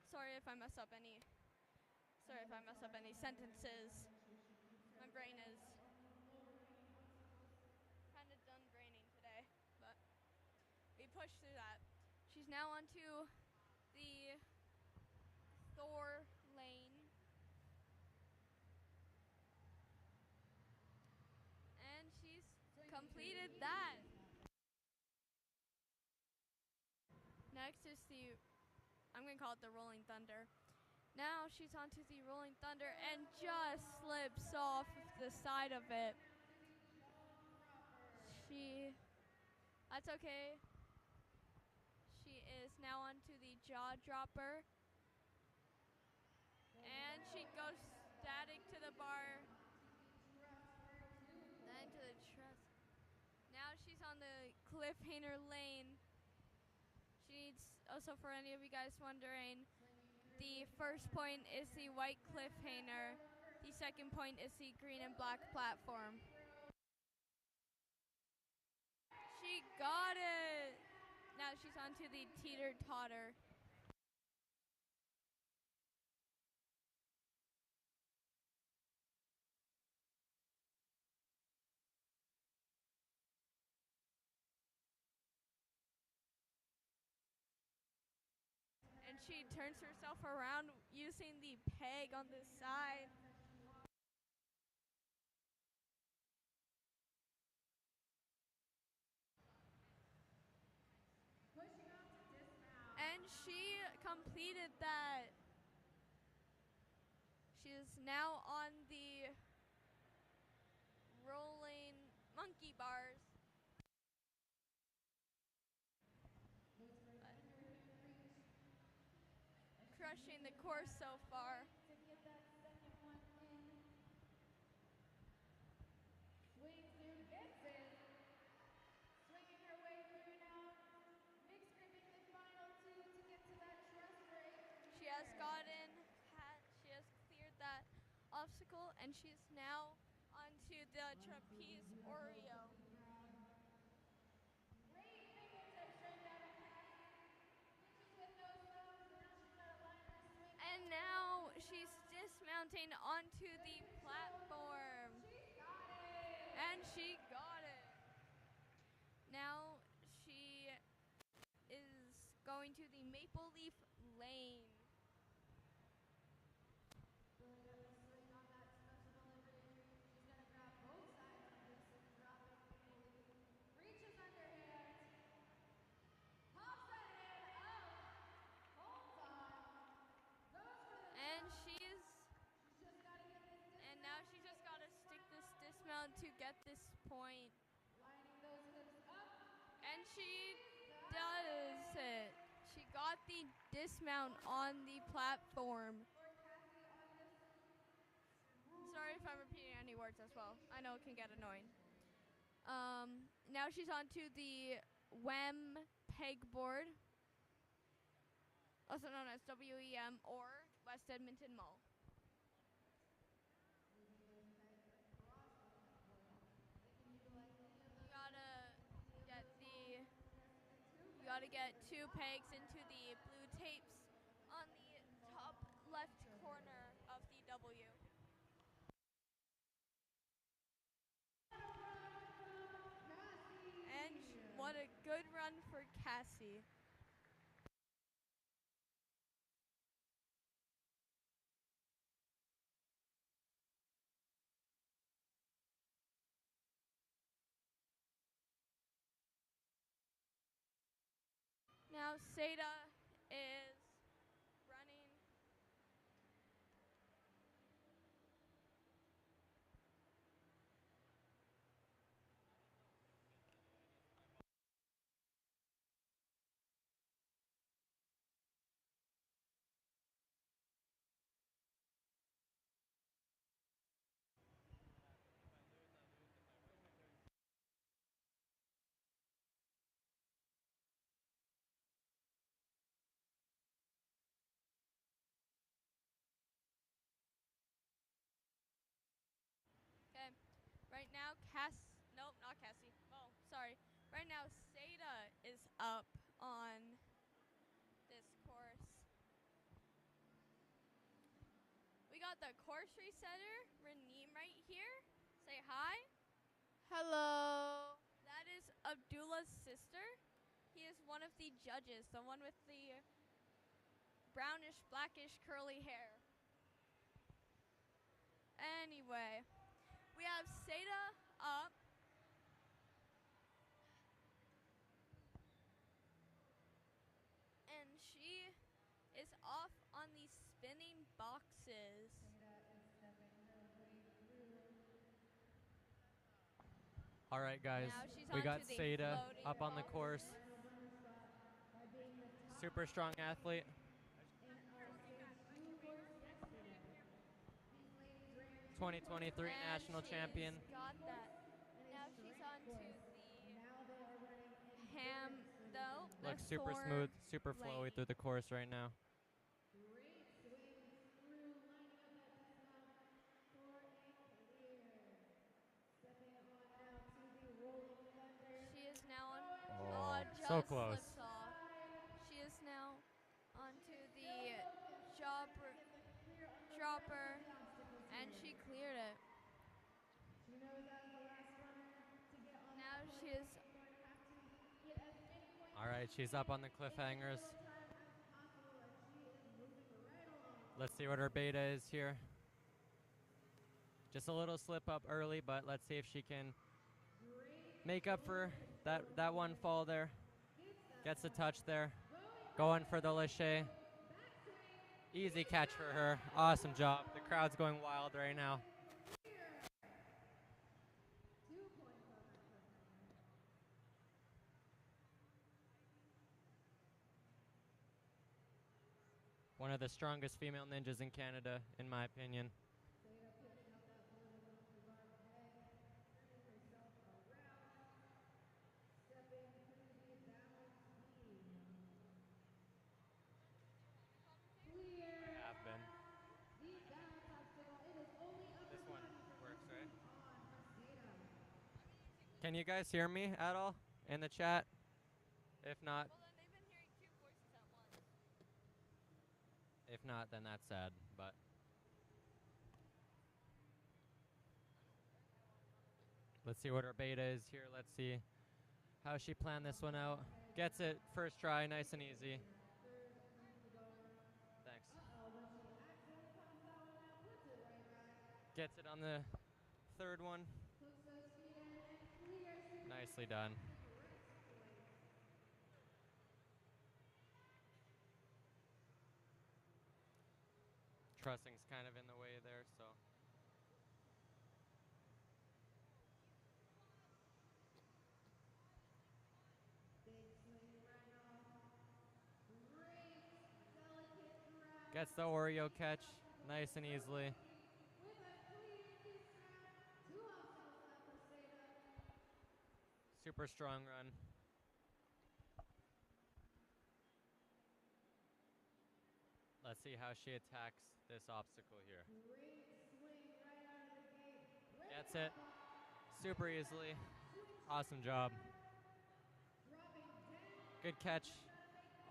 Sorry if I mess up any sentences. My brain is kind of done braining today, but we pushed through that. She's now onto the Thor lane. And she's completed that. Next is I'm going to call it the Rolling Thunder. Now she's onto the Rolling Thunder and just slips off the side of it. That's okay. She is now onto the Jaw Dropper. And she goes static to the bar. Then to the truss. Now she's on the cliffhanger lane. She needs, also for any of you guys wondering, the first point is the white cliffhanger. The second point is the green and black platform. She got it! Now she's onto the teeter-totter. And she turns herself around using the peg on the side. completed that. She is now on the rolling monkey bars. Crushing the course so far. To get that second one in. Swings through, gets it. Swinging her way through now. Mixed gripping the final two to get to that truss break. She has she has cleared that obstacle, and she's now onto the trapeze Oreo. Great fingertip straight down to Cassie. Switches with no stones. Now she's got a liner swing. And now she's dismounting onto the platform. She got it. And she got it. Now she is going to the Maple Leaf Lane. Brilliant swing on that special delivery. She's going to grab both sides of this dropping maple leaf. Reaches underhand. Pops that hand up. Holds on. Goes for the And top. she's Just got to get this dismount. and now she's just got to stick this dismount to get this point. Lining those hips up. And she does it. She got the dismount on the platform. Sorry if I'm repeating any words as well. I know it can get annoying. Now she's onto the WEM pegboard, also known as WEM or West Edmonton Mall. You gotta get 2 pegs into the blue tapes on the top left corner of the W. And what a good run for Cassie. Now Seda is running. Okay, right now nope, not Cassie. Oh, sorry. Right now Seda is up on this course. We got the course resetter, Raneem, right here. Say hi. Hello. That is Abdullah's sister. He is one of the judges, the one with the brownish, blackish, curly hair. Anyway, we have Seda up. And she is off on the spinning boxes. All right, guys. Now she's We onto got the Seda floating up on the box. course. Super strong athlete. 2023 national champion. Got that. Now she's on to the ham, though. Looks super smooth, super flowy through the course right now. Great swing through, lining up that dismount for a clear. Stepping on now to the rolling thunder. She is now on. Oh, just so close. slips off. She is now onto the dropper, and she cleared it. She knows as the last runner to get on now that she is. going to have to get as many points All right, she's up on the cliffhangers. as possible, and she is moving right along. Let's see what her beta is here. Just a little slip up early, but let's see if she can make up for that one fall there. Gets a touch there. Going for the lache. Easy catch for her. Awesome job. The crowd's going wild right now. One of the strongest female ninjas in Canada, in my opinion. I have been. This one works, right? Can you guys hear me at all in the chat? If not, then that's sad. But let's see what her beta is here. Let's see how she planned this one out. Gets it first try, nice and easy. Thanks. Gets it on the third one. Nicely done. Trussing's kind of in the way there, so. Gets the Oreo catch nice and easily. Super strong run. Let's see how she attacks this obstacle here. Gets it super easily. Awesome job. Good catch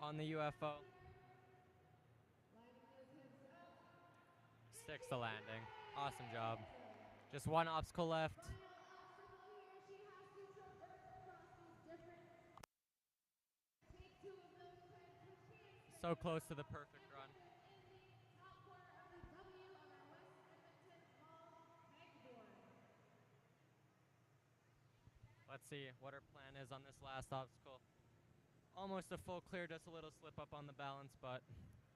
on the UFO. Sticks the landing. Awesome job. Just one obstacle left. So close to the perfect run. Let's see what her plan is on this last obstacle. Almost a full clear, just a little slip up on the balance, but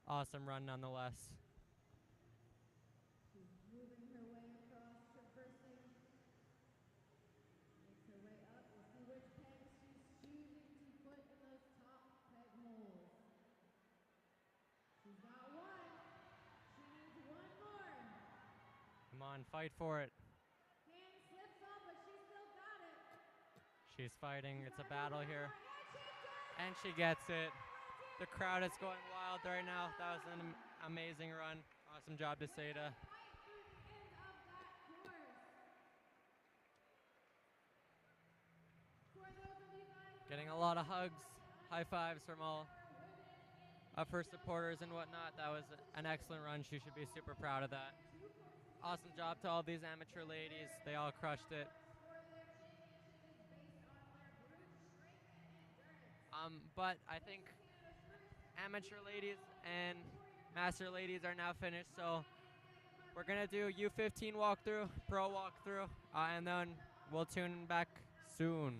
awesome run nonetheless. She's moving her way across, traversing. Makes her way up. We'll see which pegs she's choosing to put in those top peg holes. She's got one. She needs one more. Come on, fight for it. Hand slips off, but she still got it. She's fighting. It's a battle here. And she gets it. The crowd is going wild right now. That was an amazing run. Awesome job to Seda. Getting a lot of hugs, high fives from all of her supporters and whatnot. That was an excellent run. She should be super proud of that. Awesome job to all these amateur ladies. They all crushed it. But I think amateur ladies and master ladies are now finished, so we're gonna do U15 walkthrough, pro walkthrough, and then we'll tune back soon.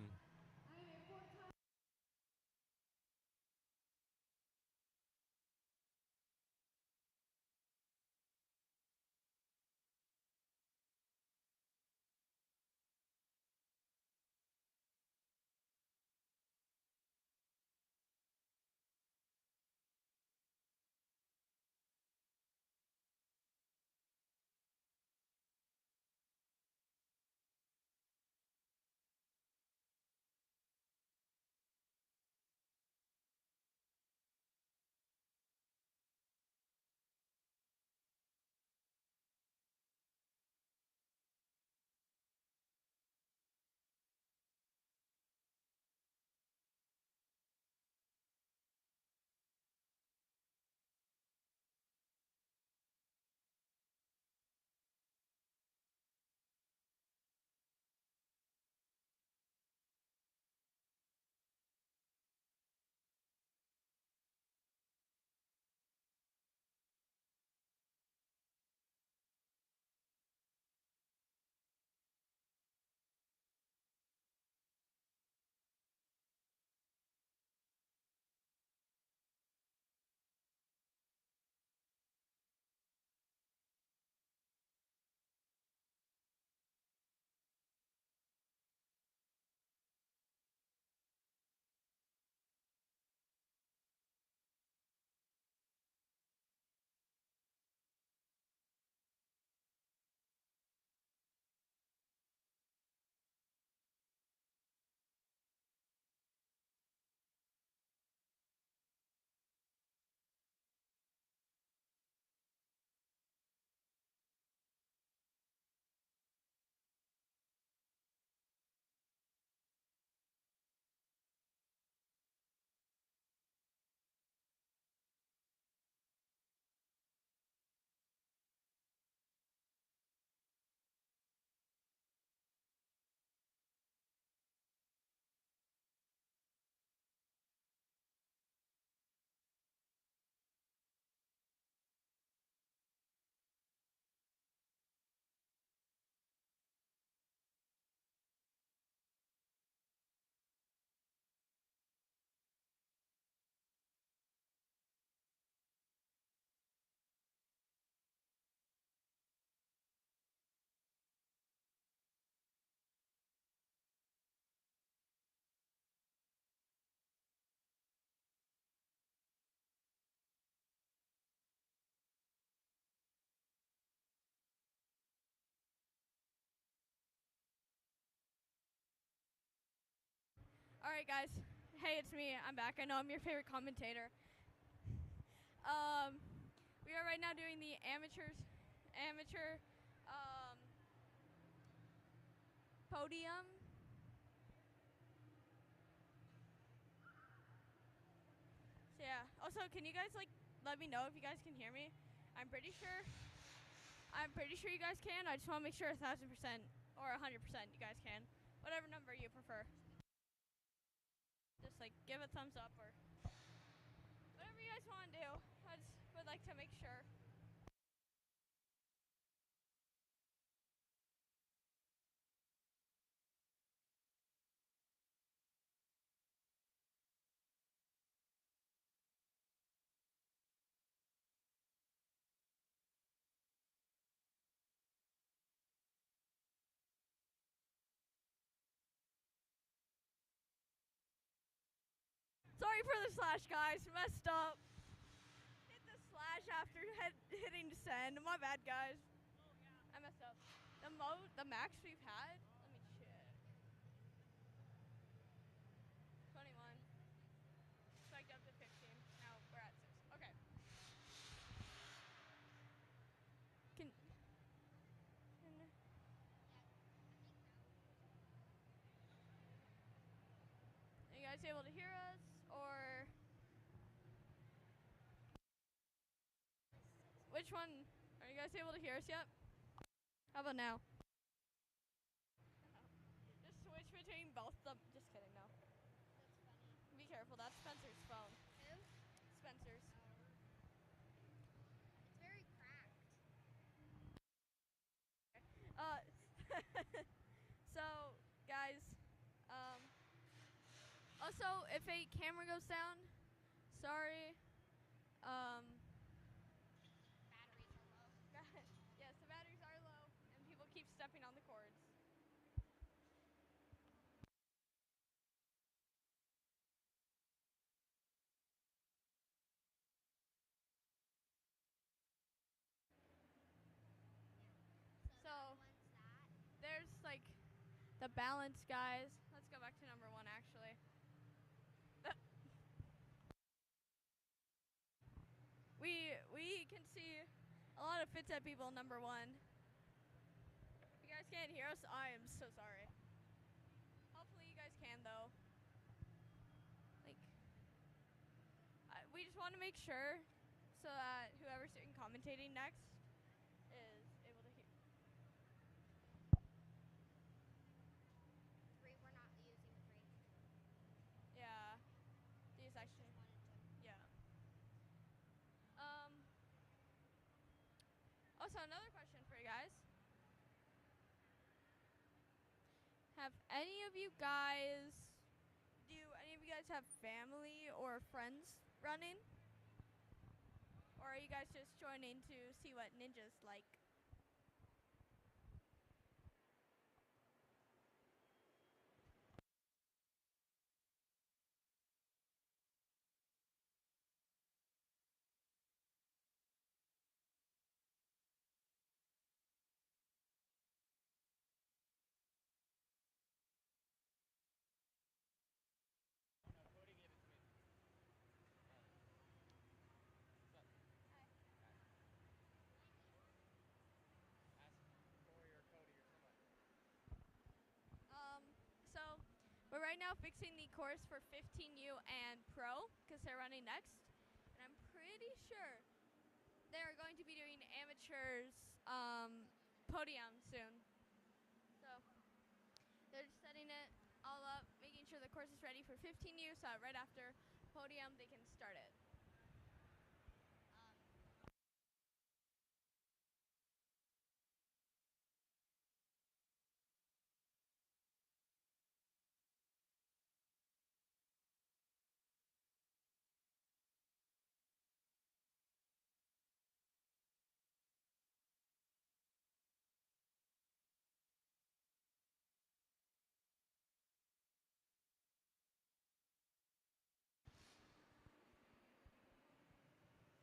right, guys. Hey, it's me. I'm back. I know I'm your favorite commentator. We are right now doing the amateur podium. So yeah. Also, can you guys let me know if you guys can hear me? I'm pretty sure you guys can. I just want to make sure 1,000% or 100% you guys can. Whatever number you prefer. Just give a thumbs up or whatever you guys want to do. I just would like to make sure. Sorry for the slash, guys. Messed up. Hit the slash after hitting descend. My bad, guys. I messed up. The max we've had. Let me check. 21. Spiked up to 15. Now we're at 6. Okay. Are you guys able to hear us or? Which one? Are you guys able to hear us yet? How about now? Just switch between both of them. Just kidding, no. Be careful, that's Spencer's phone. Who? Spencer's. It's very cracked. So, guys, also, if a camera goes down, sorry. Batteries are low. Yes, the batteries are low, and people keep stepping on the cords. So, there's the balance, guys. Let's go back to number 1, actually. We can see a lot of fit set people in number 1. If you guys can't hear us, I am so sorry. Hopefully you guys can, though. We just want to make sure so that whoever's doing commentating next is able to hear. 3, we're not using 3. Yeah. These actually. Yeah. Also, another question for you guys. Do any of you guys have family or friends running? Or are you guys just joining to see what Ninja's like? So we're right now fixing the course for 15U and Pro because they're running next. And I'm pretty sure they're going to be doing amateurs podium soon. So they're just setting it all up, making sure the course is ready for 15U so that right after podium they can start it.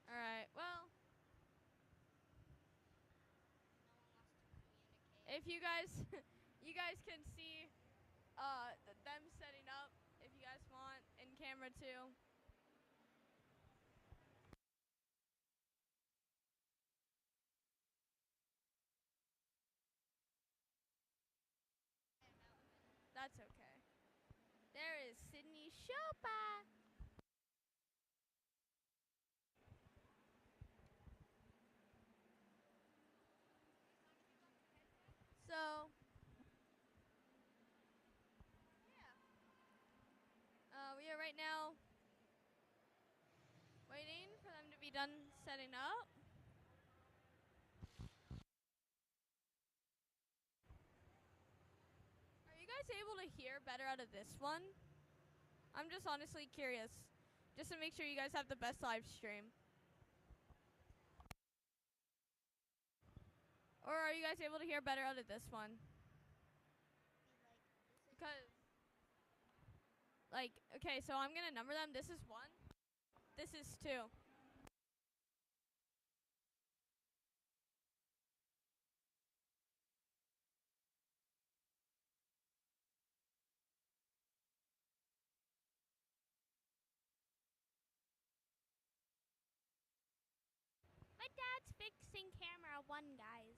All right. Well, if you guys, you guys can see them setting up. If you guys camera 2. That's okay. There is Sydney Shopa. So, we are right now waiting for them to be done setting up. Are you guys able to hear better out of this one? I'm just honestly curious, just to make sure you guys have the best live stream. Or are you guys able to hear better out of this one? Because, like, okay, so I'm gonna number them. This is 1. This is 2. My dad's fixing camera 1, guys.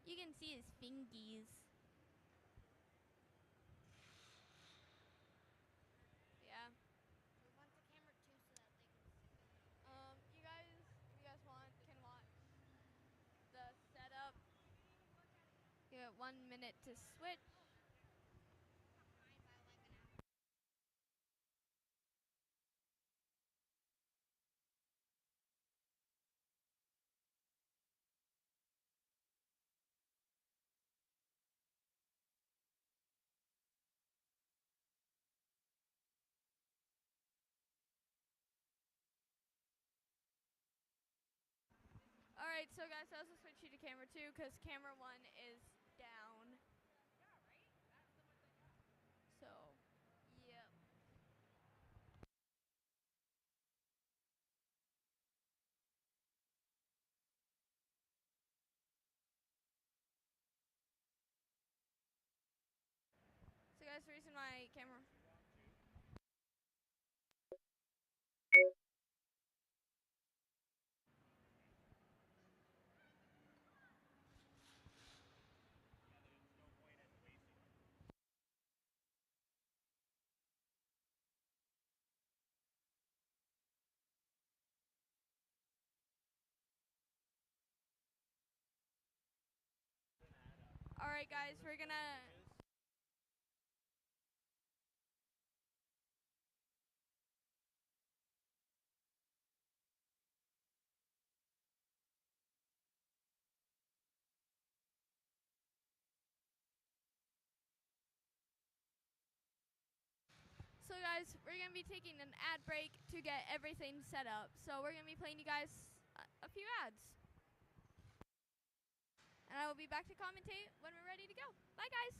You can see his fingies. Yeah. We want the camera 2 so that they can see. You guys, if you guys want, can watch the setup. Give it 1 minute to switch. Alright, so guys, I also switched you to camera 2 because camera 1 is down. So, yep. So guys, the reason my camera... Alright guys, we're gonna... So guys, we're going to be taking an ad break to get everything set up. So we're going to be playing you guys a few ads. And I will be back to commentate when we're ready to go. Bye guys!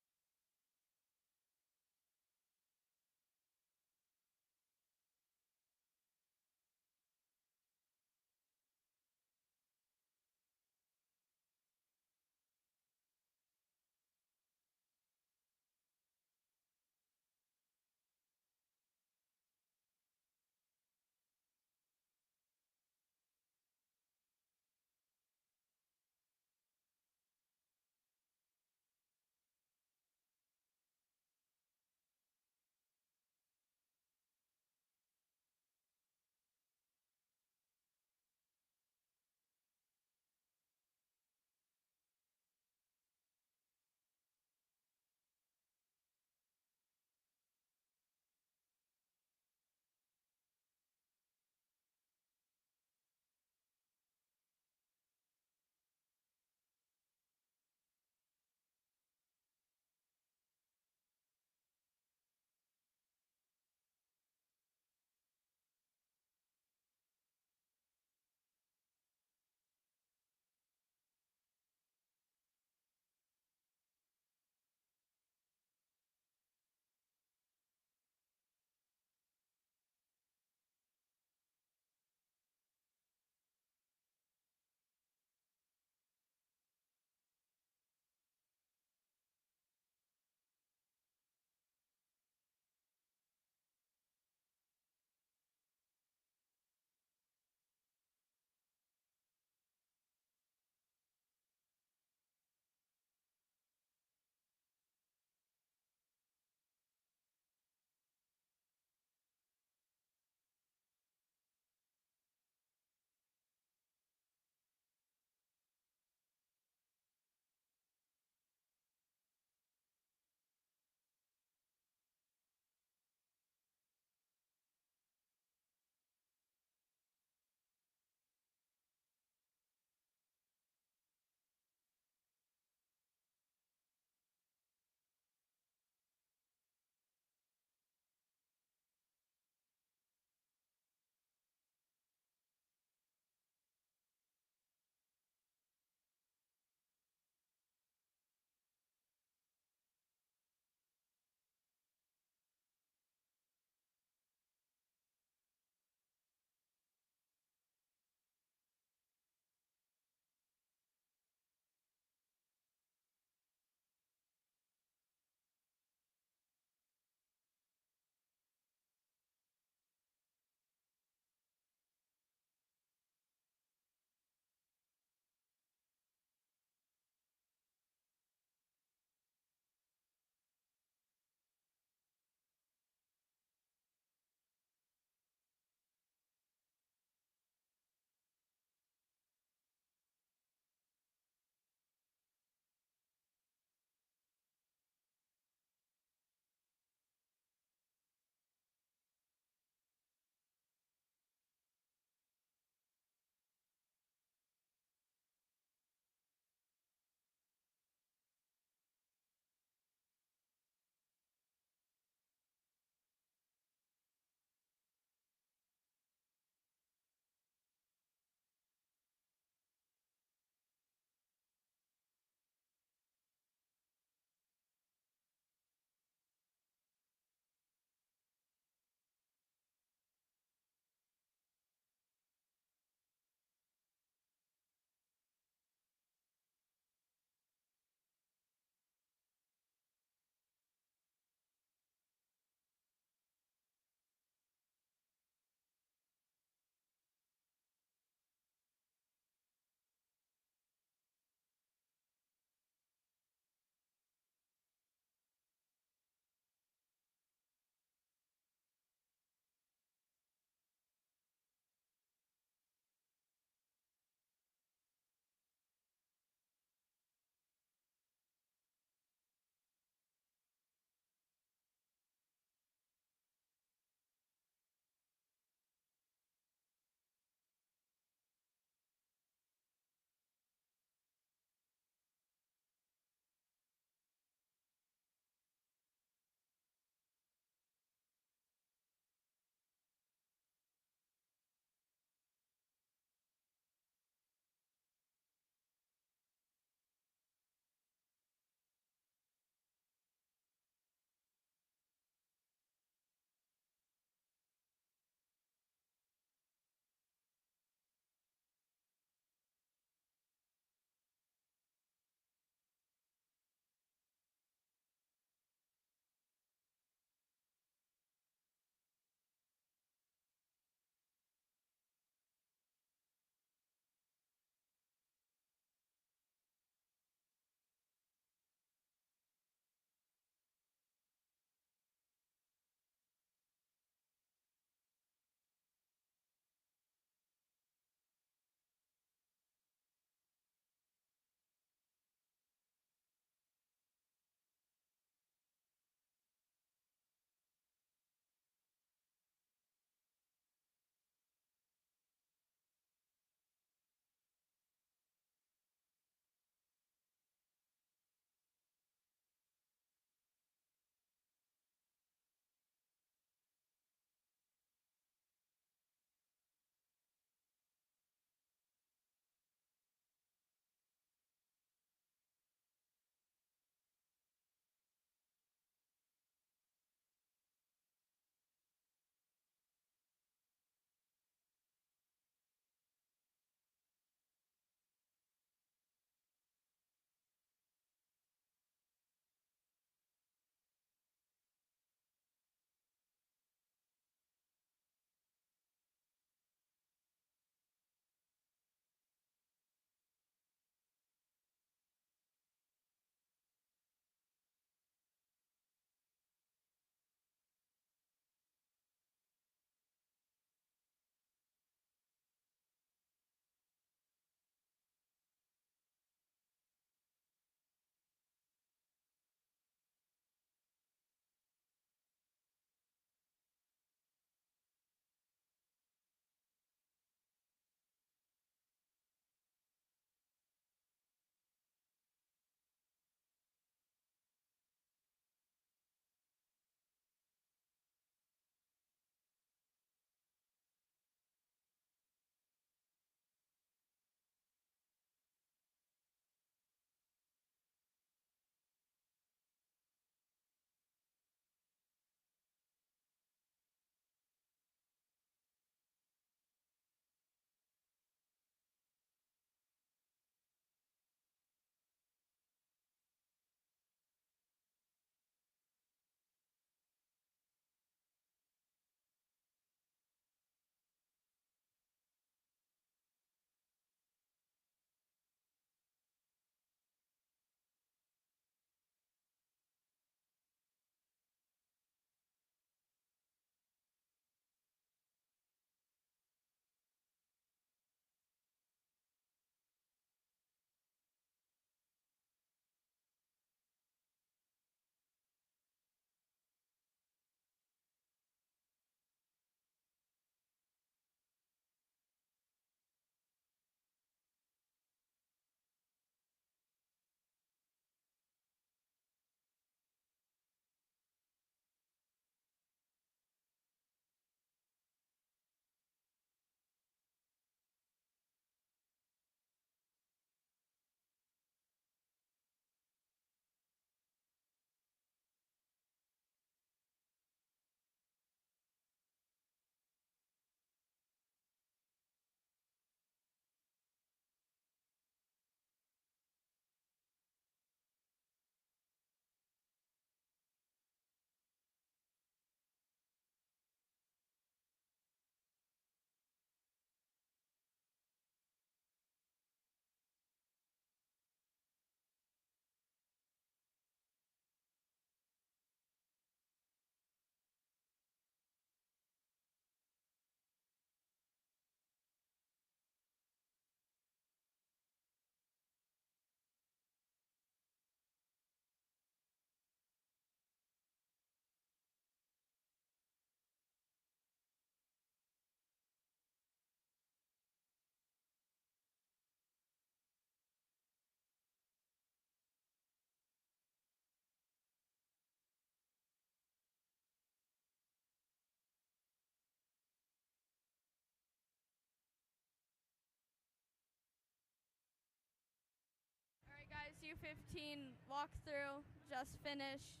U15 walkthrough just finished.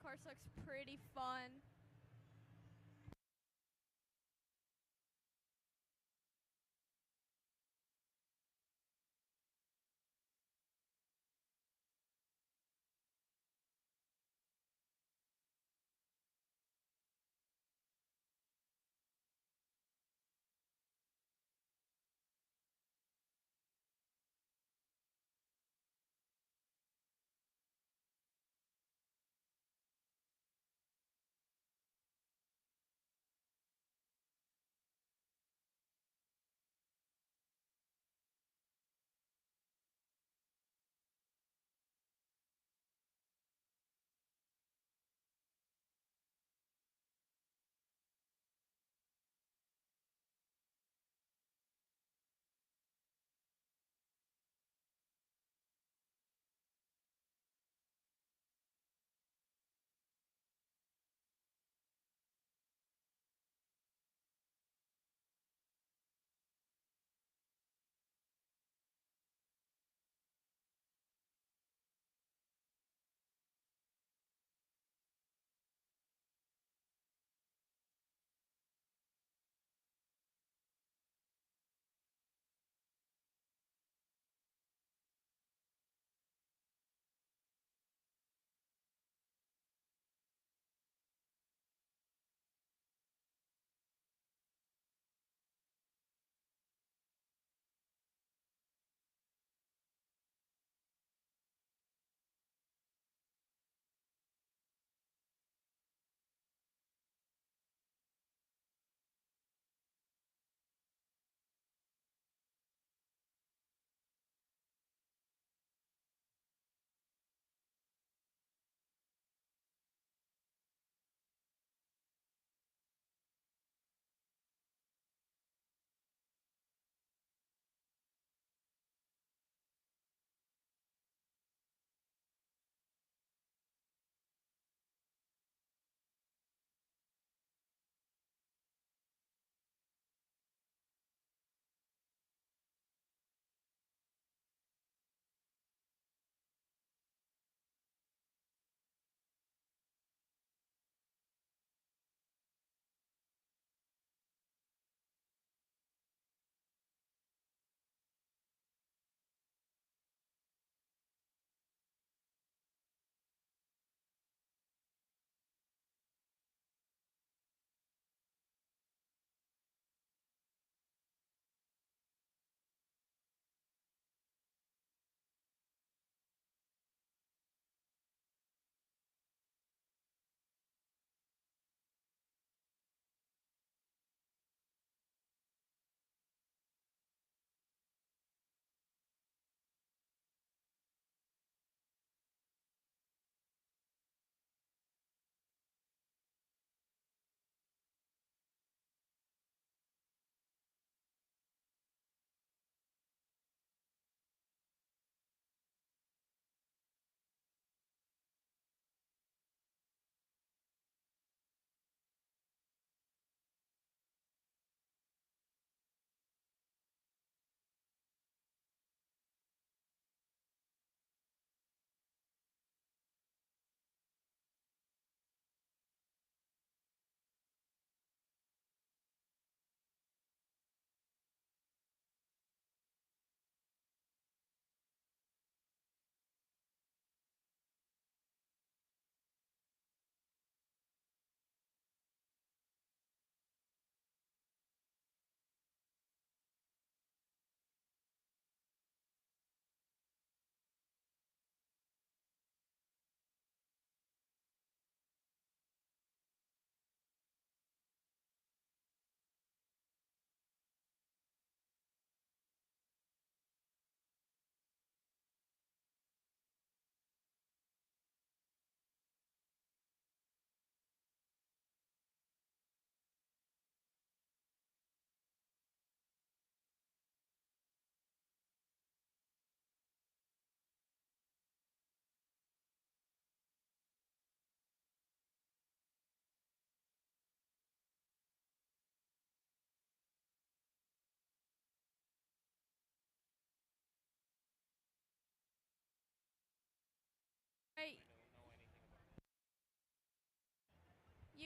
Course looks pretty fun.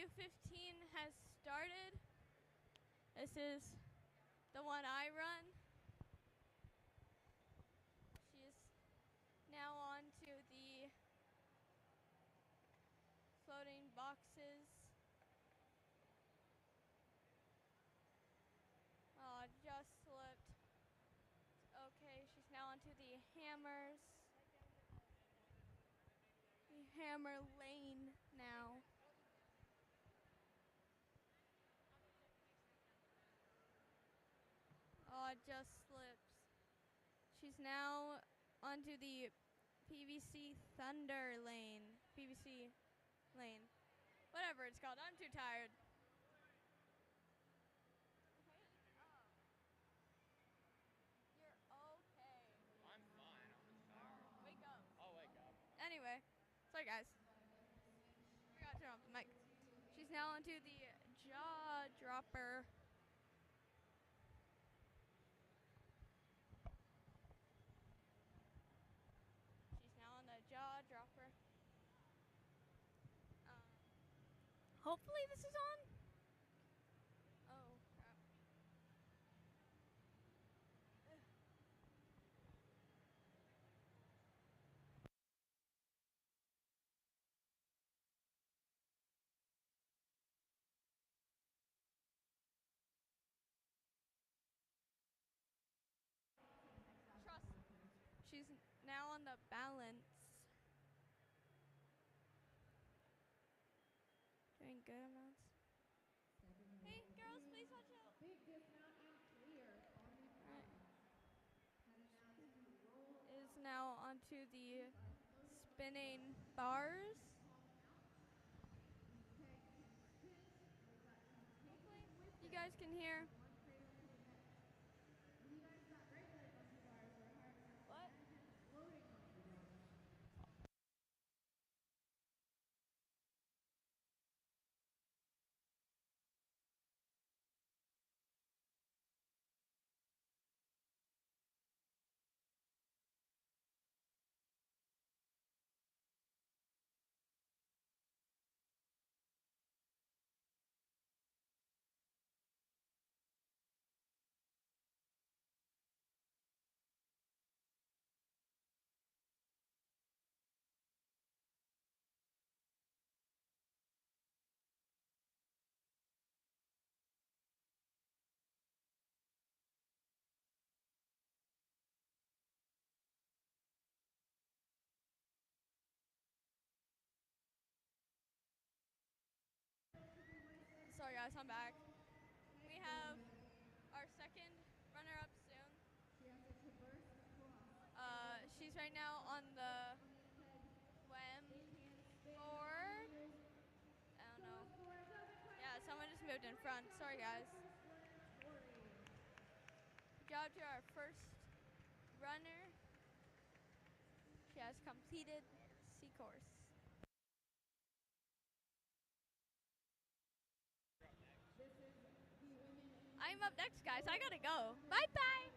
U15 has started. This is the one I run. She is now on to the floating boxes. Oh, just slipped. Okay, she's now onto the hammers. The hammer lane now. Oh, it just slipped. She's now onto the PVC Thunder lane. PVC lane. Whatever it's called. I'm too tired. You're okay. I'm fine. I'm just tired. Wake up. I'll wake up. Anyway, sorry guys. Forgot to turn off the mic. She's now onto the jaw dropper. She's now on the jaw dropper. Hopefully this is on. Oh crap. Trust. She's now on the balance. Doing good amounts. Hey, girls, please watch out. Big dismount and clear. Right. Is now onto the spinning bars. Hopefully you guys can hear. What? Sorry guys, I'm back. We have our second runner-up soon. She's right now on the WEM board. I don't know. Yeah, someone just moved in front. Sorry guys. Good job to our first runner. She has completed C course. I'm up next, guys. I gotta go. Bye-bye.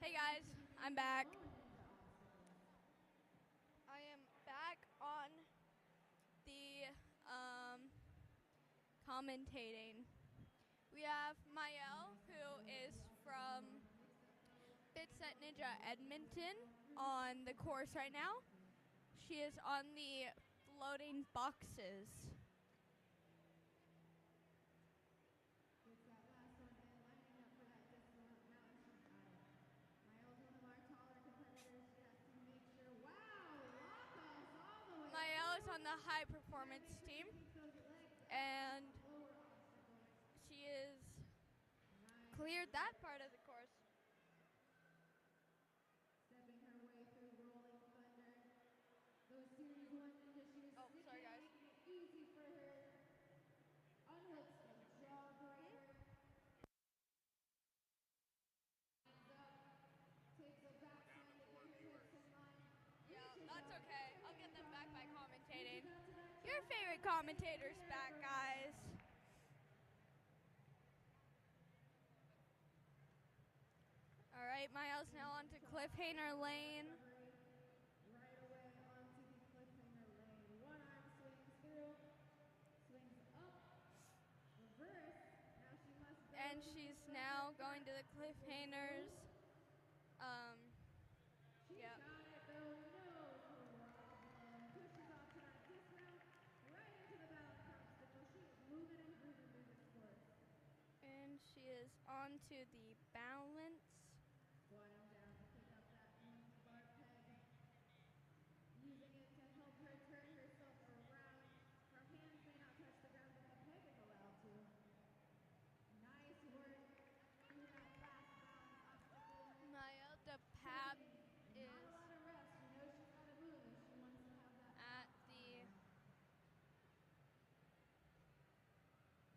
Hey guys, I'm back. I am back on the commentating. We have Mael, who is from Bitset Ninja Edmonton on the course right now. She is on the floating boxes. Mael is on the high performance team, and she is cleared that part of the course. Stepping her way through Rolling Thunder. Those Series 1 ninja shoes sorry guys. making it easy for her. Unhooks the jawbreaker. Takes a backside to get her hips in line. Yeah, that's okay. I'll get them back by commentating. Your favorite commentator's back, guys. All right, Miles now on to cliffhanger lane. Right away onto the cliffhanger lane. One arm swings through. Swings up. Reverse. Now she must go. And she's now going to the cliffhangers. She's Yep. got it though, no problem. Pushes off to that dismount, right into the balance obstacle. She is moving and grooving through this course. And she is on to the balance. Squatting down to pick up that orange bar peg. Using it to help her turn herself around. Her hands may not touch the ground, but the peg is allowed to. Nice work through that last balance obstacle. Mael de Pap Not a is lot of rest. You know she's got to move if she wants to have that. at the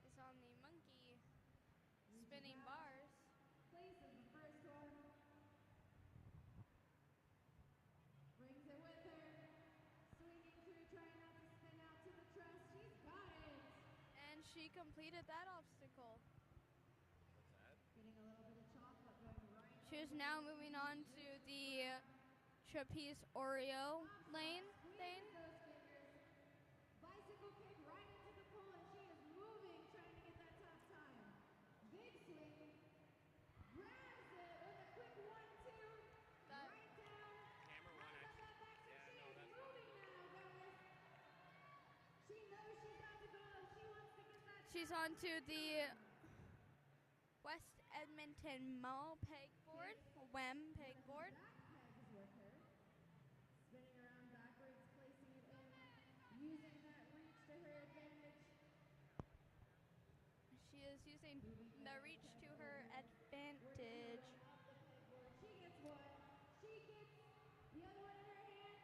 is on the monkey spinning bars. Places the first one. Brings it with her. Swinging through, trying not to spin out to the truss. She's got it. And she completed that obstacle. Getting a little bit of chocolate going right. She is now moving on to the trapeze Oreo lane thing. Those fingers. Bicycle kick right into the pole, and she is moving, trying to get that top time. Big swing. Grabs it with a quick 1-2. Right down. Camera one, Has actually. that back to Yeah, she no, is that's moving now, guys. She knows she's got to go. She wants to get that. She's on to the West Edmonton Mall pegboard, WEM pegboard. That peg is with her. Spinning around backwards, placing it in. Using that reach to her advantage. She is using the reach to her advantage. She gets one. She gets the other one in her hand.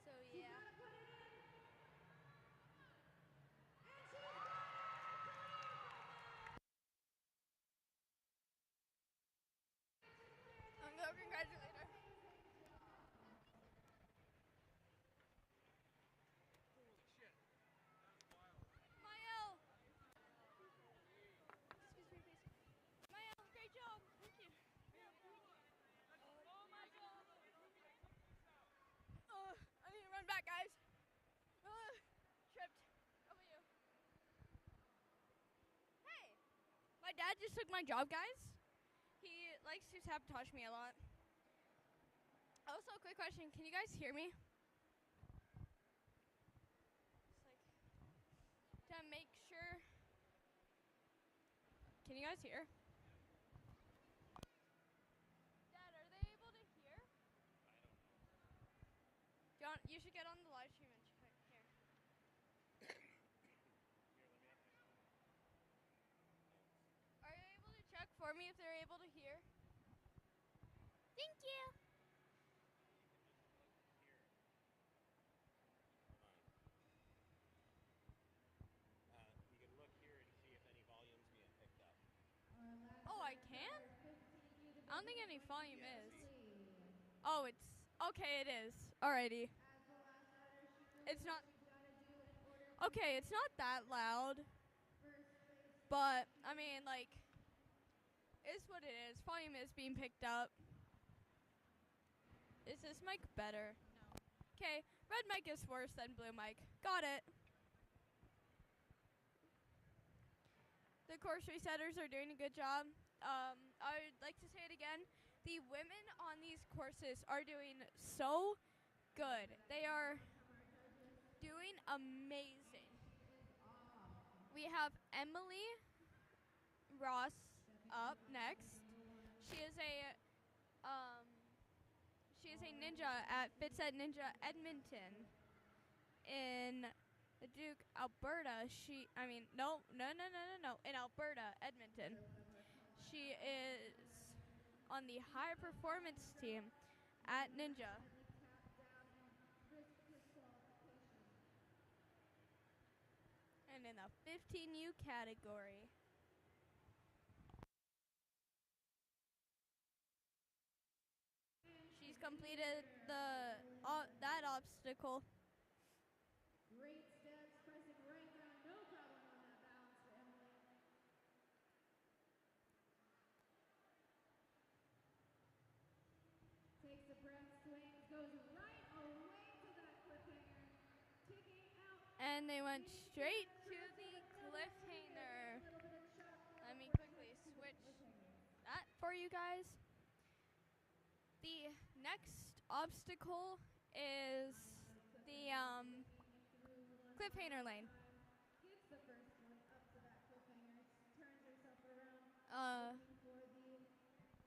So She's yeah. gotta put it in. And she's got I'm gonna congratulate her. Mael! Excuse me, please. Mael, great job. Thank you. Oh my God. I need to run back, guys. Tripped. How about you? Hey! My dad just took my job, guys. He likes to sabotage me a lot. Also, quick question. Can you guys hear me? Just like to make sure. Can you guys hear? Dad, are they able to hear? John, you should get on the live stream and check here. Are you able to check for me if they're able to hear? Thank you. You can look here and see if any volume's being picked up. Oh, I can? I don't think any volume is. Oh, it's okay. It is. Alrighty. It's not. Okay, it's not that loud. But I mean, like, it's what it is. Volume is being picked up. Is this mic better? No. Okay, red mic is worse than blue mic. Got it. The course resetters are doing a good job. I would like to say it again. The women on these courses are doing so good. They are doing amazing. We have Emily Ross up next. She is a ninja at Fitset Ninja Edmonton in Duke, Alberta. In Alberta, Edmonton. She is on the high performance team at Ninja. And in the 15U category. She's completed that obstacle. Great steps, pressing right down, no problem on that balance for Emily. Takes a breath, swings, goes right away to that cliffhanger, taking out. And they went straight to the cliffhanger. Let me quickly switch that for you guys. The next obstacle is the cliffhanger lane. Gets the first one up to that cliffhanger, turns herself around, for the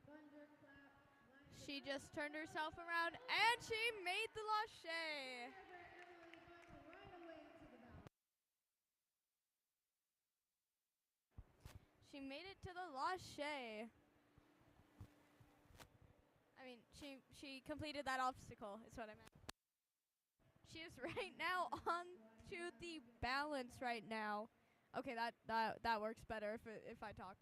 thunderclap. She just turned herself around and she made the lache. She made it to the lache. I mean, she completed that obstacle, is what I meant. She is right now on to the balance right now. Okay, that works better if I talk.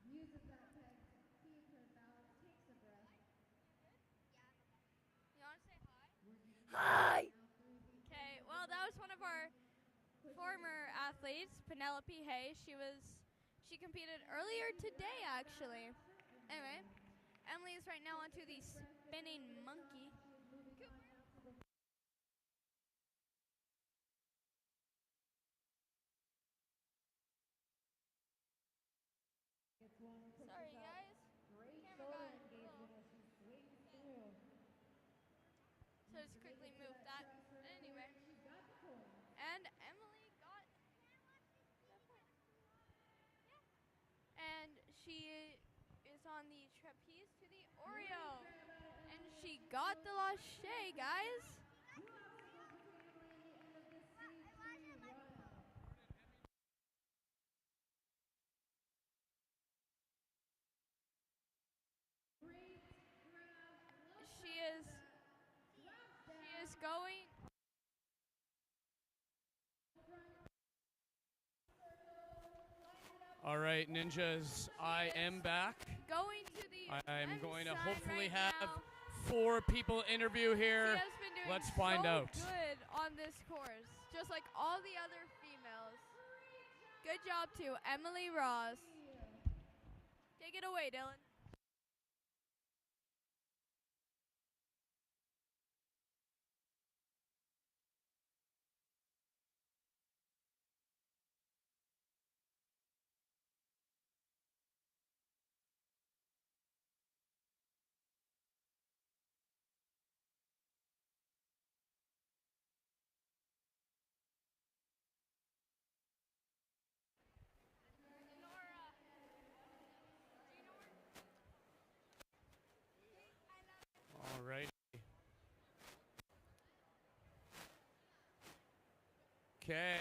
Uses that peg to keep her balance, takes a breath. You want to say hi? Hi! Okay, well, that was one of our former athletes, Penelope Hay. She competed earlier today, actually. Anyway, Emily is right now onto the spinning monkey. Sorry, guys. Great Camera shoulder guy. engagement as she swings through. So just quickly move that. Anyway. And Emily got the point. And she is on the trapeze to the Oreo. And she got the lache, guys. She is going. All right, ninjas, I am back. Going to the I'm going to side hopefully right have now. 4 people interview here. She has been doing Let's find so out. good on this course, just like all the other females. Good job to Emily Ross. Take it away, Dylan. All right. Okay.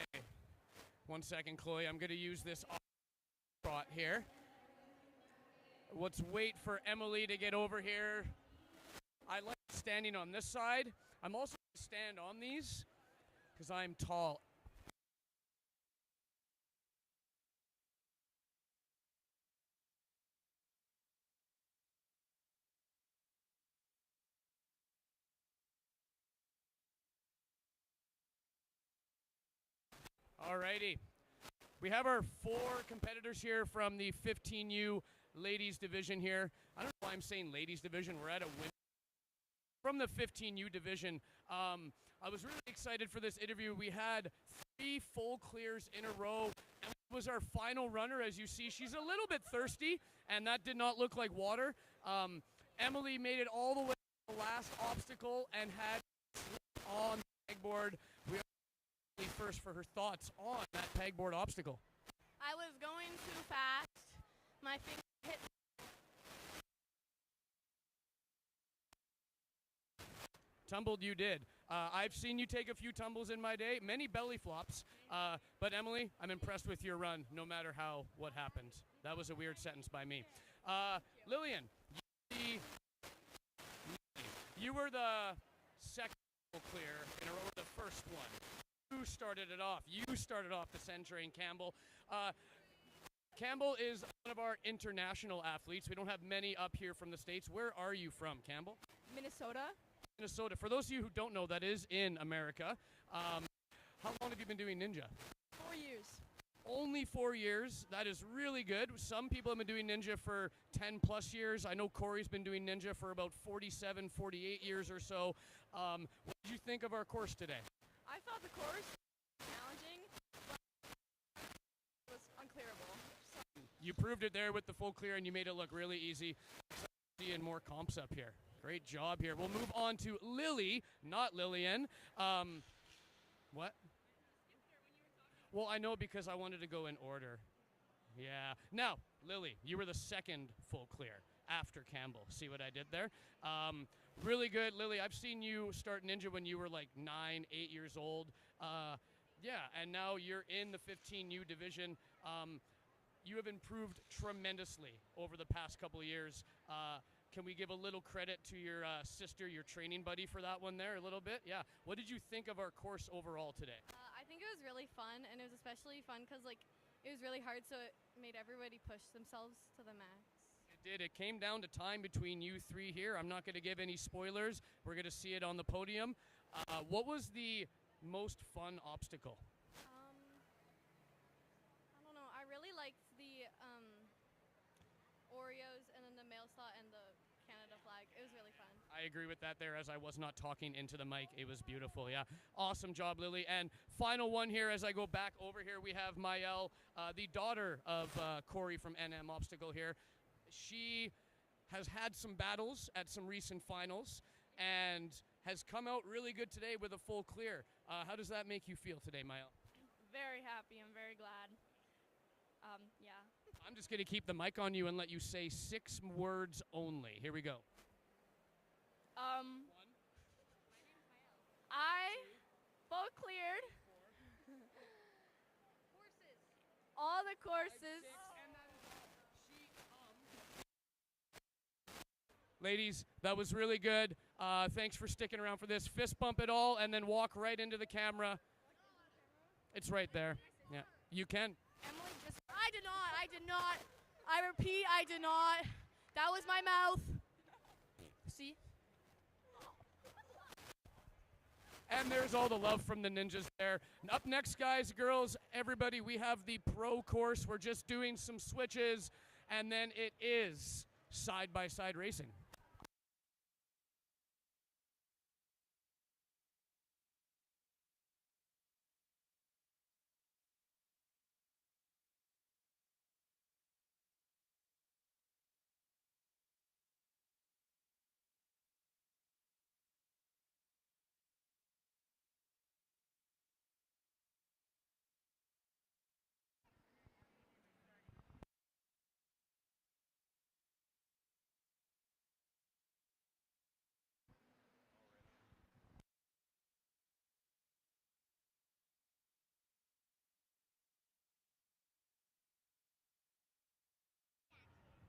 1 second, Chloe. I'm going to use this spot here. Let's wait for Emily to get over here. I like standing on this side. I'm also going to stand on these because I'm tall. Alrighty. We have our 4 competitors here from the 15U ladies division here. I don't know why I'm saying ladies division. We're at a women's from the 15U division. I was really excited for this interview. We had 3 full clears in a row. Emily was our final runner. As you see, she's a little bit thirsty, and that did not look like water. Emily made it all the way to the last obstacle and had on the pegboard. We are first for her thoughts on that pegboard obstacle. I was going too fast. My finger hit. Tumbled you did. I've seen you take a few tumbles in my day, many belly flops. But Emily, I'm impressed with your run, no matter what happened. That was a weird sentence by me. Lillian, you were the second clear in a row, the first one. You started it off. You started off the Centurion Campbell. Campbell is one of our international athletes. We don't have many up here from the States. Where are you from, Campbell? Minnesota. Minnesota. For those of you who don't know, that is in America. How long have you been doing ninja? 4 years. Only 4 years. That is really good. Some people have been doing ninja for 10 plus years. I know Corey's been doing ninja for about 47, 48 years or so. What did you think of our course today? I thought the course was challenging, but it was unclearable. So. You proved it there with the full clear, and you made it look really easy. Seeing more comps up here. Great job here. We'll move on to Lily, not Lillian. What? Well, I know because I wanted to go in order. Yeah. Now, Lily, you were the second full clear after Campbell. See what I did there? Really good. Lily, I've seen you start ninja when you were like 9, 8 years old. Yeah, and now you're in the 15U division. You have improved tremendously over the past couple of years. Can we give a little credit to your sister, your training buddy, for that one there a little bit? Yeah. What did you think of our course overall today? I think it was really fun, and it was especially fun because like it was really hard, so it made everybody push themselves to the max. It did. It came down to time between you 3 here. I'm not going to give any spoilers. We're going to see it on the podium. What was the most fun obstacle? I don't know. I really liked the Oreos and then the mail slot and the Canada flag. It was really fun. I agree with that there, as I was not talking into the mic. It was beautiful, yeah. Awesome job, Lily. And final one here, as I go back over here, we have Maëlle, the daughter of Corey from NM Obstacle here. She has had some battles at some recent finals and has come out really good today with a full clear. How does that make you feel today, Maëlle? Very happy. I'm very glad. Yeah. I'm just going to keep the mic on you and let you say 6 words only. Here we go. I full cleared all the courses. Ladies, that was really good. Thanks for sticking around for this. Fist bump it all and then walk right into the camera. It's right there. Yeah, you can. Emily just. I did not. I repeat, I did not. That was my mouth. See? And there's all the love from the ninjas there. Up next, guys, girls, everybody, we have the pro course. We're just doing some switches, and then it is side-by-side racing.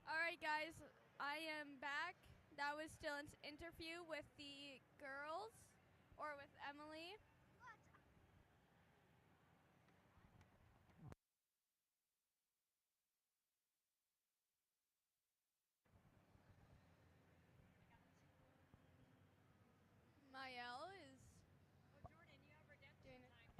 All right, guys, I am back. That was still an interview with the girls, or with Emily. Maëlle is. Oh, Jordan, you have redemption time.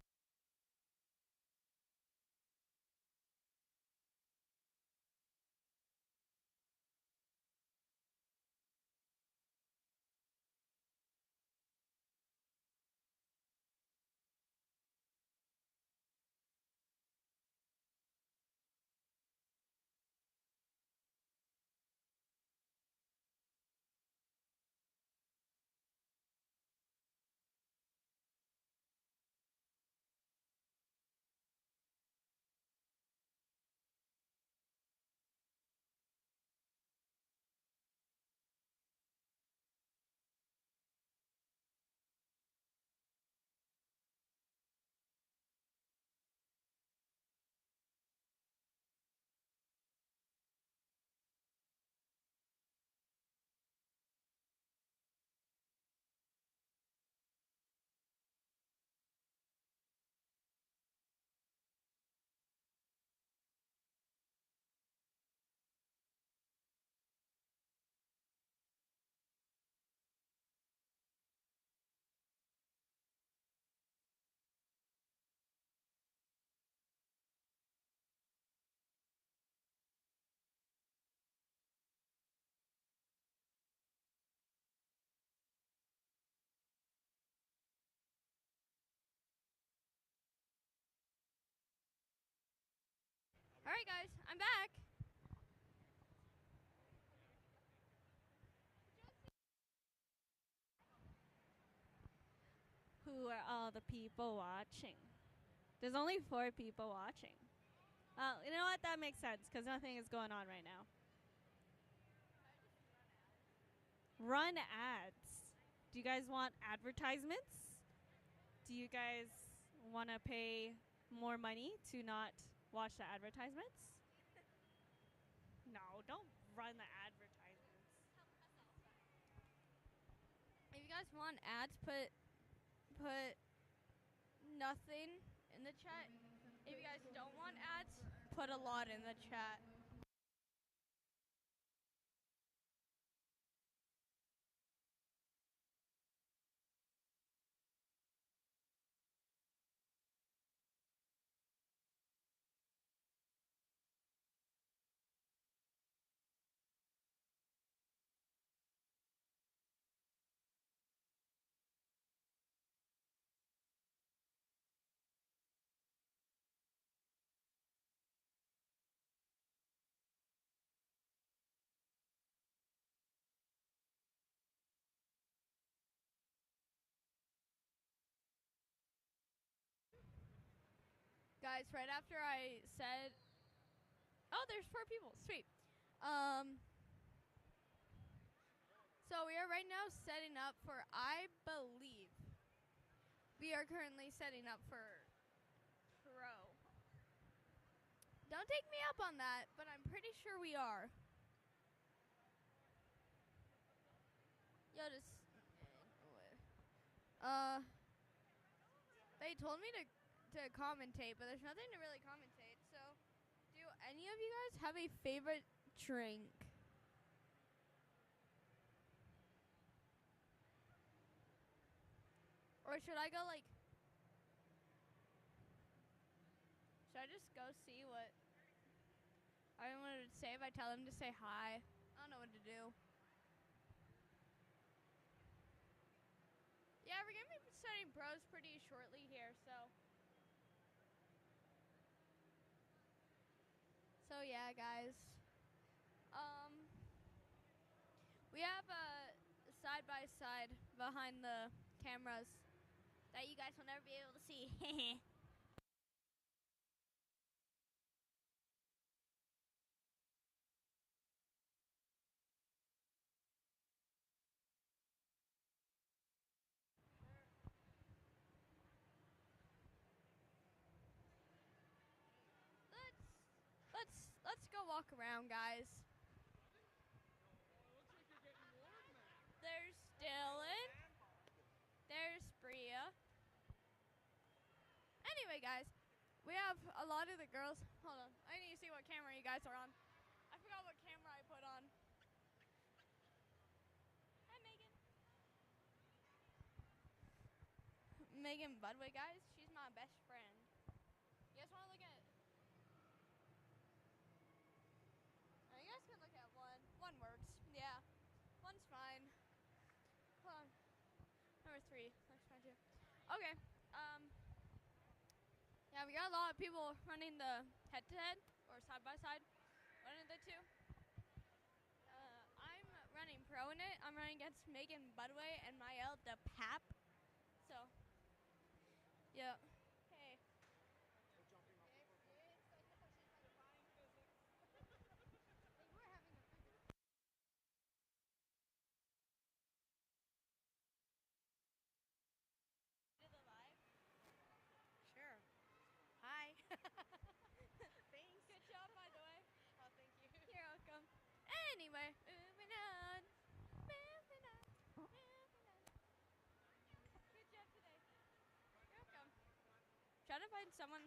guys, I'm back. Who are all the people watching? There's only 4 people watching. You know what? That makes sense because nothing is going on right now. Run ads. Do you guys want advertisements? Do you guys want to pay more money to not watch the advertisements? No, don't run the advertisements. If you guys want ads, put nothing in the chat. If you guys don't want ads, put a lot in the chat. Guys, right after I said, oh, there's 4 people, sweet. So we are right now setting up for, I believe, we are currently setting up for pro. Don't take me up on that, but I'm pretty sure we are. Yo, just, they told me to commentate, but there's nothing to really commentate. So, do any of you guys have a favorite drink? Or should I go like, should I just go see what I wanted to say if I tell them to say hi? I don't know what to do. Yeah, we're going to be starting pros pretty shortly here, so. So yeah, guys. We have a side-by-side behind the cameras that you guys will never be able to see. Let's go walk around, guys. There's Dylan. There's Bria. Anyway, guys, we have a lot of the girls. Hold on, I need to see what camera you guys are on. I forgot what camera I put on. Hi, Megan. Megan Budway, guys. She's my best friend. You guys want to look at? Oh, you guys can look at one. One works. Yeah, one's fine. Hold on. Number 3. Let's try to. Okay. Yeah, we got a lot of people running the head-to-head or side-by-side. One of the 2. I'm running pro in it. I'm running against Megan Budway and Mael the Pap. So, yeah. Hey. Sure. Hi. Thanks. Good job, by the way. Oh, thank you. You're welcome. Anyway, moving on. Moving on. Moving on. Good job today. You're welcome. Trying to find someone.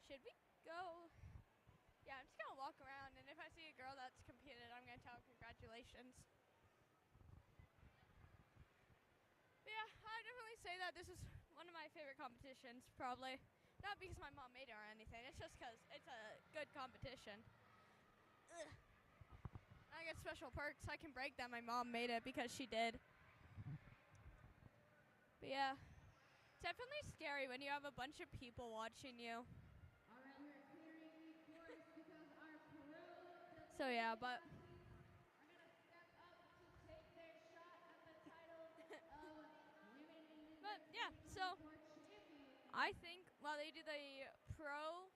Should we go? Yeah, I'm just gonna walk around, and if I see a girl that's competed, I'm gonna tell her congratulations. But yeah, I would definitely say that this is one of my favorite competitions, probably. Not because my mom made it or anything, it's just because it's a good competition. Ugh. I get special perks. I can break that my mom made it because she did. But yeah, it's definitely scary when you have a bunch of people watching you. All right, we're clearing the court So yeah, but but yeah, so I think while they do the pro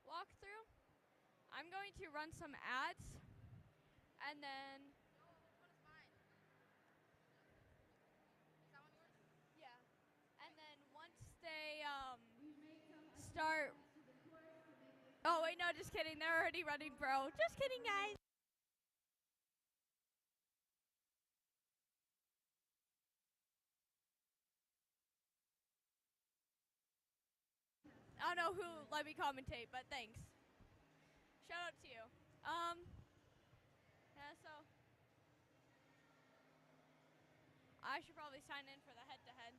walkthrough, I'm going to run some ads, and then yeah, and then once they start. Oh wait, no, just kidding. They're already running pro. Just kidding, guys. I don't know who let me commentate, but thanks. Shout out to you. Yeah, so I should probably sign in for the head-to-head.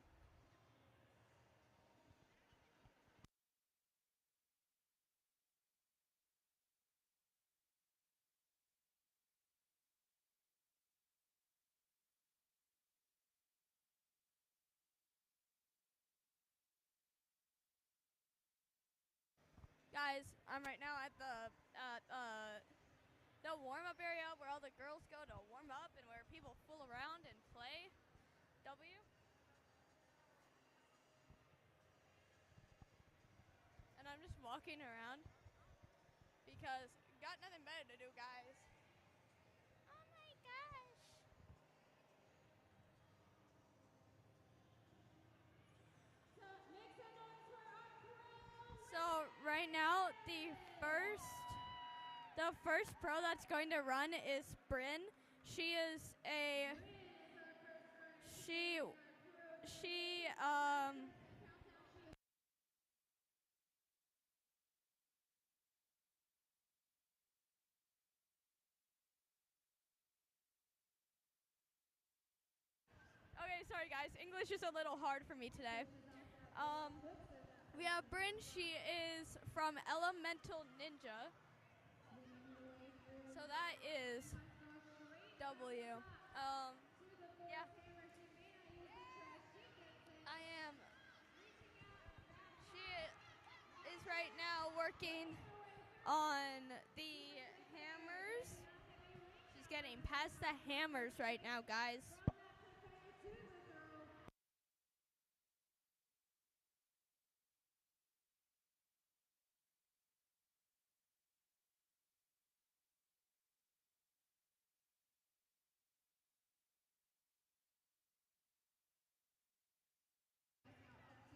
Guys, I'm right now at the warm-up area where all the girls go to warm up and where people fool around and play W. And I'm just walking around because got nothing better to do, guys. Oh my gosh. So right now, the first pro that's going to run is Bryn. She is a she Okay, sorry guys. English is a little hard for me today. We have Bryn. She is from Elemental Ninja. So that is W. Yeah. I am. She is right now working on the hammers. She's getting past the hammers right now, guys.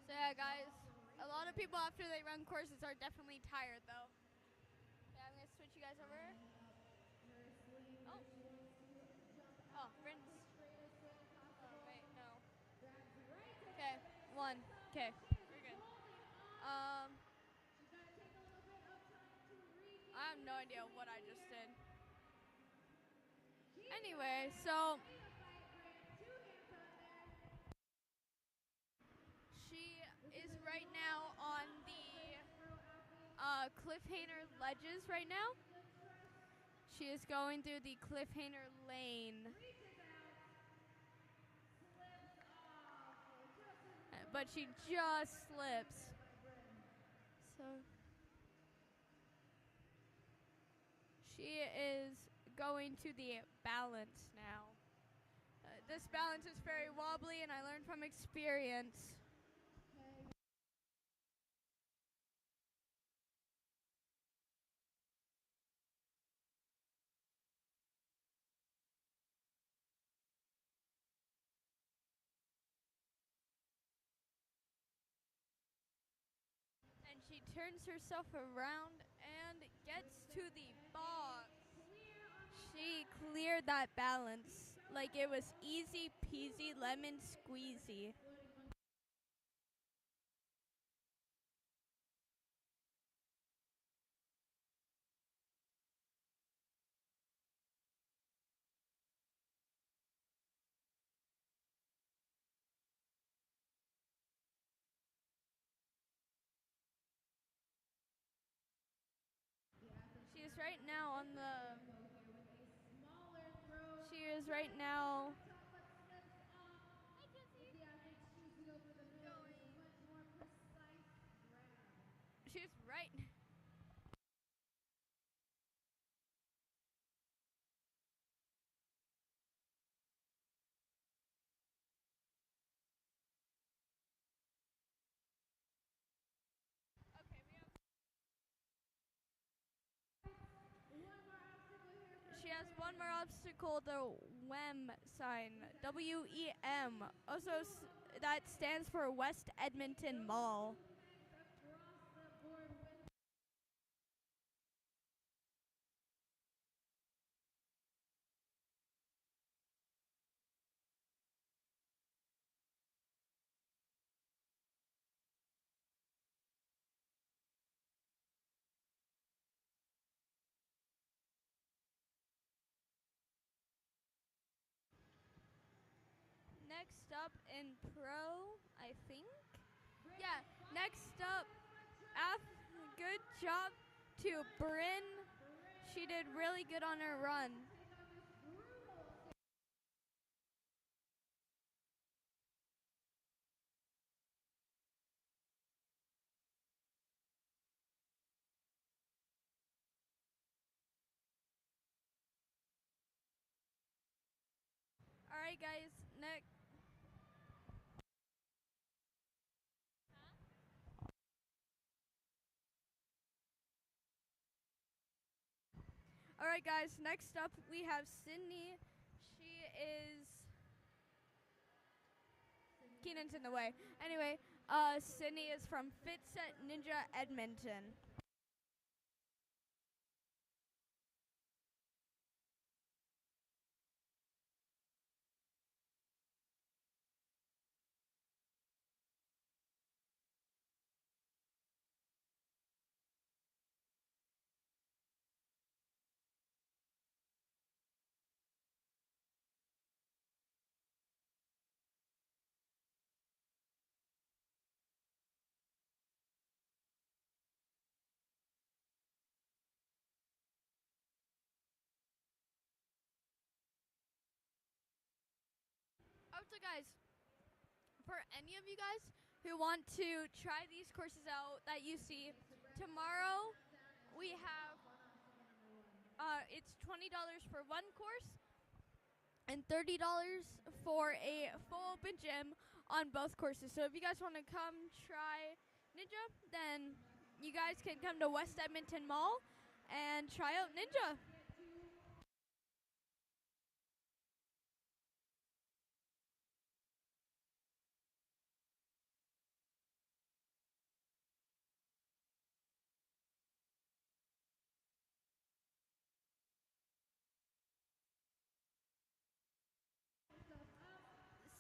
So yeah, guys, a lot of people after they run courses are definitely tired, though. Yeah, I'm gonna switch you guys over. Oh. Oh, Bryn's. Oh, wait, no. Okay, one. Okay, we're good. I have no idea what I just did. Anyway, so she is right now on the cliffhanger ledges right now. She is going through the cliffhanger lane. But she just slips. So she is going to the balance now. This balance is very wobbly, and I learned from experience. And she turns herself around and gets to the box. She cleared that balance like it was easy peasy lemon squeezy. She is right now on the. She is right now. She's right. obstacle the WEM sign, WEM. Also, that stands for West Edmonton Mall. Next up in pro, I think. Yeah, next up, good job to Bryn. She did really good on her run. All right, guys, next. All right, guys, next up we have Sydney. She is. Keenan's in the way. Anyway, Sydney is from Fitset Ninja Edmonton. So guys, for any of you guys who want to try these courses out that you see, tomorrow we have, it's $20 for one course and $30 for a full open gym on both courses. So if you guys want to come try Ninja, then you guys can come to West Edmonton Mall and try out Ninja.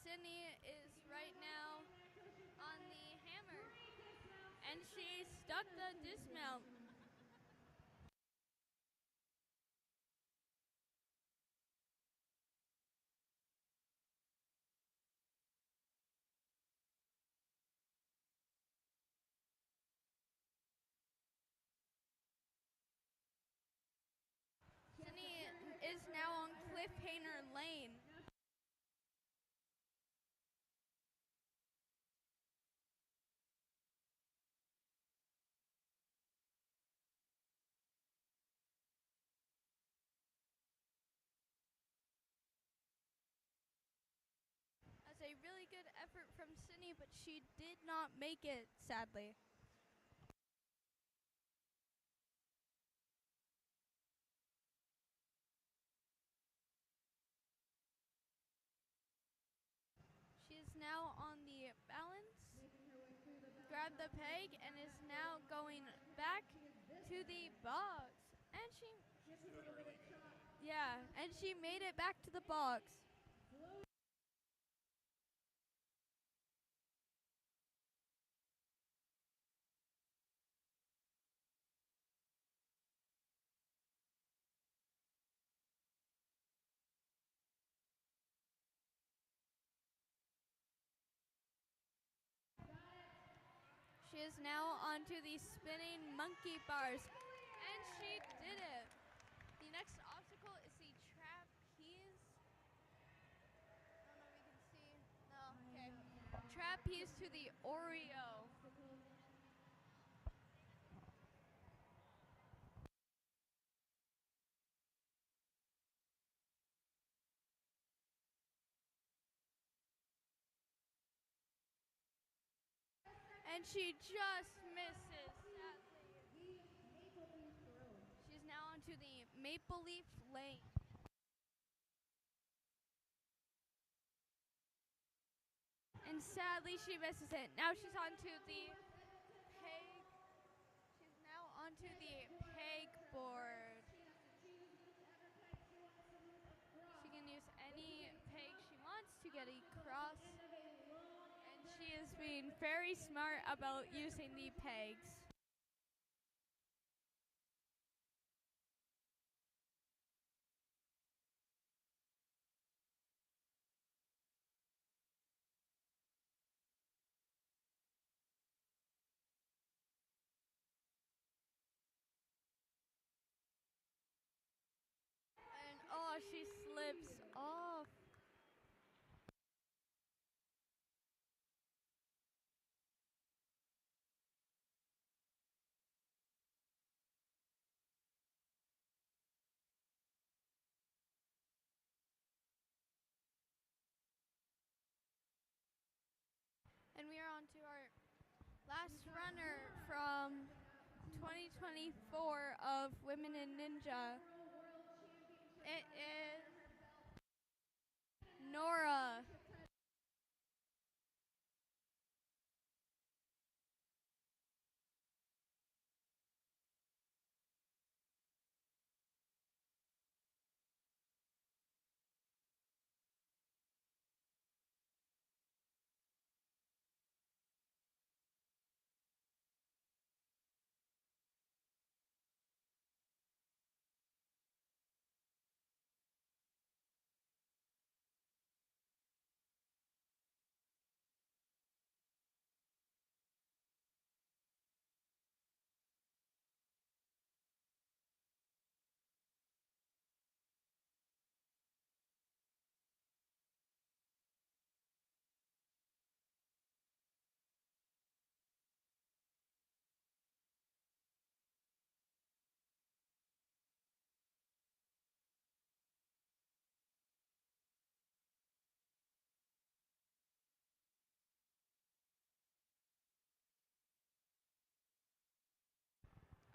Sydney is right now on the hammer, and she stuck the dismount. Sydney is now on Cliffhanger Lane. That's a really good effort from Sydney, but she did not make it, sadly. She is now on the balance, grabbed the peg, and is now going back to the box. And she, yeah, and she made it back to the box. She is now onto the spinning monkey bars, and she did it. The next obstacle is the trapeze. I don't know if you can see. No, okay. Trapeze to the Oreo. And she just misses, sadly. She's now onto the Maple Leaf Lane. And sadly, she misses it. Now she's onto the peg. She's now onto the peg board. She can use any peg she wants to get across. And she is being very smart about using the pegs. And oh, she slips off. And we are on to our last runner from 2024 of Women in Ninja. It is Nora.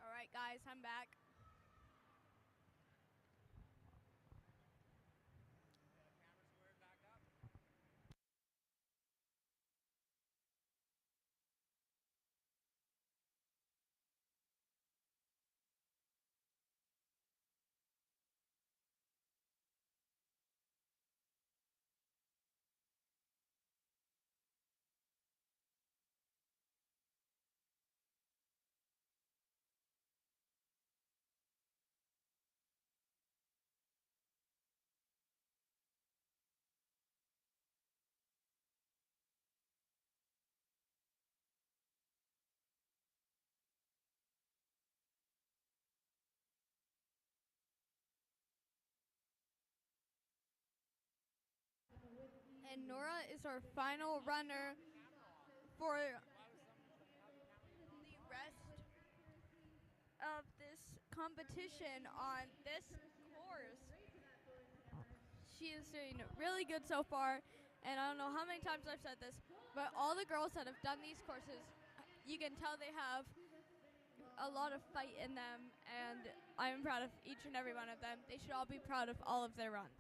All right, guys, I'm back. And Nora is our final runner for the rest of this competition on this course. She is doing really good so far, and I don't know how many times I've said this, but all the girls that have done these courses, you can tell they have a lot of fight in them, and I'm proud of each and every one of them. They should all be proud of all of their runs.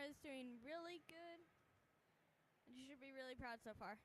is doing really good. And you should be really proud so far.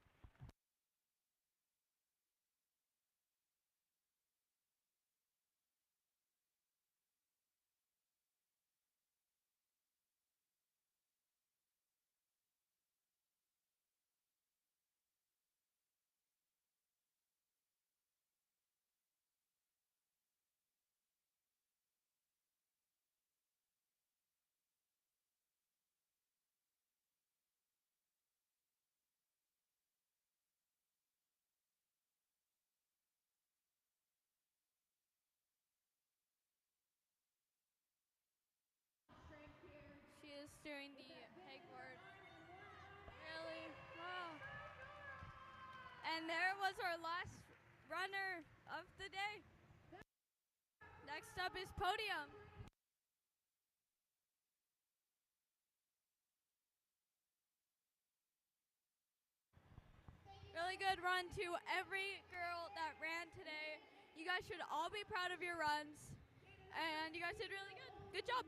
She is steering the pegboard really well. And there was our last runner of the day. Next up is podium. Really good run to every girl that ran today. You guys should all be proud of your runs. And you guys did really good. Good job.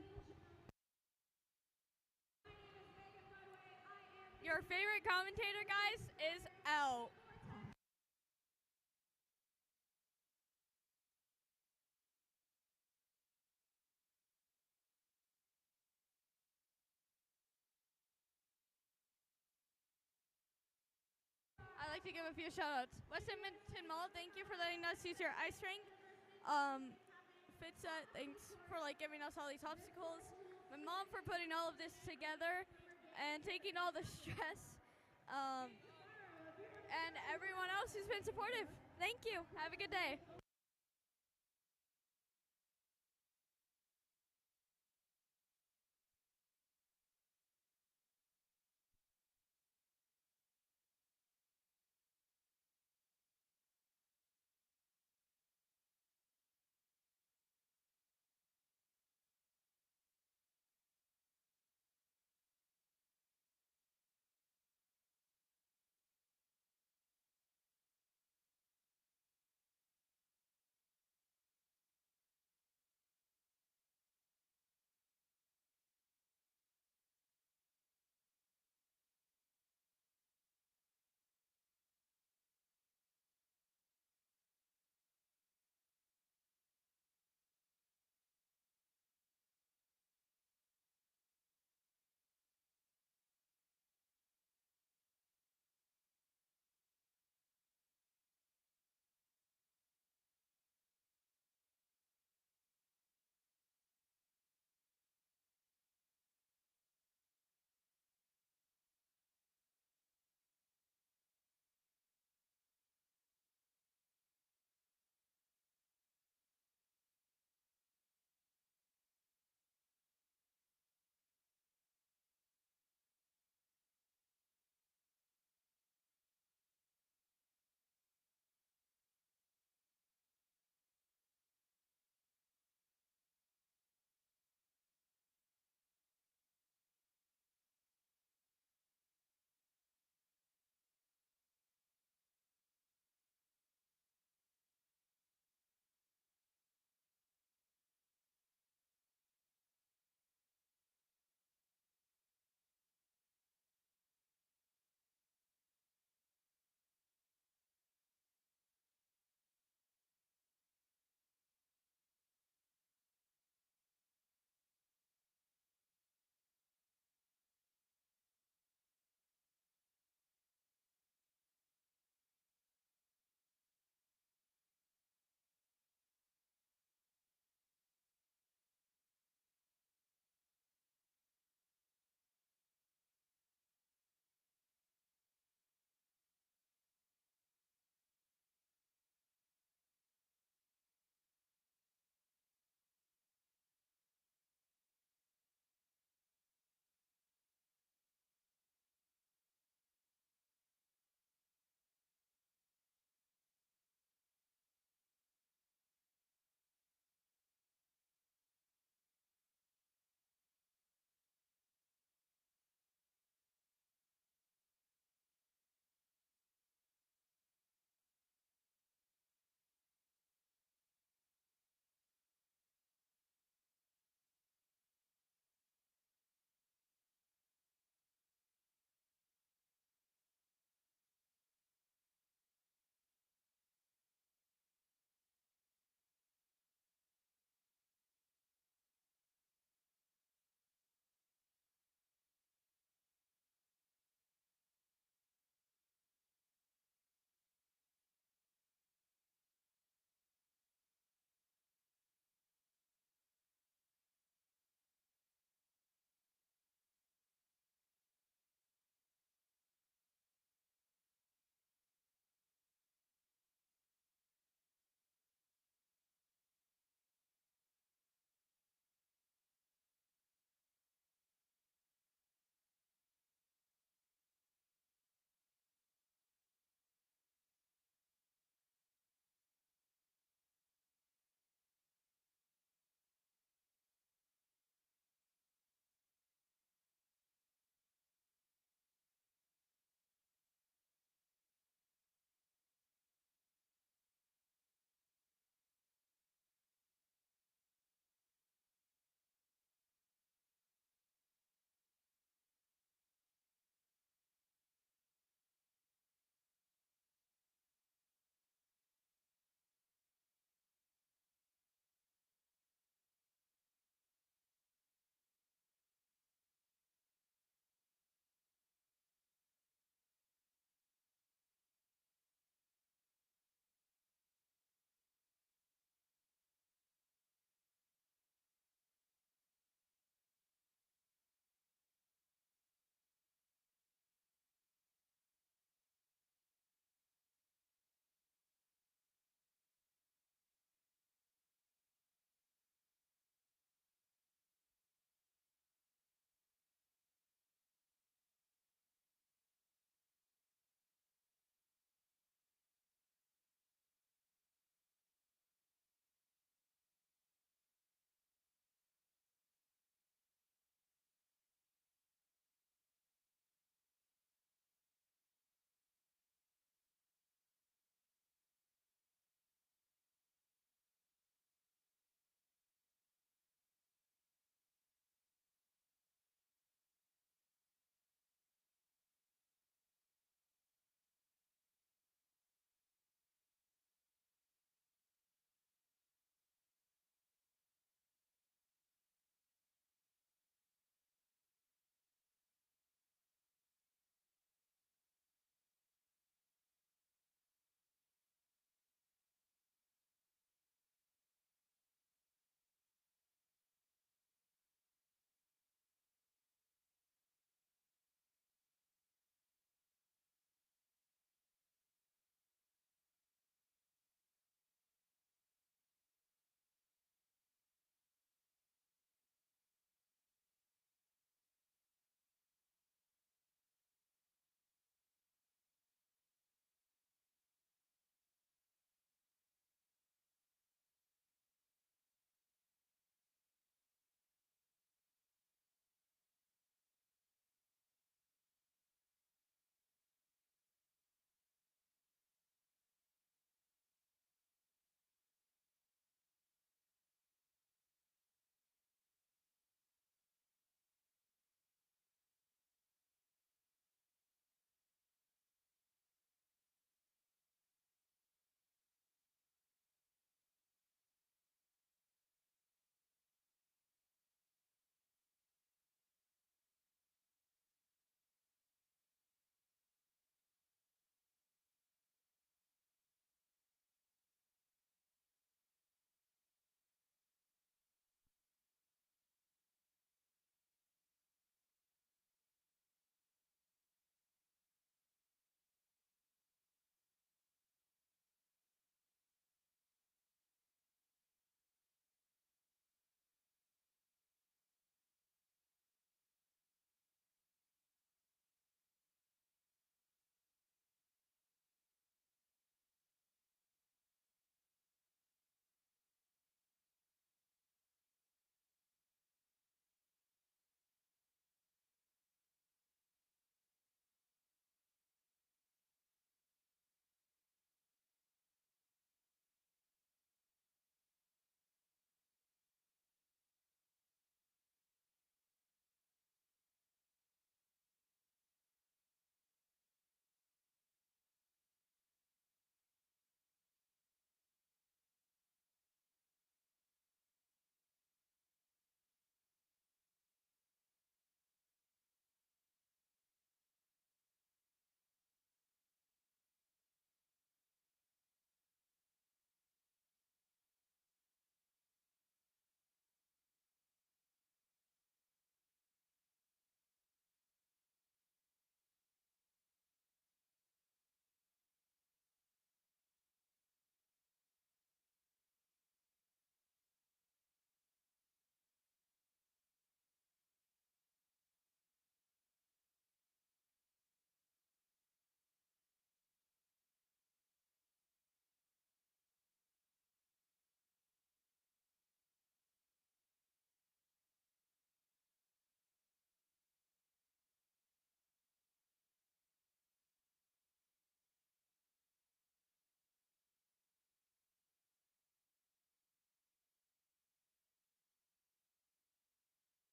Your favorite commentator, guys, is Elle. I'd like to give a few shout outs. West Edmonton Mall, thank you for letting us use your ice rink. Fitset, thanks for giving us all these obstacles. My mom for putting all of this together and taking all the stress. And everyone else who's been supportive. Thank you. Have a good day.